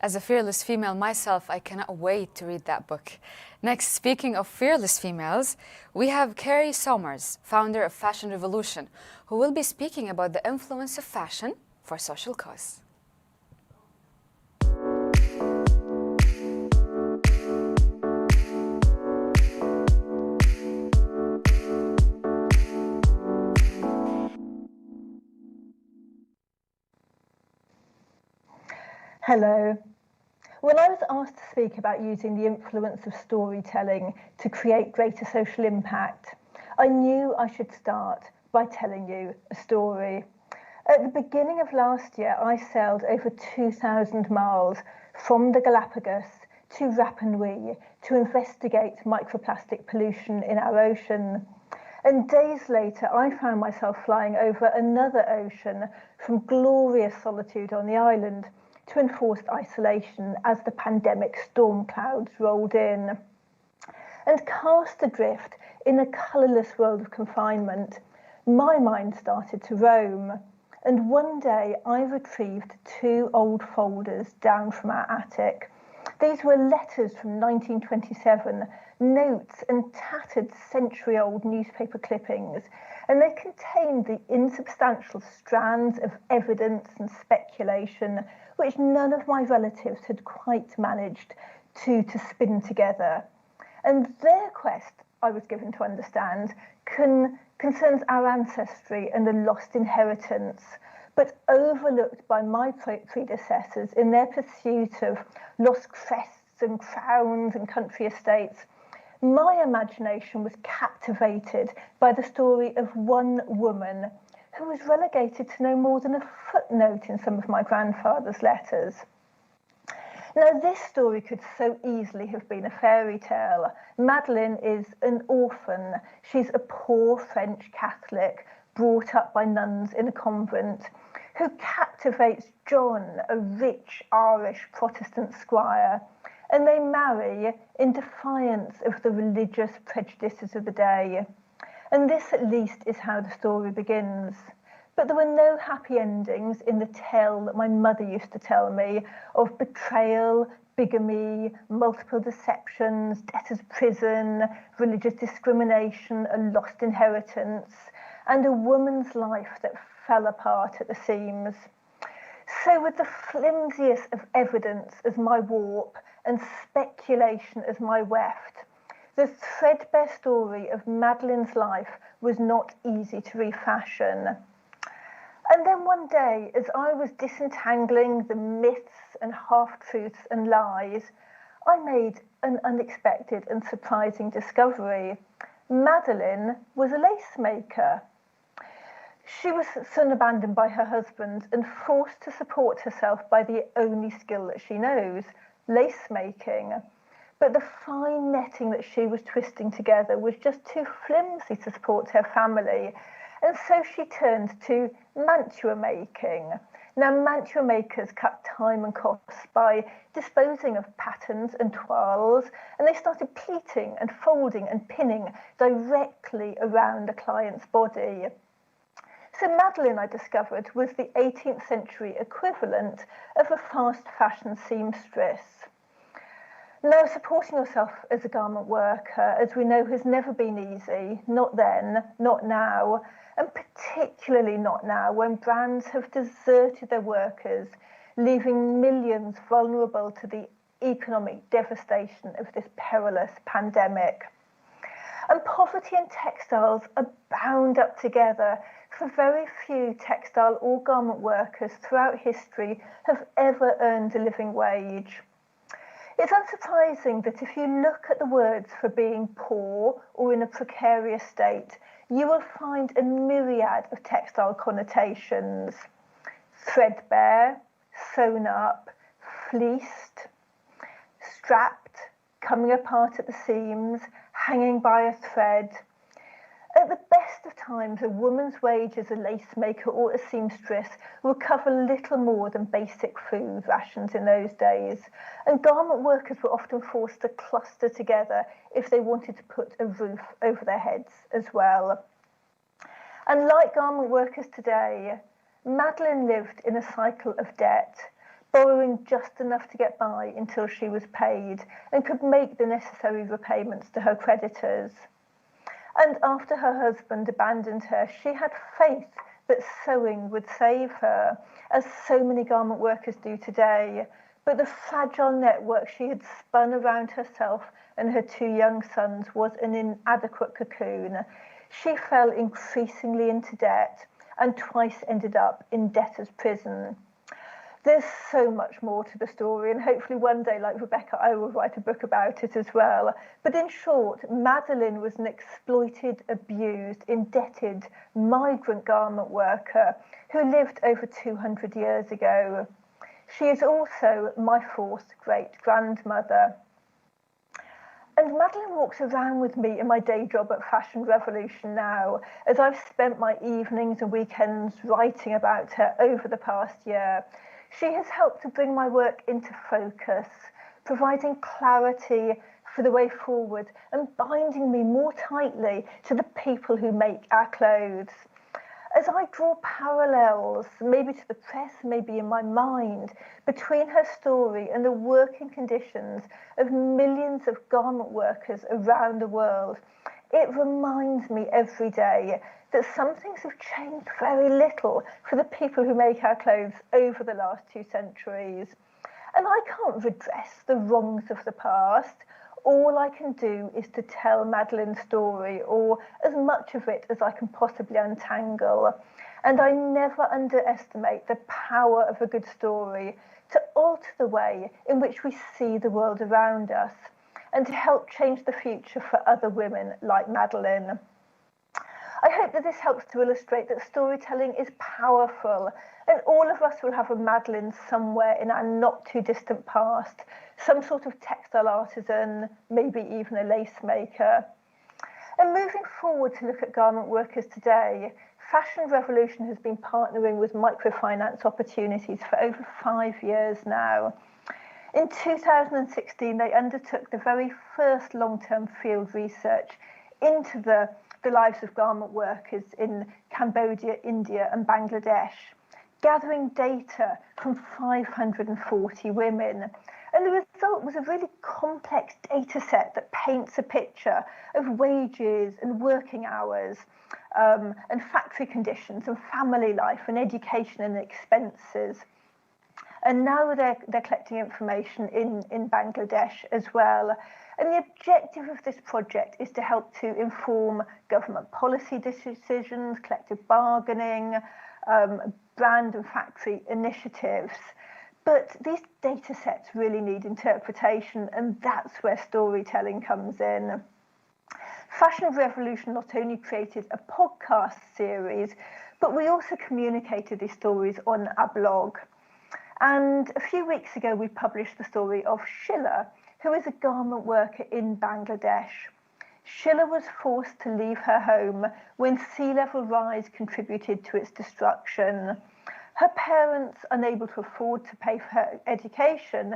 As a fearless female myself, I cannot wait to read that book. Next, speaking of fearless females, we have Carrie Somers, founder of Fashion Revolution, who will be speaking about the influence of fashion for social cause. Hello. When I was asked to speak about using the influence of storytelling to create greater social impact, I knew I should start by telling you a story. At the beginning of last year, I sailed over 2,000 miles from the Galapagos to Rapa Nui to investigate microplastic pollution in our ocean. And days later, I found myself flying over another ocean from glorious solitude on the island to enforced isolation as the pandemic storm clouds rolled in. And cast adrift in a colourless world of confinement, my mind started to roam. And one day I retrieved 2 old folders down from our attic. These were letters from 1927, notes and tattered century-old newspaper clippings, and they contained the insubstantial strands of evidence and speculation which none of my relatives had quite managed to spin together. And their quest, I was given to understand, concerns our ancestry and the lost inheritance, but overlooked by my predecessors in their pursuit of lost crests and crowns and country estates. My imagination was captivated by the story of one woman who was relegated to no more than a footnote in some of my grandfather's letters. Now, this story could so easily have been a fairy tale. Madeleine is an orphan. She's a poor French Catholic brought up by nuns in a convent who captivates John, a rich Irish Protestant squire, and they marry in defiance of the religious prejudices of the day. And this, at least, is how the story begins. But there were no happy endings in the tale that my mother used to tell me of betrayal, bigamy, multiple deceptions, debtor's prison, religious discrimination, a lost inheritance, and a woman's life that fell apart at the seams. So with the flimsiest of evidence as my warp and speculation as my weft, the threadbare story of Madeleine's life was not easy to refashion. And then one day, as I was disentangling the myths and half-truths and lies, I made an unexpected and surprising discovery. Madeleine was a lace maker. She was soon abandoned by her husband and forced to support herself by the only skill that she knows, lace making. But the fine netting that she was twisting together was just too flimsy to support her family. And so she turned to mantua making. Now, mantua makers cut time and costs by disposing of patterns and toiles, and they started pleating and folding and pinning directly around a client's body. So Madeleine, I discovered, was the 18th century equivalent of a fast fashion seamstress. Now, supporting yourself as a garment worker, as we know, has never been easy, not then, not now, and particularly not now when brands have deserted their workers, leaving millions vulnerable to the economic devastation of this perilous pandemic. And poverty and textiles are bound up together, for very few textile or garment workers throughout history have ever earned a living wage. It's unsurprising that if you look at the words for being poor or in a precarious state, you will find a myriad of textile connotations: threadbare, sewn up, fleeced, strapped, coming apart at the seams, hanging by a thread. At the best of times, a woman's wage as a lace maker or a seamstress will cover little more than basic food rations in those days, and garment workers were often forced to cluster together if they wanted to put a roof over their heads as well. And like garment workers today, Madeline lived in a cycle of debt, borrowing just enough to get by until she was paid and could make the necessary repayments to her creditors. And after her husband abandoned her, she had faith that sewing would save her, as so many garment workers do today. But the fragile network she had spun around herself and her two young sons was an inadequate cocoon. She fell increasingly into debt and twice ended up in debtor's prison. There's so much more to the story, and hopefully one day, like Rebecca, I will write a book about it as well. But in short, Madeline was an exploited, abused, indebted migrant garment worker who lived over 200 years ago. She is also my fourth great-grandmother. And Madeline walks around with me in my day job at Fashion Revolution now, as I've spent my evenings and weekends writing about her over the past year. She has helped to bring my work into focus, providing clarity for the way forward and binding me more tightly to the people who make our clothes. As I draw parallels, maybe to the press, maybe in my mind, between her story and the working conditions of millions of garment workers around the world, it reminds me every day that some things have changed very little for the people who make our clothes over the last 2 centuries. And I can't redress the wrongs of the past. All I can do is to tell Madeline's story, or as much of it as I can possibly untangle. And I never underestimate the power of a good story to alter the way in which we see the world around us and to help change the future for other women like Madeline. I hope that this helps to illustrate that storytelling is powerful, and all of us will have a Madeline somewhere in our not too distant past, some sort of textile artisan, maybe even a lace maker. And moving forward to look at garment workers today, Fashion Revolution has been partnering with microfinance opportunities for over 5 years now. In 2016, they undertook the very first long-term field research into the lives of garment workers in Cambodia, India, and Bangladesh, gathering data from 540 women. And the result was a really complex data set that paints a picture of wages and working hours, and factory conditions and family life and education and expenses. And now they're collecting information in Bangladesh as well. And the objective of this project is to help to inform government policy decisions, collective bargaining, brand and factory initiatives. But these data sets really need interpretation, and that's where storytelling comes in. Fashion Revolution not only created a podcast series, but we also communicated these stories on our blog. And a few weeks ago, we published the story of Sheila, who is a garment worker in Bangladesh. Sheila was forced to leave her home when sea level rise contributed to its destruction. Her parents, unable to afford to pay for her education,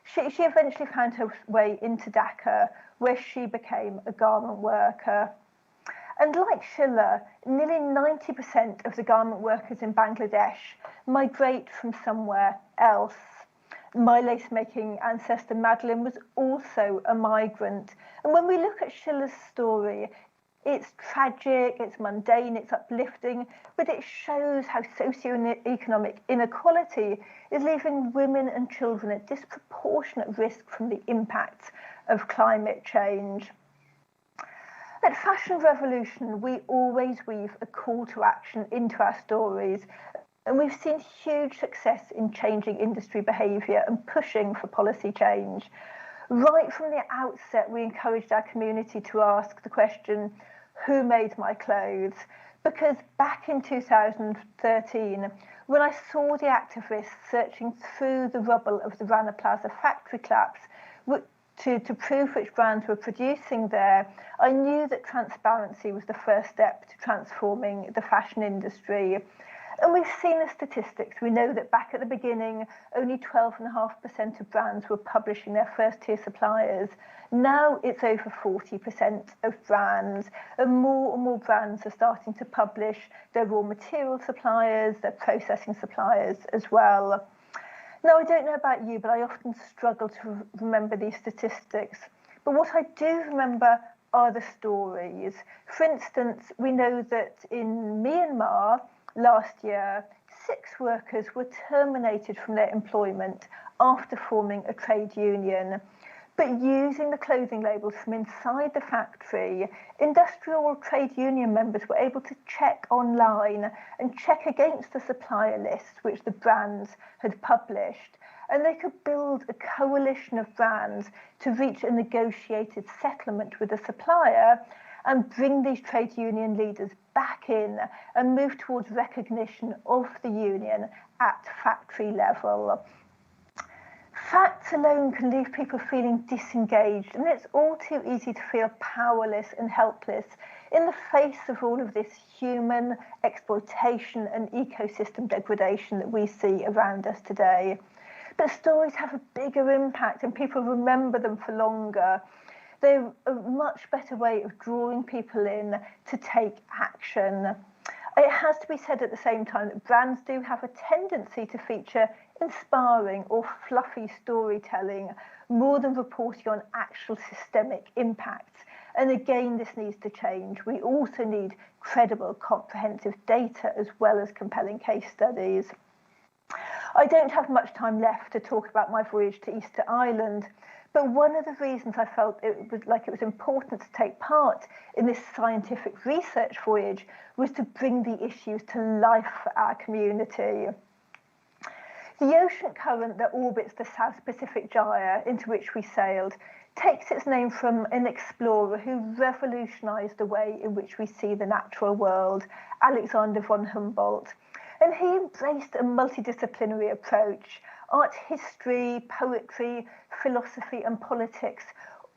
she eventually found her way into Dhaka, where she became a garment worker. And like Sheila, nearly 90% of the garment workers in Bangladesh migrate from somewhere else. My lace-making ancestor Madeline was also a migrant. And when we look at Schiller's story, it's tragic, it's mundane, it's uplifting, but it shows how socioeconomic inequality is leaving women and children at disproportionate risk from the impacts of climate change. At Fashion Revolution, we always weave a call to action into our stories, and we've seen huge success in changing industry behaviour and pushing for policy change. Right from the outset, we encouraged our community to ask the question, who made my clothes? Because back in 2013, when I saw the activists searching through the rubble of the Rana Plaza factory collapse to prove which brands were producing there, I knew that transparency was the first step to transforming the fashion industry. And we've seen the statistics. We know that back at the beginning, only 12.5% of brands were publishing their first-tier suppliers. Now it's over 40% of brands, and more brands are starting to publish their raw material suppliers, their processing suppliers as well. Now, I don't know about you, but I often struggle to remember these statistics. But what I do remember are the stories. For instance, we know that in Myanmar, last year, 6 workers were terminated from their employment after forming a trade union. But using the clothing labels from inside the factory, industrial trade union members were able to check online and check against the supplier lists which the brands had published. And they could build a coalition of brands to reach a negotiated settlement with the supplier and bring these trade union leaders back in and move towards recognition of the union at factory level. Facts alone can leave people feeling disengaged, and it's all too easy to feel powerless and helpless in the face of all of this human exploitation and ecosystem degradation that we see around us today. But stories have a bigger impact and people remember them for longer. They're a much better way of drawing people in to take action. It has to be said at the same time that brands do have a tendency to feature inspiring or fluffy storytelling more than reporting on actual systemic impacts. And again, this needs to change. We also need credible, comprehensive data as well as compelling case studies. I don't have much time left to talk about my voyage to Easter Island, but one of the reasons I felt it was important to take part in this scientific research voyage was to bring the issues to life for our community. The ocean current that orbits the South Pacific Gyre into which we sailed takes its name from an explorer who revolutionized the way in which we see the natural world, Alexander von Humboldt. And he embraced a multidisciplinary approach. Art history, poetry, philosophy and politics,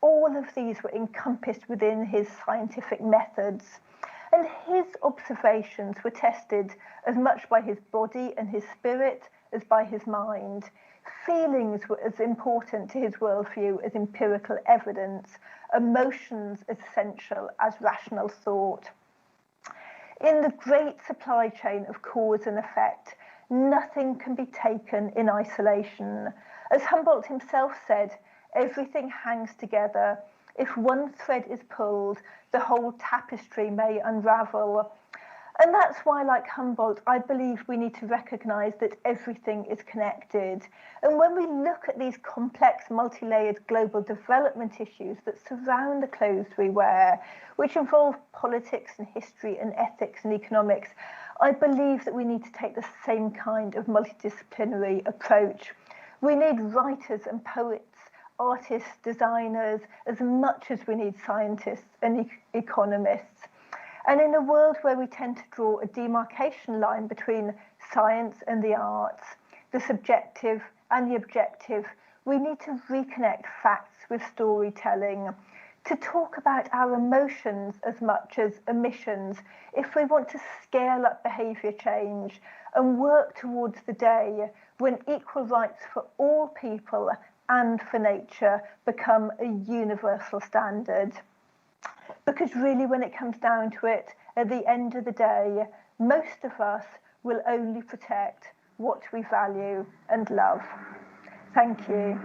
all of these were encompassed within his scientific methods. And his observations were tested as much by his body and his spirit as by his mind. Feelings were as important to his worldview as empirical evidence, emotions as essential as rational thought. In the great supply chain of cause and effect, nothing can be taken in isolation. As Humboldt himself said, everything hangs together. If one thread is pulled, the whole tapestry may unravel. And that's why, like Humboldt, I believe we need to recognise that everything is connected. And when we look at these complex, multi-layered global development issues that surround the clothes we wear, which involve politics and history and ethics and economics, I believe that we need to take the same kind of multidisciplinary approach. We need writers and poets, artists, designers, as much as we need scientists and economists. And in a world where we tend to draw a demarcation line between science and the arts, the subjective and the objective, we need to reconnect facts with storytelling, to talk about our emotions as much as emissions if we want to scale up behaviour change and work towards the day when equal rights for all people and for nature become a universal standard. Because really, when it comes down to it, at the end of the day, most of us will only protect what we value and love. Thank you.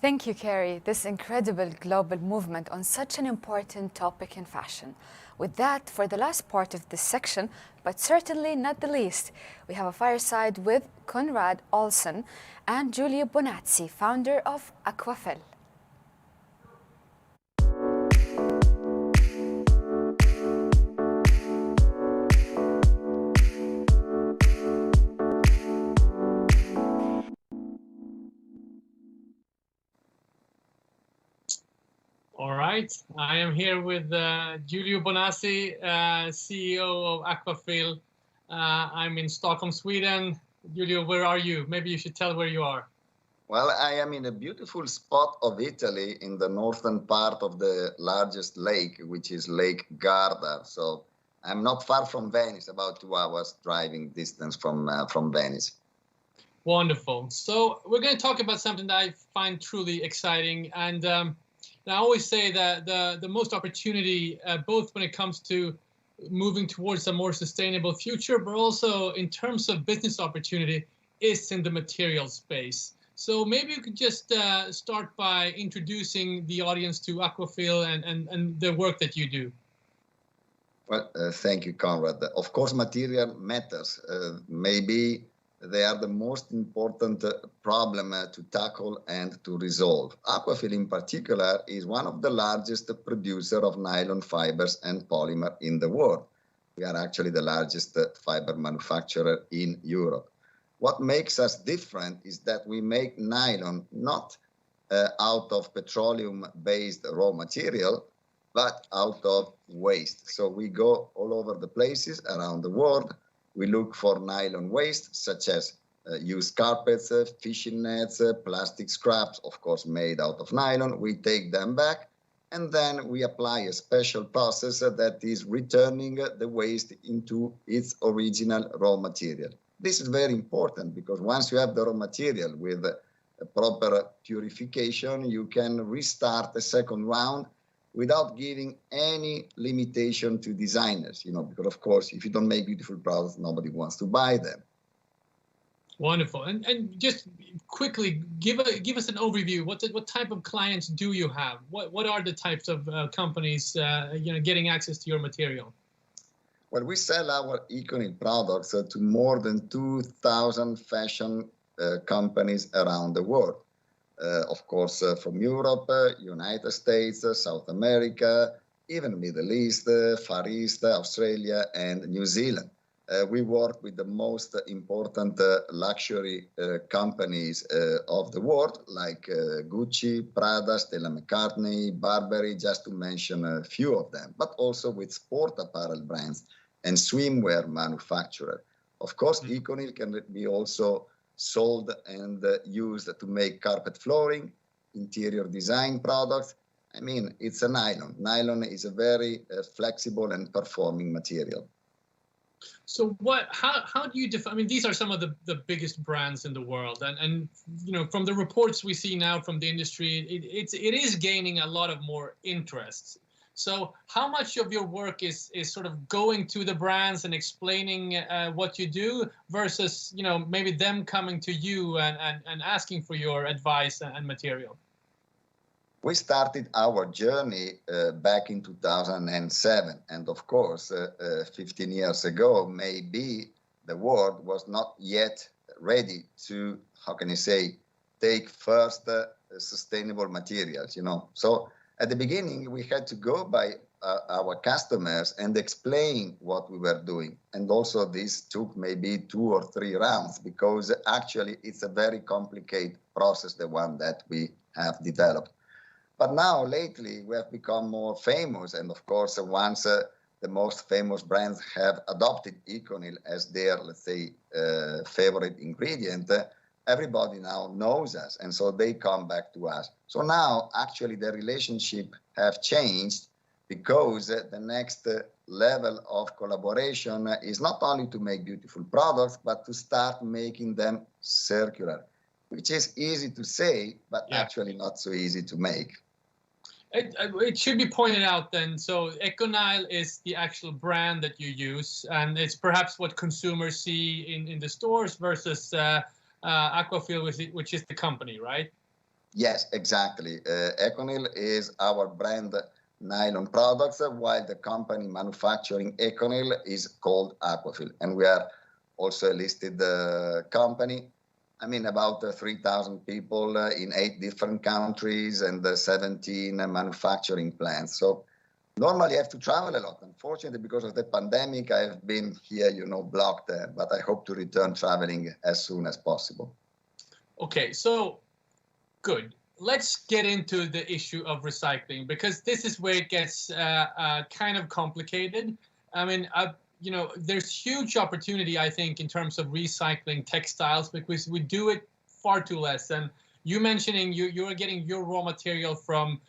Thank you, Carrie. This incredible global movement on such an important topic in fashion. With that, for the last part of this section, but certainly not the least, we have a fireside with Conrad Olsen and Giulio Bonazzi, founder of Aquafil. All right, I am here with Giulio Bonazzi, CEO of Aquafil. I'm in Stockholm, Sweden. Giulio, where are you? Maybe you should tell where you are. Well, I am in a beautiful spot of Italy in the northern part of the largest lake, which is Lake Garda. So I'm not far from Venice, about 2 hours driving distance from Venice. Wonderful. So we're going to talk about something that I find truly exciting. And I always say that the most opportunity, both when it comes to moving towards a more sustainable future, but also in terms of business opportunity, is in the material space. So maybe you could just start by introducing the audience to Aquafil and the work that you do. Well, thank you, Conrad. Of course, material matters. Maybe they are the most important problem to tackle and to resolve. Aquafil in particular is one of the largest producer of nylon fibers and polymer in the world. We are actually the largest fiber manufacturer in Europe. What makes us different is that we make nylon not out of petroleum-based raw material, but out of waste. So we go all over the places around the world. We look for nylon waste, such as used carpets, fishing nets, plastic scraps, of course, made out of nylon. We take them back, and then we apply a special process that is returning the waste into its original raw material. This is very important because once you have the raw material with a proper purification, you can restart the second round without giving any limitation to designers, because of course, if you don't make beautiful products, nobody wants to buy them. Wonderful. And just quickly, give us an overview. What type of clients do you have? What are the types of companies getting access to your material? Well, we sell our ECONYL products to more than 2,000 fashion companies around the world. Of course, from Europe, United States, South America, even Middle East, Far East, Australia, and New Zealand. We work with the most important luxury companies of the world, like Gucci, Prada, Stella McCartney, Burberry, just to mention a few of them, but also with sport apparel brands and swimwear manufacturers. Of course, ECONYL can be also sold and used to make carpet flooring, interior design products. I mean, it's a nylon. Nylon is a very flexible and performing material. So how do you define, I mean, these are some of the biggest brands in the world. And from the reports we see now from the industry, it is gaining a lot of more interest. So how much of your work is sort of going to the brands and explaining what you do versus, maybe them coming to you and asking for your advice and material? We started our journey back in 2007. And of course, 15 years ago, maybe the world was not yet ready to, take first sustainable materials, So at the beginning, we had to go by our customers and explain what we were doing. And also this took maybe 2 or 3 rounds because actually it's a very complicated process, the one that we have developed. But now lately we have become more famous. And of course, once the most famous brands have adopted ECONYL as their, favorite ingredient, everybody now knows us, and so they come back to us. So now, actually, the relationship have changed because the next level of collaboration is not only to make beautiful products, but to start making them circular, which is easy to say, but actually not so easy to make. It should be pointed out then, so EcoNile is the actual brand that you use, and it's perhaps what consumers see in the stores versus Aquafil, which is the company, right? Yes, exactly. EcoNile is our brand nylon products, while the company manufacturing EcoNile is called Aquafil. And we are also a listed company. I mean, about 3,000 people in 8 different countries and 17 manufacturing plants. So normally I have to travel a lot. Unfortunately, because of the pandemic, I've been here, blocked, but I hope to return traveling as soon as possible. Okay, so good. Let's get into the issue of recycling, because this is where it gets kind of complicated. I mean, there's huge opportunity, I think, in terms of recycling textiles, because we do it far too less. And you mentioning you're getting your raw material from,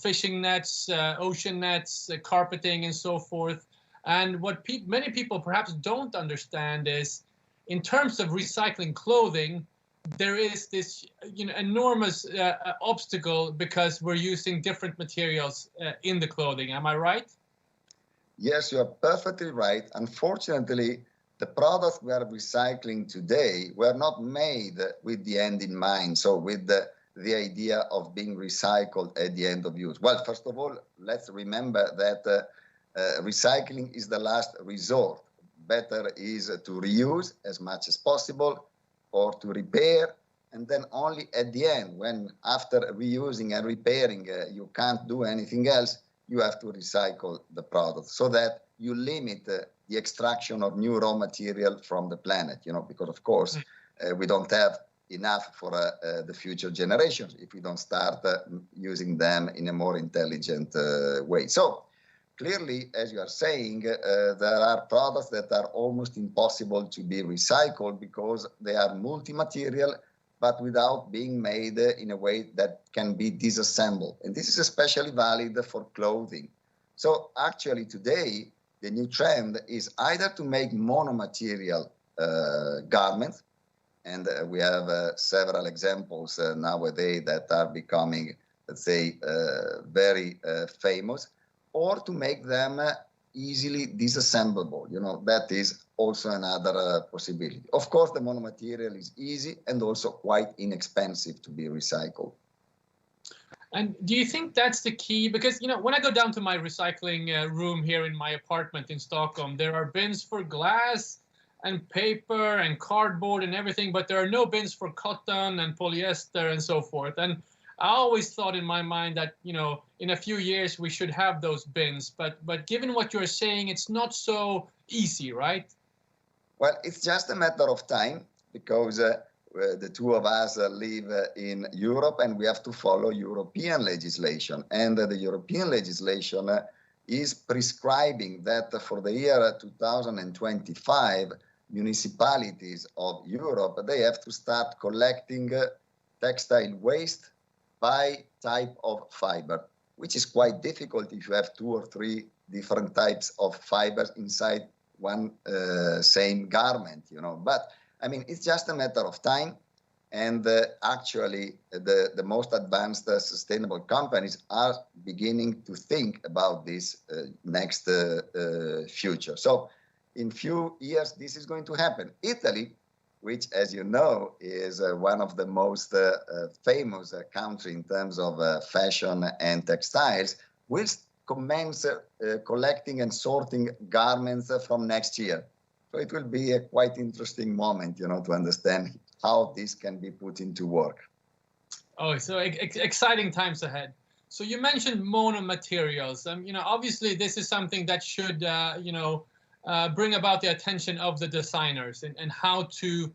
fishing nets, ocean nets, carpeting, and so forth. And what many people perhaps don't understand is, in terms of recycling clothing, there is this enormous obstacle because we're using different materials in the clothing. Am I right? Yes, you are perfectly right. Unfortunately, the products we are recycling today were not made with the end in mind, so with the idea of being recycled at the end of use. Well, first of all, let's remember that recycling is the last resort. Better is to reuse as much as possible or to repair, and then only at the end, when after reusing and repairing you can't do anything else, you have to recycle the product so that you limit the extraction of new raw material from the planet, because of course we don't have enough for the future generations if we don't start using them in a more intelligent way. So clearly, as you are saying, there are products that are almost impossible to be recycled because they are multi-material, but without being made in a way that can be disassembled. And this is especially valid for clothing. So actually today, the new trend is either to make monomaterial garments, and we have several examples nowadays that are becoming, let's say, very famous, or to make them easily disassemblable. That is also another possibility. Of course, the monomaterial is easy and also quite inexpensive to be recycled. And do you think that's the key? Because, when I go down to my recycling room here in my apartment in Stockholm, there are bins for glass and paper and cardboard and everything, but there are no bins for cotton and polyester and so forth. And I always thought in my mind that, in a few years we should have those bins, but given what you're saying, it's not so easy, right? Well, it's just a matter of time, because the two of us live in Europe and we have to follow European legislation. And the European legislation is prescribing that for the year 2025, municipalities of Europe, they have to start collecting textile waste by type of fiber, which is quite difficult if you have 2 or 3 different types of fibers inside one same garment, But I mean, it's just a matter of time. And actually, the most advanced sustainable companies are beginning to think about this next future. So in few years, this is going to happen. Italy, which, as you know, is one of the most famous countries in terms of fashion and textiles, will commence collecting and sorting garments from next year. So it will be a quite interesting moment, to understand how this can be put into work. Oh, so exciting times ahead. So you mentioned monomaterials. Obviously this is something that should, bring about the attention of the designers and how to,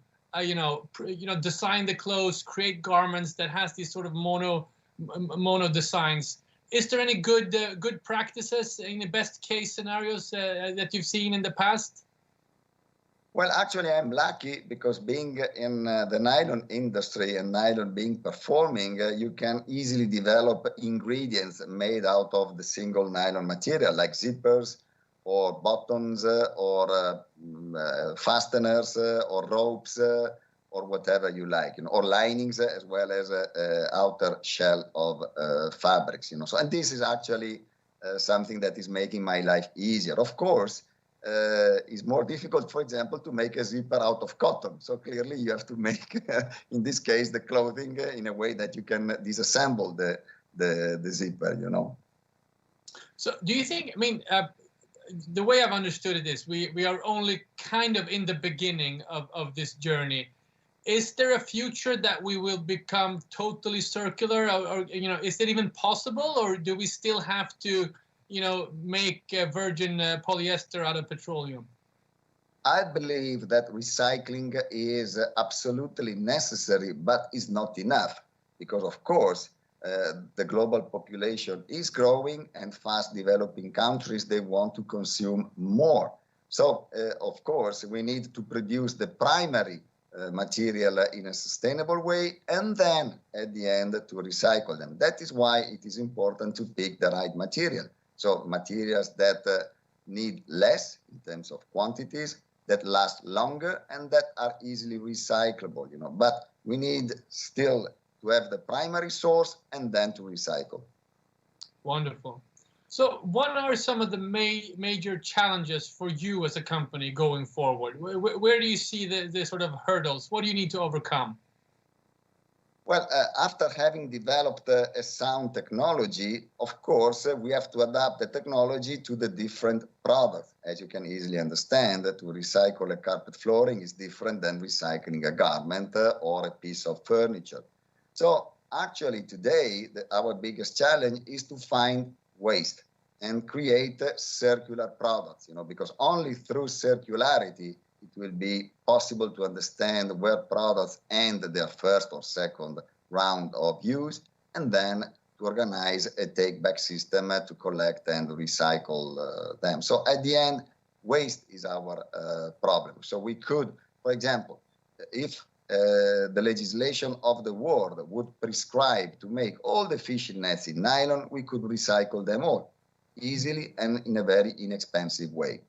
design the clothes, create garments that has these sort of mono designs. Is there any good practices in the best case scenarios that you've seen in the past? Well, actually, I'm lucky because being in the nylon industry and nylon being performing, you can easily develop ingredients made out of the single nylon material, like zippers or buttons or fasteners or ropes or whatever you like, or linings as well as outer shell of fabrics, So, and this is actually something that is making my life easier. Of course, it's more difficult, for example, to make a zipper out of cotton. So clearly you have to make, in this case, the clothing in a way that you can disassemble the zipper, So do you think, the way I've understood it is we are only kind of in the beginning of this journey. Is there a future that we will become totally circular, or is it even possible, or do we still have to, make virgin polyester out of petroleum? I believe that recycling is absolutely necessary, but is not enough, because of course, the global population is growing, and fast developing countries, they want to consume more. So, of course, we need to produce the primary material in a sustainable way, and then at the end to recycle them. That is why it is important to pick the right material. So materials that need less in terms of quantities, that last longer, and that are easily recyclable, But we need still to have the primary source and then to recycle. Wonderful. So what are some of the major challenges for you as a company going forward? Where do you see the sort of hurdles? What do you need to overcome? Well, after having developed a sound technology, of course, we have to adapt the technology to the different products. As you can easily understand, to recycle a carpet flooring is different than recycling a garment or a piece of furniture. So actually today, our biggest challenge is to find waste and create circular products, because only through circularity it will be possible to understand where products end their first or second round of use, and then to organize a take-back system to collect and recycle them. So at the end, waste is our problem. So we could, for example, if the legislation of the world would prescribe to make all the fishing nets in nylon, we could recycle them all easily and in a very inexpensive way.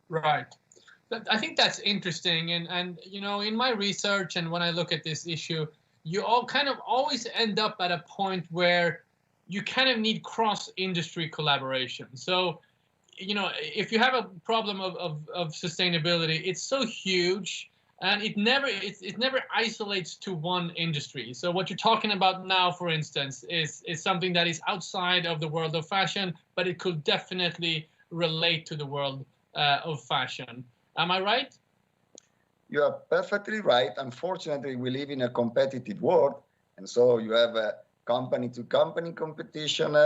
Right. I think that's interesting. And in my research and when I look at this issue, you all kind of always end up at a point where you kind of need cross-industry collaboration. So, if you have a problem of sustainability, it's so huge. And it never isolates to one industry. So what you're talking about now, for instance, is something that is outside of the world of fashion, but it could definitely relate to the world of fashion. Am I right? You are perfectly right. Unfortunately, we live in a competitive world, and so you have a company-to-company competition,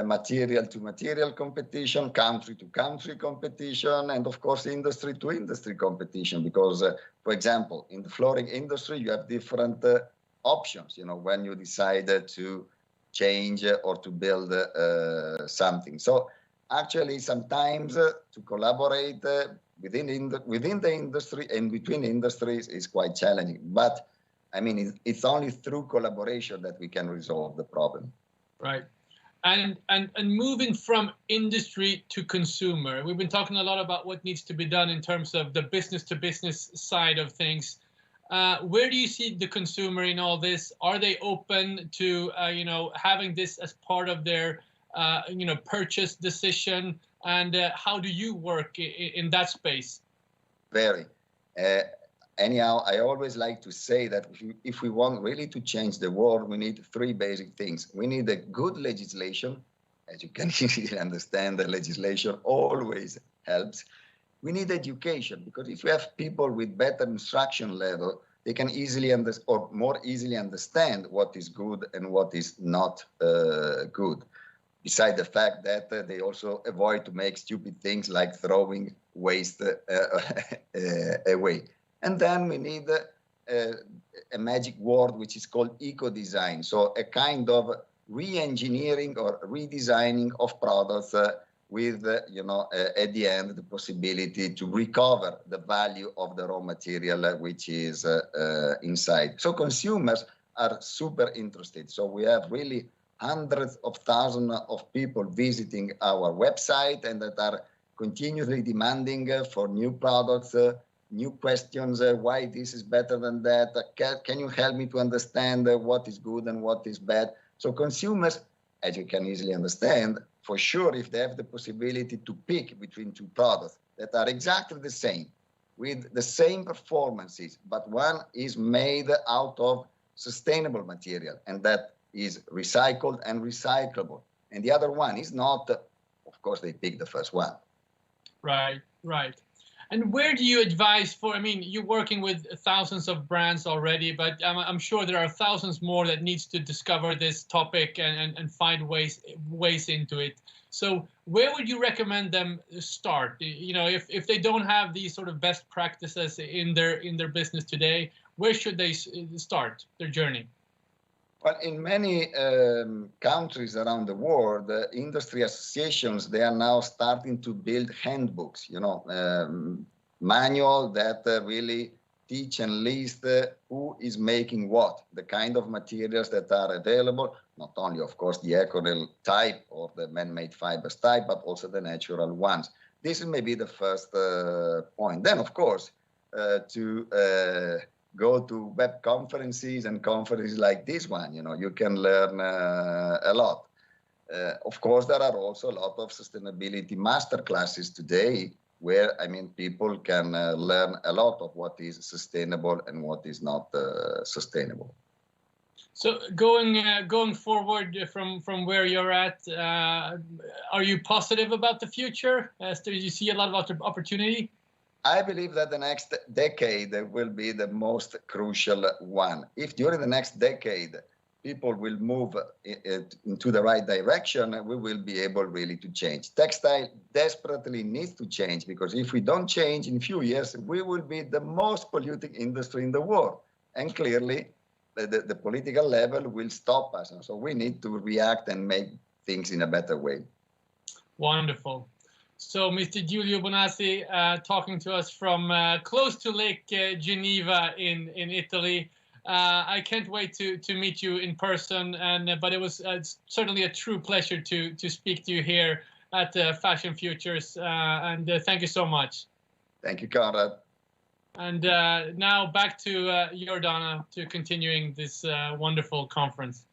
material-to-material competition, country-to-country competition, and of course industry-to-industry competition, because, for example, in the flooring industry, you have different options, when you decide to change or to build something. So actually, sometimes to collaborate within the industry and between industries is quite challenging. But, it's only through collaboration that we can resolve the problem. Right. And moving from industry to consumer, we've been talking a lot about what needs to be done in terms of the business-to-business side of things. Where do you see the consumer in all this? Are they open to having this as part of their purchase decision? And how do you work in that space? Very. Anyhow, I always like to say that if we want really to change the world, we need three basic things. We need a good legislation. As you can easily understand, the legislation always helps. We need education, because if we have people with better instruction level, they can easily or more easily understand what is good and what is not good. Besides the fact that they also avoid to make stupid things like throwing waste away. And then we need a magic word which is called eco-design. So a kind of re-engineering or redesigning of products with, at the end, the possibility to recover the value of the raw material which is inside. So consumers are super interested. So we have really hundreds of thousands of people visiting our website and that are continuously demanding for new products, new questions, why this is better than that, can you help me to understand what is good and what is bad? So consumers, as you can easily understand, for sure, if they have the possibility to pick between two products that are exactly the same, with the same performances, but one is made out of sustainable material, and that is recycled and recyclable, and the other one is not, of course, they pick the first one. Right, right. And where do you advise for, I mean, you're working with thousands of brands already, but I'm sure there are thousands more that needs to discover this topic and find ways into it. So where would you recommend them start? You know, if they don't have these sort of best practices in their business today, where should they start their journey? Well, in many countries around the world, industry associations, they are now starting to build handbooks, you know, manual that really teach and list who is making what, the kind of materials that are available, not only, of course, the eco type or the man-made fibers type, but also the natural ones. This is maybe the first point. Then, of course, to go to web conferences and conferences like this one, you know, you can learn a lot. Of course, there are also a lot of sustainability master classes today where, I mean, people can learn a lot of what is sustainable and what is not sustainable. So going forward from where you're at, are you positive about the future? Do you see a lot of opportunity? I believe that the next decade will be the most crucial one. If during the next decade people will move into the right direction, we will be able really to change. Textile desperately needs to change, because if we don't change in a few years, we will be the most polluting industry in the world. And clearly, the political level will stop us. So we need to react and make things in a better way. Wonderful. So, Mr. Giulio Bonazzi, talking to us from close to Lake Geneva in Italy. I can't wait to meet you in person, but it was certainly a true pleasure to speak to you here at Fashion Futures, and thank you so much. Thank you, Conrad. And now back to Jordana to continuing this wonderful conference.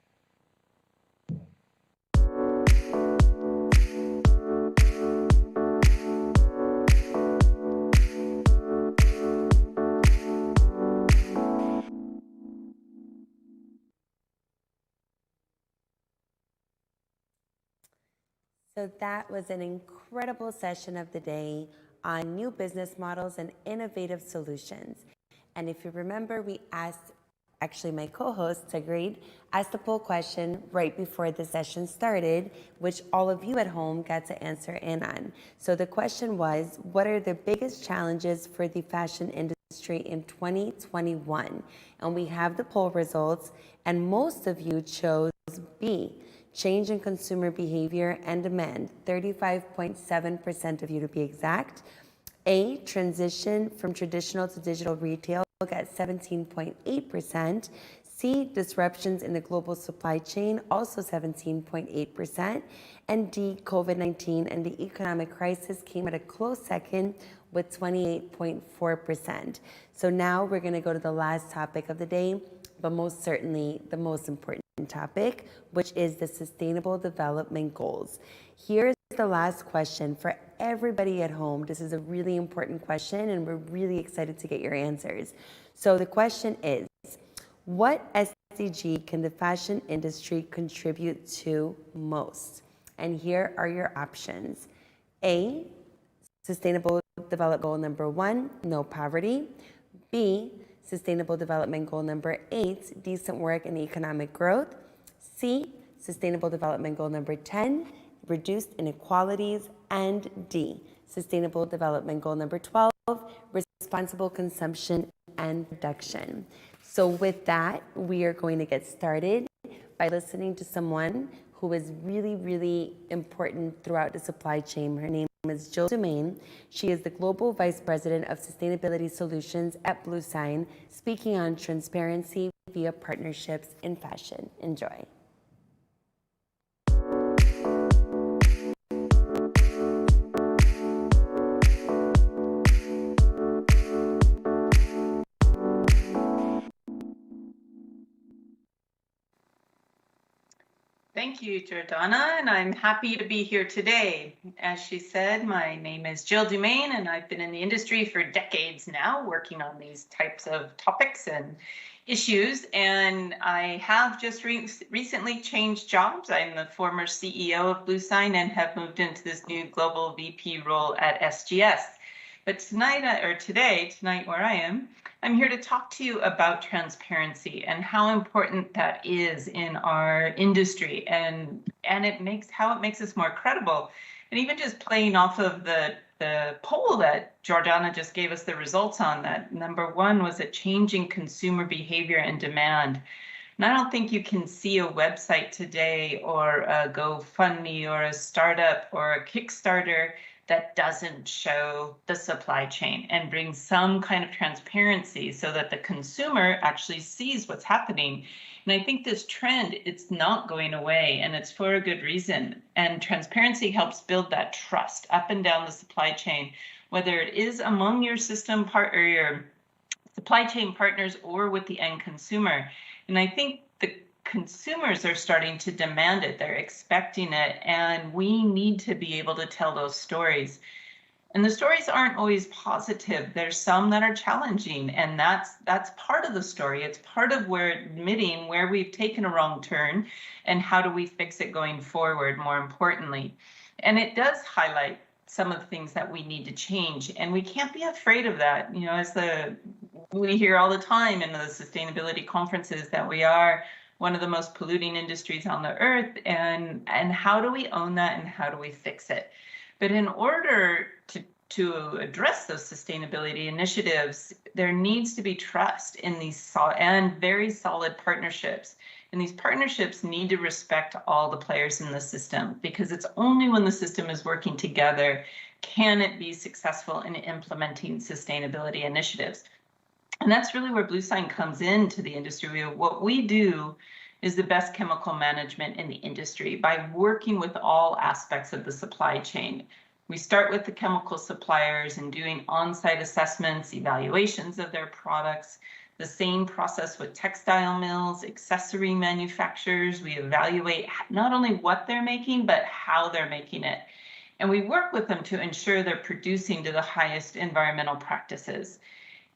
So that was an incredible session of the day on new business models and innovative solutions. And if you remember, we asked, actually my co-host, Sagreed, asked a poll question right before the session started, which all of you at home got to answer in on. So the question was, what are the biggest challenges for the fashion industry in 2021? And we have the poll results, and most of you chose B, change in consumer behavior and demand, 35.7% of you to be exact. A, transition from traditional to digital retail, at 17.8%. C, disruptions in the global supply chain, also 17.8%. And D, COVID-19 and the economic crisis came at a close second with 28.4%. So now we're going to go to the last topic of the day, but most certainly the most important topic, which is the Sustainable Development Goals. Here's the last question for everybody at home. This is a really important question, and we're really excited to get your answers. So the question is, what SDG can the fashion industry contribute to most? And here are your options. A, Sustainable Development Goal number 1, no poverty. B, Sustainable Development Goal number 8, decent work and economic growth. C, Sustainable Development Goal number 10, reduced inequalities. And D, Sustainable Development Goal number 12, responsible consumption and production. So with that, we are going to get started by listening to someone who is really, really important throughout the supply chain. Her name is Jill Dumaine. She is the Global Vice President of Sustainability Solutions at Bluesign, speaking on transparency via partnerships in fashion. Enjoy. Thank you, Jordana, and I'm happy to be here today. As she said, my name is Jill Dumaine, and I've been in the industry for decades now, working on these types of topics and issues. And I have just recently changed jobs. I'm the former CEO of BlueSign and have moved into this new global VP role at SGS. But tonight where I am, I'm here to talk to you about transparency and how important that is in our industry and how it makes us more credible. And even just playing off of the poll that Jordana just gave us the results on, that number one was a changing consumer behavior and demand. And I don't think you can see a website today or a GoFundMe or a startup or a Kickstarter that doesn't show the supply chain and bring some kind of transparency so that the consumer actually sees what's happening. And I think this trend, it's not going away, and it's for a good reason. And transparency helps build that trust up and down the supply chain, whether it is among your system part or your supply chain partners or with the end consumer. And I think the consumers are starting to demand it. They're expecting it, and we need to be able to tell those stories. And the stories aren't always positive. There's some that are challenging, and that's part of the story. It's part of admitting where we've taken a wrong turn and how do we fix it going forward, more importantly. And it does highlight some of the things that we need to change, and we can't be afraid of that. You know, as we hear all the time in the sustainability conferences that we are one of the most polluting industries on the earth, and how do we own that and how do we fix it? But in order to address those sustainability initiatives, there needs to be trust in these and very solid partnerships. And these partnerships need to respect all the players in the system, because it's only when the system is working together can it be successful in implementing sustainability initiatives. And that's really where BlueSign comes into the industry. What we do is the best chemical management in the industry by working with all aspects of the supply chain. We start with the chemical suppliers and doing on-site assessments, evaluations of their products. The same process with textile mills, accessory manufacturers. We evaluate not only what they're making, but how they're making it. And we work with them to ensure they're producing to the highest environmental practices.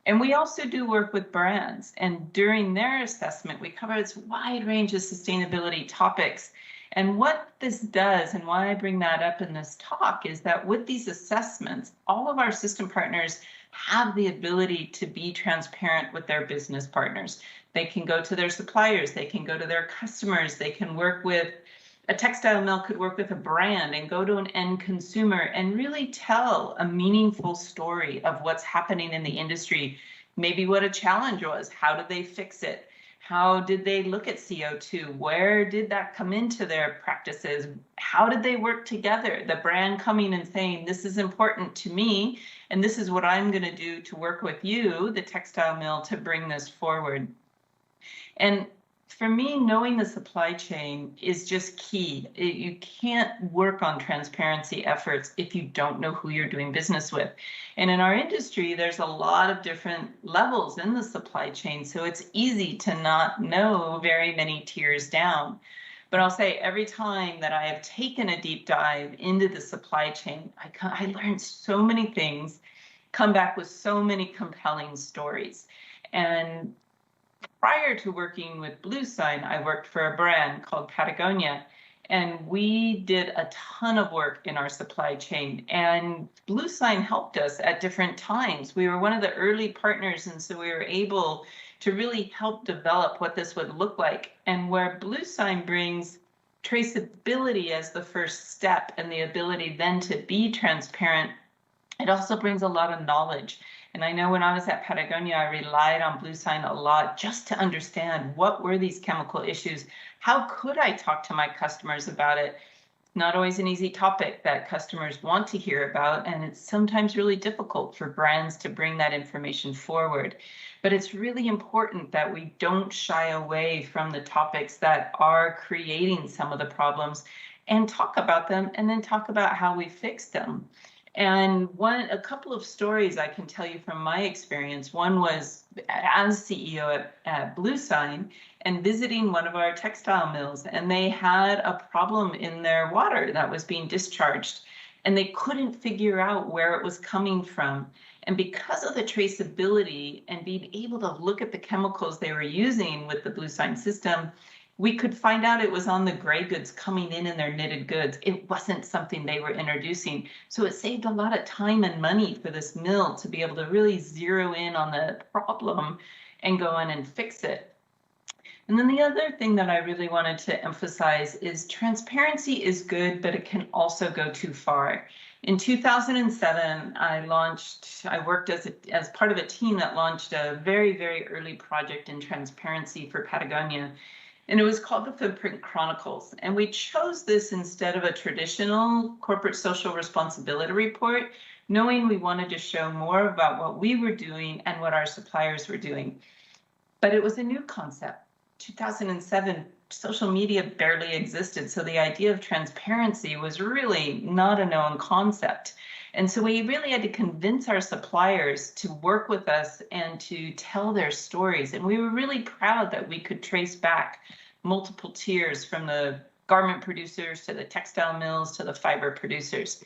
And we also do work with brands, and during their assessment, we cover this wide range of sustainability topics. And what this does, and why I bring that up in this talk, is that with these assessments, all of our system partners have the ability to be transparent with their business partners. They can go to their suppliers, they can go to their customers, they can work with a textile mill, could work with a brand and go to an end consumer and really tell a meaningful story of what's happening in the industry. Maybe what a challenge was, how did they fix it? How did they look at CO2? Where did that come into their practices? How did they work together? The brand coming and saying, this is important to me, and this is what I'm going to do to work with you, the textile mill, to bring this forward. And for me, knowing the supply chain is just key. You can't work on transparency efforts if you don't know who you're doing business with. And in our industry, there's a lot of different levels in the supply chain, so it's easy to not know very many tiers down. But I'll say every time that I have taken a deep dive into the supply chain, I learned so many things, come back with so many compelling stories. And prior to working with BlueSign, I worked for a brand called Patagonia, and we did a ton of work in our supply chain. And BlueSign helped us at different times. We were one of the early partners, and so we were able to really help develop what this would look like. And where BlueSign brings traceability as the first step and the ability then to be transparent, it also brings a lot of knowledge. And I know when I was at Patagonia, I relied on BlueSign a lot just to understand what were these chemical issues. How could I talk to my customers about it? Not always an easy topic that customers want to hear about, and it's sometimes really difficult for brands to bring that information forward. But it's really important that we don't shy away from the topics that are creating some of the problems and talk about them, and then talk about how we fix them. And a couple of stories I can tell you from my experience. One was as CEO at Blue Sign and visiting one of our textile mills, and they had a problem in their water that was being discharged, and they couldn't figure out where it was coming from. And because of the traceability and being able to look at the chemicals they were using with the Blue Sign system, we could find out it was on the gray goods coming in their knitted goods. It wasn't something they were introducing. So it saved a lot of time and money for this mill to be able to really zero in on the problem and go in and fix it. And then the other thing that I really wanted to emphasize is transparency is good, but it can also go too far. In 2007, I worked as part of a team that launched a very, very early project in transparency for Patagonia. And it was called the Footprint Chronicles. And we chose this instead of a traditional corporate social responsibility report, knowing we wanted to show more about what we were doing and what our suppliers were doing. But it was a new concept. 2007, social media barely existed. So the idea of transparency was really not a known concept. And so we really had to convince our suppliers to work with us and to tell their stories. And we were really proud that we could trace back multiple tiers from the garment producers to the textile mills to the fiber producers.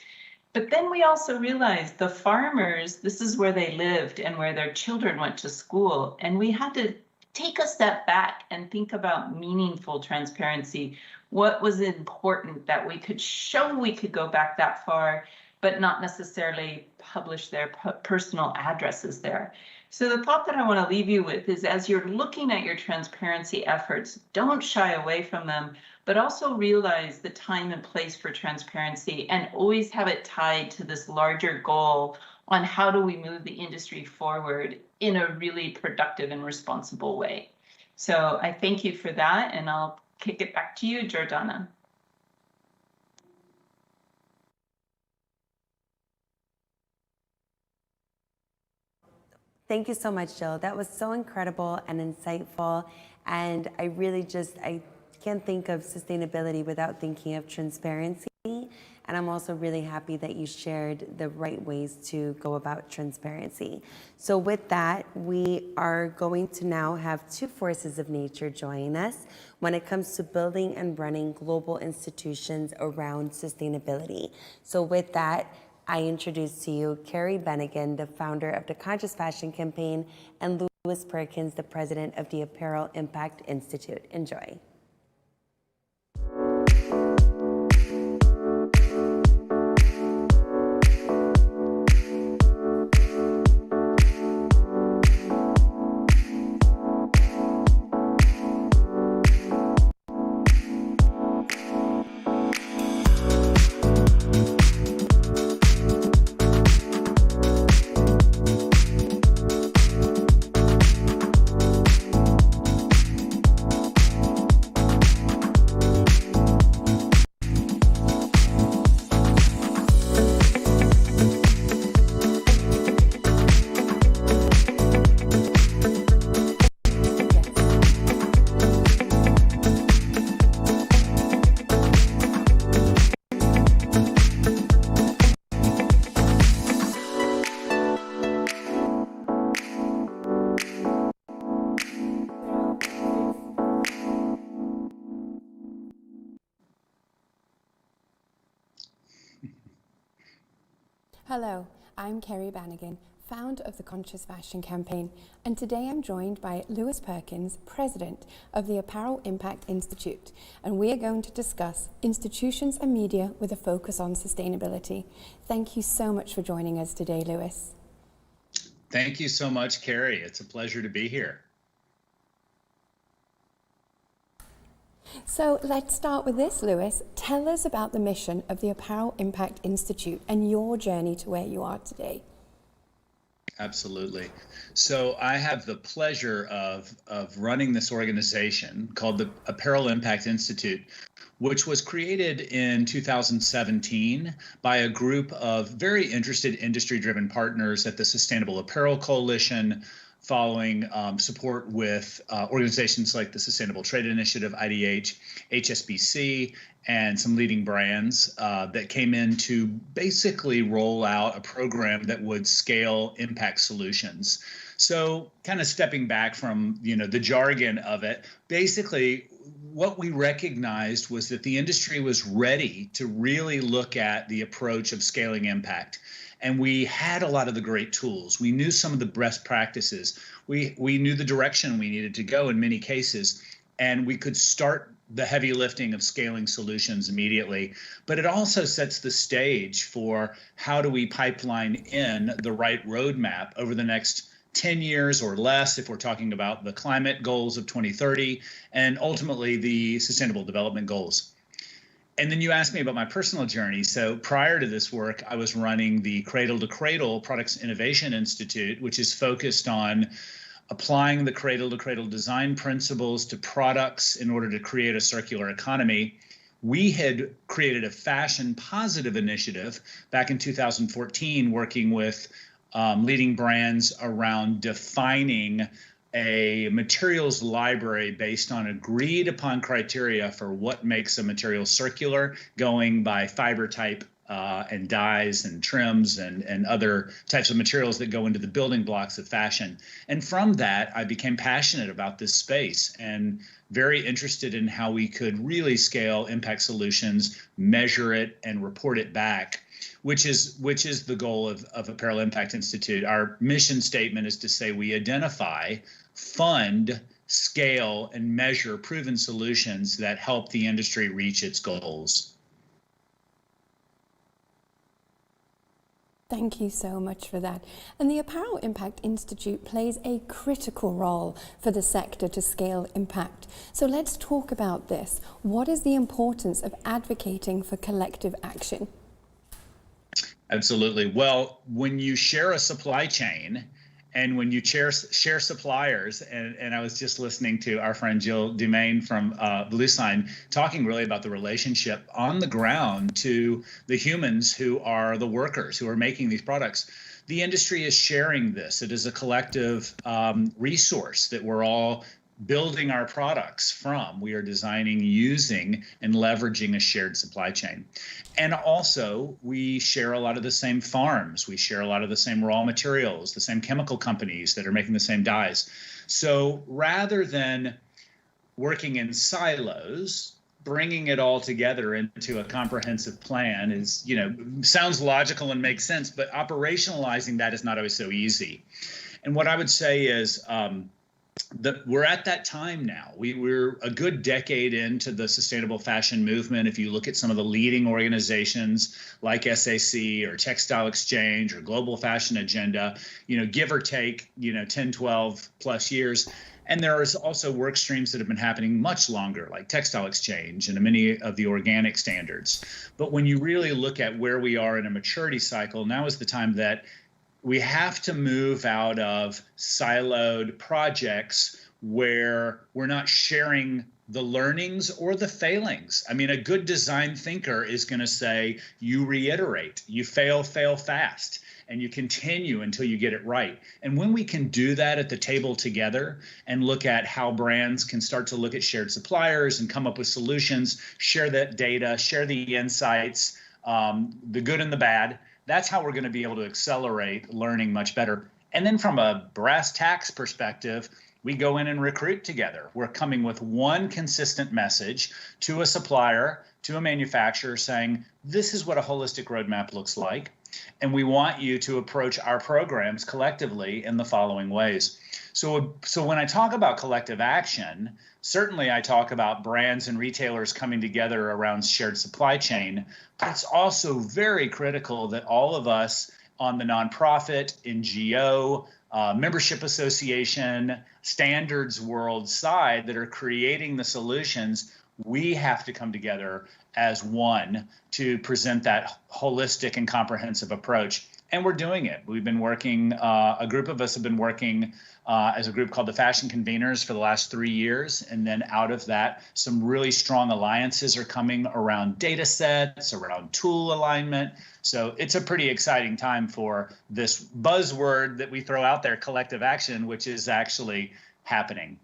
But then we also realized the farmers, this is where they lived and where their children went to school. And we had to take a step back and think about meaningful transparency. What was important that we could show we could go back that far, but not necessarily publish their personal addresses there. So the thought that I want to leave you with is, as you're looking at your transparency efforts, don't shy away from them, but also realize the time and place for transparency and always have it tied to this larger goal on how do we move the industry forward in a really productive and responsible way. So I thank you for that, and I'll kick it back to you, Jordana. Thank you so much, Jill. That was so incredible and insightful. And I can't think of sustainability without thinking of transparency. And I'm also really happy that you shared the right ways to go about transparency. So with that, we are going to now have two forces of nature join us when it comes to building and running global institutions around sustainability. So with that, I introduce to you Carrie Bennigan, the founder of the Conscious Fashion Campaign, and Louis Perkins, the president of the Apparel Impact Institute. Enjoy. Hello, I'm Carrie Bennigan, founder of the Conscious Fashion Campaign, and today I'm joined by Louis Perkins, president of the Apparel Impact Institute, and we are going to discuss institutions and media with a focus on sustainability. Thank you so much for joining us today, Louis. Thank you so much, Carrie. It's a pleasure to be here. So let's start with this, Louis. Tell us about the mission of the Apparel Impact Institute and your journey to where you are today. Absolutely. So I have the pleasure of running this organization called the Apparel Impact Institute, which was created in 2017 by a group of very interested industry-driven partners at the Sustainable Apparel Coalition, following support with organizations like the Sustainable Trade Initiative, IDH, HSBC, and some leading brands that came in to basically roll out a program that would scale impact solutions. So kind of stepping back from, the jargon of it, basically what we recognized was that the industry was ready to really look at the approach of scaling impact. And we had a lot of the great tools. We knew some of the best practices. We knew the direction we needed to go in many cases, and we could start the heavy lifting of scaling solutions immediately. But it also sets the stage for how do we pipeline in the right roadmap over the next 10 years or less, if we're talking about the climate goals of 2030 and ultimately the Sustainable Development Goals. And then you asked me about my personal journey. So prior to this work, I was running the Cradle to Cradle Products Innovation Institute, which is focused on applying the cradle to cradle design principles to products in order to create a circular economy. We had created a fashion positive initiative back in 2014, working with leading brands around defining a materials library based on agreed upon criteria for what makes a material circular, going by fiber type and dyes and trims and other types of materials that go into the building blocks of fashion. And from that, I became passionate about this space and very interested in how we could really scale impact solutions, measure it, and report it back, which is the goal of Apparel Impact Institute. Our mission statement is to say we identify, fund, scale, and measure proven solutions that help the industry reach its goals. Thank you so much for that. And the Apparel Impact Institute plays a critical role for the sector to scale impact. So let's talk about this. What is the importance of advocating for collective action? Absolutely. Well, when you share a supply chain and when you share suppliers, and I was just listening to our friend Jill Dumaine from Bluesign talking really about the relationship on the ground to the humans who are the workers who are making these products. The industry is sharing this. It is a collective resource that we're all building our products from. We are designing, using, and leveraging a shared supply chain. And also, we share a lot of the same farms. We share a lot of the same raw materials, the same chemical companies that are making the same dyes. So rather than working in silos, bringing it all together into a comprehensive plan is, sounds logical and makes sense, but operationalizing that is not always so easy. And what I would say is, we're at that time now. We're a good decade into the sustainable fashion movement. If you look at some of the leading organizations like SAC or Textile Exchange or Global Fashion Agenda, give or take, 10, 12 plus years. And there is also work streams that have been happening much longer, like Textile Exchange and many of the organic standards. But when you really look at where we are in a maturity cycle, now is the time that we have to move out of siloed projects where we're not sharing the learnings or the failings. I mean, a good design thinker is going to say, you reiterate, you fail fast, and you continue until you get it right. And when we can do that at the table together and look at how brands can start to look at shared suppliers and come up with solutions, share that data, share the insights, the good and the bad, that's how we're going to be able to accelerate learning much better. And then from a brass tacks perspective, we go in and recruit together. We're coming with one consistent message to a supplier, to a manufacturer saying, this is what a holistic roadmap looks like. And we want you to approach our programs collectively in the following ways. So when I talk about collective action, certainly I talk about brands and retailers coming together around shared supply chain, but it's also very critical that all of us on the nonprofit, NGO, membership association, standards world side that are creating the solutions, we have to come together as one to present that holistic and comprehensive approach. And we're doing it. We've been working, a group of us have been working as a group called the Fashion Conveners for the last 3 years. And then out of that, some really strong alliances are coming around data sets, around tool alignment. So it's a pretty exciting time for this buzzword that we throw out there, collective action, which is actually happening.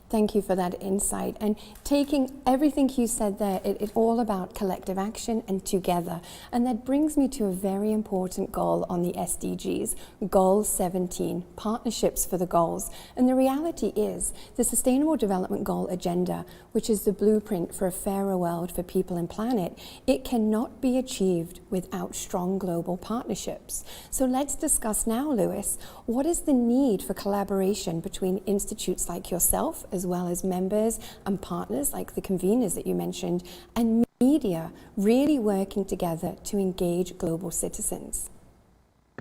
Thank you for that insight. And taking everything you said there, it's all about collective action and together. And that brings me to a very important goal on the SDGs, Goal 17, Partnerships for the Goals. And the reality is the Sustainable Development Goal Agenda, which is the blueprint for a fairer world for people and planet, it cannot be achieved without strong global partnerships. So let's discuss now, Lewis, what is the need for collaboration between institutes like yourself, as well as members and partners like the conveners that you mentioned, and media really working together to engage global citizens?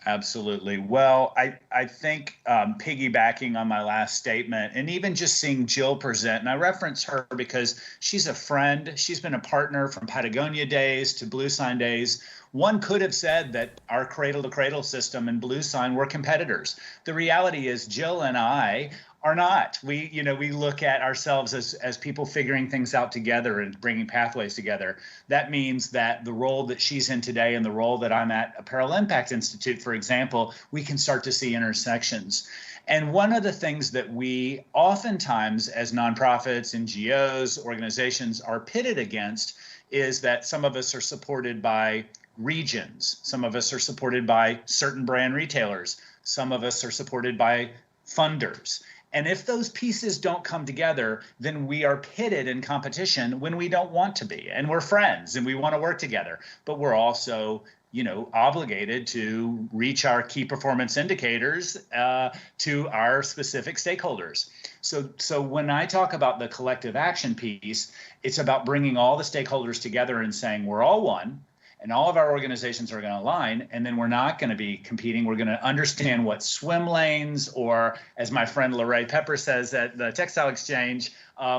Absolutely. Well, I think piggybacking on my last statement, and even just seeing Jill present, and I reference her because she's a friend. She's been a partner from Patagonia days to Blue Sign days. One could have said that our cradle-to-cradle system and Blue Sign were competitors. The reality is Jill and I are not. We look at ourselves as people figuring things out together and bringing pathways together. That means that the role that she's in today and the role that I'm at Apparel Impact Institute, for example, we can start to see intersections. And one of the things that we oftentimes as nonprofits, NGOs, organizations are pitted against is that some of us are supported by regions. Some of us are supported by certain brand retailers. Some of us are supported by funders. And if those pieces don't come together, then we are pitted in competition when we don't want to be. And we're friends and we want to work together. But we're also, obligated to reach our key performance indicators to our specific stakeholders. So when I talk about the collective action piece, it's about bringing all the stakeholders together and saying we're all one. And all of our organizations are going to align, and then we're not going to be competing. We're going to understand what swim lanes, or as my friend Lorraine Pepper says at the Textile Exchange,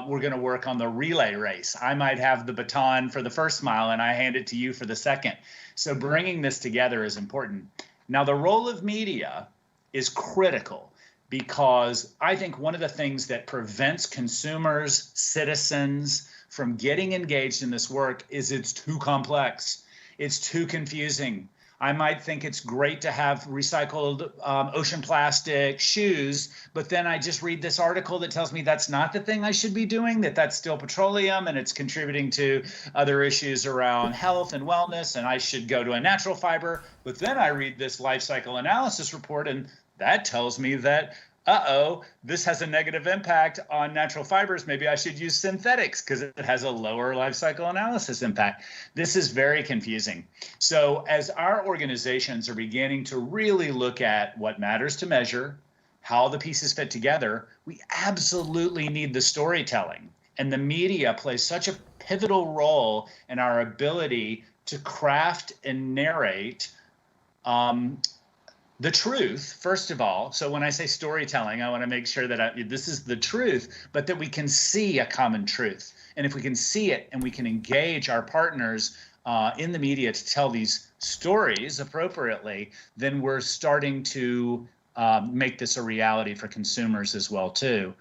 we're going to work on the relay race. I might have the baton for the first mile, and I hand it to you for the second. So bringing this together is important. Now, the role of media is critical because I think one of the things that prevents consumers, citizens from getting engaged in this work is it's too complex. It's too confusing. I might think it's great to have recycled ocean plastic shoes, but then I just read this article that tells me that's not the thing I should be doing, that's still petroleum and it's contributing to other issues around health and wellness, and I should go to a natural fiber. But then I read this life cycle analysis report, and that tells me that this has a negative impact on natural fibers. Maybe I should use synthetics because it has a lower life cycle analysis impact. This is very confusing. So as our organizations are beginning to really look at what matters to measure, how the pieces fit together, we absolutely need the storytelling. And the media plays such a pivotal role in our ability to craft and narrate the truth, first of all. So when I say storytelling, I want to make sure that this is the truth, but that we can see a common truth. And if we can see it and we can engage our partners in the media to tell these stories appropriately, then we're starting to make this a reality for consumers as well, too.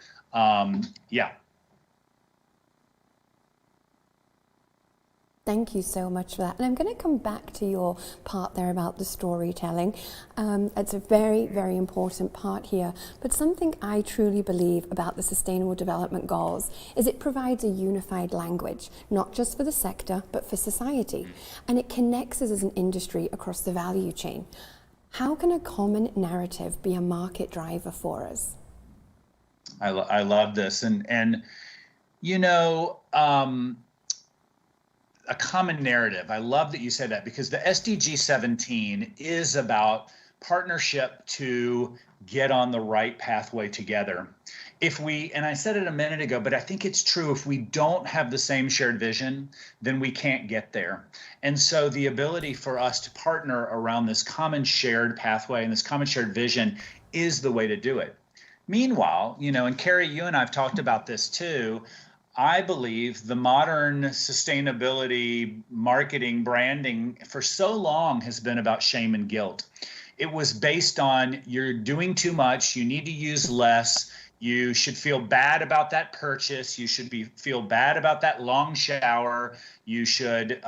Thank you so much for that. And I'm going to come back to your part there about the storytelling. It's a very, very important part here. But something I truly believe about the Sustainable Development Goals is it provides a unified language, not just for the sector, but for society. And it connects us as an industry across the value chain. How can a common narrative be a market driver for us? I love this. And a common narrative. I love that you said that because the SDG 17 is about partnership to get on the right pathway together. And I said it a minute ago, but I think it's true, if we don't have the same shared vision, then we can't get there. And so the ability for us to partner around this common shared pathway and this common shared vision is the way to do it. Meanwhile, and Carrie, you and I have talked about this too, I believe the modern sustainability marketing branding for so long has been about shame and guilt. It was based on you're doing too much, you need to use less, you should feel bad about that purchase, you should feel bad about that long shower, you should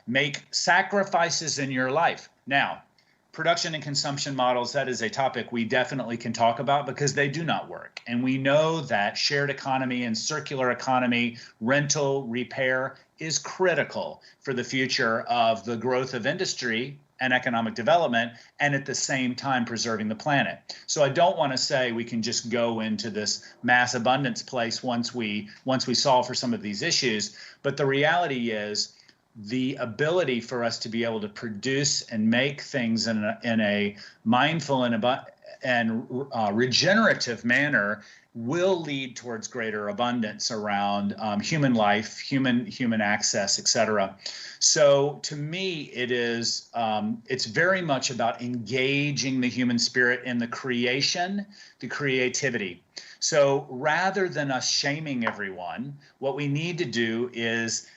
make sacrifices in your life. Now, production and consumption models, that is a topic we definitely can talk about because they do not work. And we know that shared economy and circular economy, rental, repair is critical for the future of the growth of industry and economic development, and at the same time preserving the planet. So I don't want to say we can just go into this mass abundance place once we solve for some of these issues, but the reality is the ability for us to be able to produce and make things in a mindful and regenerative manner will lead towards greater abundance around human life, human access, et cetera. So to me, it's very much about engaging the human spirit in the creation, the creativity. So rather than us shaming everyone, what we need to do is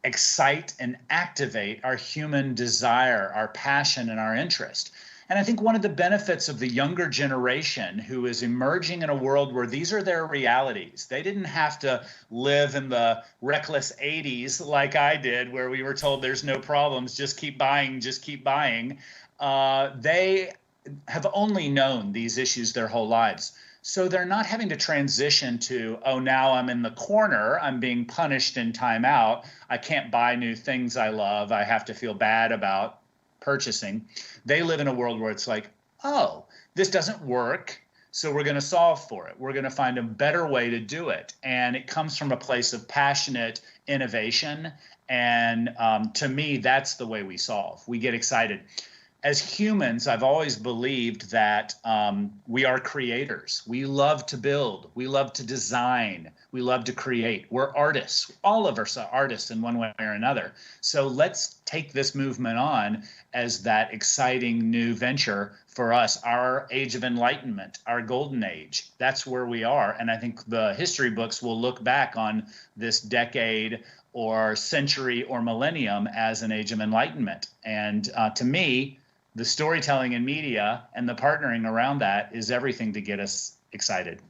excite and activate our human desire, our passion, and our interest. And I think one of the benefits of the younger generation who is emerging in a world where these are their realities, they didn't have to live in the reckless 80s like I did, where we were told there's no problems, just keep buying, just keep buying. They have only known these issues their whole lives. So they're not having to transition to, oh, now I'm in the corner, I'm being punished in time out, I can't buy new things I love, I have to feel bad about purchasing. They live in a world where it's like, oh, this doesn't work, so we're going to solve for it. We're going to find a better way to do it. And it comes from a place of passionate innovation. And to me, that's the way we solve. We get excited. As humans, I've always believed that we are creators. We love to build. We love to design. We love to create. We're artists. All of us are artists in one way or another. So let's take this movement on as that exciting new venture for us, our age of enlightenment, our golden age. That's where we are. And I think the history books will look back on this decade or century or millennium as an age of enlightenment. And to me, the storytelling and media and the partnering around that is everything to get us excited.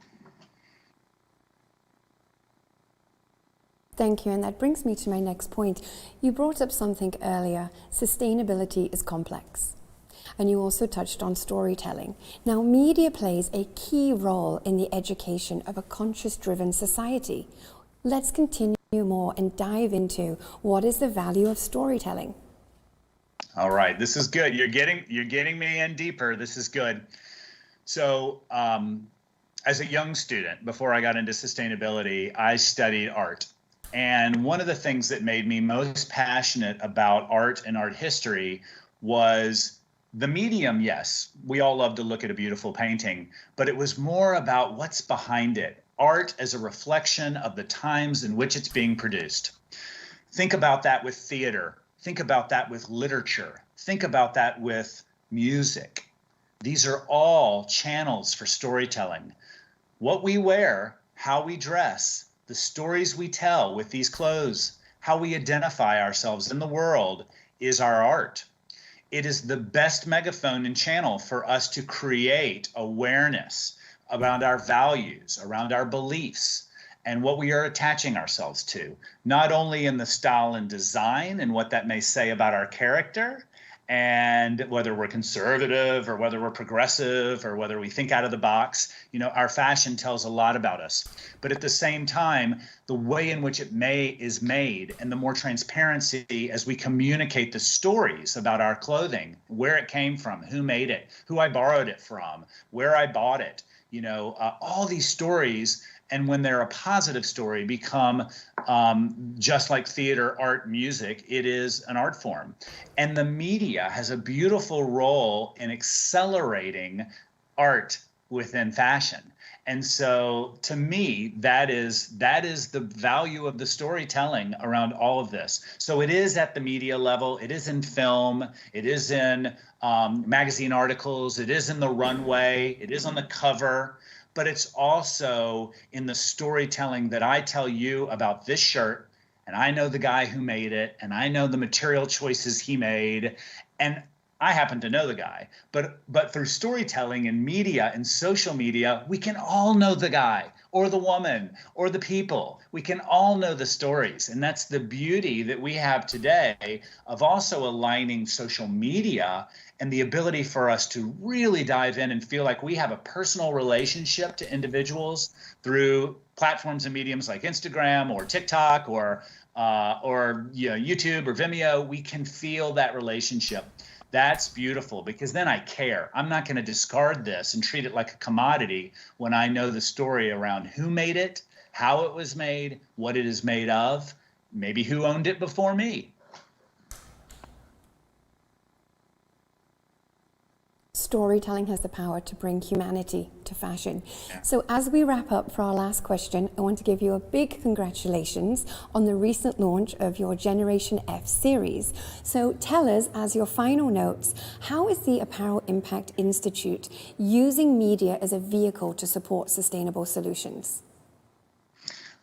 Thank you, and that brings me to my next point. You brought up something earlier. Sustainability is complex. And you also touched on storytelling. Now, media plays a key role in the education of a conscious-driven society. Let's continue more and dive into what is the value of storytelling. All right, this is good. You're getting me in deeper. This is good. So, as a young student, before I got into sustainability, I studied art. And one of the things that made me most passionate about art and art history was the medium. Yes, we all love to look at a beautiful painting, but it was more about what's behind it. Art as a reflection of the times in which it's being produced. Think about that with theater. Think about that with literature. Think about that with music. These are all channels for storytelling. What we wear, how we dress, the stories we tell with these clothes, how we identify ourselves in the world is our art. It is the best megaphone and channel for us to create awareness around our values, around our beliefs, and what we are attaching ourselves to, not only in the style and design and what that may say about our character, and whether we're conservative or whether we're progressive or whether we think out of the box. You know, our fashion tells a lot about us. But at the same time, the way in which it is made and the more transparency as we communicate the stories about our clothing, where it came from, who made it, who I borrowed it from, where I bought it, you know, all these stories. And when they're a positive story, become just like theater, art, music, it is an art form. And the media has a beautiful role in accelerating art within fashion. And so to me, that is the value of the storytelling around all of this. So it is at the media level, it is in film, it is in magazine articles, it is in the runway, it is on the cover. but it's also in the storytelling that I tell you about this shirt, and I know the guy who made it, and I know the material choices he made, and I happen to know the guy, but through storytelling and media and social media, we can all know the guy or the woman or the people. We can all know the stories. And that's the beauty that we have today of also aligning social media and the ability for us to really dive in and feel like we have a personal relationship to individuals through platforms and mediums like Instagram or TikTok or YouTube or Vimeo. We can feel that relationship. That's beautiful, because then I care. I'm not going to discard this and treat it like a commodity when I know the story around who made it, how it was made, what it is made of, maybe who owned it before me. Storytelling has the power to bring humanity to fashion. So as we wrap up for our last question, I want to give you a big congratulations on the recent launch of your Generation F series. So tell us, as your final notes, how is the Apparel Impact Institute using media as a vehicle to support sustainable solutions?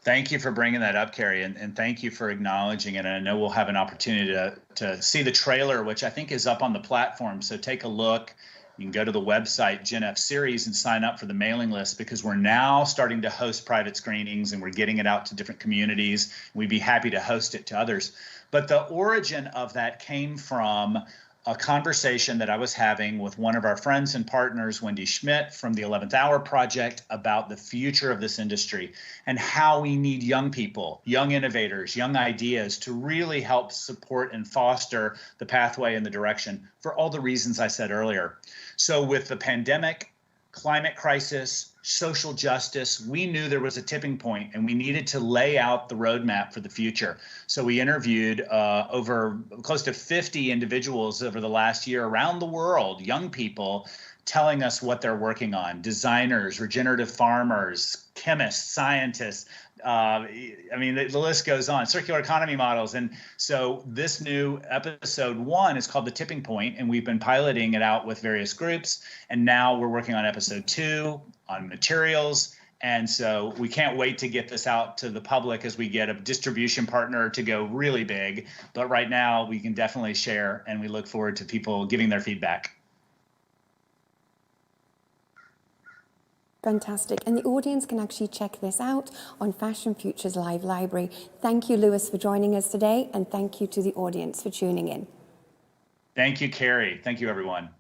Thank you for bringing that up, Carrie, and thank you for acknowledging it. And I know we'll have an opportunity to see the trailer, which I think is up on the platform. So take a look. You can go to the website, Gen F Series, and sign up for the mailing list, because we're now starting to host private screenings and we're getting it out to different communities. We'd be happy to host it to others. But the origin of that came from a conversation that I was having with one of our friends and partners, Wendy Schmidt from the 11th Hour Project, about the future of this industry and how we need young people, young innovators, young ideas to really help support and foster the pathway and the direction for all the reasons I said earlier. So with the pandemic, climate crisis, social justice, we knew there was a tipping point and we needed to lay out the roadmap for the future. So we interviewed over close to 50 individuals over the last year around the world, young people, telling us what they're working on: designers, regenerative farmers, chemists, scientists. I mean, the list goes on, circular economy models. And so this new episode 1 is called The Tipping Point, and we've been piloting it out with various groups. And now we're working on episode 2 on materials. And so we can't wait to get this out to the public as we get a distribution partner to go really big. But right now we can definitely share, and we look forward to people giving their feedback. Fantastic. And the audience can actually check this out on Fashion Futures Live Library. Thank you, Lewis, for joining us today. And thank you to the audience for tuning in. Thank you, Carrie. Thank you, everyone.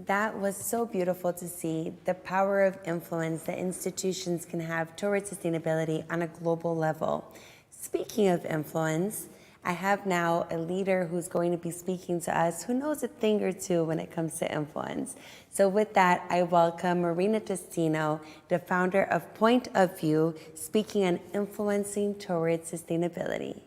That was so beautiful to see the power of influence that institutions can have towards sustainability on a global level. Speaking of influence, I have now a leader who's going to be speaking to us who knows a thing or two when it comes to influence. So with that, I welcome Marina Testino, the founder of Point of View, speaking on influencing towards sustainability.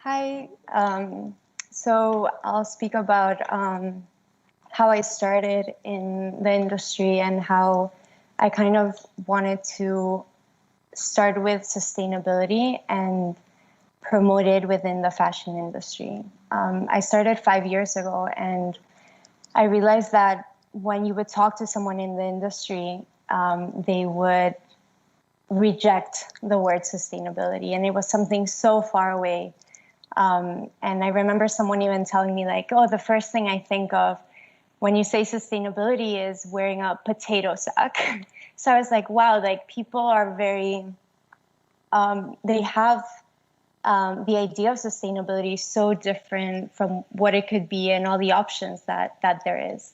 Hi, so I'll speak about how I started in the industry and how I kind of wanted to start with sustainability and promote it within the fashion industry. I started 5 years ago, and I realized that when you would talk to someone in the industry, they would reject the word sustainability, and it was something so far away. And I remember someone even telling me like, oh, the first thing I think of when you say sustainability is wearing a potato sack. So I was like, wow, like people are very, they have the idea of sustainability so different from what it could be and all the options that there is.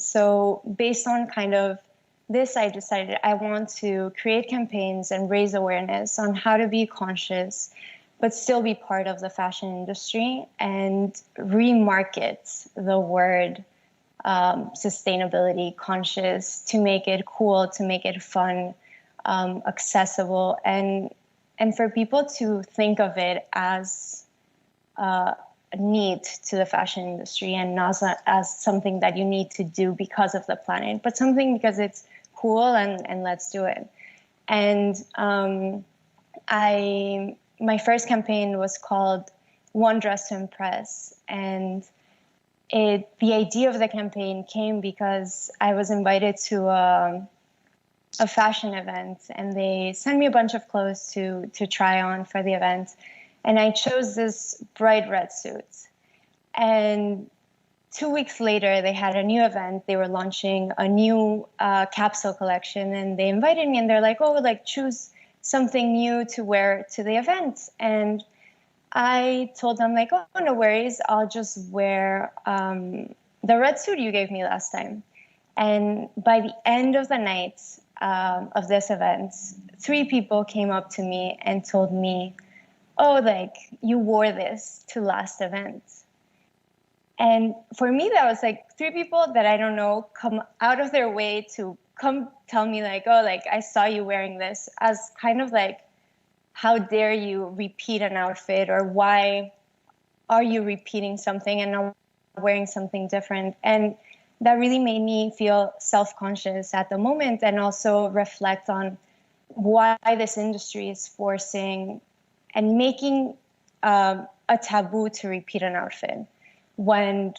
So based on kind of this, I decided I want to create campaigns and raise awareness on how to be conscious, but still be part of the fashion industry, and remarket the word sustainability, conscious, to make it cool, to make it fun, accessible, and for people to think of it as a need to the fashion industry, and not as something that you need to do because of the planet, but something because it's cool and let's do it. And my first campaign was called One Dress to Impress, and the idea of the campaign came because I was invited to a fashion event, and they sent me a bunch of clothes to try on for the event, and I chose this bright red suit. And 2 weeks later, they had a new event. They were launching a new capsule collection, and they invited me, and they're like, oh, like choose something new to wear to the event. And I told them like, oh, no worries, I'll just wear the red suit you gave me last time. And by the end of the night of this event, 3 people came up to me and told me, oh, like you wore this to last event. And for me, that was like 3 people that I don't know come out of their way to come tell me like, oh, like I saw you wearing this, as kind of like, how dare you repeat an outfit, or why are you repeating something and not wearing something different? And that really made me feel self-conscious at the moment, and also reflect on why this industry is forcing and making a taboo to repeat an outfit. Why?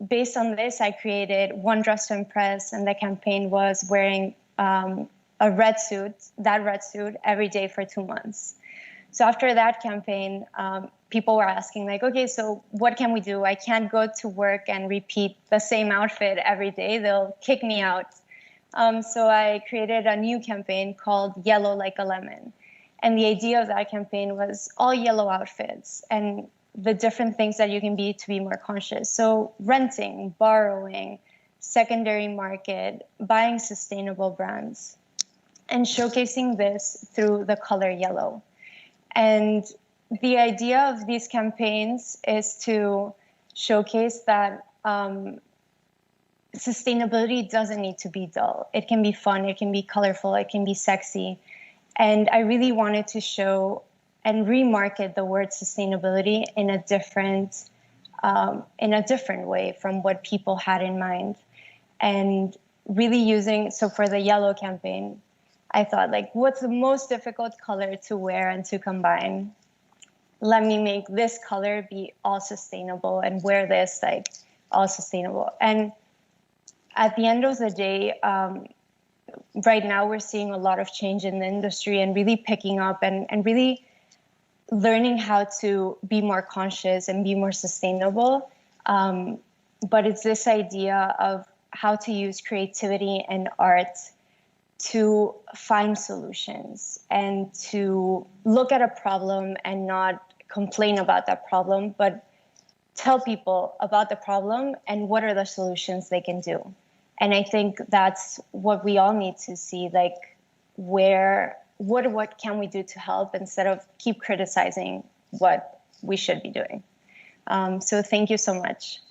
Based on this, I created One Dress to Impress, and the campaign was wearing a red suit, that red suit, every day for 2 months. So after that campaign, people were asking like, okay, so what can we do? I can't go to work and repeat the same outfit every day. They'll kick me out. So I created a new campaign called Yellow Like a Lemon. And the idea of that campaign was all yellow outfits and the different things that you can be to be more conscious. So renting, borrowing, secondary market, buying sustainable brands, and showcasing this through the color yellow. And the idea of these campaigns is to showcase that sustainability doesn't need to be dull. It can be fun, it can be colorful, it can be sexy. And I really wanted to show and remarket the word sustainability in a different way from what people had in mind. And really so for the yellow campaign, I thought like, what's the most difficult color to wear and to combine? Let me make this color be all sustainable and wear this like all sustainable. And at the end of the day, right now we're seeing a lot of change in the industry and really picking up and really learning how to be more conscious and be more sustainable. But it's this idea of how to use creativity and art to find solutions and to look at a problem and not complain about that problem, but tell people about the problem and what are the solutions they can do. And I think that's what we all need to see, like what can we do to help instead of keep criticizing what we should be doing. So thank you so much.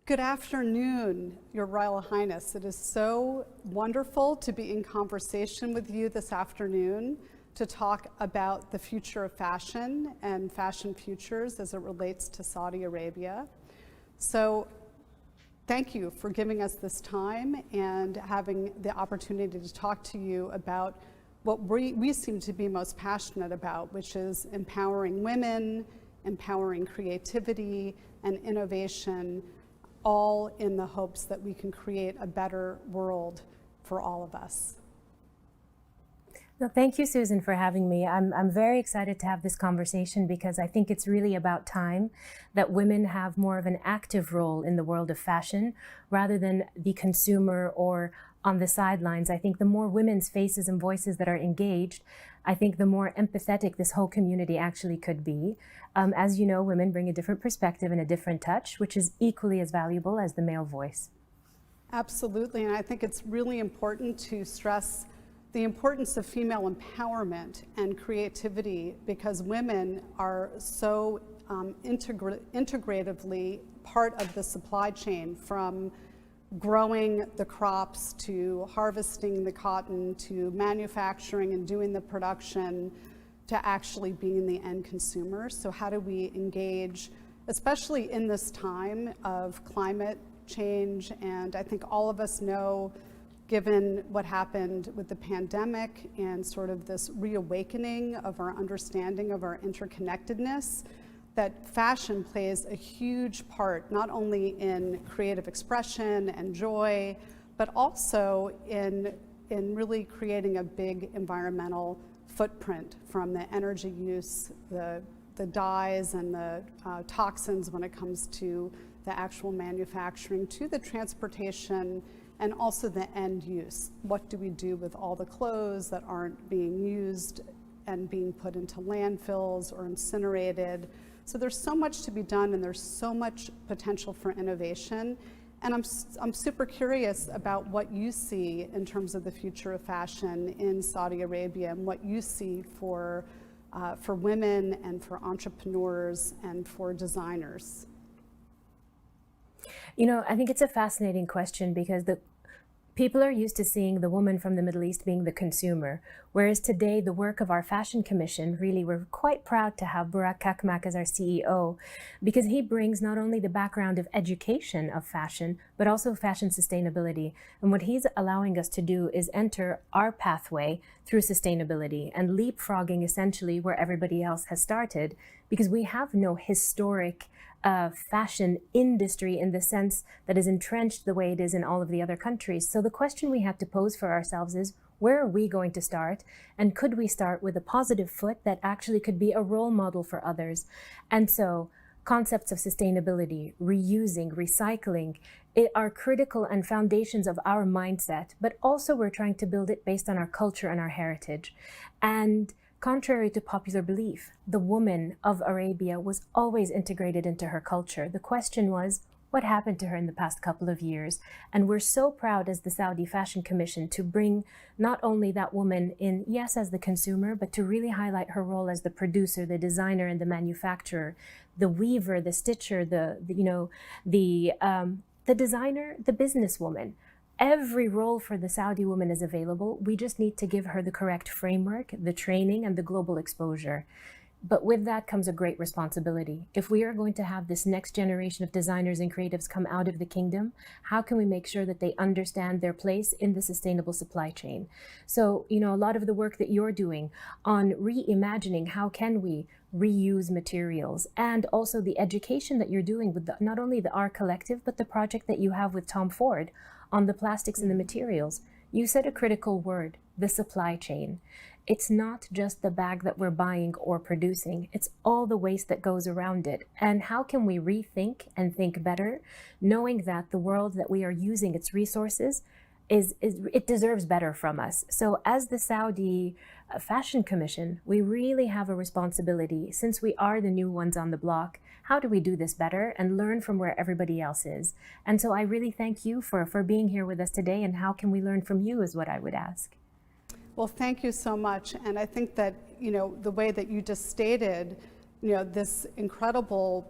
Good afternoon, Your Royal Highness. It is so wonderful to be in conversation with you this afternoon to talk about the future of fashion and fashion futures as it relates to Saudi Arabia. So thank you for giving us this time and having the opportunity to talk to you about what we seem to be most passionate about, which is empowering women, empowering creativity and innovation, all in the hopes that we can create a better world for all of us. No, thank you, Susan, for having me. I'm very excited to have this conversation because I think it's really about time that women have more of an active role in the world of fashion rather than the consumer or on the sidelines. I think the more women's faces and voices that are engaged, I think the more empathetic this whole community actually could be. As you know, women bring a different perspective and a different touch, which is equally as valuable as the male voice. Absolutely, and I think it's really important to stress the importance of female empowerment and creativity because women are so integratively part of the supply chain, from growing the crops to harvesting the cotton to manufacturing and doing the production to actually being the end consumer. So how do we engage, especially in this time of climate change? And I think all of us know, given what happened with the pandemic and sort of this reawakening of our understanding of our interconnectedness, that fashion plays a huge part, not only in creative expression and joy, but also in really creating a big environmental footprint, from the energy use, the dyes and the toxins when it comes to the actual manufacturing, to the transportation, and also the end use. What do we do with all the clothes that aren't being used and being put into landfills or incinerated? So there's so much to be done, and there's so much potential for innovation. And I'm super curious about what you see in terms of the future of fashion in Saudi Arabia, and what you see for women and for entrepreneurs and for designers. You know, I think it's a fascinating question because people are used to seeing the woman from the Middle East being the consumer, whereas today the work of our Fashion Commission, really we're quite proud to have Burak Kakmak as our CEO, because he brings not only the background of education of fashion, but also fashion sustainability. And what he's allowing us to do is enter our pathway through sustainability and leapfrogging essentially where everybody else has started, because we have no historic fashion industry in the sense that is entrenched the way it is in all of the other countries. So the question we have to pose for ourselves is, where are we going to start? And could we start with a positive foot that actually could be a role model for others? And so concepts of sustainability, reusing, recycling, are critical and foundations of our mindset, but also we're trying to build it based on our culture and our heritage. And contrary to popular belief, the woman of Arabia was always integrated into her culture. The question was, what happened to her in the past couple of years? And we're so proud as the Saudi Fashion Commission to bring not only that woman in, yes, as the consumer, but to really highlight her role as the producer, the designer, and the manufacturer, the weaver, the stitcher, the designer, the businesswoman. Every role for the Saudi woman is available. We just need to give her the correct framework, the training, and the global exposure. But with that comes a great responsibility. If we are going to have this next generation of designers and creatives come out of the kingdom, how can we make sure that they understand their place in the sustainable supply chain? So, you know, a lot of the work that you're doing on reimagining how can we reuse materials, and also the education that you're doing with not only the R Collective, but the project that you have with Tom Ford on the plastics and the materials. You said a critical word, the supply chain. It's not just the bag that we're buying or producing, it's all the waste that goes around it. And how can we rethink and think better, knowing that the world that we are using its resources it deserves better from us. So as the Saudi Fashion Commission, we really have a responsibility, since we are the new ones on the block. How do we do this better and learn from where everybody else is? And so I really thank you for being here with us today, and how can we learn from you is what I would ask. Well, thank you so much. And I think that, you know, the way that you just stated, you know, this incredible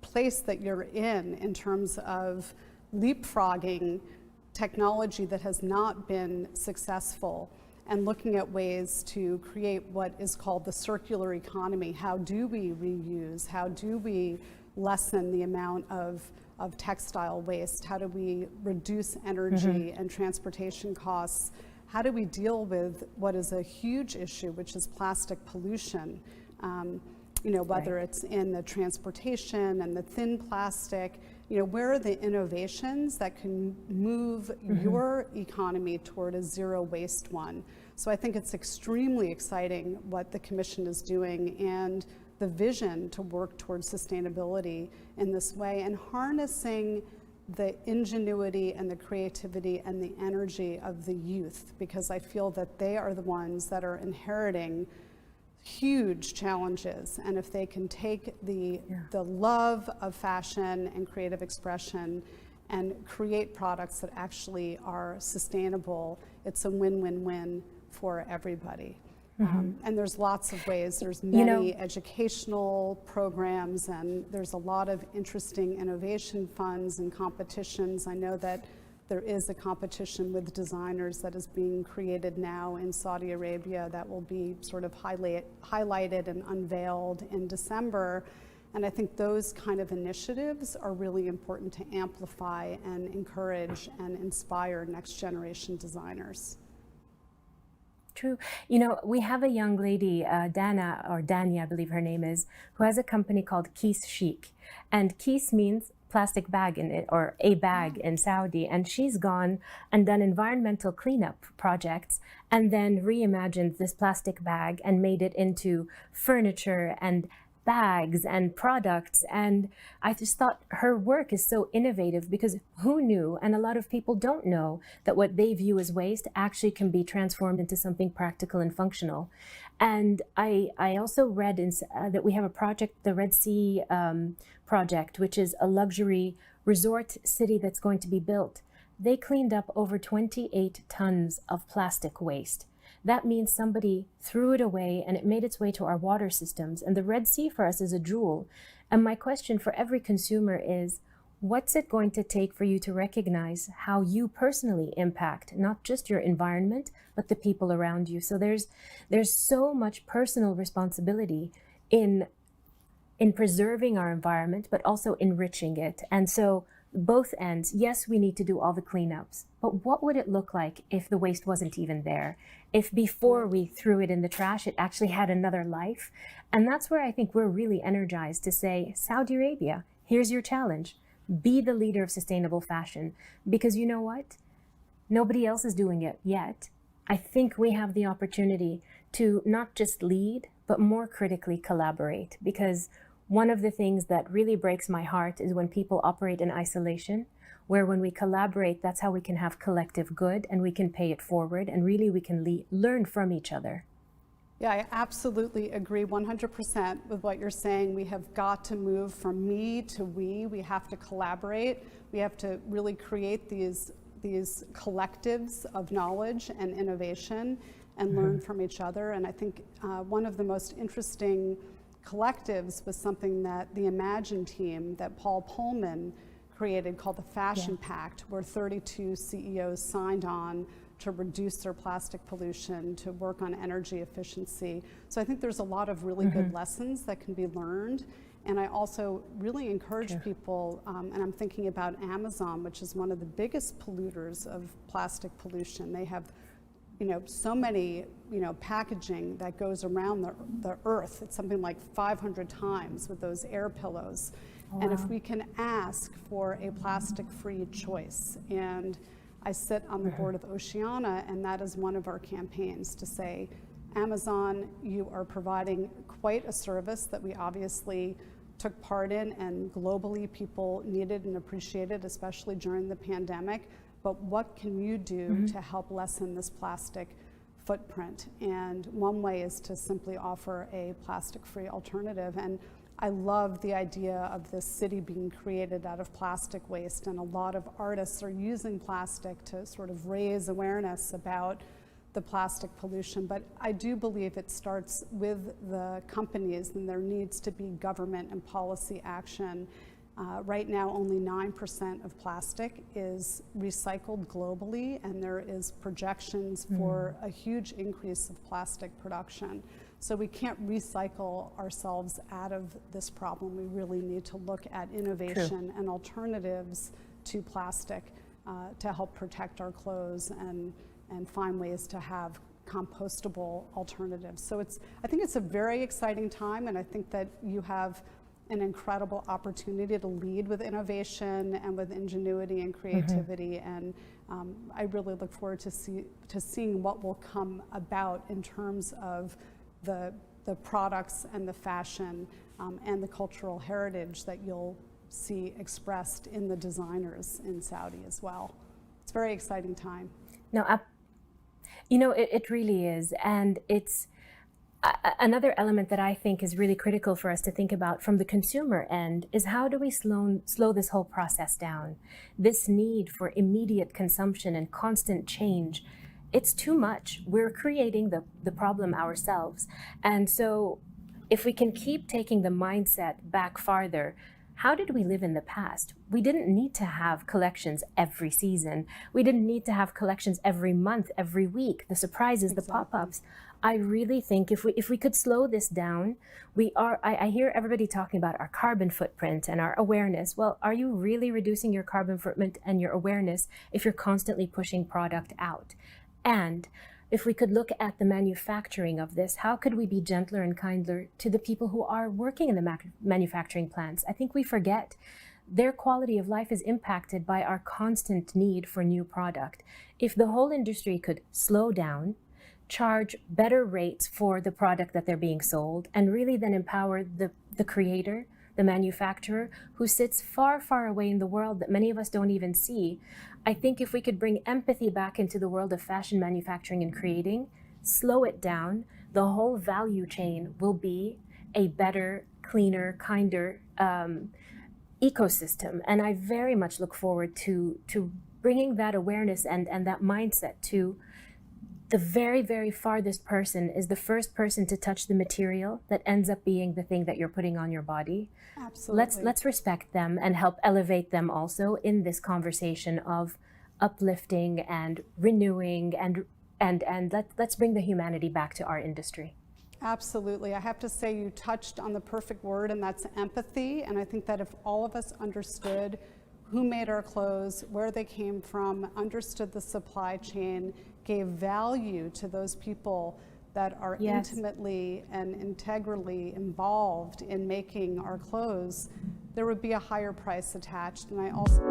place that you're in terms of leapfrogging technology that has not been successful and looking at ways to create what is called the circular economy. How do we reuse? How do we lessen the amount of textile waste? How do we reduce energy and transportation costs? How do we deal with what is a huge issue, which is plastic pollution? Whether it's in the transportation and the thin plastic, where are the innovations that can move your economy toward a zero waste one? So I think it's extremely exciting what the Commission is doing and the vision to work towards sustainability in this way and harnessing the ingenuity and the creativity and the energy of the youth, because I feel that they are the ones that are inheriting huge challenges, and if they can take the love of fashion and creative expression and create products that actually are sustainable, it's a win-win-win for everybody. And there's lots of ways. There's many educational programs, and there's a lot of interesting innovation funds and competitions. I know that there is a competition with designers that is being created now in Saudi Arabia that will be sort of highlighted and unveiled in December. And I think those kind of initiatives are really important to amplify and encourage and inspire next generation designers. True. We have a young lady, Dana, or Dania, I believe her name is, who has a company called Keys Chic. And Keys means plastic bag in it, or a bag in Saudi. And she's gone and done environmental cleanup projects and then reimagined this plastic bag and made it into furniture and bags and products. And I just thought her work is so innovative, because who knew, and a lot of people don't know, that what they view as waste actually can be transformed into something practical and functional. And I also read that we have a project, the Red Sea project, which is a luxury resort city that's going to be built. They cleaned up over 28 tons of plastic waste. That means somebody threw it away and it made its way to our water systems. And the Red Sea for us is a jewel. And my question for every consumer is, what's it going to take for you to recognize how you personally impact not just your environment, but the people around you? So there's so much personal responsibility in preserving our environment, but also enriching it. And so both ends, yes, we need to do all the cleanups, but what would it look like if the waste wasn't even there? If before we threw it in the trash, it actually had another life? And that's where I think we're really energized to say, Saudi Arabia, here's your challenge. Be the leader of sustainable fashion. Because you know what? Nobody else is doing it yet. I think we have the opportunity to not just lead, but more critically collaborate. Because one of the things that really breaks my heart is when people operate in isolation, where when we collaborate, that's how we can have collective good and we can pay it forward, and really we can learn from each other. Yeah, I absolutely agree 100% with what you're saying. We have got to move from me to we. We have to collaborate. We have to really create these collectives of knowledge and innovation and learn from each other. And I think one of the most interesting collectives was something that the Imagine team that Paul Pullman created called the Fashion Pact, where 32 CEOs signed on to reduce their plastic pollution, to work on energy efficiency. So I think there's a lot of really good lessons that can be learned. And I also really encourage people, and I'm thinking about Amazon, which is one of the biggest polluters of plastic pollution. They have so many, packaging that goes around the earth. It's something like 500 times with those air pillows. Wow. And if we can ask for a plastic-free choice, and I sit on the board of Oceana, and that is one of our campaigns to say, Amazon, you are providing quite a service that we obviously took part in, and globally people needed and appreciated, especially during the pandemic. But what can you do to help lessen this plastic footprint? And one way is to simply offer a plastic-free alternative. And I love the idea of this city being created out of plastic waste, and a lot of artists are using plastic to sort of raise awareness about the plastic pollution. But I do believe it starts with the companies, and there needs to be government and policy action. Right now, only 9% of plastic is recycled globally, and there is projections for a huge increase of plastic production. So we can't recycle ourselves out of this problem. We really need to look at innovation and alternatives to plastic to help protect our clothes and find ways to have compostable alternatives. So I think it's a very exciting time, and I think that you have an incredible opportunity to lead with innovation and with ingenuity and creativity. And I really look forward to seeing what will come about in terms of the products and the fashion and the cultural heritage that you'll see expressed in the designers in Saudi as well. It's a very exciting time. No, you know, it really is. And it's another element that I think is really critical for us to think about from the consumer end is how do we slow this whole process down? This need for immediate consumption and constant change, it's too much. We're creating the problem ourselves. And so if we can keep taking the mindset back farther, how did we live in the past? We didn't need to have collections every season. We didn't need to have collections every month, every week, the surprises, the pop-ups. I really think if we could slow this down, I hear everybody talking about our carbon footprint and our awareness. Well, are you really reducing your carbon footprint and your awareness if you're constantly pushing product out? And if we could look at the manufacturing of this, how could we be gentler and kinder to the people who are working in the manufacturing plants? I think we forget their quality of life is impacted by our constant need for new product. If the whole industry could slow down, charge better rates for the product that they're being sold, and really then empower the creator, the manufacturer, who sits far, far away in the world that many of us don't even see. I think if we could bring empathy back into the world of fashion manufacturing and creating, slow it down, the whole value chain will be a better, cleaner, kinder ecosystem. And I very much look forward to bringing that awareness and that mindset to the very, very farthest person is the first person to touch the material that ends up being the thing that you're putting on your body. Absolutely. Let's respect them and help elevate them also in this conversation of uplifting and renewing and let's bring the humanity back to our industry. Absolutely. I have to say you touched on the perfect word, and that's empathy. And I think that if all of us understood who made our clothes, where they came from, understood the supply chain, gave value to those people that are intimately and integrally involved in making our clothes, there would be a higher price attached. And I also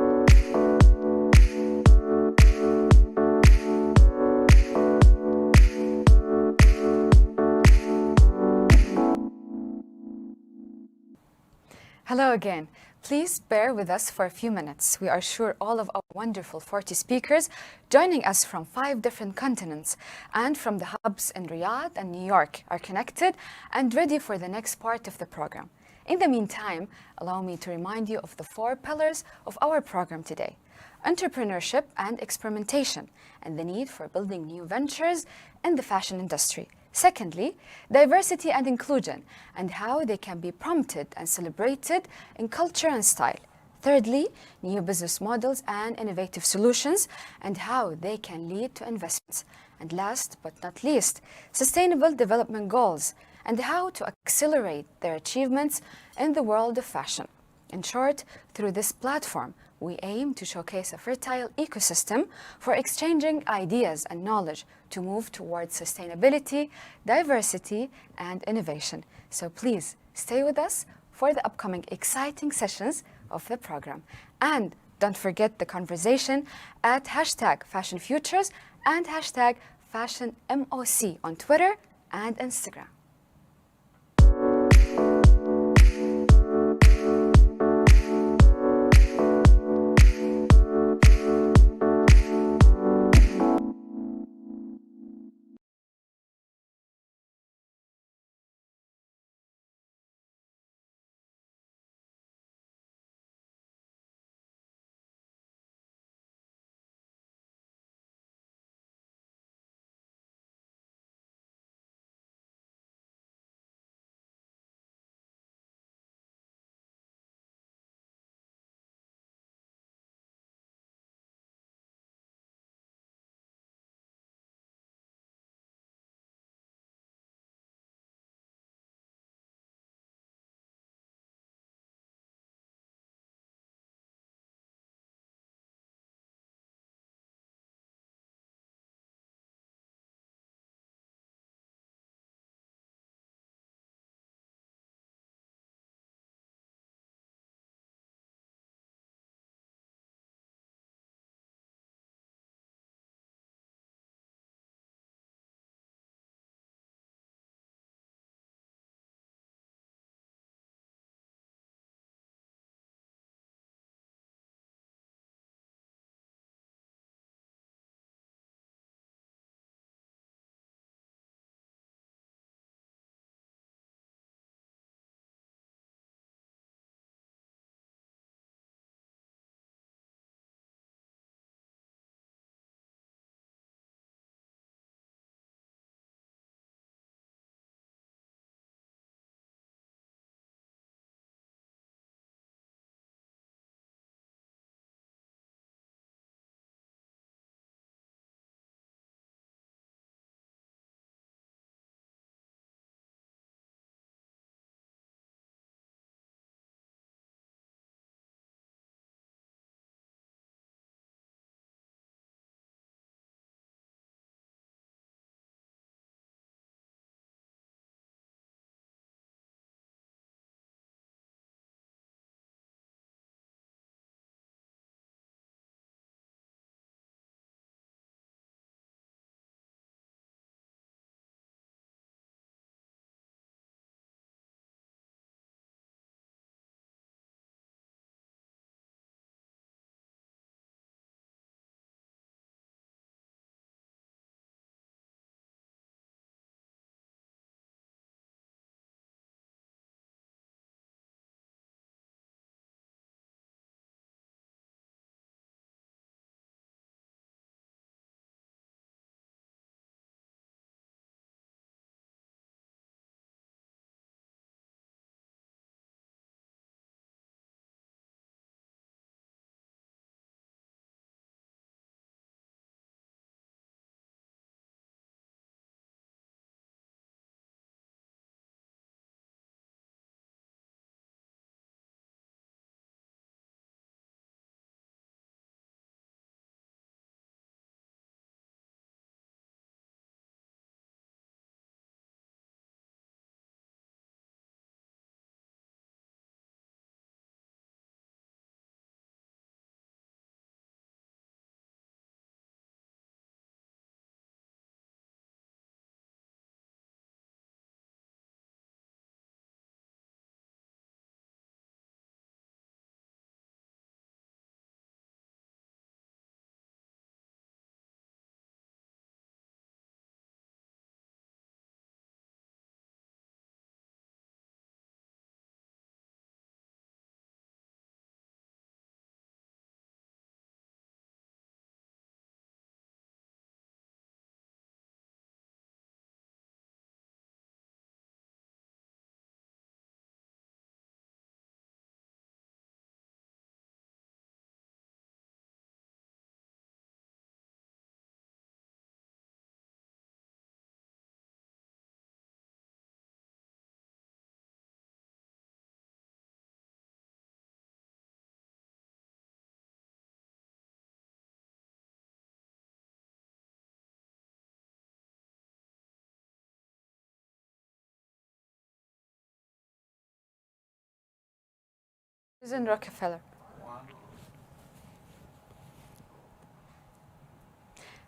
Hello again. Please bear with us for a few minutes. We are sure all of our wonderful 40 speakers joining us from 5 different continents and from the hubs in Riyadh and New York are connected and ready for the next part of the program. In the meantime, allow me to remind you of the 4 pillars of our program today: entrepreneurship and experimentation, and the need for building new ventures in the fashion industry. Secondly, diversity and inclusion, and how they can be prompted and celebrated in culture and style. Thirdly, new business models and innovative solutions, and how they can lead to investments. And last but not least, sustainable development goals, and how to accelerate their achievements in the world of fashion. In short, through this platform, we aim to showcase a fertile ecosystem for exchanging ideas and knowledge to move towards sustainability, diversity, and innovation. So please stay with us for the upcoming exciting sessions of the program. And don't forget the conversation at #FashionFutures and #FashionMOC on Twitter and Instagram. Susan Rockefeller.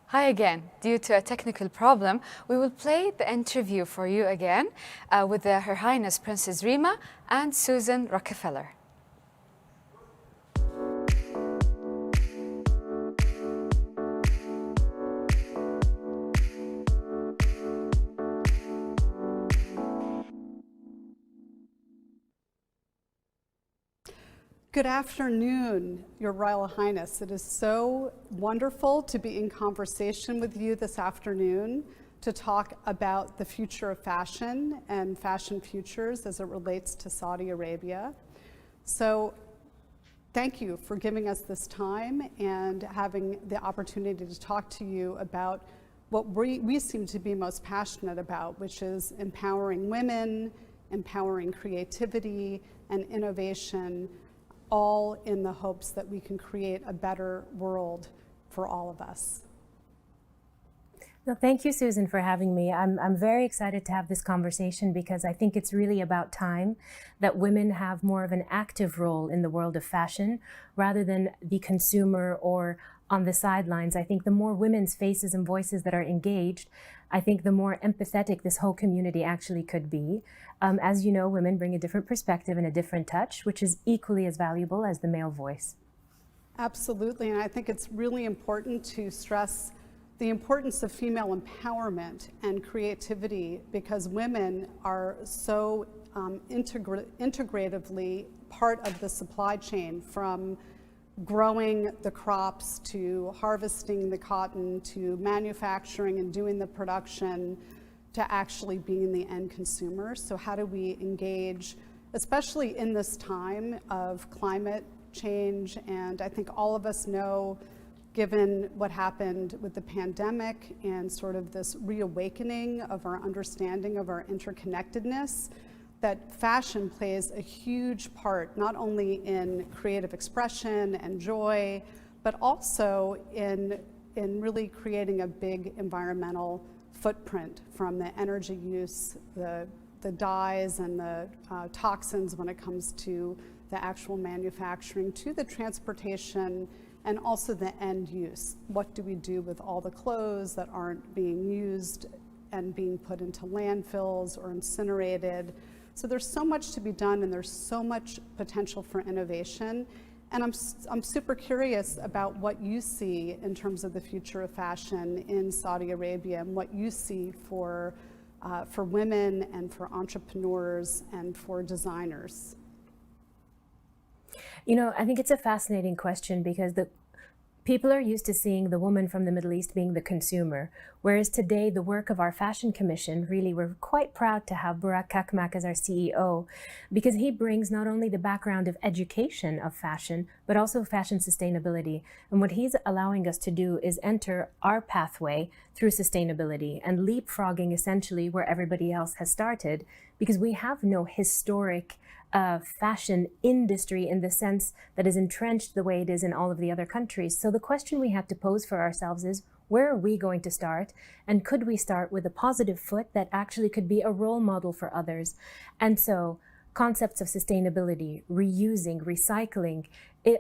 Hi again. Due to a technical problem, we will play the interview for you again with Her Highness Princess Rima and Susan Rockefeller. Good afternoon, Your Royal Highness. It is so wonderful to be in conversation with you this afternoon to talk about the future of fashion and fashion futures as it relates to Saudi Arabia. So thank you for giving us this time and having the opportunity to talk to you about what we seem to be most passionate about, which is empowering women, empowering creativity and innovation, all in the hopes that we can create a better world for all of us. No, thank you, Susan, for having me. I'm very excited to have this conversation because I think it's really about time that women have more of an active role in the world of fashion rather than the consumer or on the sidelines. I think the more women's faces and voices that are engaged, I think the more empathetic this whole community actually could be. As you know, women bring a different perspective and a different touch, which is equally as valuable as the male voice. Absolutely, and I think it's really important to stress the importance of female empowerment and creativity because women are so integratively part of the supply chain, from growing the crops to harvesting the cotton to manufacturing and doing the production to actually being the end consumer. So how do we engage, especially in this time of climate change? And I think all of us know, given what happened with the pandemic and sort of this reawakening of our understanding of our interconnectedness, that fashion plays a huge part, not only in creative expression and joy, but also in really creating a big environmental footprint, from the energy use, the dyes and the toxins when it comes to the actual manufacturing, to the transportation, and also the end use. What do we do with all the clothes that aren't being used and being put into landfills or incinerated? So there's so much to be done, and there's so much potential for innovation. And I'm super curious about what you see in terms of the future of fashion in Saudi Arabia, and what you see for women and for entrepreneurs and for designers. You know, I think it's a fascinating question because people are used to seeing the woman from the Middle East being the consumer, whereas today the work of our Fashion Commission, really, we're quite proud to have Burak Kakmak as our CEO, because he brings not only the background of education of fashion, but also fashion sustainability. And what he's allowing us to do is enter our pathway through sustainability and leapfrogging essentially where everybody else has started, because we have no historic fashion industry in the sense that is entrenched the way it is in all of the other countries. So the question we have to pose for ourselves is, where are we going to start? And could we start with a positive foot that actually could be a role model for others? And so concepts of sustainability, reusing, recycling,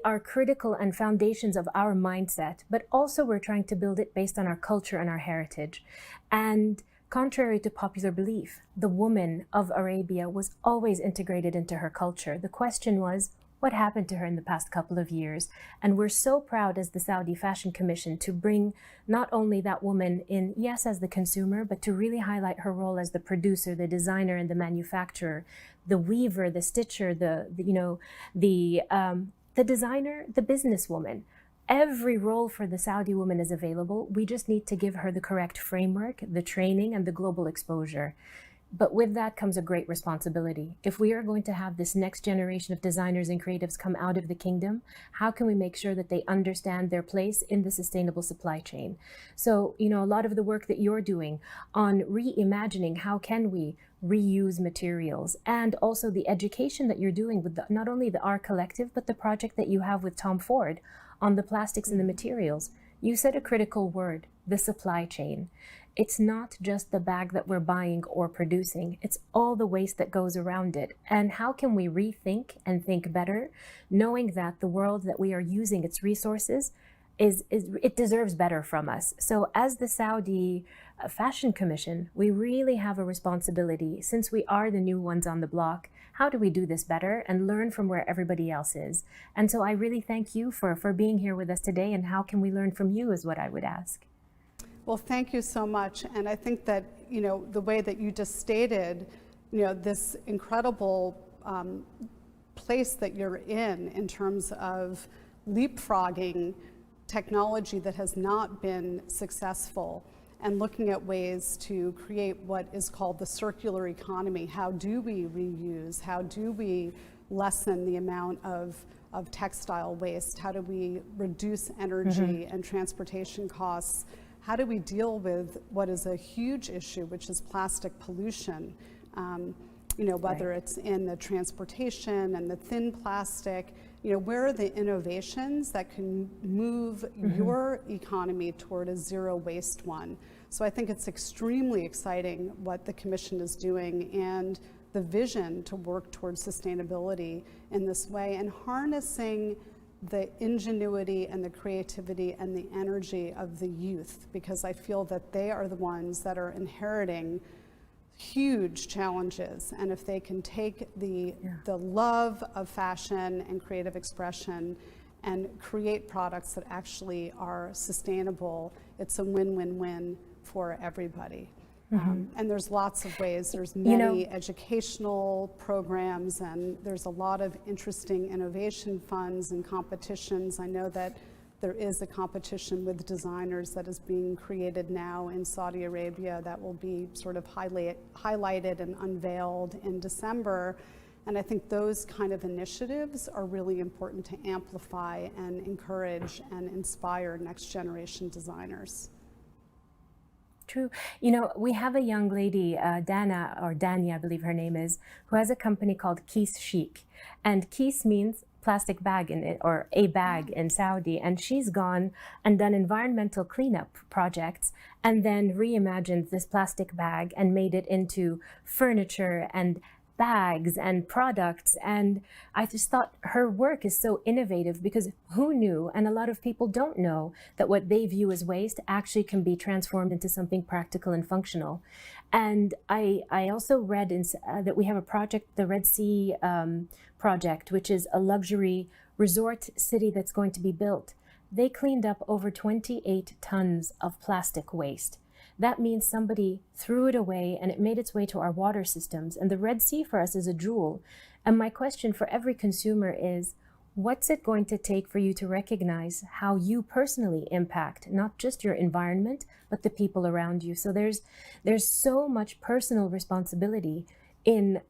are critical and foundations of our mindset, but also we're trying to build it based on our culture and our heritage. And contrary to popular belief, the woman of Arabia was always integrated into her culture. The question was, what happened to her in the past couple of years? And we're so proud as the Saudi Fashion Commission to bring not only that woman in, yes, as the consumer, but to really highlight her role as the producer, the designer, and the manufacturer, the weaver, the stitcher, the designer, the businesswoman. Every role for the Saudi woman is available. We just need to give her the correct framework, the training, and the global exposure. But with that comes a great responsibility. If we are going to have this next generation of designers and creatives come out of the kingdom, how can we make sure that they understand their place in the sustainable supply chain? So, you know, a lot of the work that you're doing on reimagining how can we reuse materials, and also the education that you're doing with not only the R Collective, but the project that you have with Tom Ford on the plastics and the materials. You said a critical word, the supply chain. it's not just the bag that we're buying or producing, it's all the waste that goes around it. And how can we rethink and think better, knowing that the world that we are using its resources it deserves better from us. So as the Saudi Fashion Commission, we really have a responsibility, since we are the new ones on the block. How do we do this better and learn from where everybody else is? And so I really thank you for being here with us today, and how can we learn from you is what I would ask. Well, thank you so much. And I think that, the way that you just stated, this incredible place that you're in terms of leapfrogging technology that has not been successful and looking at ways to create what is called the circular economy. How do we reuse? How do we lessen the amount of textile waste? How do we reduce energy and transportation costs? How do we deal with what is a huge issue, which is plastic pollution? Whether it's in the transportation and the thin plastic, where are the innovations that can move your economy toward a zero waste one? So I think it's extremely exciting what the Commission is doing, and the vision to work towards sustainability in this way, and harnessing the ingenuity and the creativity and the energy of the youth, because I feel that they are the ones that are inheriting huge challenges. And if they can take the love of fashion and creative expression and create products that actually are sustainable, it's a win-win-win for everybody. And there's lots of ways. There's many educational programs, and there's a lot of interesting innovation funds and competitions. I know that there is a competition with designers that is being created now in Saudi Arabia that will be sort of highlighted and unveiled in December. And I think those kind of initiatives are really important to amplify and encourage and inspire next generation designers. True. We have a young lady, Dana, or Dania, I believe her name is, who has a company called Keys Chic. And Keys means plastic bag in it, or a bag in Saudi. And she's gone and done environmental cleanup projects and then reimagined this plastic bag and made it into furniture and bags and products. And I just thought her work is so innovative, because who knew, and a lot of people don't know, that what they view as waste actually can be transformed into something practical and functional. And I also read that we have a project, the Red Sea project, which is a luxury resort city that's going to be built. They cleaned up over 28 tons of plastic waste. That means somebody threw it away and it made its way to our water systems. And the Red Sea for us is a jewel. And my question for every consumer is, what's it going to take for you to recognize how you personally impact not just your environment, but the people around you? So there's so much personal responsibility in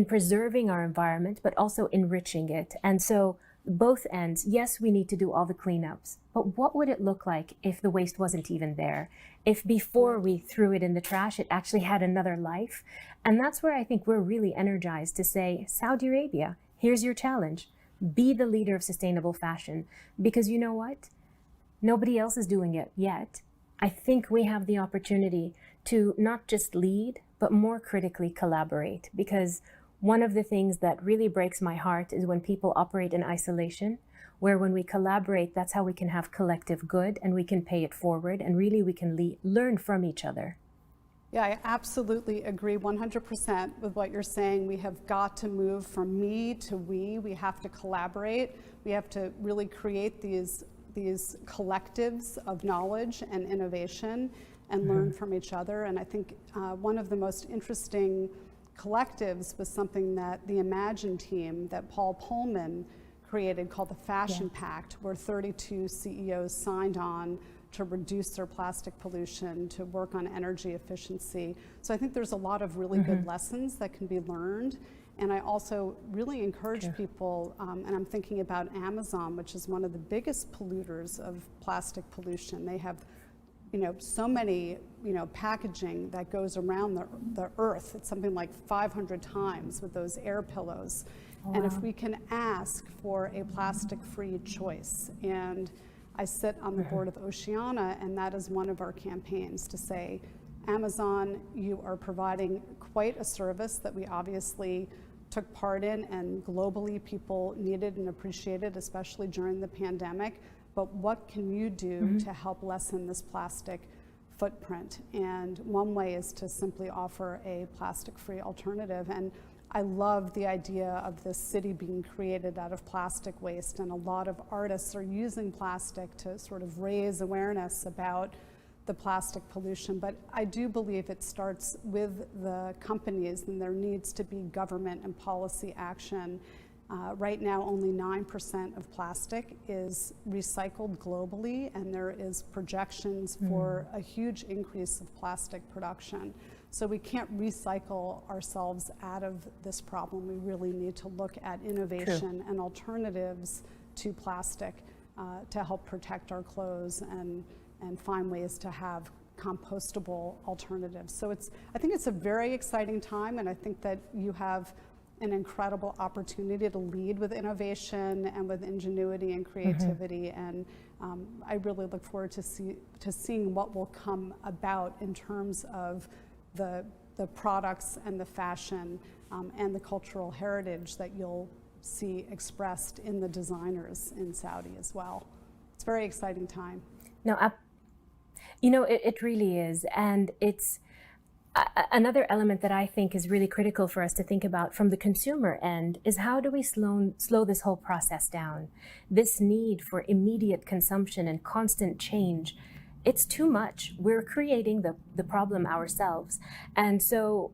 preserving our environment, but also enriching it. And so both ends, yes, we need to do all the cleanups, but what would it look like if the waste wasn't even there? If before we threw it in the trash, it actually had another life? And that's where I think we're really energized to say, Saudi Arabia, here's your challenge. Be the leader of sustainable fashion. Because you know what? Nobody else is doing it yet. I think we have the opportunity to not just lead, but more critically collaborate. Because one of the things that really breaks my heart is when people operate in isolation, where when we collaborate, that's how we can have collective good and we can pay it forward, and really we can learn from each other. Yeah, I absolutely agree 100% with what you're saying. We have got to move from me to we. We have to collaborate. We have to really create these collectives of knowledge and innovation and learn from each other. And I think one of the most interesting collectives was something that the Imagine team that Paul Pullman created called the Fashion Pact, where 32 CEOs signed on to reduce their plastic pollution, to work on energy efficiency. So I think there's a lot of really good lessons that can be learned. And I also really encourage people, and I'm thinking about Amazon, which is one of the biggest polluters of plastic pollution. They have so many, packaging that goes around the earth. It's something like 500 times with those air pillows. Oh, wow. And if we can ask for a plastic-free choice and I sit on the board of Oceana, and that is one of our campaigns to say, Amazon, you are providing quite a service that we obviously took part in, and globally people needed and appreciated, especially during the pandemic. But what can you do to help lessen this plastic footprint? And one way is to simply offer a plastic-free alternative. And I love the idea of this city being created out of plastic waste, and a lot of artists are using plastic to sort of raise awareness about the plastic pollution. But I do believe it starts with the companies, and there needs to be government and policy action. Right now, only 9% of plastic is recycled globally, and there is projections for a huge increase of plastic production. So we can't recycle ourselves out of this problem. We really need to look at innovation and alternatives to plastic to help protect our clothes and find ways to have compostable alternatives. So I think it's a very exciting time, and I think that you have an incredible opportunity to lead with innovation and with ingenuity and creativity. And I really look forward to seeing what will come about in terms of the products and the fashion and the cultural heritage that you'll see expressed in the designers in Saudi as well. It's a very exciting time. No, you know, it really is. And it's another element that I think is really critical for us to think about from the consumer end is how do we slow this whole process down? This need for immediate consumption and constant change, it's too much. We're creating the problem ourselves. And so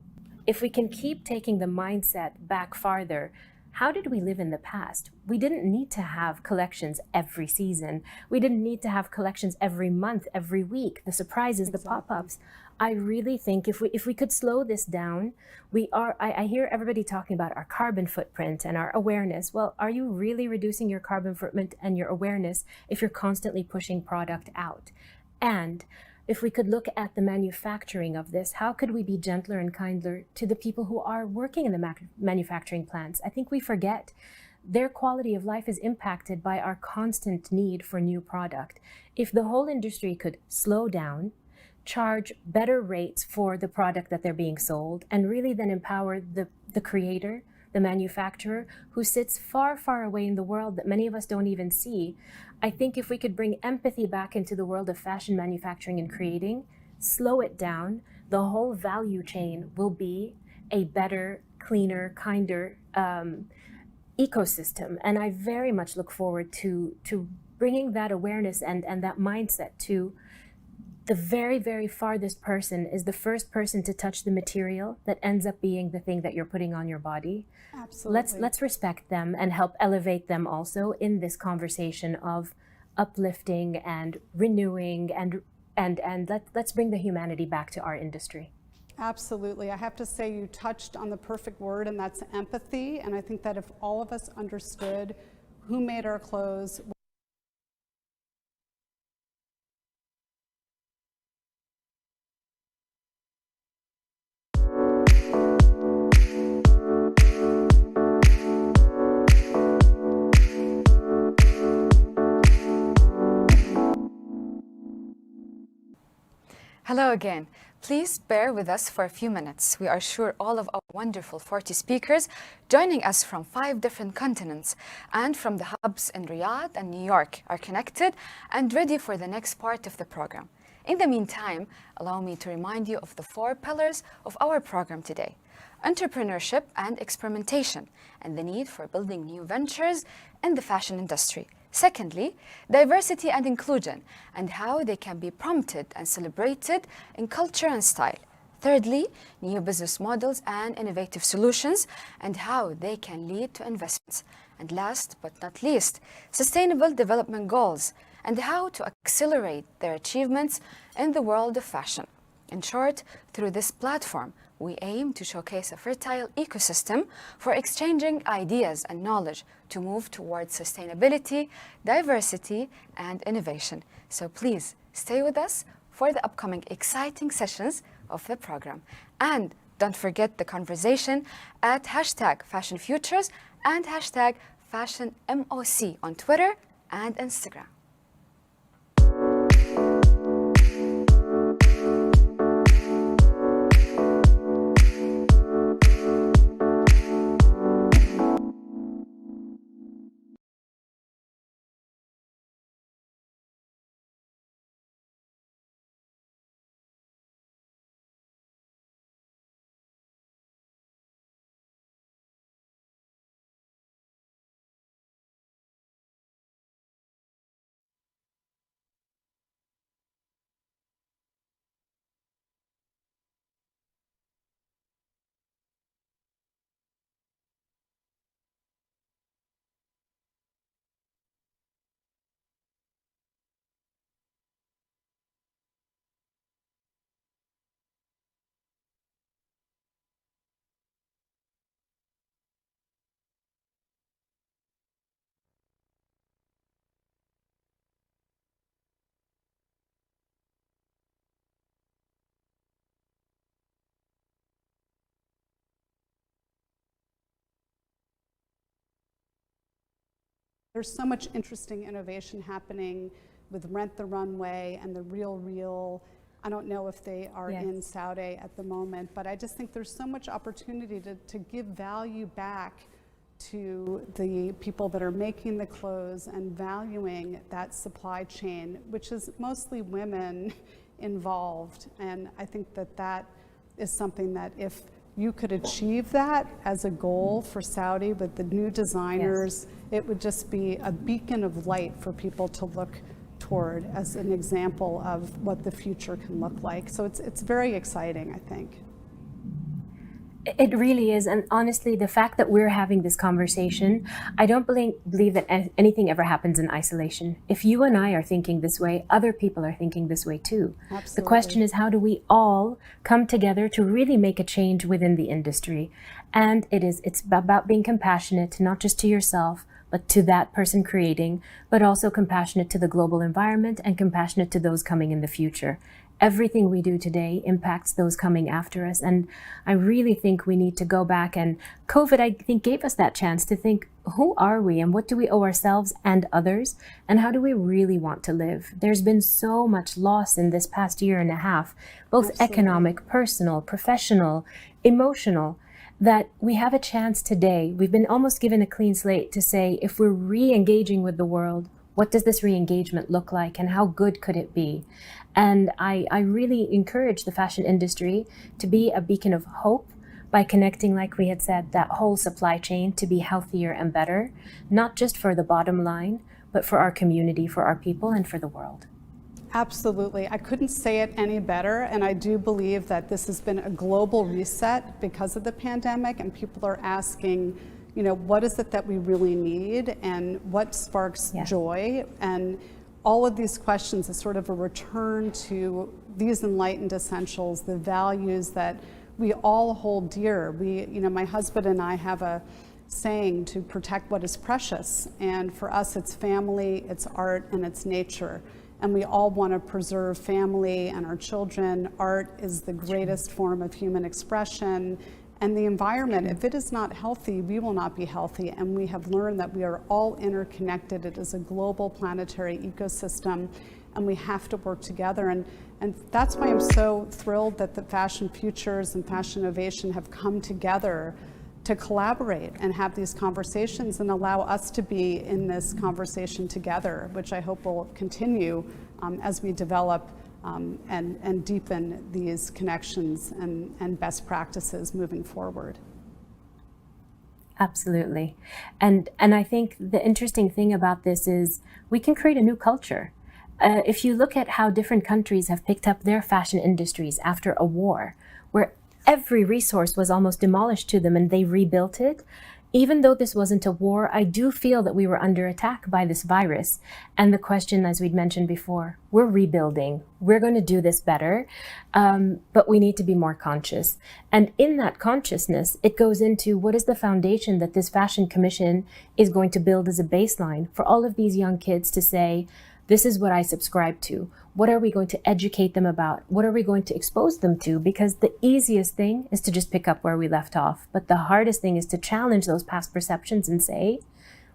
if we can keep taking the mindset back farther, how did we live in the past? We didn't need to have collections every season. We didn't need to have collections every month, every week, the surprises, the pop-ups. I really think if we could slow this down, I hear everybody talking about our carbon footprint and our awareness. Well, are you really reducing your carbon footprint and your awareness if you're constantly pushing product out? And if we could look at the manufacturing of this, how could we be gentler and kinder to the people who are working in the manufacturing plants? I think we forget their quality of life is impacted by our constant need for new product. If the whole industry could slow down, charge better rates for the product that they're being sold, and really then empower the creator, the manufacturer, who sits far, far away in the world that many of us don't even see. I think if we could bring empathy back into the world of fashion manufacturing and creating, slow it down, the whole value chain will be a better, cleaner, kinder ecosystem. And I very much look forward to bringing that awareness and that mindset to the very, very farthest person is the first person to touch the material that ends up being the thing that you're putting on your body. Absolutely. Let's respect them and help elevate them also in this conversation of uplifting and renewing and let's bring the humanity back to our industry. Absolutely. I have to say you touched on the perfect word, and that's empathy. And I think that if all of us understood who made our clothes, Hello again. Please bear with us for a few minutes. We are sure all of our wonderful 40 speakers joining us from 5 different continents and from the hubs in Riyadh and New York are connected and ready for the next part of the program. In the meantime, allow me to remind you of the 4 pillars of our program today: entrepreneurship and experimentation, and the need for building new ventures in the fashion industry. Secondly, diversity and inclusion, and how they can be prompted and celebrated in culture and style. Thirdly, new business models and innovative solutions, and how they can lead to investments. And last but not least, sustainable development goals, and how to accelerate their achievements in the world of fashion. In short, through this platform, we aim to showcase a fertile ecosystem for exchanging ideas and knowledge to move towards sustainability, diversity, and innovation. So please stay with us for the upcoming exciting sessions of the program. And don't forget the conversation at #FashionFutures and #FashionMOC on Twitter and Instagram. There's so much interesting innovation happening with Rent the Runway and the Real. I don't know if they are in Saudi at the moment, but I just think there's so much opportunity to give value back to the people that are making the clothes and valuing that supply chain, which is mostly women involved. And I think that that is something that if you could achieve that as a goal for Saudi with the new designers, it would just be a beacon of light for people to look toward as an example of what the future can look like. So it's very exciting, I think. It really is. And honestly, the fact that we're having this conversation, I don't believe that anything ever happens in isolation. If you and I are thinking this way, other people are thinking this way too. Absolutely. The question is, how do we all come together to really make a change within the industry? And it's about being compassionate, not just to yourself, but to that person creating, but also compassionate to the global environment and compassionate to those coming in the future. Everything we do today impacts those coming after us. And I really think we need to go back, and COVID, I think, gave us that chance to think, who are we and what do we owe ourselves and others? And how do we really want to live? There's been so much loss in this past year and a half, both economic, personal, professional, emotional, that we have a chance today. We've been almost given a clean slate to say, if we're re-engaging with the world, what does this re-engagement look like and how good could it be? And I really encourage the fashion industry to be a beacon of hope by connecting, like we had said, that whole supply chain to be healthier and better, not just for the bottom line, but for our community, for our people, and for the world. Absolutely. I couldn't say it any better. And I do believe that this has been a global reset because of the pandemic, and people are asking, you know, what is it that we really need and what sparks joy? And all of these questions is sort of a return to these enlightened essentials, the values that we all hold dear. My husband and I have a saying to protect what is precious. And for us, it's family, it's art, and it's nature. And we all want to preserve family and our children. Art is the greatest form of human expression. And the environment, if it is not healthy, we will not be healthy. And we have learned that we are all interconnected. It is a global planetary ecosystem, and we have to work together. And that's why I'm so thrilled that the Fashion Futures and Fashinnovation have come together to collaborate and have these conversations and allow us to be in this conversation together, which I hope will continue as we develop and deepen these connections and best practices moving forward. Absolutely. And I think the interesting thing about this is we can create a new culture. If you look at how different countries have picked up their fashion industries after a war, where every resource was almost demolished to them and they rebuilt it, even though this wasn't a war, I do feel that we were under attack by this virus. And the question, as we'd mentioned before, we're rebuilding. We're going to do this better, but we need to be more conscious. And in that consciousness, it goes into what is the foundation that this Fashion Commission is going to build as a baseline for all of these young kids to say, this is what I subscribe to. What are we going to educate them about? What are we going to expose them to? Because the easiest thing is to just pick up where we left off. But the hardest thing is to challenge those past perceptions and say,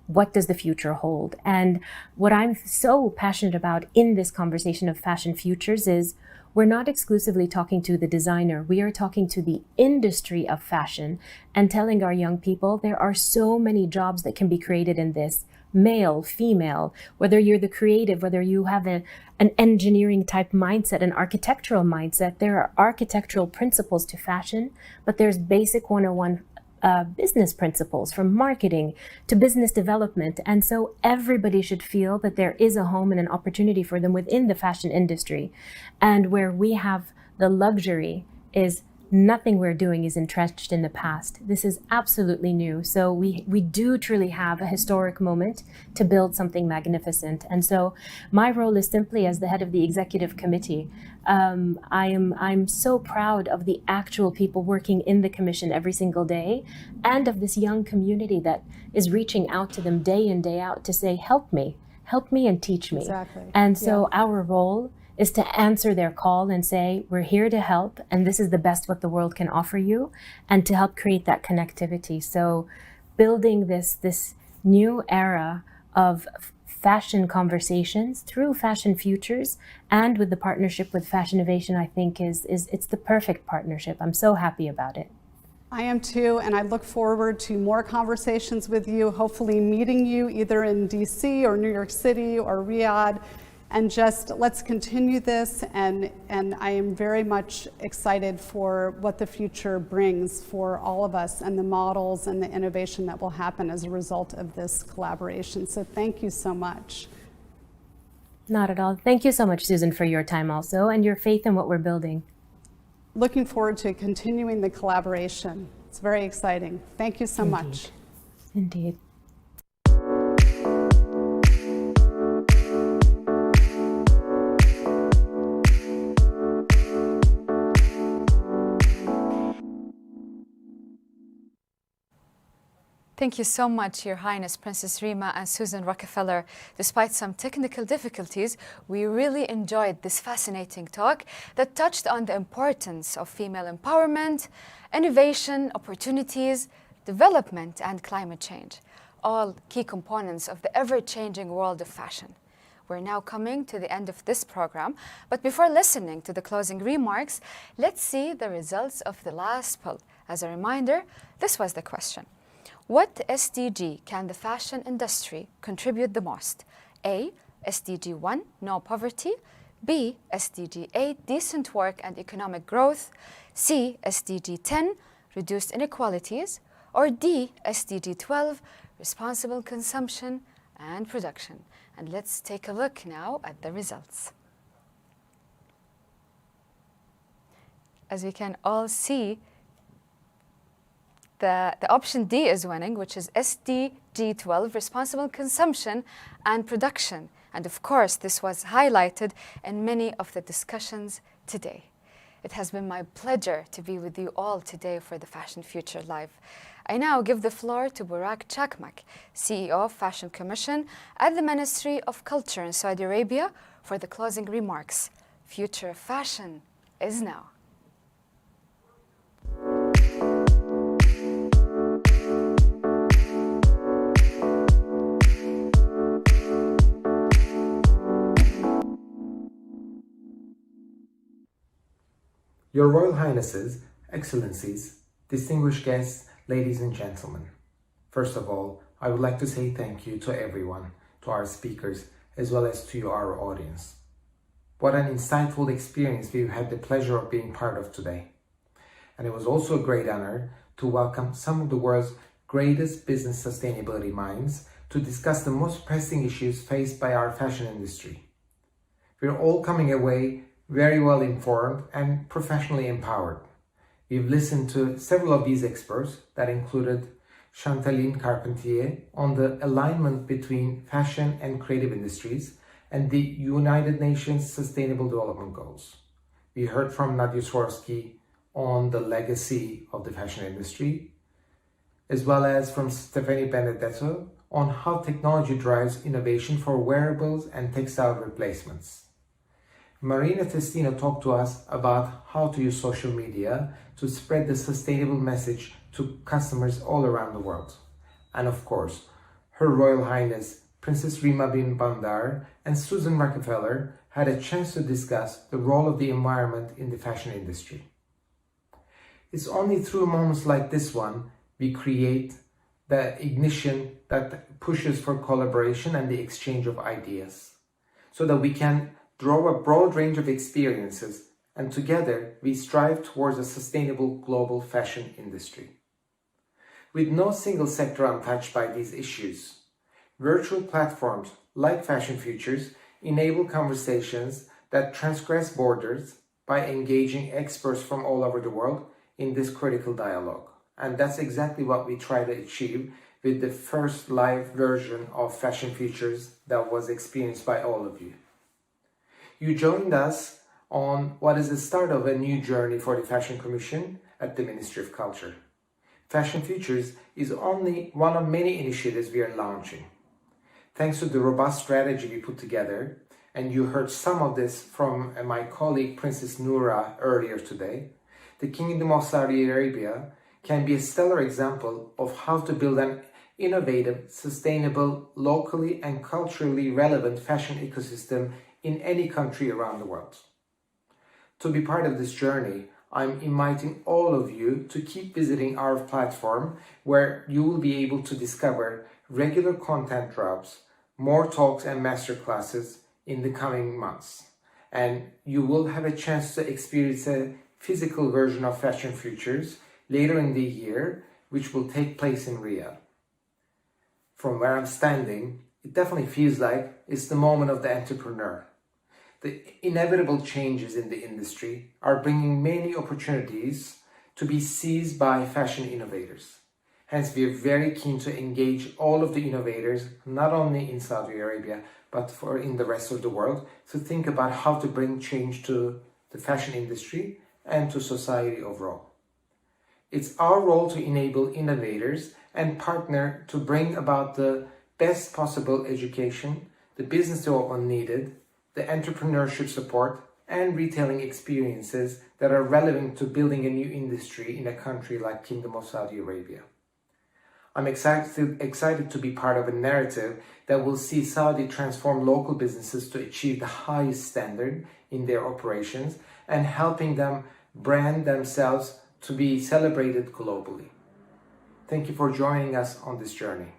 what does the future hold? And what I'm so passionate about in this conversation of fashion futures is we're not exclusively talking to the designer. We are talking to the industry of fashion and telling our young people there are so many jobs that can be created in this. Male, female, whether you're the creative, whether you have an engineering type mindset, an architectural mindset, there are architectural principles to fashion, but there's basic 101 business principles from marketing to business development. And so everybody should feel that there is a home and an opportunity for them within the fashion industry. And where we have the luxury is nothing we're doing is entrenched in the past. This is absolutely new. So we do truly have a historic moment to build something magnificent. And so my role is simply as the head of the executive committee. I'm so proud of the actual people working in the commission every single day and of this young community that is reaching out to them day in, day out to say, help me and teach me. Exactly. And so our role is to answer their call and say, we're here to help, and this is the best what the world can offer you, and to help create that connectivity. So building this new era of fashion conversations through Fashion Futures, and with the partnership with Fashinnovation, I think it's the perfect partnership. I'm so happy about it. I am too, and I look forward to more conversations with you, hopefully meeting you either in DC or New York City or Riyadh, and just let's continue this, and I am very much excited for what the future brings for all of us and the models and the innovation that will happen as a result of this collaboration. So thank you so much. Not at all. Thank you so much, Susan, for your time also and your faith in what we're building. Looking forward to continuing the collaboration. It's very exciting. Thank you so much. Indeed. Thank you so much, Your Highness Princess Rima and Susan Rockefeller. Despite some technical difficulties, we really enjoyed this fascinating talk that touched on the importance of female empowerment, innovation, opportunities, development, and climate change, all key components of the ever-changing world of fashion. We're now coming to the end of this program, but before listening to the closing remarks, let's see the results of the last poll. As a reminder, this was the question. What SDG can the fashion industry contribute the most? A, SDG 1, no poverty. B, SDG 8, decent work and economic growth. C, SDG 10, reduced inequalities. Or D, SDG 12, responsible consumption and production. And let's take a look now at the results. As we can all see, the option D is winning, which is SDG 12, responsible consumption and production. And of course, this was highlighted in many of the discussions today. It has been my pleasure to be with you all today for the Fashion Future Live. I now give the floor to Burak Chakmak, CEO of Fashion Commission at the Ministry of Culture in Saudi Arabia, for the closing remarks. Future of fashion is now. Your Royal Highnesses, Excellencies, distinguished guests, ladies and gentlemen. First of all, I would like to say thank you to everyone, to our speakers, as well as to our audience. What an insightful experience we've had the pleasure of being part of today. And it was also a great honor to welcome some of the world's greatest business sustainability minds to discuss the most pressing issues faced by our fashion industry. We're all coming away very well informed and professionally empowered. We've listened to several of these experts that included Chantaline Carpentier on the alignment between fashion and creative industries and the United Nations Sustainable Development Goals. We heard from Nadia Swarovski on the legacy of the fashion industry, as well as from Stephanie Benedetto on how technology drives innovation for wearables and textile replacements. Marina Testino talked to us about how to use social media to spread the sustainable message to customers all around the world. And of course, Her Royal Highness Princess Rima bin Bandar and Susan Rockefeller had a chance to discuss the role of the environment in the fashion industry. It's only through moments like this one we create the ignition that pushes for collaboration and the exchange of ideas, so that we can draw a broad range of experiences, and together we strive towards a sustainable global fashion industry. With no single sector untouched by these issues, virtual platforms like Fashion Futures enable conversations that transgress borders by engaging experts from all over the world in this critical dialogue. And that's exactly what we try to achieve with the first live version of Fashion Futures that was experienced by all of you. You joined us on what is the start of a new journey for the Fashion Commission at the Ministry of Culture. Fashion Futures is only one of many initiatives we are launching. Thanks to the robust strategy we put together, and you heard some of this from my colleague Princess Noura earlier today, the Kingdom of Saudi Arabia can be a stellar example of how to build an innovative, sustainable, locally and culturally relevant fashion ecosystem in any country around the world. To be part of this journey, I'm inviting all of you to keep visiting our platform, where you will be able to discover regular content drops, more talks and masterclasses in the coming months. And you will have a chance to experience a physical version of Fashion Futures later in the year, which will take place in Riyadh. From where I'm standing, it definitely feels like it's the moment of the entrepreneur. The inevitable changes in the industry are bringing many opportunities to be seized by fashion innovators. Hence, we are very keen to engage all of the innovators, not only in Saudi Arabia, but in the rest of the world, to think about how to bring change to the fashion industry and to society overall. It's our role to enable innovators and partner to bring about the best possible education, the business development needed, the entrepreneurship support, and retailing experiences that are relevant to building a new industry in a country like Kingdom of Saudi Arabia. I'm excited to be part of a narrative that will see Saudi transform local businesses to achieve the highest standard in their operations and helping them brand themselves to be celebrated globally. Thank you for joining us on this journey.